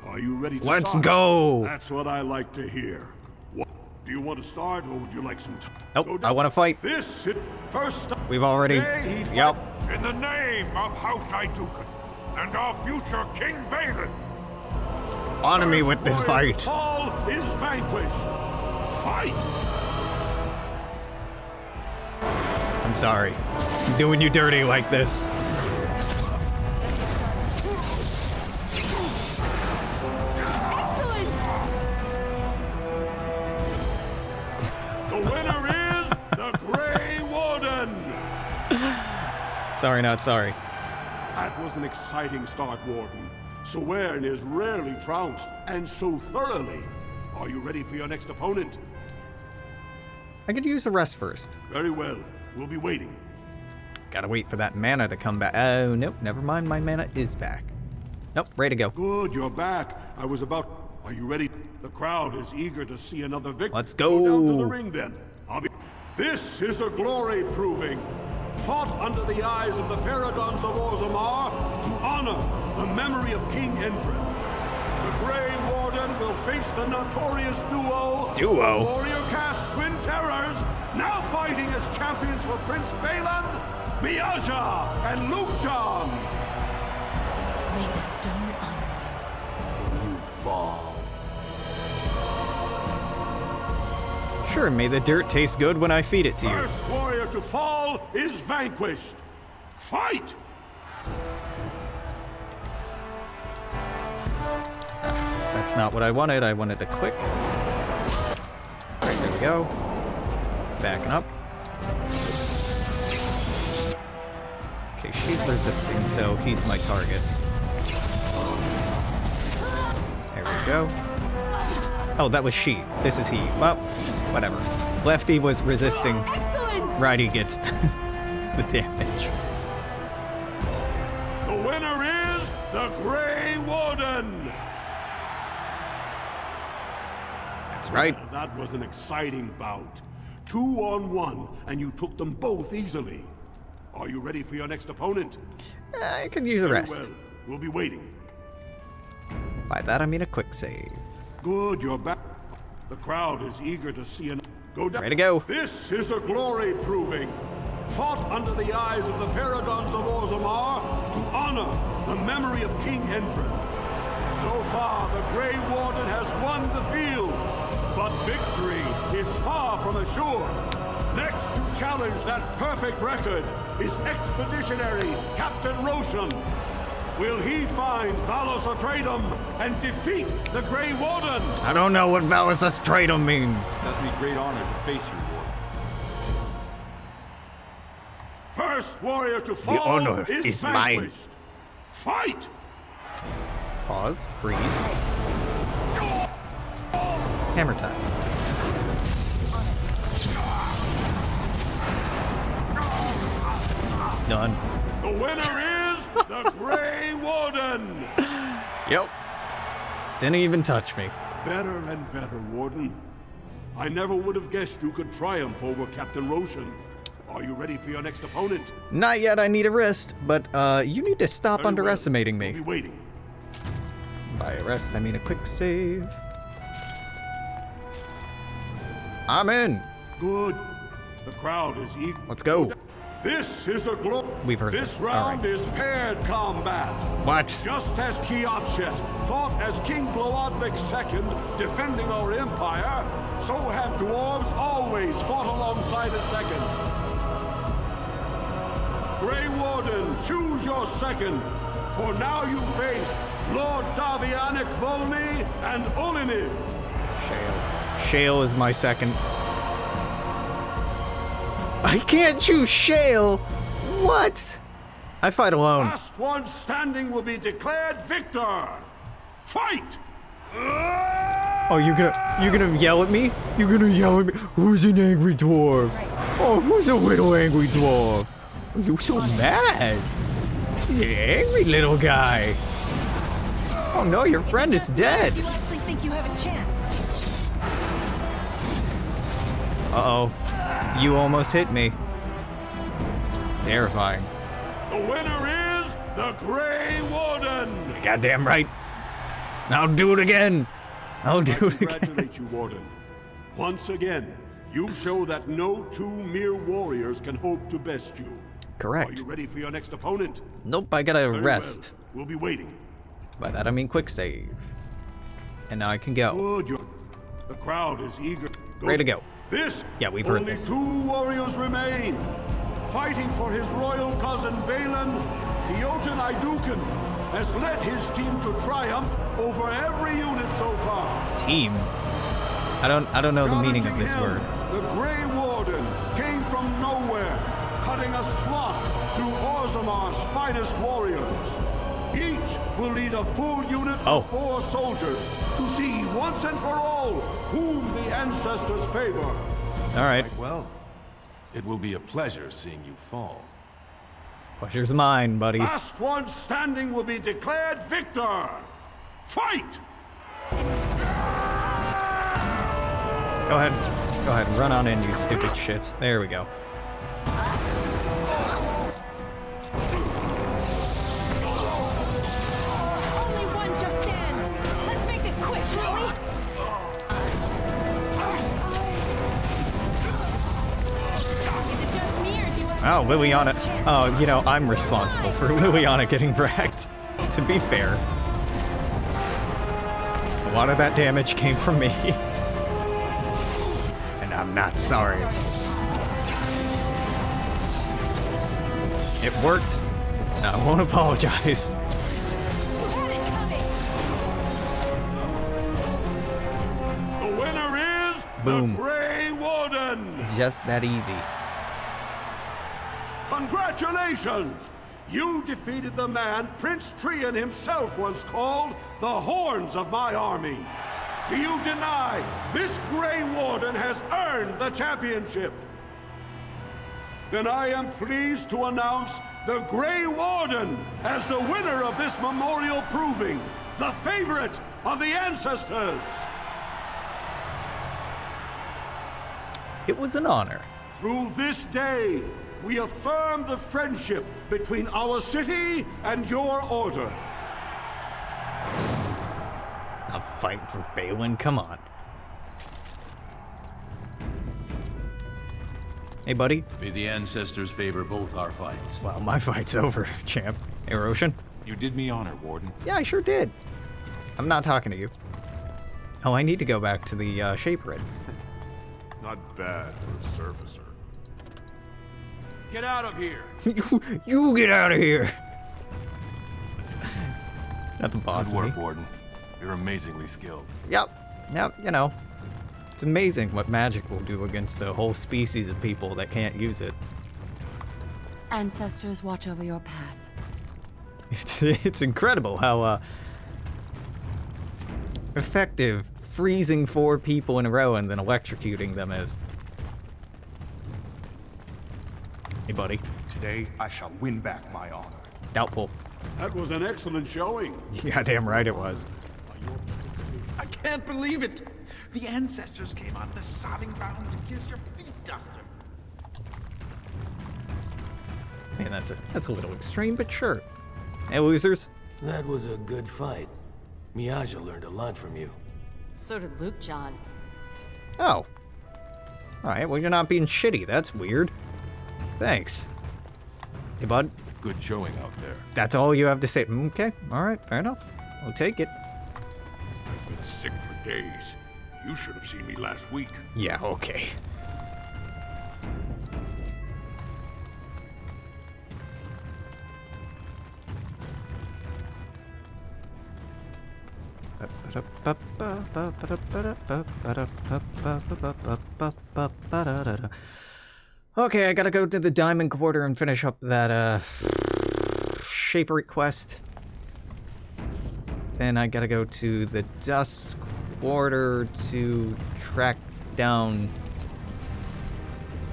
Are you ready to Let's start? go! That's what I like to hear. What, do you want to start, or would you like some time? Nope, I want to fight. This is first... We've already... Yep. In the name of House Aeducan and our future King Bhelen. Honor me with this fight. All is vanquished. Fight! I'm sorry. I'm doing you dirty like this. The winner is the Grey Warden! Sorry, not sorry. That was an exciting start, Warden. Oghren is rarely trounced, and so thoroughly. Are you ready for your next opponent? I could use a rest first. Very well. We'll be waiting. Gotta wait for that mana to come back. Oh, nope, never mind. My mana is back. Nope, ready to go. Good, you're back. I was about... Are you ready? The crowd is eager to see another victory. Let's go. Down to the ring, then. This is a glory proving. Fought under the eyes of the Paragons of Orzammar to honor the memory of King Endrin. The Grey Warden will face the notorious duo. The Warrior Cast Twin Terrors, now fighting as champions for Prince Bhelen, Miaja and Luke John. May the stone honor When you fall. Sure, may the dirt taste good when I feed it to you. First warrior to fall is vanquished. Fight! That's not what I wanted. I wanted to click. Right, there we go. Backing up. Okay, she's resisting, so he's my target. There we go. Oh, that was she. This is he. Well, whatever. Lefty was resisting. Righty gets the damage. The winner is the Grey Warden! That's right. Well, that was an exciting bout. 2-on-1, and you took them both easily. Are you ready for your next opponent? I could use a rest. Very well. We'll be waiting. By that, I mean a quick save. Good, you're back. The crowd is eager to see an... Go down. Ready to go. This is a glory proving. Fought under the eyes of the Paragons of Orzammar to honor the memory of King Endrin. So far, the Grey Warden has won the field, but victory is far from assured. Next to challenge that perfect record is Expeditionary Captain Roshan. Will he find Valus Atreides and defeat the Grey Warden? I don't know what Valus Atreides means. It does me great honor to face you, Warden. First warrior to fall The honor is mine. Fight! Pause. Freeze. Hammer time. Done. The winner is the Grey Warden! Yep. Didn't even touch me. Better and better, Warden. I never would have guessed you could triumph over Captain Roshan. Are you ready for your next opponent? Not yet, I need a rest, but you need to stop underestimating me. We'll be waiting. By a rest, I mean a quick save. I'm in. Good. The crowd is eager. Let's go. This is a glory. We've heard this. this. Round is paired combat. What? Just as Kiatchet fought as King Bloodlick II, defending our empire, so have dwarves always fought alongside a second. Grey Warden, choose your second, for now you face Lord Davianic Volney and Oliniv. Shale. Shale is my second. I can't choose Shale! What? I fight alone. Last one standing will be declared victor. Fight! Oh, you're gonna yell at me? You're gonna yell at me? Who's an angry dwarf? Oh, who's a little angry dwarf? Oh, you're so mad. He's an angry little guy. Oh no, your friend is dead. You actually think you have a chance? Uh-oh. You almost hit me. Terrifying. The winner is the Grey Warden. You're goddamn right. I'll do it again. I'll do it again. Congratulate you, Warden. Once again, you show that no two mere warriors can hope to best you. Correct. Are you ready for your next opponent? Nope, I gotta Very rest. well. We'll be waiting. By that I mean quick save. And now I can go. Good. The crowd is eager. Ready to go. This. Yeah, we've heard only this. Two warriors remain. Fighting for his royal cousin Bhelen, the Aeducan Thaig has led his team to triumph over every unit so far. Team? I don't know the meaning of this word. The Grey Warden came from nowhere, cutting a swath through Orzammar's finest warriors. Each will lead a full unit of 4 soldiers to see once and for all whom the ancestors favor. All right. Well, it will be a pleasure seeing you fall. Pleasure's mine, buddy. Last one standing will be declared victor. Fight! Go ahead. Go ahead. Run on in, you stupid shits. There we go. Only one just stand. Let's make this quick, shall we? Is it just me, or do you want Oh, Liliana. Oh, you know, I'm responsible for Liliana getting wrecked. To be fair. A lot of that damage came from me. And I'm not sorry. It worked. And I won't apologize. The winner is Boom. the Grey Warden. Just that easy. Congratulations! You defeated the man Prince Trian himself once called the Horns of my army. Do you deny this Grey Warden has earned the championship? Then I am pleased to announce the Grey Warden as the winner of this memorial proving, the favorite of the ancestors. It was an honor. Through this day, we affirm the friendship between our city and your order. I'm fighting for Bhelen, come on. Hey, buddy. May the ancestors favor both our fights. Well, my fight's over, champ. Hey, Roshan. You did me honor, Warden. Yeah, I sure did. I'm not talking to you. Oh, I need to go back to the shape red. Not bad for a surfacer. Get out of here! You get out of here! Not the boss Good of work, me. Warden. You're amazingly skilled. Yep, you know. It's amazing what magic will do against a whole species of people that can't use it. Ancestors, watch over your path. It's incredible how effective freezing 4 people in a row and then electrocuting them is. Hey, buddy. Today, I shall win back my honor. Doubtful. That was an excellent showing. Yeah, damn right it was. I can't believe it! The ancestors came out of the sodding ground to kiss your feet, Duster. Man, that's a little extreme, but sure. Hey, losers. That was a good fight. Miaja learned a lot from you. So did Luke John. Oh. Alright, well, you're not being shitty. That's weird. Thanks. Hey, bud. Good showing out there. That's all you have to say. Okay, alright, fair enough. We'll take it. I've been sick for days. You should have seen me last week. Yeah, okay. Okay, I gotta go to the Diamond Quarter and finish up that, Shaper quest. Then I gotta go to the Dust Quarter to track down...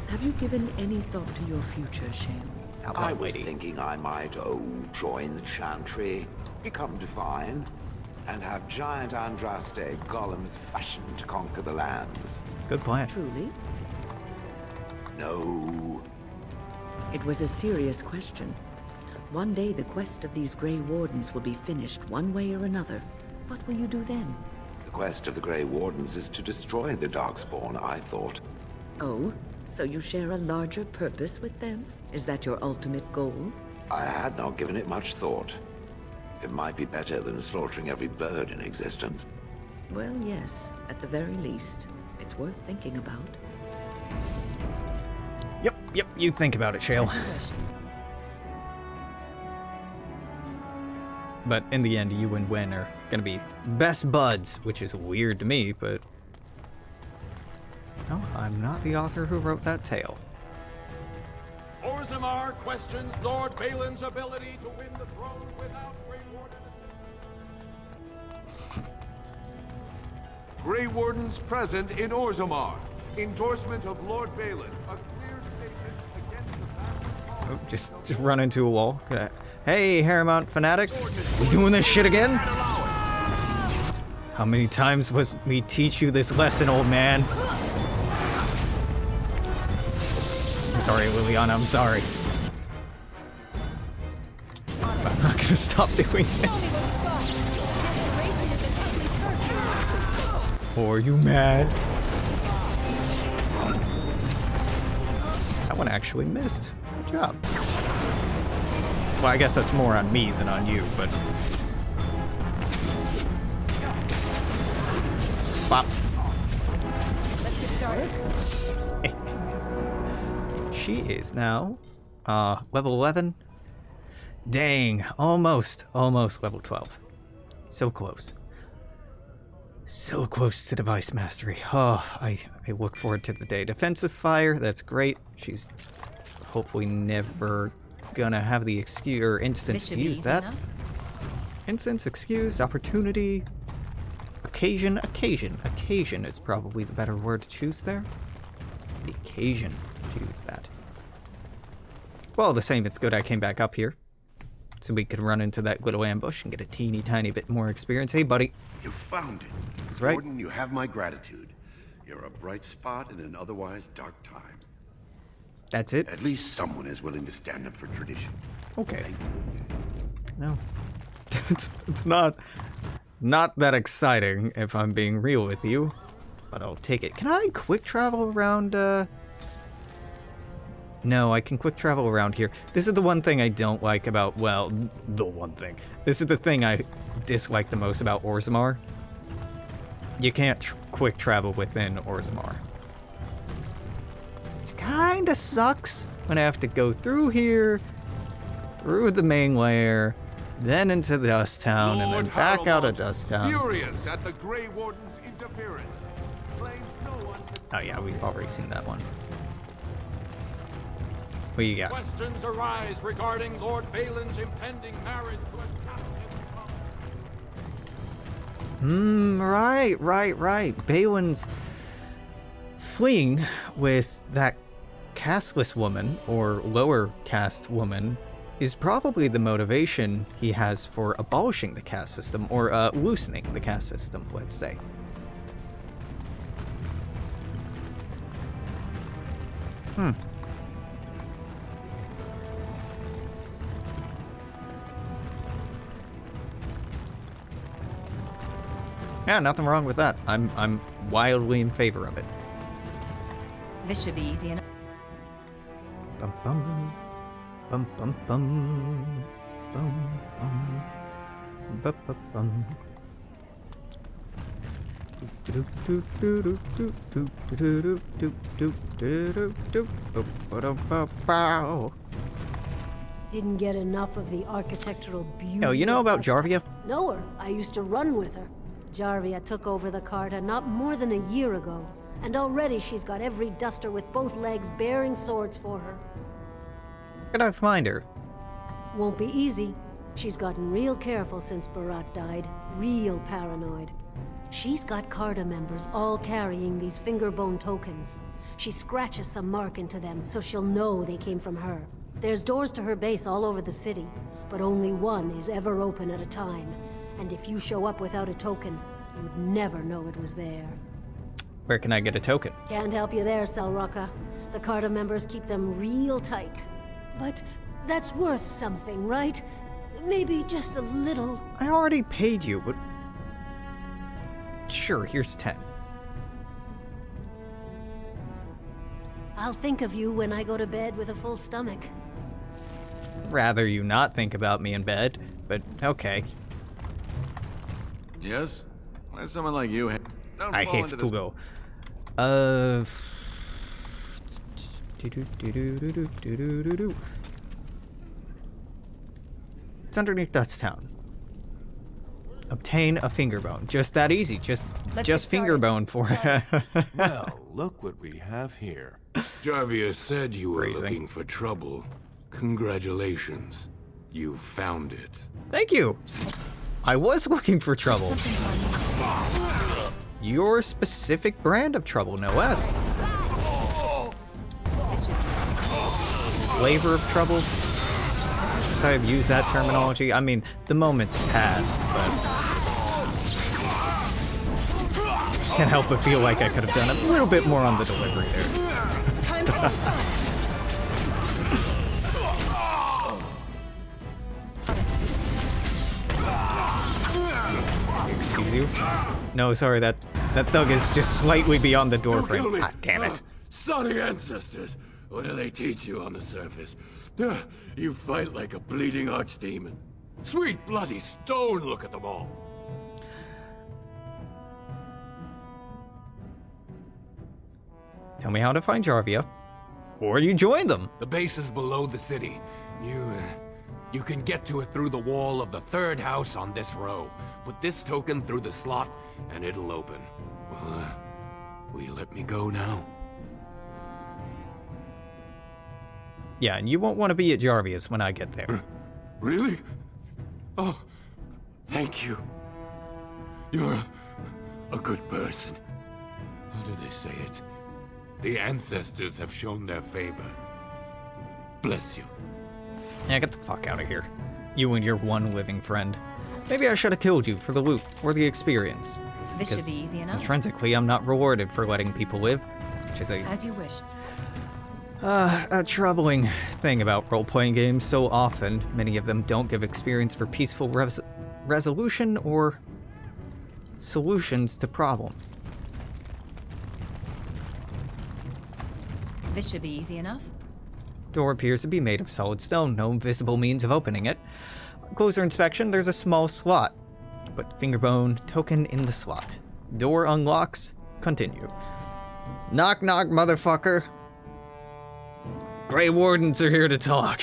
Have you given any thought to your future, Shale? I was thinking I might, join the Chantry, become divine, and have giant Andraste golems fashioned to conquer the lands. Good plan. Truly? No. It was a serious question. One day the quest of these Grey Wardens will be finished one way or another. What will you do then? The quest of the Grey Wardens is to destroy the Darkspawn, I thought. Oh? So you share a larger purpose with them? Is that your ultimate goal? I had not given it much thought. It might be better than slaughtering every bird in existence. Well, yes. At the very least. It's worth thinking about. Yep, you think about it, Shale. But in the end, you and Wen are gonna be best buds, which is weird to me, but... No, I'm not the author who wrote that tale. Orzammar questions Lord Bhelen's ability to win the throne without Grey Warden. Grey Wardens present in Orzammar. Endorsement of Lord Bhelen. A clear statement against the battle. Oh, just run into a wall. Hey, Haramount fanatics, we doing this shit again? How many times was me teach you this lesson, old man? I'm sorry, Liliana, I'm sorry. I'm not gonna stop doing this. Or are you mad? That one actually missed. Good job. Well, I guess that's more on me than on you, but... Bop. Let's get started. She is now, level 11. Dang, almost level 12. So close. So close to device mastery. Oh, I look forward to the day. Defensive fire, that's great. She's hopefully never gonna have the excuse or instance to use that. Instance, excuse, opportunity, occasion is probably the better word to choose there. The occasion to use that. Well, the same, it's good I came back up here. So we could run into that little ambush and get a teeny tiny bit more experience. Hey, buddy. You found it. That's right. Gordon, you have my gratitude. You're a bright spot in an otherwise dark time. That's it? At least someone is willing to stand up for tradition. Okay. No. it's not that exciting, if I'm being real with you. But I'll take it. Can I quick travel around, No, I can quick travel around here. This is the one thing I don't like about, well, the one thing. This is the thing I dislike the most about Orzammar. You can't quick travel within Orzammar. It kinda sucks when I have to go through here, through the main layer, then into Dust Town, and then back out of Dust Town. Furious at the Grey Warden's interference. Claims no one. Oh yeah, we've already seen that one. What you got? Questions arise regarding Lord Bhelen's impending marriage to a captive Right. Bhelen's fleeing with that casteless woman, or lower caste woman, is probably the motivation he has for abolishing the caste system, or loosening the caste system, let's say. Yeah, nothing wrong with that. I'm wildly in favor of it. This should be easy enough. Bum bum bum bum bum bum bum bum bum. Didn't get enough of the architectural beauty. Oh, you know about Jarvia? Know her. I used to run with her. Jarvia took over the Carta not more than a year ago, and already she's got every duster with both legs bearing swords for her. Where can I find her? Won't be easy. She's gotten real careful since Barat died. Real paranoid. She's got Carta members all carrying these fingerbone tokens. She scratches some mark into them so she'll know they came from her. There's doors to her base all over the city, but only one is ever open at a time. And if you show up without a token, you'd never know it was there. Where can I get a token? Can't help you there, Salroka. The Carta members keep them real tight. But that's worth something, right? Maybe just a little. I already paid you, but... Sure, here's 10. I'll think of you when I go to bed with a full stomach. Rather you not think about me in bed, but okay. Yes? Why is someone like you I have to go. It's underneath Dusttown. Obtain a fingerbone. Just that easy. Just fingerbone for it. Well, look what we have here. Jarvia said you were looking for trouble. Congratulations. You found it. Thank you. I was looking for trouble. Your specific brand of trouble, no less. Flavor of trouble? If I've used that terminology, I mean, the moment's passed, but... Can't help but feel like I could have done a little bit more on the delivery there. Excuse you? No, sorry, that thug is just slightly beyond the door frame. Ah, damn it. Sorry ancestors. What do they teach you on the surface? You fight like a bleeding archdemon. Sweet bloody stone, look at them all. Tell me how to find Jarvia, or you join them. The base is below the city. You can get to it through the wall of the third house on this row. Put this token through the slot, and it'll open. Will you let me go now? Yeah, and you won't want to be at Jarvia's when I get there. Really? Oh, thank you. You're a good person. How do they say it? The ancestors have shown their favor. Bless you. Yeah, get the fuck out of here. You and your one living friend. Maybe I should have killed you for the loot or the experience. This should be easy enough. Intrinsically, I'm not rewarded for letting people live, which is as you wish. A troubling thing about role-playing games. So often, many of them don't give experience for peaceful resolution or solutions to problems. This should be easy enough. Door appears to be made of solid stone, no visible means of opening it. On closer inspection, there's a small slot. Put fingerbone token in the slot. Door unlocks. Continue. Knock knock, motherfucker. Grey Wardens are here to talk.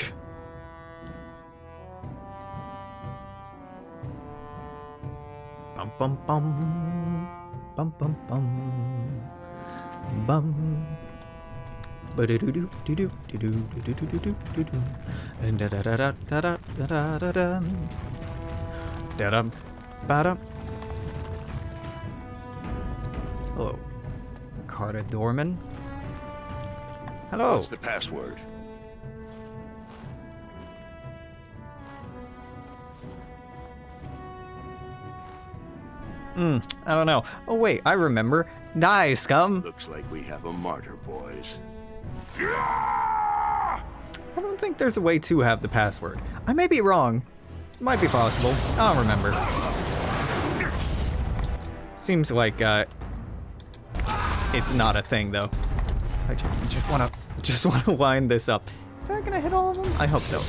Bum bum bum. Bum bum bum. Bum. Carta Dorman. Hello. What's the password? I don't know. Oh wait, I remember. Die, scum! Looks like we have a martyr, boys. I don't think there's a way to have the password. I may be wrong. It might be possible. I don't remember. Seems like, it's not a thing, though. I just wanna wind this up. Is that gonna hit all of them? I hope so.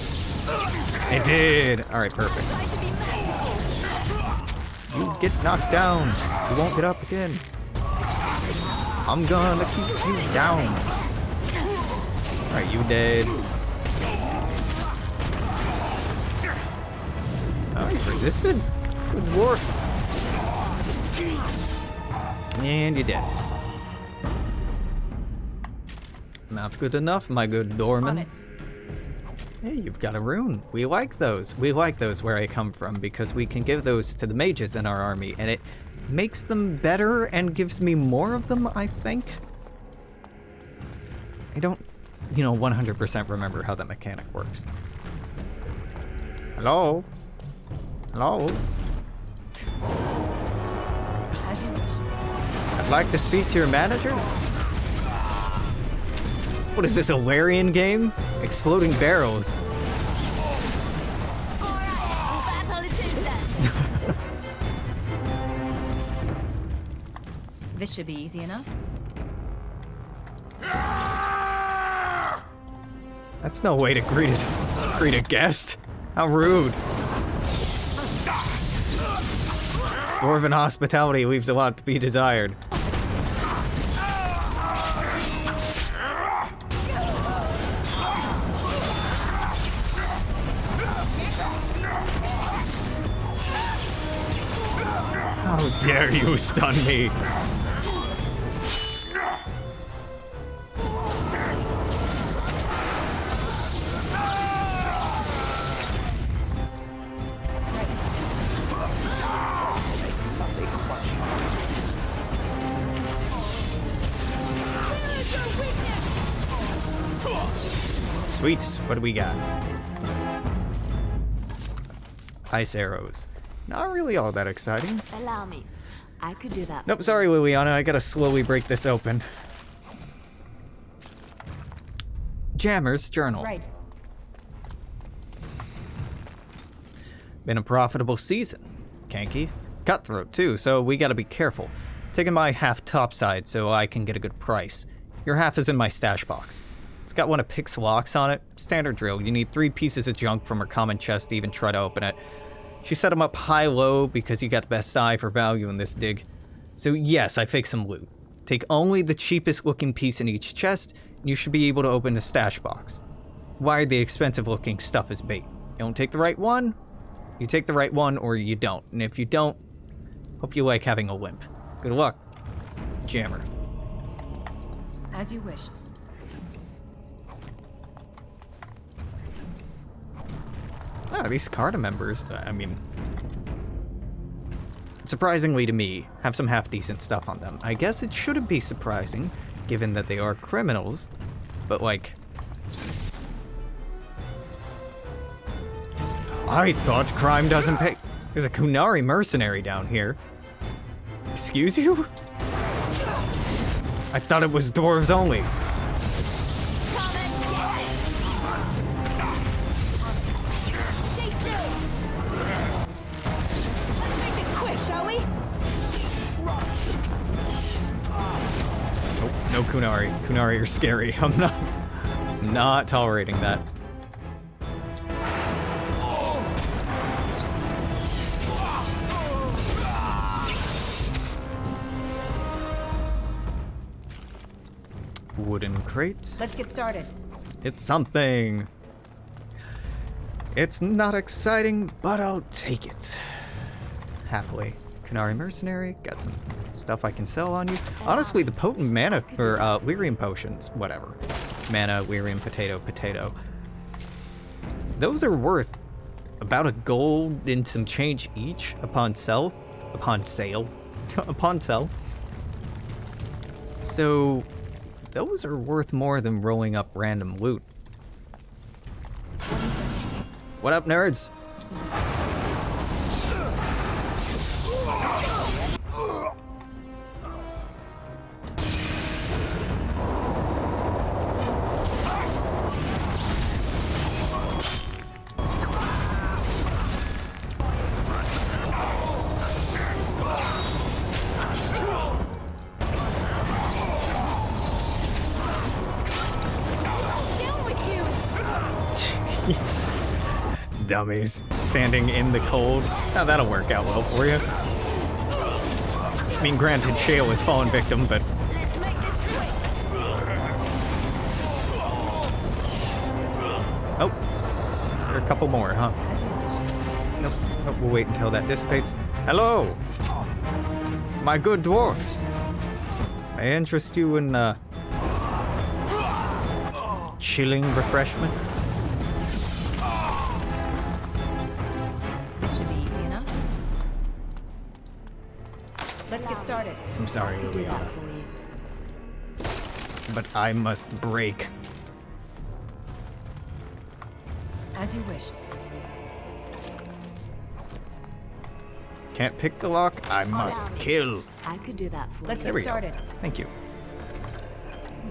It did! Alright, perfect. You get knocked down. You won't get up again. I'm gonna keep you down. Alright, you dead. Oh, you resisted? Good dwarf. And you're dead. Not good enough, my good Dorman. Hey, you've got a rune. We like those. We like those where I come from because we can give those to the mages in our army and it makes them better and gives me more of them, I think. I don't, 100% remember how that mechanic works. Hello? Hello? I'd like to speak to your manager? What is this, a Larian game? Exploding barrels. This should be easy enough. That's no way to greet a guest. How rude. Dwarven hospitality leaves a lot to be desired. How dare you stun me? Sweet, what do we got? Ice arrows. Not really all that exciting. Allow me. I could do that. Nope, sorry, Liliana. I gotta slowly break this open. Jammer's journal. Right. Been a profitable season. Kanky. Cutthroat, too, so we gotta be careful. Taking my half topside so I can get a good price. Your half is in my stash box. It's got one of Pick's locks on it. Standard drill. You need 3 pieces of junk from her common chest to even try to open it. She set them up high-low because you got the best eye for value in this dig. So yes, I faked some loot. Take only the cheapest looking piece in each chest, and you should be able to open the stash box. Wire the expensive looking stuff as bait. You don't take the right one, you take the right one or you don't. And if you don't, hope you like having a limp. Good luck, Jammer. As you wish. Ah, these Carta members, I mean, surprisingly to me, have some half-decent stuff on them. I guess it shouldn't be surprising, given that they are criminals, but like... I thought crime doesn't pay... There's a Kunari mercenary down here. Excuse you? I thought it was dwarves only. No Kunari. Kunari are scary. I'm not tolerating that. Wooden crate. Let's get started. It's something. It's not exciting, but I'll take it. Happily. Kunari mercenary. Got some stuff I can sell on you. Honestly, the potent mana, or Lyrium potions, whatever. Mana, Lyrium, potato. Those are worth about a gold and some change each upon sale. So So, those are worth more than rolling up random loot. What up, nerds? Dummies. Standing in the cold. Now that'll work out well for you. I mean, granted, Shale was fallen victim, but... Oh. There are a couple more, huh? Nope. Nope, we'll wait until that dissipates. Hello! My good dwarfs. May I interest you in, chilling refreshments? Let's get started. I'm sorry, Liliana. But I must break. As you wish. Can't pick the lock, I must kill. I could do that for Let's you. get started. Thank you.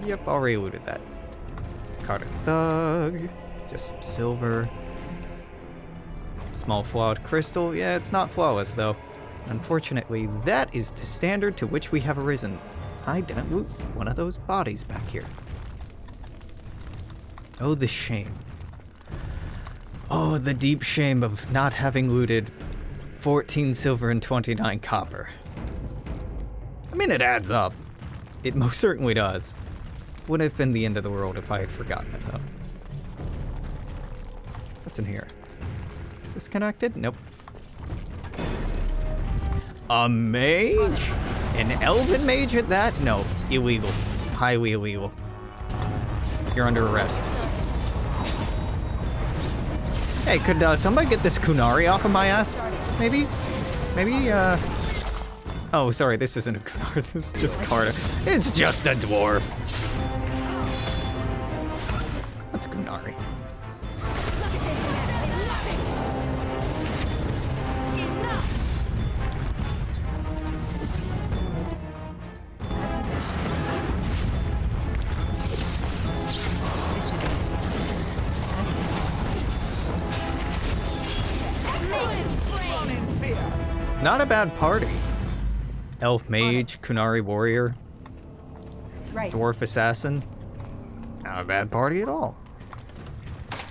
Yep, already looted that. Carta Thug. Just some silver. Small flawed crystal. Yeah, it's not flawless though. Unfortunately, that is the standard to which we have arisen. I didn't loot one of those bodies back here. Oh, the shame. Oh, the deep shame of not having looted 14 silver and 29 copper. I mean, it adds up. It most certainly does. Would have been the end of the world if I had forgotten it, though. What's in here? Disconnected? Nope. A mage? An elven mage at that? No. Illegal. Highly illegal. You're under arrest. Hey, could somebody get this Kunari off of my ass? Maybe? Maybe, Oh, sorry, this isn't a Kunari. This is just Carta. It's just a dwarf. That's Kunari. Not a bad party. Elf mage, Kunari warrior, dwarf assassin. Not a bad party at all.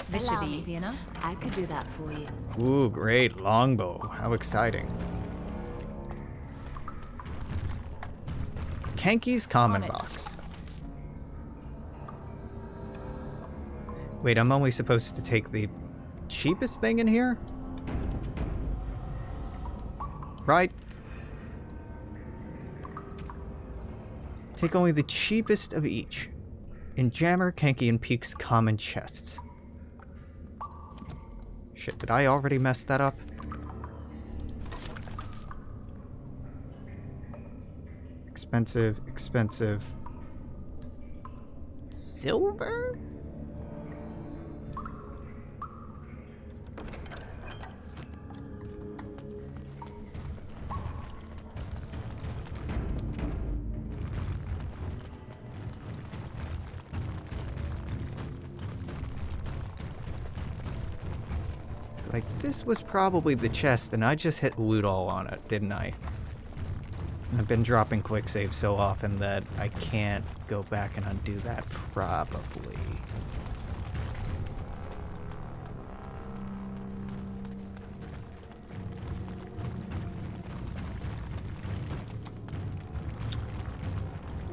This should be easy enough. I could do that for you. Ooh, great longbow. How exciting. Kenki's common box. Wait, I'm only supposed to take the cheapest thing in here? Right? Take only the cheapest of each. In Jammer, Kenki, and Peak's common chests. Shit, did I already mess that up? Expensive, expensive. Silver? Like, this was probably the chest, and I just hit loot all on it, didn't I? I've been dropping quick saves so often that I can't go back and undo that, probably.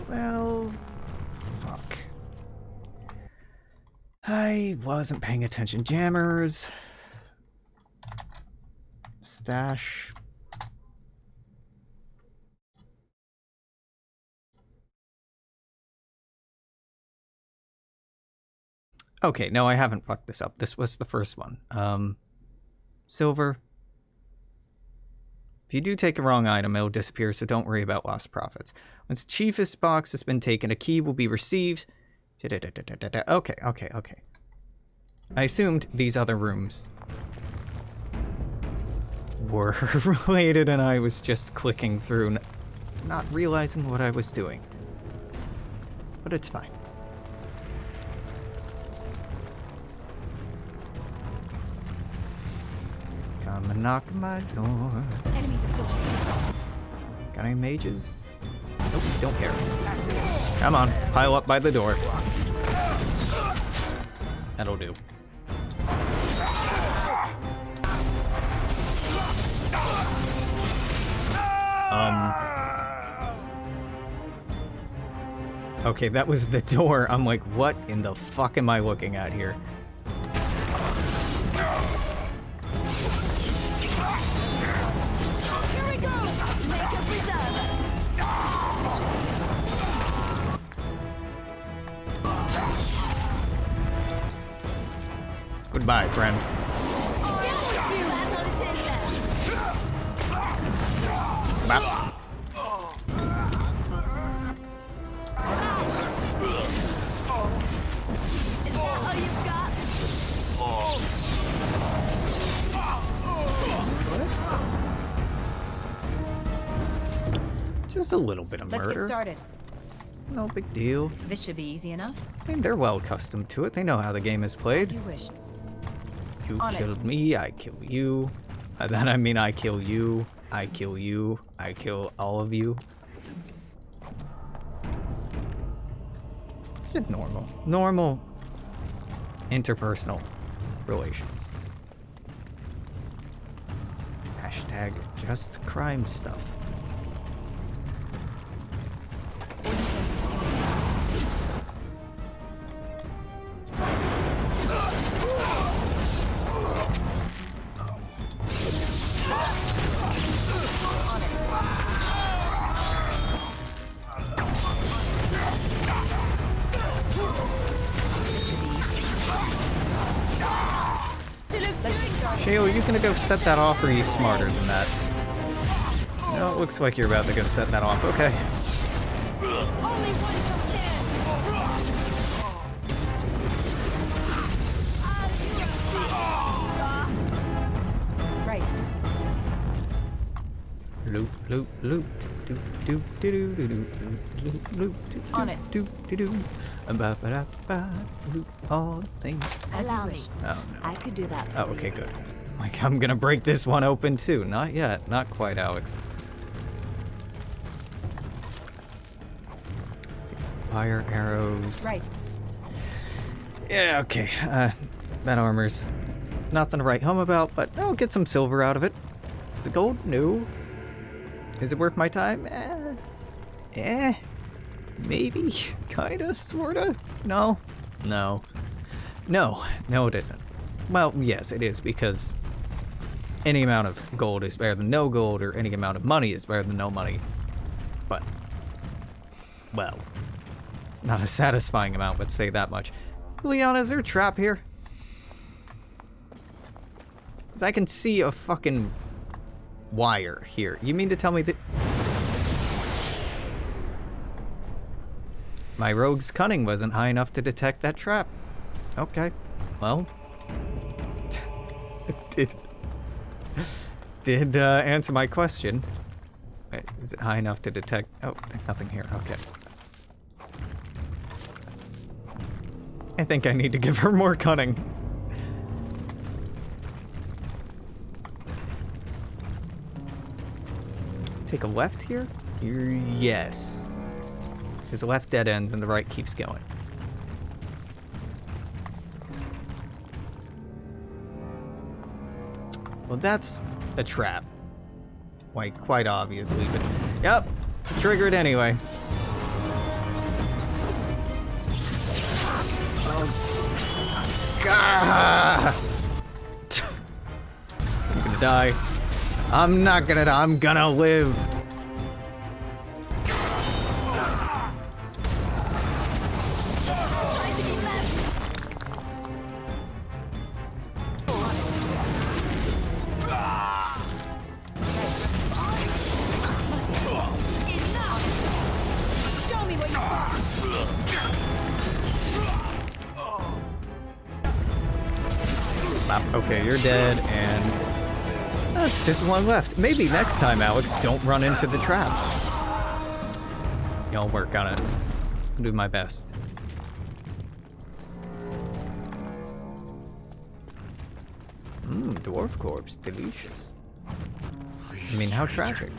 Well, fuck. I wasn't paying attention. Jammers. Stash. Okay, no, I haven't fucked this up. This was the first one. Silver. If you do take a wrong item, it'll disappear, so don't worry about lost profits. Once the chiefest box has been taken, a key will be received. Okay. I assumed these other rooms were related, and I was just clicking through, not realizing what I was doing. But it's fine. Come and knock on my door. Enemies approaching. Got any mages? Nope, don't care. Come on, pile up by the door. That'll do. Okay, that was the door. I'm like, what in the fuck am I looking at here? Here we go! Make up reserve! Goodbye, friend. Bop. Just a little bit of murder. Let's get started. No big deal. This should be easy enough. I mean, they're well accustomed to it. They know how the game is played. As you wish. You On killed me, I kill you. Then I mean I kill you, I kill you, I kill all of you. It's just normal. Normal interpersonal relations. Hashtag just crime stuff. Shale, are you gonna go set that off, or are you smarter than that? No, it looks like you're about to go set that off. Okay. Right. Loop, loop, loop, do do do do do do loop, loop, On it. do do do. Ba ba da ba. Loop all things. Allow me. Oh no. I could do that for Oh, you. okay, good. Like, I'm gonna break this one open too. Not yet. Not quite, Alex. Take the fire arrows. Right. Yeah, okay. That armor's nothing to write home about, but I'll get some silver out of it. Is it gold? No. Is it worth my time? Maybe. Kinda. Sorta. No. No. No. No, it isn't. Well, yes, it is, because any amount of gold is better than no gold, or any amount of money is better than no money. But, well, it's not a satisfying amount, let's say that much. Leon, is there a trap here? Because I can see a fucking wire here. You mean to tell me that my rogue's cunning wasn't high enough to detect that trap? Okay, well, did answer my question. Wait, is it high enough to detect? Oh, there's nothing here. Okay. I think I need to give her more cunning. Take a left here? Yes. Because the left dead ends and the right keeps going. Well, that's a trap. Like, quite obviously, but... Yep! Trigger it anyway. Oh. Gah! I'm gonna die. I'm not gonna die. I'm gonna live. Okay, you're dead, and that's just one left. Maybe next time, Alex, don't run into the traps. I'll work on it. I'll do my best. Dwarf corpse, delicious. I mean, how tragic.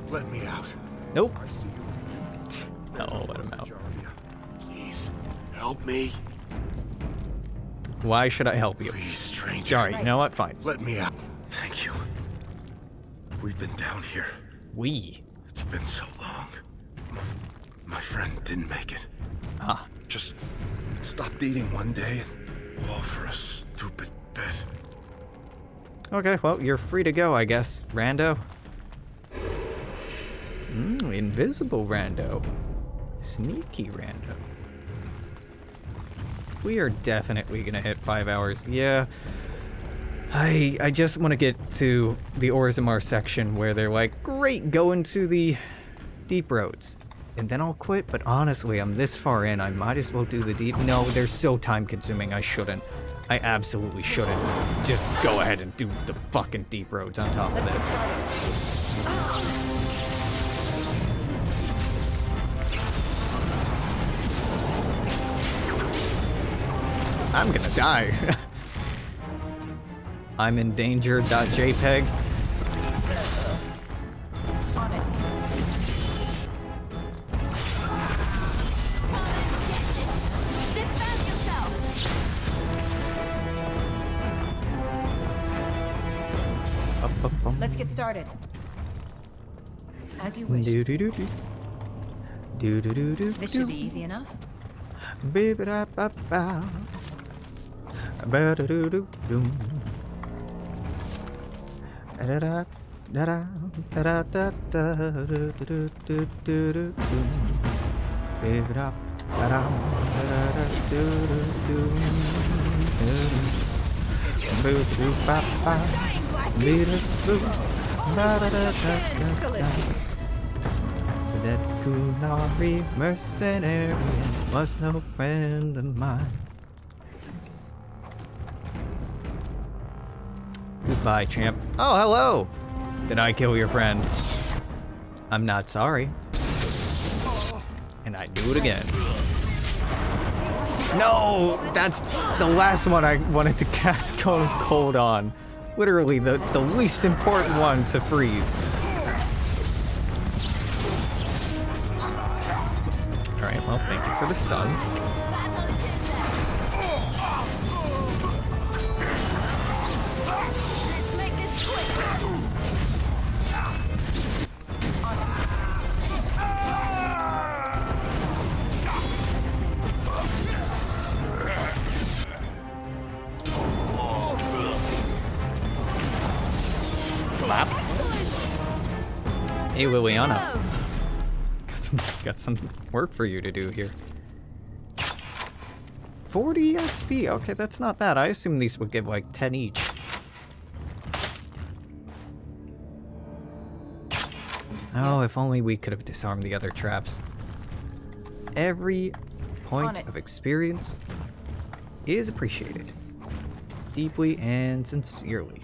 Let me out. Nope. No, let him out. Please, help me. Why should I help you? Please, stranger. Alright, you know what? Fine. Let me out. Thank you. We've been down here. We? It's been so long. My friend didn't make it. Ah. Just stopped eating one day, and all for a stupid bet. Okay, well, you're free to go, I guess, rando. Invisible rando. Sneaky rando. We are definitely gonna hit 5 hours. Yeah. I just want to get to the Orzammar section where they're like, great, go into the deep roads. And then I'll quit, but honestly, I'm this far in, I might as well do the deep. No, they're so time consuming, I shouldn't. I absolutely shouldn't. Just go ahead and do the fucking deep roads on top of this. I'm gonna die. I'm in danger.jpg. Let's get started. As you wish. This should be easy enough. So that Kunari mercenary was no friend of mine. Goodbye, champ. Oh, hello! Did I kill your friend? I'm not sorry. And I do it again. No! That's the last one I wanted to cast Cone of Cold on. Literally the least important one to freeze. Alright, well, thank you for the stun. Hey, Liliana. Got some work for you to do here. 40 XP. Okay, that's not bad. I assume these would give like 10 each. Oh, if only we could have disarmed the other traps. Every point of experience is appreciated. Deeply and sincerely.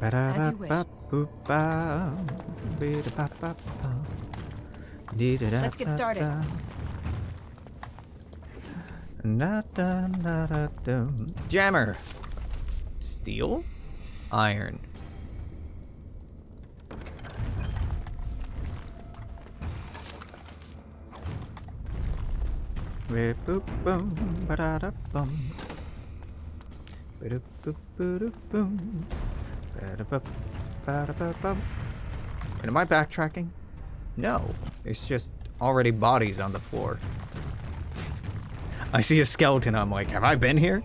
As you wish. Let's get started. Jammer. Steel. Iron. And am I backtracking? No, it's just already bodies on the floor. I see a skeleton, I'm like, have I been here?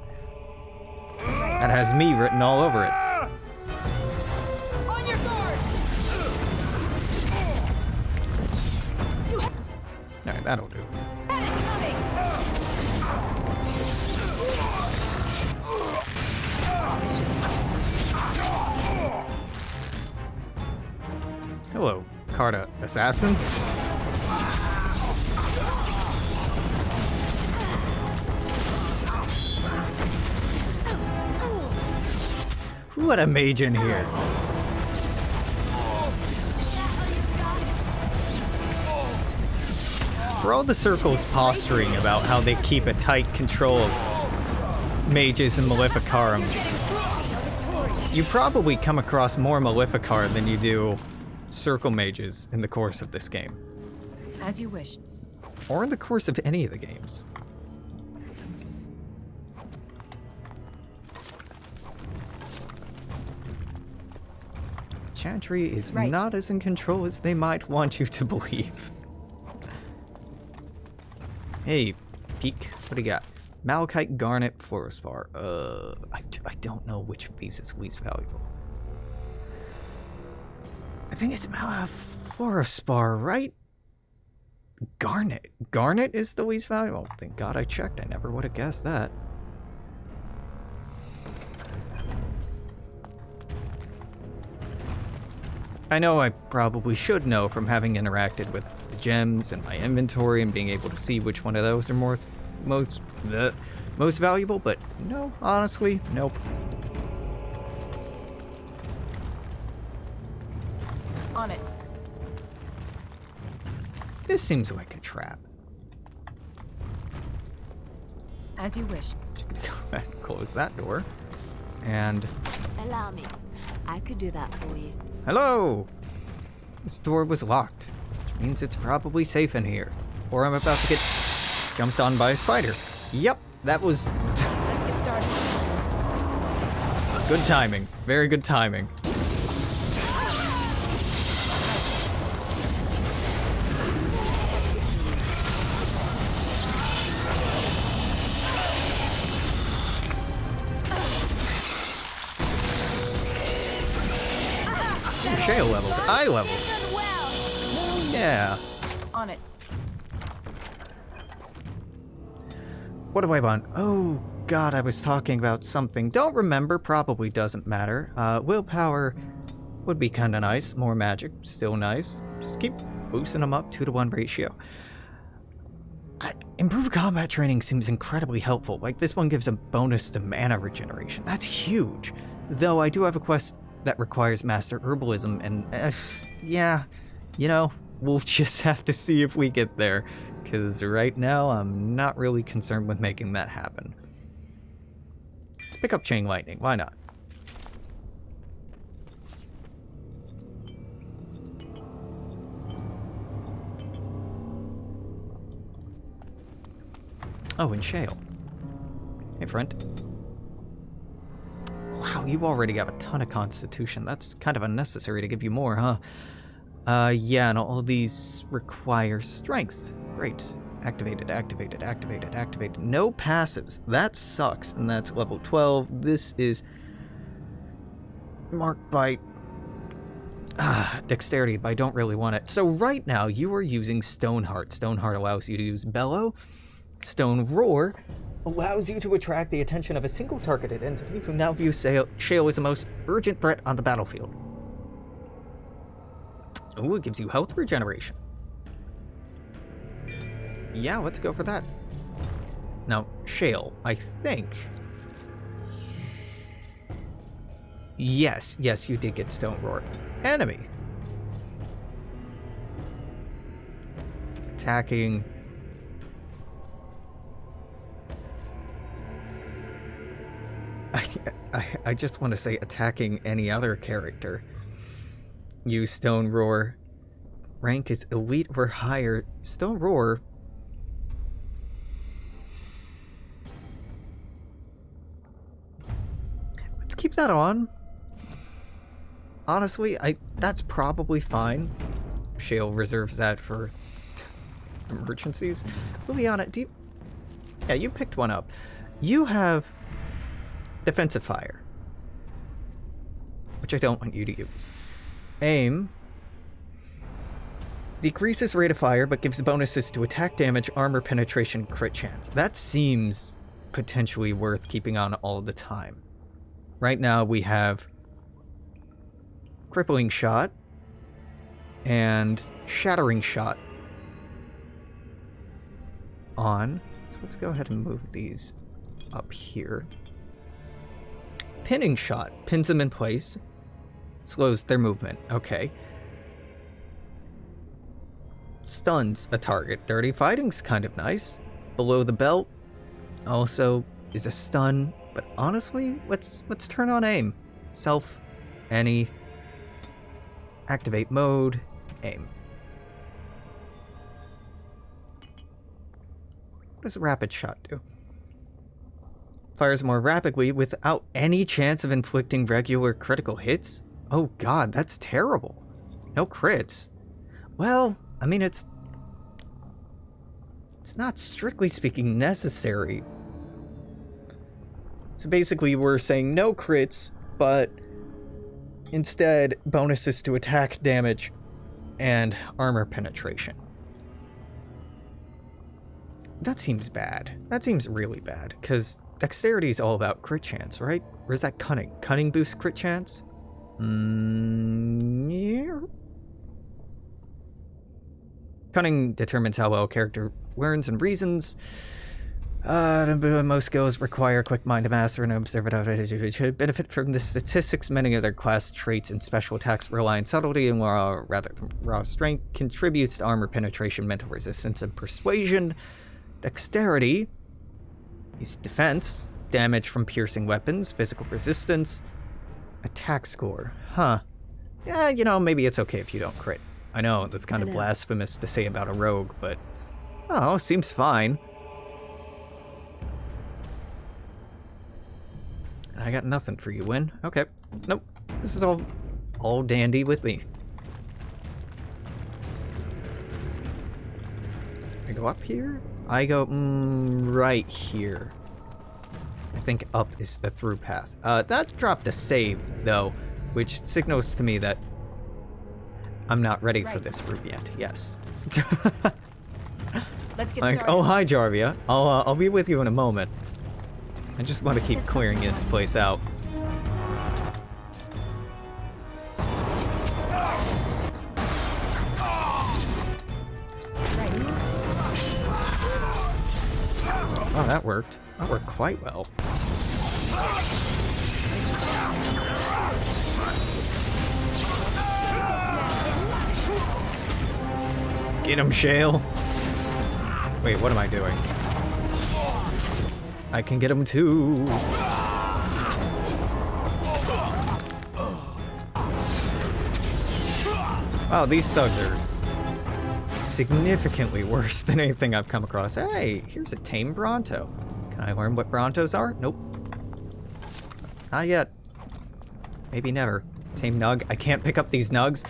That has me written all over it. On your guard! Alright, that'll do. Hello, Carta Assassin. What a mage in here. For all the circles posturing about how they keep a tight control of mages in Maleficarum, you probably come across more Maleficar than you do circle mages in the course of this game. As you wish. Or in the course of any of the games. Chantry is not as in control as they might want you to believe. Hey, Peek, what do you got? Malachite, Garnet, Fluorospar. I don't know which of these is least valuable. I think it's Fluorospar, right? Garnet. Garnet is the least valuable. Thank God I checked. I never would have guessed that. I know I probably should know from having interacted with the gems and my inventory and being able to see which one of those are most valuable, but no, honestly, nope. On it. This seems like a trap. As you wish. Just gonna go ahead and close that door. And... Allow me. I could do that for you. Hello! This door was locked, which means it's probably safe in here. Or I'm about to get jumped on by a spider. Yep, that was... Let's get started. Good timing. Very good timing. Shale leveled. I leveled. Oh, yeah. On it. What do I want? Oh, God, I was talking about something. Don't remember. Probably doesn't matter. Willpower would be kind of nice. More magic. Still nice. Just keep boosting them up. 2-to-1 ratio. Improved combat training seems incredibly helpful. Like, this one gives a bonus to mana regeneration. That's huge. Though I do have a quest that requires master herbalism, and yeah, you know, we'll just have to see if we get there, because right now I'm not really concerned with making that happen. Let's pick up Chain Lightning, why not? Oh, and Shale. Hey, friend. Wow, you already have a ton of constitution. That's kind of unnecessary to give you more, huh? Yeah, and all these require strength. Great. Activated, activated, activated, activated. No passives. That sucks, and that's level 12. This is marked by dexterity, but I don't really want it. So right now, you are using Stoneheart. Stoneheart allows you to use Bellow. Stone Roar allows you to attract the attention of a single targeted entity who now views Shale as the most urgent threat on the battlefield. Ooh, it gives you health regeneration. Yeah, let's go for that. Now, Shale, I think... Yes, you did get Stone Roar. Enemy. Attacking... I just want to say attacking any other character. Use Stone Roar. Rank is elite or higher. Stone Roar. Let's keep that on. Honestly, that's probably fine. Shale reserves that for emergencies. Liliana, do you... Yeah, you picked one up. You have defensive fire, which I don't want you to use. Aim decreases rate of fire, but gives bonuses to attack damage, armor penetration, crit chance. That seems potentially worth keeping on all the time. Right now we have crippling shot and shattering shot on. So let's go ahead and move these up here. pinning shot. Pins them in place. Slows their movement. Okay. Stuns a target. Dirty fighting's kind of nice. Below the belt also is a stun. But honestly, let's turn on aim. Self, any, activate mode, aim. What does a rapid shot do? Fires more rapidly without any chance of inflicting regular critical hits? Oh god, that's terrible. No crits. Well, I mean, it's not strictly speaking necessary. So basically we're saying no crits, but instead bonuses to attack damage and armor penetration. That seems bad. That seems really bad, because dexterity is all about crit chance, right? Or is that cunning? Cunning boosts crit chance? Yeah. Cunning determines how well a character learns and reasons. Most skills require quick mind to master and observe it. Benefit from the statistics. Many other class traits and special attacks rely on subtlety and rather than raw strength. Contributes to armor penetration, mental resistance, and persuasion. Dexterity is defense, damage from piercing weapons, physical resistance, attack score. Huh. Yeah, you know, maybe it's okay if you don't crit. I know, that's kind of blasphemous to say about a rogue, but... oh, seems fine. I got nothing for you, Win. Okay. Nope. This is all dandy with me. I go up here? I go right here. I think up is the through path. That dropped a save, though, which signals to me that I'm not ready for this route yet. Yes. Let's get like, started. oh, hi, Jarvia. I'll be with you in a moment. I just want to keep clearing this place out. Oh, that worked. That worked quite well. Get him, Shale. Wait, what am I doing? I can get him too. Wow, these thugs are significantly worse than anything I've come across. Hey, here's a tame Bronto. Can I learn what Brontos are? Nope. Not yet. Maybe never. Tame Nug. I can't pick up these Nugs.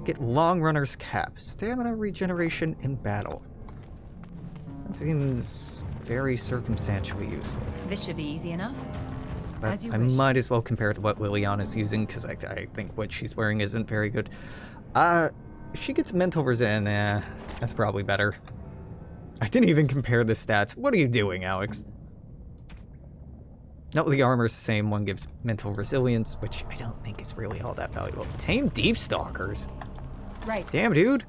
Get Long Runner's Cap. Stamina regeneration in battle. That seems very circumstantially useful. This should be easy enough. But As you I wish. might as well compare it to what Liliana's using, because I think what she's wearing isn't very good. She gets mental resistance. Nah, that's probably better. I didn't even compare the stats. What are you doing, Alex? No, the armor's the same. One gives mental resilience, which I don't think is really all that valuable. Tame Deepstalkers. Right. Damn, dude.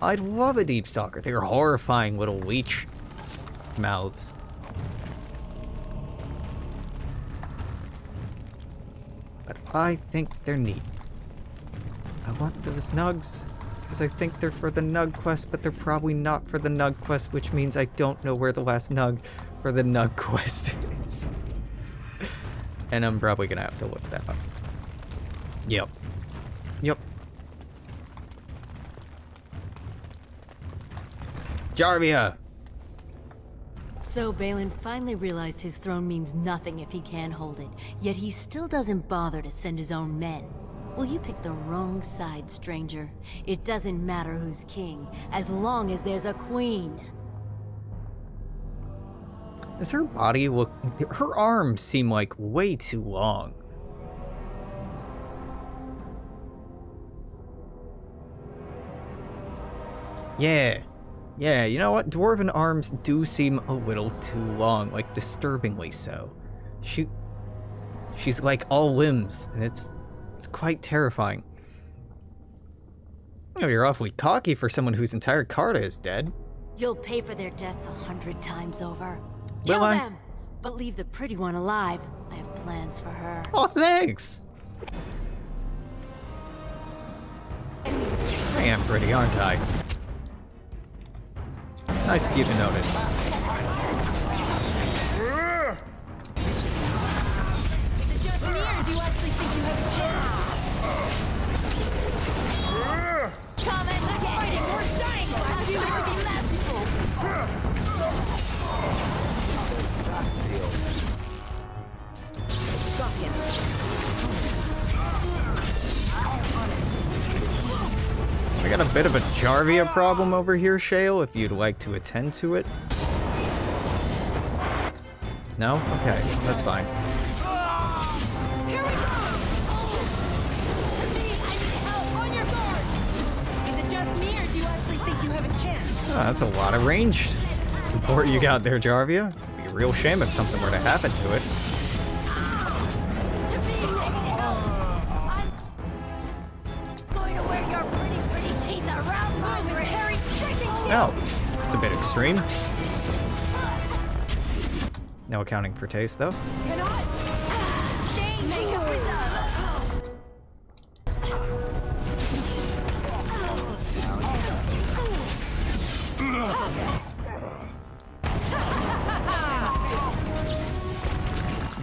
I'd love a Deepstalker. They're horrifying little leech mouths. But I think they're neat. I want those nugs, because I think they're for the nug quest, but they're probably not for the nug quest, which means I don't know where the last nug for the nug quest is. And I'm probably gonna have to look that up. Yep. Yep. Jarvia! So Bhelen finally realized his throne means nothing if he can't hold it, yet he still doesn't bother to send his own men. Well, you picked the wrong side, stranger. It doesn't matter who's king, as long as there's a queen. Does her body look... her arms seem like way too long. Yeah. Yeah, you know what? Dwarven arms do seem a little too long, like disturbingly so. She's like all limbs, and it's quite terrifying. Oh, you're awfully cocky for someone whose entire Carta is dead. You'll pay for their deaths 100 times over. Will Kill I? them! But leave the pretty one alive. I have plans for her. Oh, thanks! I am pretty, aren't I? Nice of you to notice. Is it just me, or do you actually think you have a chance? Comment again! We're dying! I do have to be merciful! Got him. I got a bit of a Jarvia problem over here, Shale, if you'd like to attend to it. No? Okay, that's fine. Here we go! To me, I need help! On your guard! Is it just me, or do you actually think you have a chance? Oh, that's a lot of ranged support you got there, Jarvia. It'd be a real shame if something were to happen to it. Oh, it's a bit extreme. No accounting for taste, though.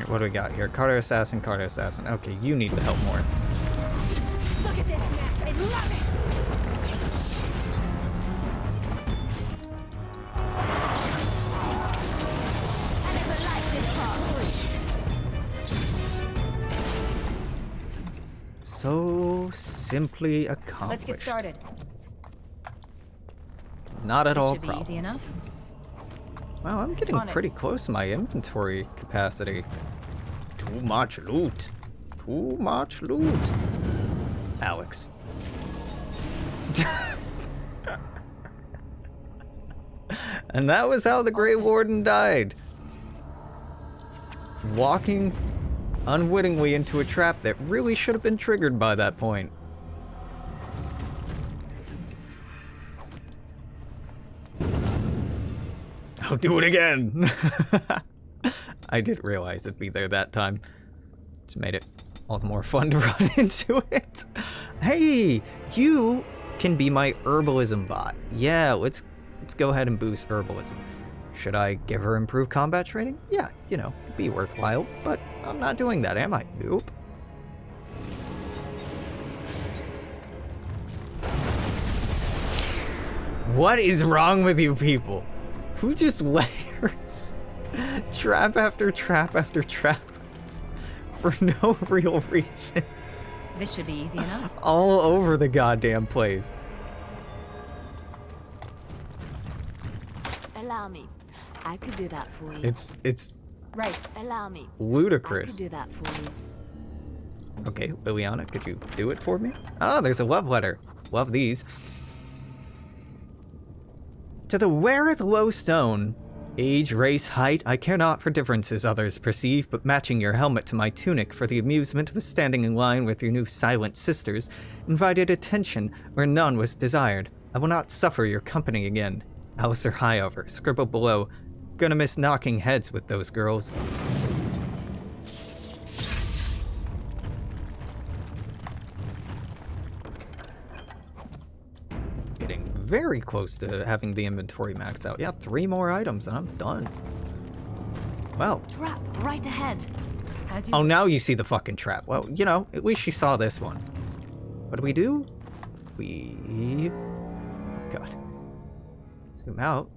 What do we got here? Carta Assassin, Carta Assassin. Okay, you need the help more. Look at this mess! I love it! So simply accomplished. Let's get started. Not at all Should be easy enough. Wow, I'm getting pretty close to my inventory capacity. Too much loot. Too much loot. Alex. And that was how the Grey Warden died. Walking unwittingly into a trap that really should have been triggered by that point. I'll do it again! I didn't realize it'd be there that time. Just made it all the more fun to run into it. Hey, you can be my herbalism bot. Yeah, let's go ahead and boost herbalism. Should I give her improved combat training? Yeah, you know, it'd be worthwhile, but I'm not doing that, am I? Nope. What is wrong with you people? Who just layers trap after trap after trap for no real reason? This should be easy enough. All over the goddamn place. Allow me. I could do that for you. It's right. Allow me. Ludicrous. I could do that for you. Okay, Liliana, could you do it for me? Oh, there's a love letter. Love these. To the weareth low stone, age, race, height, I care not for differences others perceive, but matching your helmet to my tunic for the amusement of standing in line with your new silent sisters, invited attention where none was desired. I will not suffer your company again. Alistair Highover, scribble below. Gonna miss knocking heads with those girls. Getting very close to having the inventory maxed out. Yeah, 3 more items and I'm done. Well. Trap right ahead. Oh, now you see the fucking trap. Well, you know, at least you saw this one. What do we do? We... God. Zoom out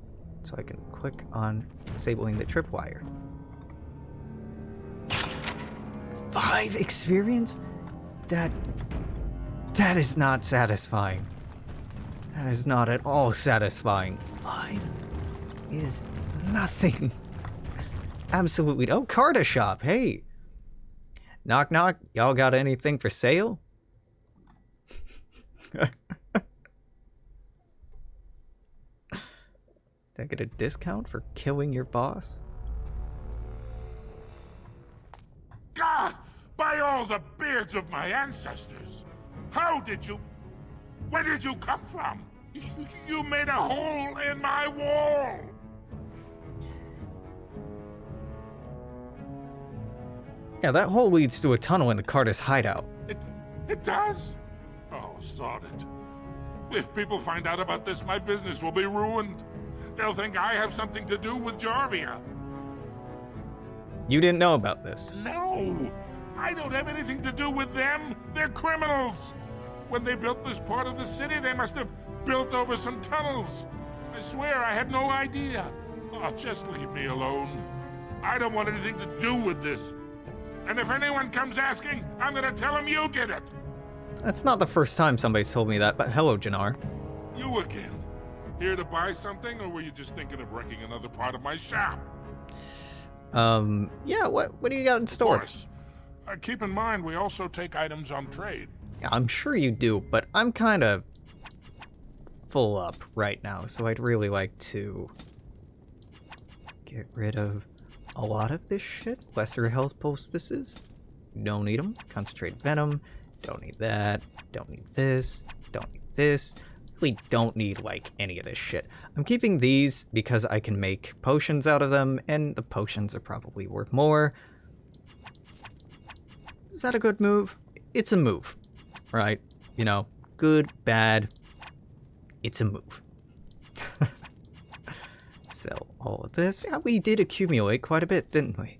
so I can click on disabling the tripwire. 5 experience? That is not satisfying. That is not at all satisfying. 5 is nothing. Absolutely. Oh, Carta shop. Hey. Knock knock. Y'all got anything for sale? Did I get a discount for killing your boss? God! By all the beards of my ancestors! How did you... Where did you come from? You made a hole in my wall! Yeah, that hole leads to a tunnel in the Carta's hideout. It does? Oh, sod it. If people find out about this, my business will be ruined. They'll think I have something to do with Jarvia. You didn't know about this? No! I don't have anything to do with them. They're criminals. When they built this part of the city, they must have built over some tunnels. I swear I had no idea. Oh, just leave me alone. I don't want anything to do with this. And if anyone comes asking, I'm gonna tell them you did it. That's not the first time somebody's told me that, but hello, Jannar. You again. Here to buy something, or were you just thinking of wrecking another part of my shop? Yeah, what do you got in store? Of course. Keep in mind, we also take items on trade. Yeah, I'm sure you do, but I'm kind of full up right now, so I'd really like to get rid of a lot of this shit. Lesser health poultices. Don't need them. Concentrated venom. Don't need that. Don't need this. Don't need this. Really don't need, like, any of this shit. I'm keeping these because I can make potions out of them, and the potions are probably worth more. Is that a good move? It's a move, right? You know, good, bad, it's a move. Sell all of this. Yeah, we did accumulate quite a bit, didn't we?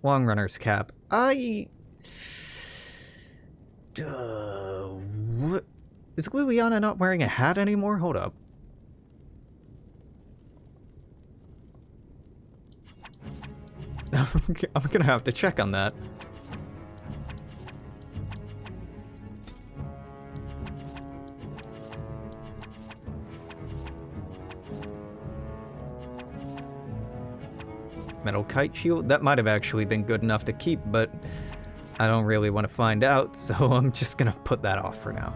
Long runner's cap. What? Is Liliana not wearing a hat anymore? Hold up. I'm gonna have to check on that. Metal kite shield? That might have actually been good enough to keep, but I don't really want to find out, so I'm just gonna put that off for now.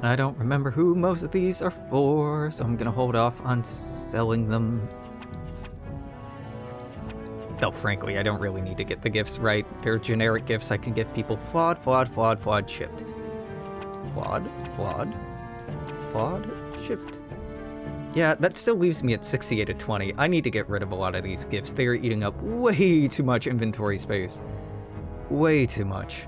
I don't remember who most of these are for, so I'm gonna hold off on selling them. Though frankly, I don't really need to get the gifts right. They're generic gifts I can give people. Flawed, shipped. Flawed, shipped. Yeah, that still leaves me at 68 to 20. I need to get rid of a lot of these gifts. They are eating up way too much inventory space. Way too much.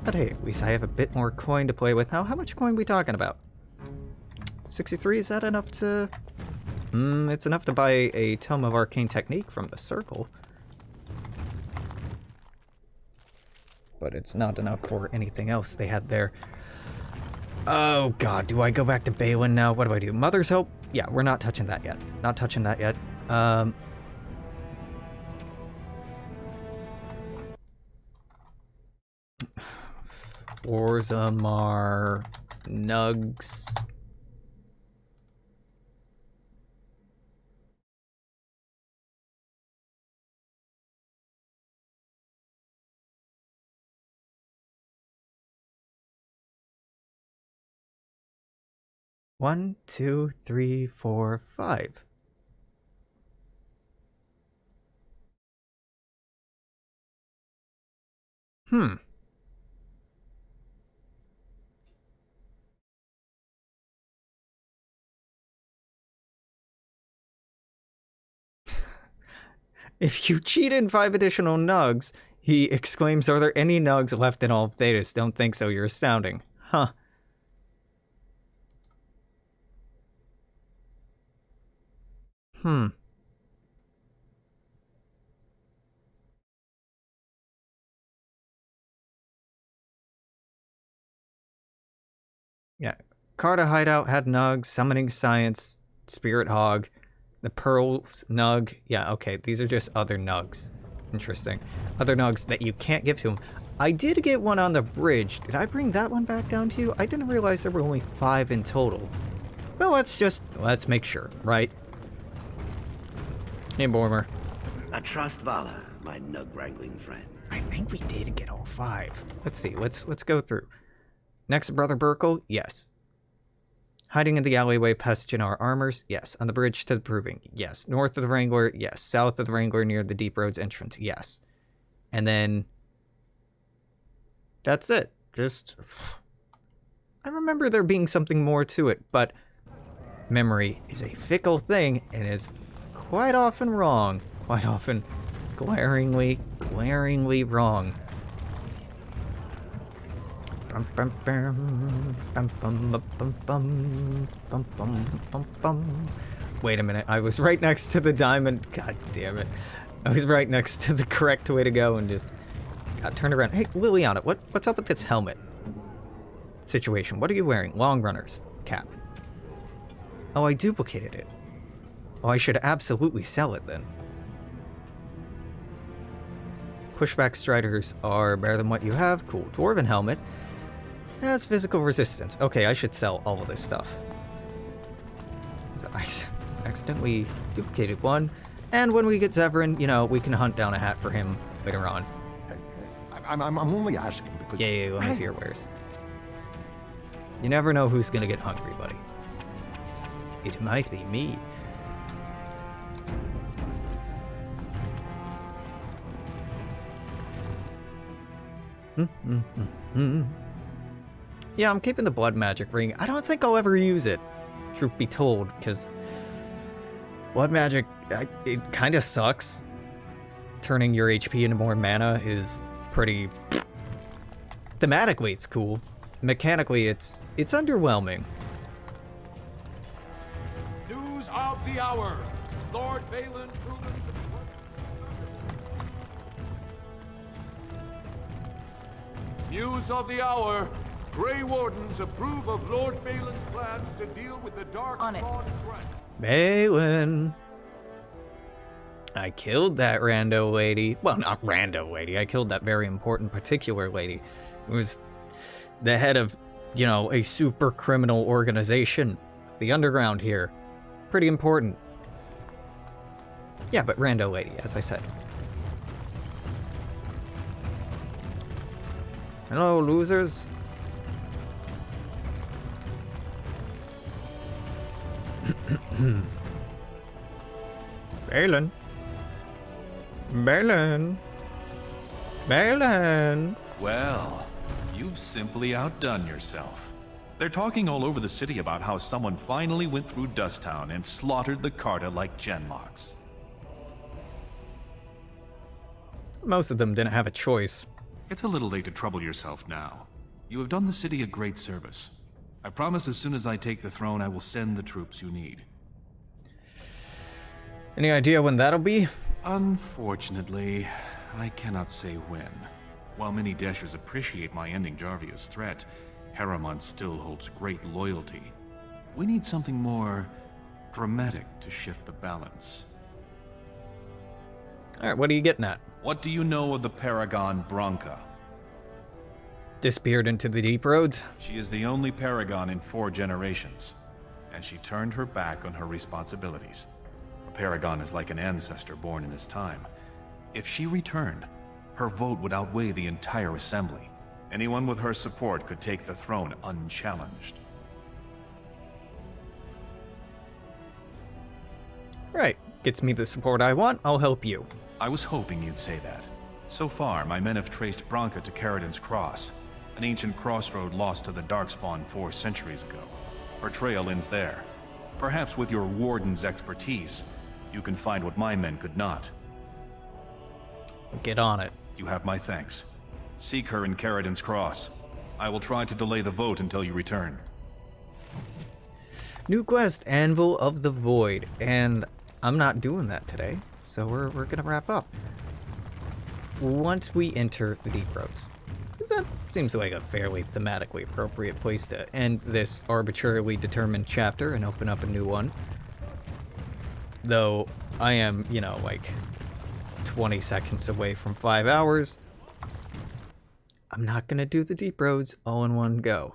But hey, at least I have a bit more coin to play with now. How much coin are we talking about? 63, is that enough to... it's enough to buy a Tome of Arcane Technique from the Circle. But it's not enough for anything else they had there. Oh god, do I go back to Bhelen now? What do I do? Mother's Hope? Yeah, we're not touching that yet. Not touching that yet. Orzammar Nugs. One, two, three, four, five. If you cheat in 5 additional nugs, he exclaims, are there any nugs left in all of Thetis? Don't think so, you're astounding. Huh. Yeah. Carta Hideout had nugs, Summoning Science, Spirit Hog, the Pearls nug. Yeah, okay, these are just other nugs. Interesting. Other nugs that you can't give to him. I did get one on the bridge. Did I bring that one back down to you? I didn't realize there were only 5 in total. Well, let's make sure, right? Hey, Bormer. I trust Vala, my nug-wrangling friend. I think we did get all 5. Let's see, let's go through. Next to Brother Burkle? Yes. Hiding in the alleyway past Jannar Armors? Yes. On the bridge to the Proving? Yes. North of the Wrangler? Yes. South of the Wrangler near the Deep Roads entrance? Yes. And then... That's it. Just... I remember there being something more to it, but memory is a fickle thing and is quite often wrong. Quite often glaringly wrong. Wait a minute, I was right next to the diamond. God damn it. I was right next to the correct way to go and just got turned around. Hey, Liliana, what's up with this helmet situation? What are you wearing? Long runner's cap. Oh, I duplicated it. Oh, I should absolutely sell it then. Pushback striders are better than what you have. Cool. Dwarven helmet has physical resistance. Okay, I should sell all of this stuff. I accidentally duplicated one. And when we get Zevran, you know, we can hunt down a hat for him later on. I'm only asking because... Yeah, let me see your wares. You never know who's gonna get hungry, buddy. It might be me. Yeah, I'm keeping the blood magic ring. I don't think I'll ever use it, truth be told, because blood magic, it kind of sucks. Turning your HP into more mana is pretty... Thematically, it's cool. Mechanically, it's underwhelming. News of the hour. Lord Bhelen proven to be... News of the hour. Grey Wardens approve of Lord Bhelen's plans to deal with the Dark Spawn threat. Bhelen. I killed that rando lady. Well, not rando lady. I killed that very important particular lady. It was the head of, you know, a super criminal organization. The underground here. Pretty important. Yeah, but rando lady, as I said. Hello, losers. Bhelen. Bhelen. Bhelen. Well, you've simply outdone yourself. They're talking all over the city about how someone finally went through Dusttown and slaughtered the Carta like genlocks. Most of them didn't have a choice. It's a little late to trouble yourself now. You have done the city a great service. I promise as soon as I take the throne, I will send the troops you need. Any idea when that'll be? Unfortunately, I cannot say when. While many Deshers appreciate my ending Jarvia's threat, Harriman still holds great loyalty. We need something more dramatic to shift the balance. Alright, what are you getting at? What do you know of the Paragon Branca? Disappeared into the deep roads? She is the only Paragon in 4 generations, and she turned her back on her responsibilities. A Paragon is like an ancestor born in this time. If she returned, her vote would outweigh the entire assembly. Anyone with her support could take the throne unchallenged. Right. Gets me the support I want, I'll help you. I was hoping you'd say that. So far, my men have traced Branca to Caridin's Cross, an ancient crossroad lost to the Darkspawn 4 centuries ago. Her trail ends there. Perhaps with your Warden's expertise, you can find what my men could not. Get on it. You have my thanks. Seek her in Caridin's Cross. I will try to delay the vote until you return. New quest, Anvil of the Void, and I'm not doing that today, so we're gonna wrap up. Once we enter the deep roads. Because that seems like a fairly thematically appropriate place to end this arbitrarily determined chapter and open up a new one. Though I am, you know, like 20 seconds away from 5 hours. I'm not gonna do the deep roads all in one go.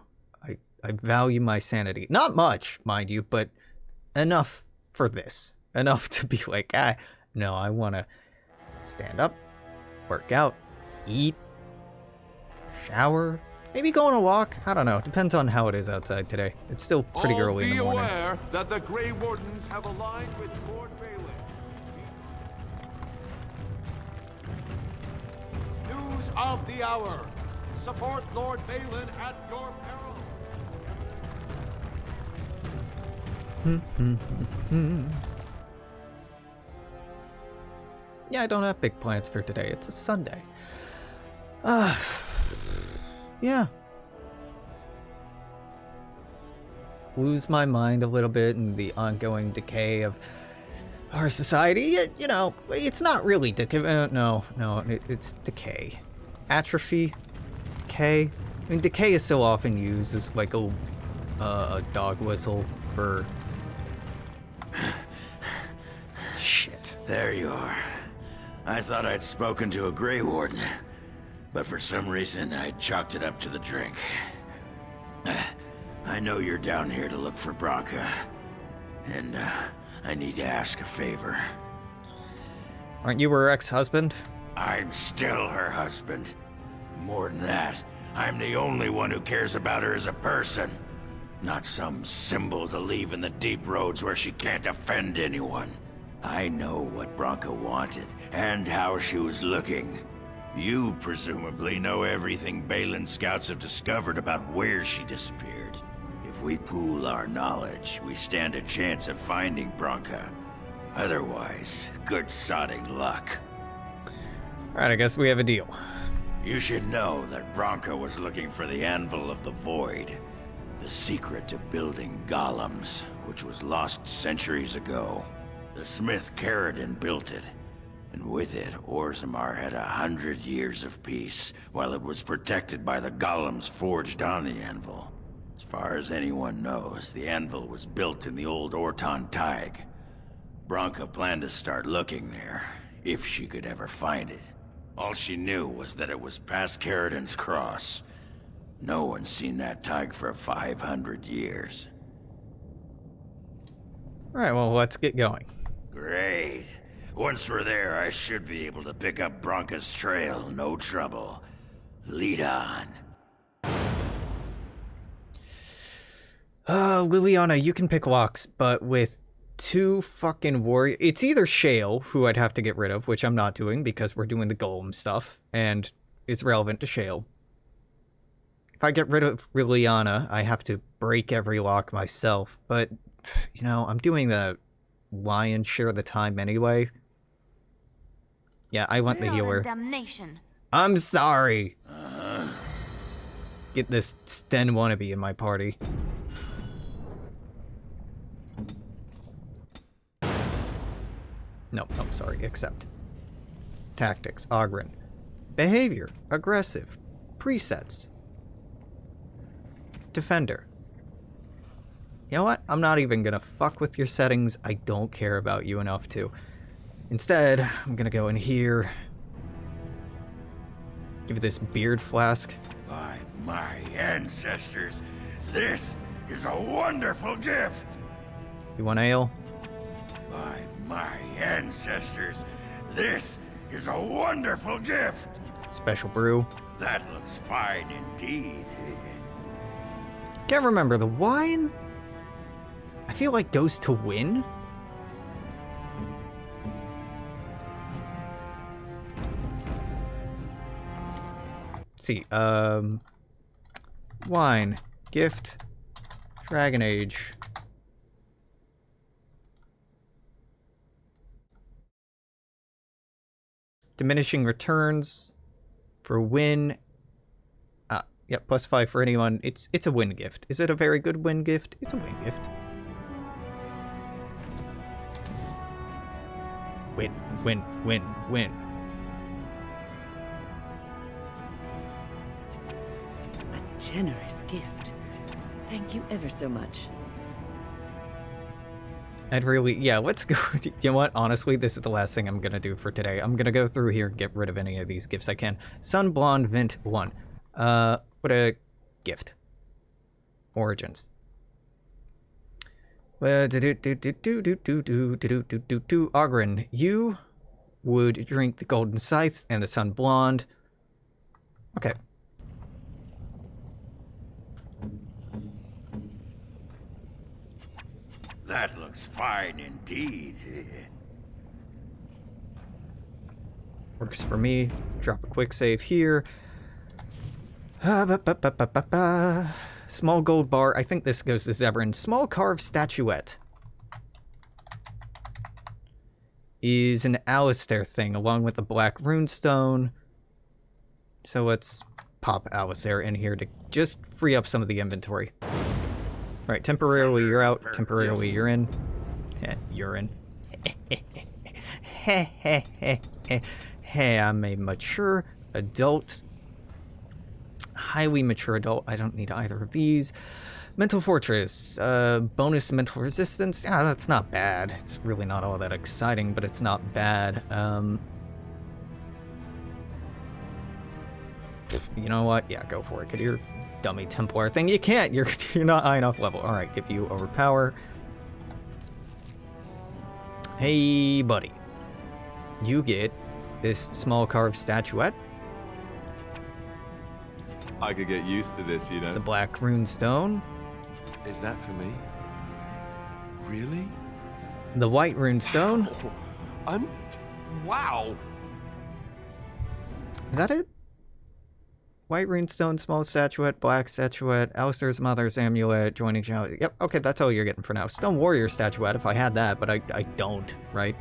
I value my sanity. Not much, mind you, but enough for this. Enough to be like, no, I wanna stand up, work out, eat, shower, maybe go on a walk. I don't know. Depends on how it is outside today. It's still pretty early in the morning. Be aware that the Grey Wardens have aligned with Lord Bhelen. News of the hour. support Lord Bhelen at your peril. Yeah, I don't have big plans for today. It's a Sunday. Yeah. Lose my mind a little bit in the ongoing decay of our society. You know, it's not really decay. No, it's decay. Atrophy. Decay. I mean, decay is so often used as like a dog whistle for... Shit. There you are. I thought I'd spoken to a Grey Warden, but for some reason I chalked it up to the drink. I know you're down here to look for Branka, and I need to ask a favor. Aren't you her ex-husband? I'm still her husband. More than that, I'm the only one who cares about her as a person. Not some symbol to leave in the deep roads where she can't offend anyone. I know what Branka wanted, and how she was looking. You presumably know everything Bhelen scouts have discovered about where she disappeared. If we pool our knowledge, we stand a chance of finding Branka. Otherwise, good sodding luck. Alright, I guess we have a deal. You should know that Branka was looking for the Anvil of the Void, the secret to building golems, which was lost centuries ago. The smith Caradon built it, and with it, Orzammar had 100 years of peace, while it was protected by the golems forged on the anvil. As far as anyone knows, the anvil was built in the old Aeducan Thaig. Branka planned to start looking there, if she could ever find it. All she knew was that it was past Caradon's cross. No one's seen that Thaig for 500 years. Alright, well, let's get going. Great. Once we're there, I should be able to pick up Branka's trail, no trouble. Lead on. Liliana, you can pick locks, but with two fucking warriors... It's either Shale, who I'd have to get rid of, which I'm not doing because we're doing the golem stuff, and it's relevant to Shale. If I get rid of Liliana, I have to break every lock myself, but, you know, I'm doing the lion's share of the time anyway. Yeah, I want the healer. Damnation. I'm sorry. Get this Sten wannabe in my party. No, sorry, accept. Tactics, Oghren. Behavior, aggressive. Presets. Defender. You know what? I'm not even gonna fuck with your settings. I don't care about you enough to. Instead, I'm gonna go in here. Give it this beard flask. By my ancestors, this is a wonderful gift. You want ale? By my ancestors, this is a wonderful gift. Special brew. That looks fine indeed. Can't remember. The wine, I feel like goes to win. Let's see, wine, gift, Dragon Age. Diminishing returns for win. Yep, +5 for anyone. It's a win gift. Is it a very good win gift? It's a win gift. Win, win, win, win. A generous gift. Thank you ever so much. I'd really, yeah, let's go. You know what? Honestly, this is the last thing I'm going to do for today. I'm going to go through here and get rid of any of these gifts I can. Sun Blonde Vint 1. What a gift. Origins. Oghren, you would drink the Golden Scythe and the Sun Blonde. Okay. That looks fine indeed. Works for me. Drop a quick save here. Small gold bar. I think this goes to Zevran. Small carved statuette is an Alistair thing, along with the black runestone. So let's pop Alistair in here to just free up some of the inventory. Right, temporarily you're out, temporarily you're in. You're in. Hey, I'm a mature adult. Highly mature adult. I don't need either of these. Mental Fortress. Bonus mental resistance. Yeah, that's not bad. It's really not all that exciting, but it's not bad. You know what? Yeah, go for it. Get your dummy Templar thing. You can't. You're not high enough level. All right, give you overpower. Hey, buddy. You get this small carved statuette. I could get used to this, you know. The black runestone. Is that for me? Really? The white runestone. Wow. Is that it? White runestone, small statuette, black statuette, Alistair's mother's amulet, joining challenge. Yep, okay, that's all you're getting for now. Stone warrior statuette, if I had that, but I don't, right?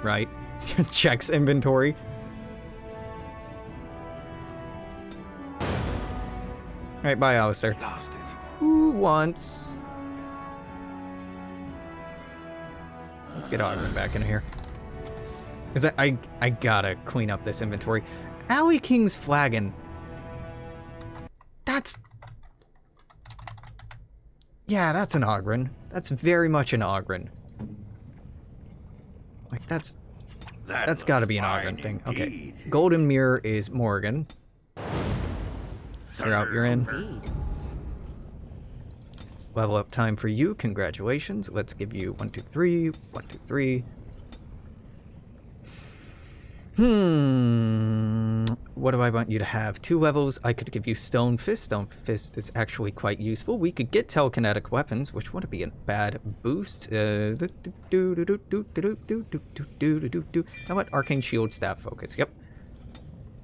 Right? Checks inventory. Alright, bye, Alistair. Lost it. Who wants... Let's get Oghren back in here. Because I gotta clean up this inventory. Alley King's flagon. That's... Yeah, that's an Oghren. That's very much an Oghren. Like, that's gotta be an Oghren thing. Okay. Golden Mirror is Morgan. You're out, you're in. Level up time for you. Congratulations. Let's give you 1, 2, 3. 1, 2, 3. What do I want you to have? 2 levels. I could give you Stone Fist. Stone Fist is actually quite useful. We could get telekinetic weapons, which wouldn't be a bad boost. Now what? Arcane Shield, Staff Focus. Yep.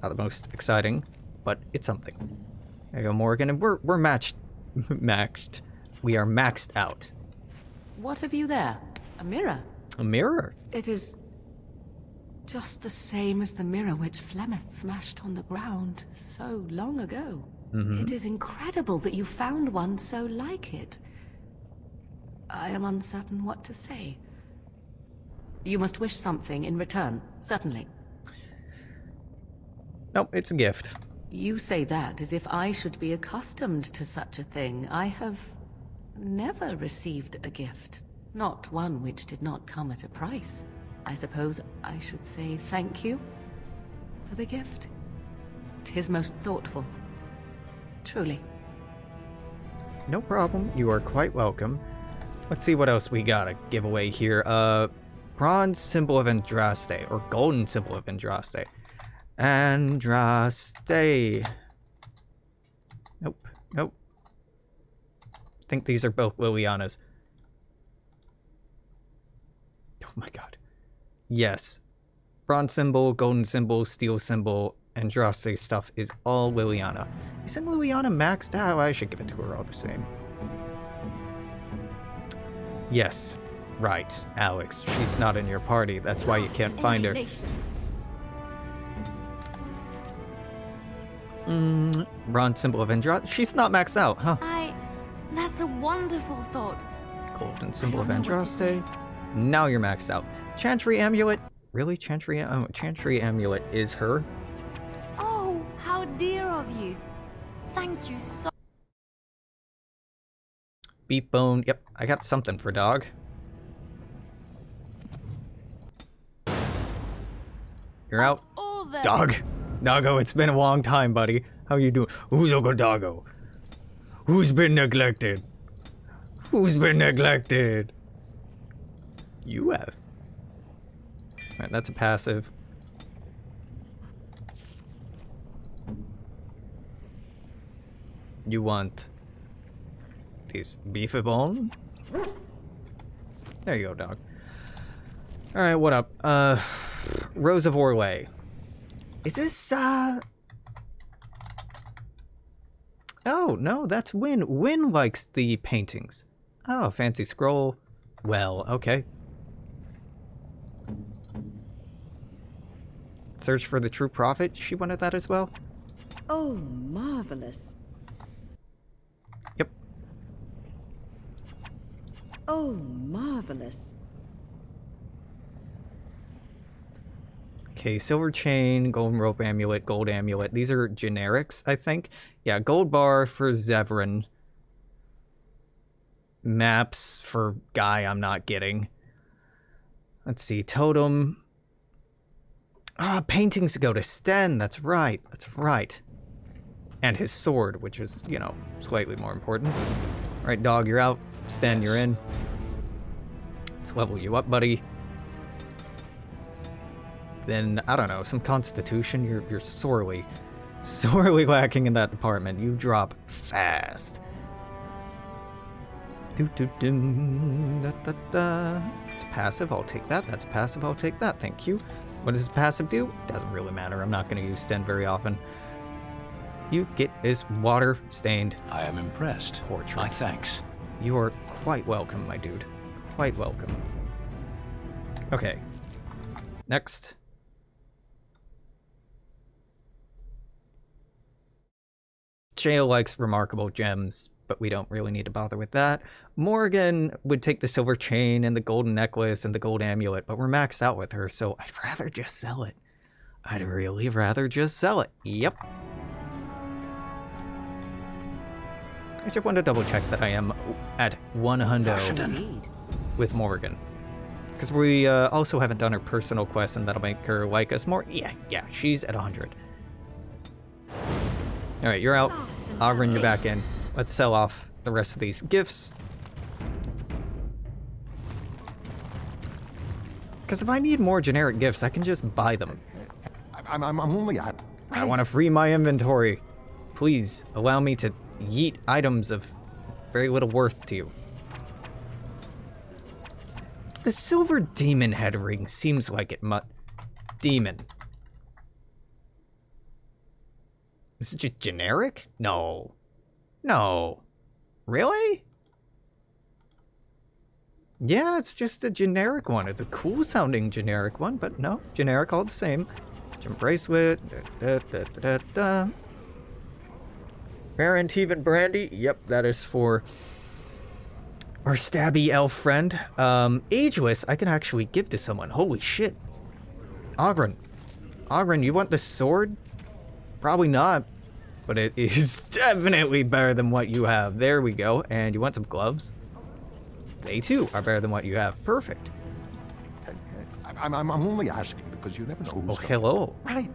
Not the most exciting, but it's something. There you go, Morgan. And we're matched. We are maxed out. What have you there? A mirror? A mirror? It is just the same as the mirror which Flemeth smashed on the ground so long ago. It is incredible that you found one so like it. I am uncertain what to say. You must wish something in return, certainly. Nope, it's a gift. You say that as if I should be accustomed to such a thing. I have never received a gift. Not one which did not come at a price. I suppose I should say thank you for the gift. 'Tis most thoughtful. Truly. No problem. You are quite welcome. Let's see what else we got to give away here. Bronze Symbol of Andraste, or Golden Symbol of Andraste. Andraste. Nope. Nope. I think these are both Liliana's. Oh my god. Yes. Bronze symbol, golden symbol, steel symbol, Andraste stuff is all Liliana. Isn't Liliana maxed out? I should give it to her all the same. Yes. Right, Alex. She's not in your party. That's why you can't find her. Bronze symbol of Andraste. She's not maxed out, huh? That's a wonderful thought. Golden symbol of Andraste. Now you're maxed out. Chantry amulet. Really? Chantry amulet is her? Oh, how dear of you. Thank you so... Beef bone. Yep, I got something for dog. You're out. Dog. Doggo, it's been a long time, buddy. How you doing? Who's Uncle Doggo? Who's been neglected? Who's been neglected? You have. Alright, that's a passive. You want this beef bone? There you go, dog. Alright, what up? Rose of Orlais. Is this, Oh, no, that's Win. Win likes the paintings. Oh, fancy scroll. Well, okay. Search for the true prophet. She wanted that as well? Oh, marvelous. Yep. Oh, marvelous. Okay, silver chain, golden rope amulet, gold amulet. These are generics, I think. Yeah, gold bar for Zevran. Maps for guy I'm not getting. Let's see, totem. Ah, paintings go to Sten. That's right. That's right. And his sword, which is, you know, slightly more important. All right, dog, you're out. Sten, you're in. Let's level you up, buddy. Then, I don't know, some constitution. You're sorely lacking in that department. You drop fast. It's passive, I'll take that. That's passive, I'll take that. Thank you. What does passive do? Doesn't really matter. I'm not going to use Sten very often. You get this water-stained. I am impressed. Portraits. My thanks. You are quite welcome, my dude. Quite welcome. Okay. Next. Jail likes remarkable gems, but we don't really need to bother with that. Morgan would take the silver chain and the golden necklace and the gold amulet, but we're maxed out with her, so I'd rather just sell it. I'd really rather just sell it. Yep. I just want to double check that I am at 100 with Morgan. Because we also haven't done her personal quest, and that'll make her like us more. Yeah, she's at 100. Alright, you're out. Oghren, you're back in. Let's sell off the rest of these gifts. Because if I need more generic gifts, I can just buy them. I'm only at... I want to free my inventory. Please, allow me to yeet items of very little worth to you. The silver demon head ring seems like it demon. Is it just generic? No. No. Really? Yeah, it's just a generic one. It's a cool sounding generic one, but no, generic all the same. Gem bracelet. Rare Antivan brandy. Yep, that is for our stabby elf friend. Ageless, I can actually give to someone. Holy shit. Oghren. Oghren, you want the sword? Probably not, but it is definitely better than what you have. There we go. And you want some gloves? They too are better than what you have. Perfect. I'm only asking because you never know who's Oh, hello. Right.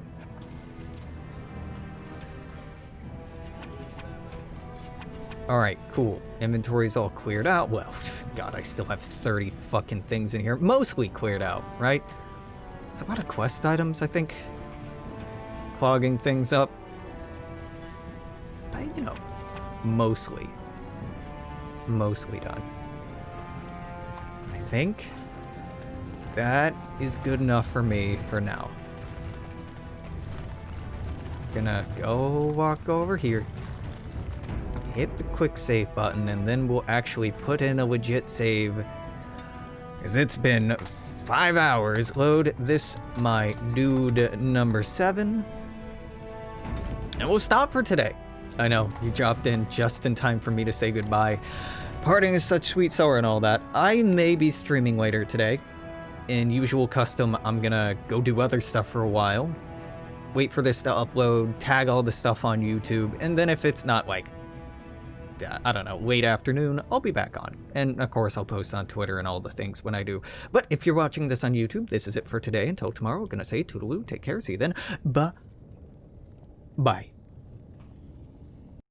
Alright, cool. Inventory's all cleared out. Well, God, I still have 30 fucking things in here. Mostly cleared out, right? It's a lot of quest items, I think. Clogging things up. But, you know, mostly done. I think that is good enough for me for now. Gonna go walk over here. Hit the quick save button, and then we'll actually put in a legit save. Because it's been 5 hours. Load this, my dude number 7. And we'll stop for today. I know, you dropped in just in time for me to say goodbye. Parting is such sweet sorrow and all that. I may be streaming later today. In usual custom, I'm gonna go do other stuff for a while. Wait for this to upload, tag all the stuff on YouTube, and then if it's not like, I don't know, late afternoon, I'll be back on. And of course, I'll post on Twitter and all the things when I do. But if you're watching this on YouTube, this is it for today. Until tomorrow, we're gonna say toodaloo, take care, see you then. Bye.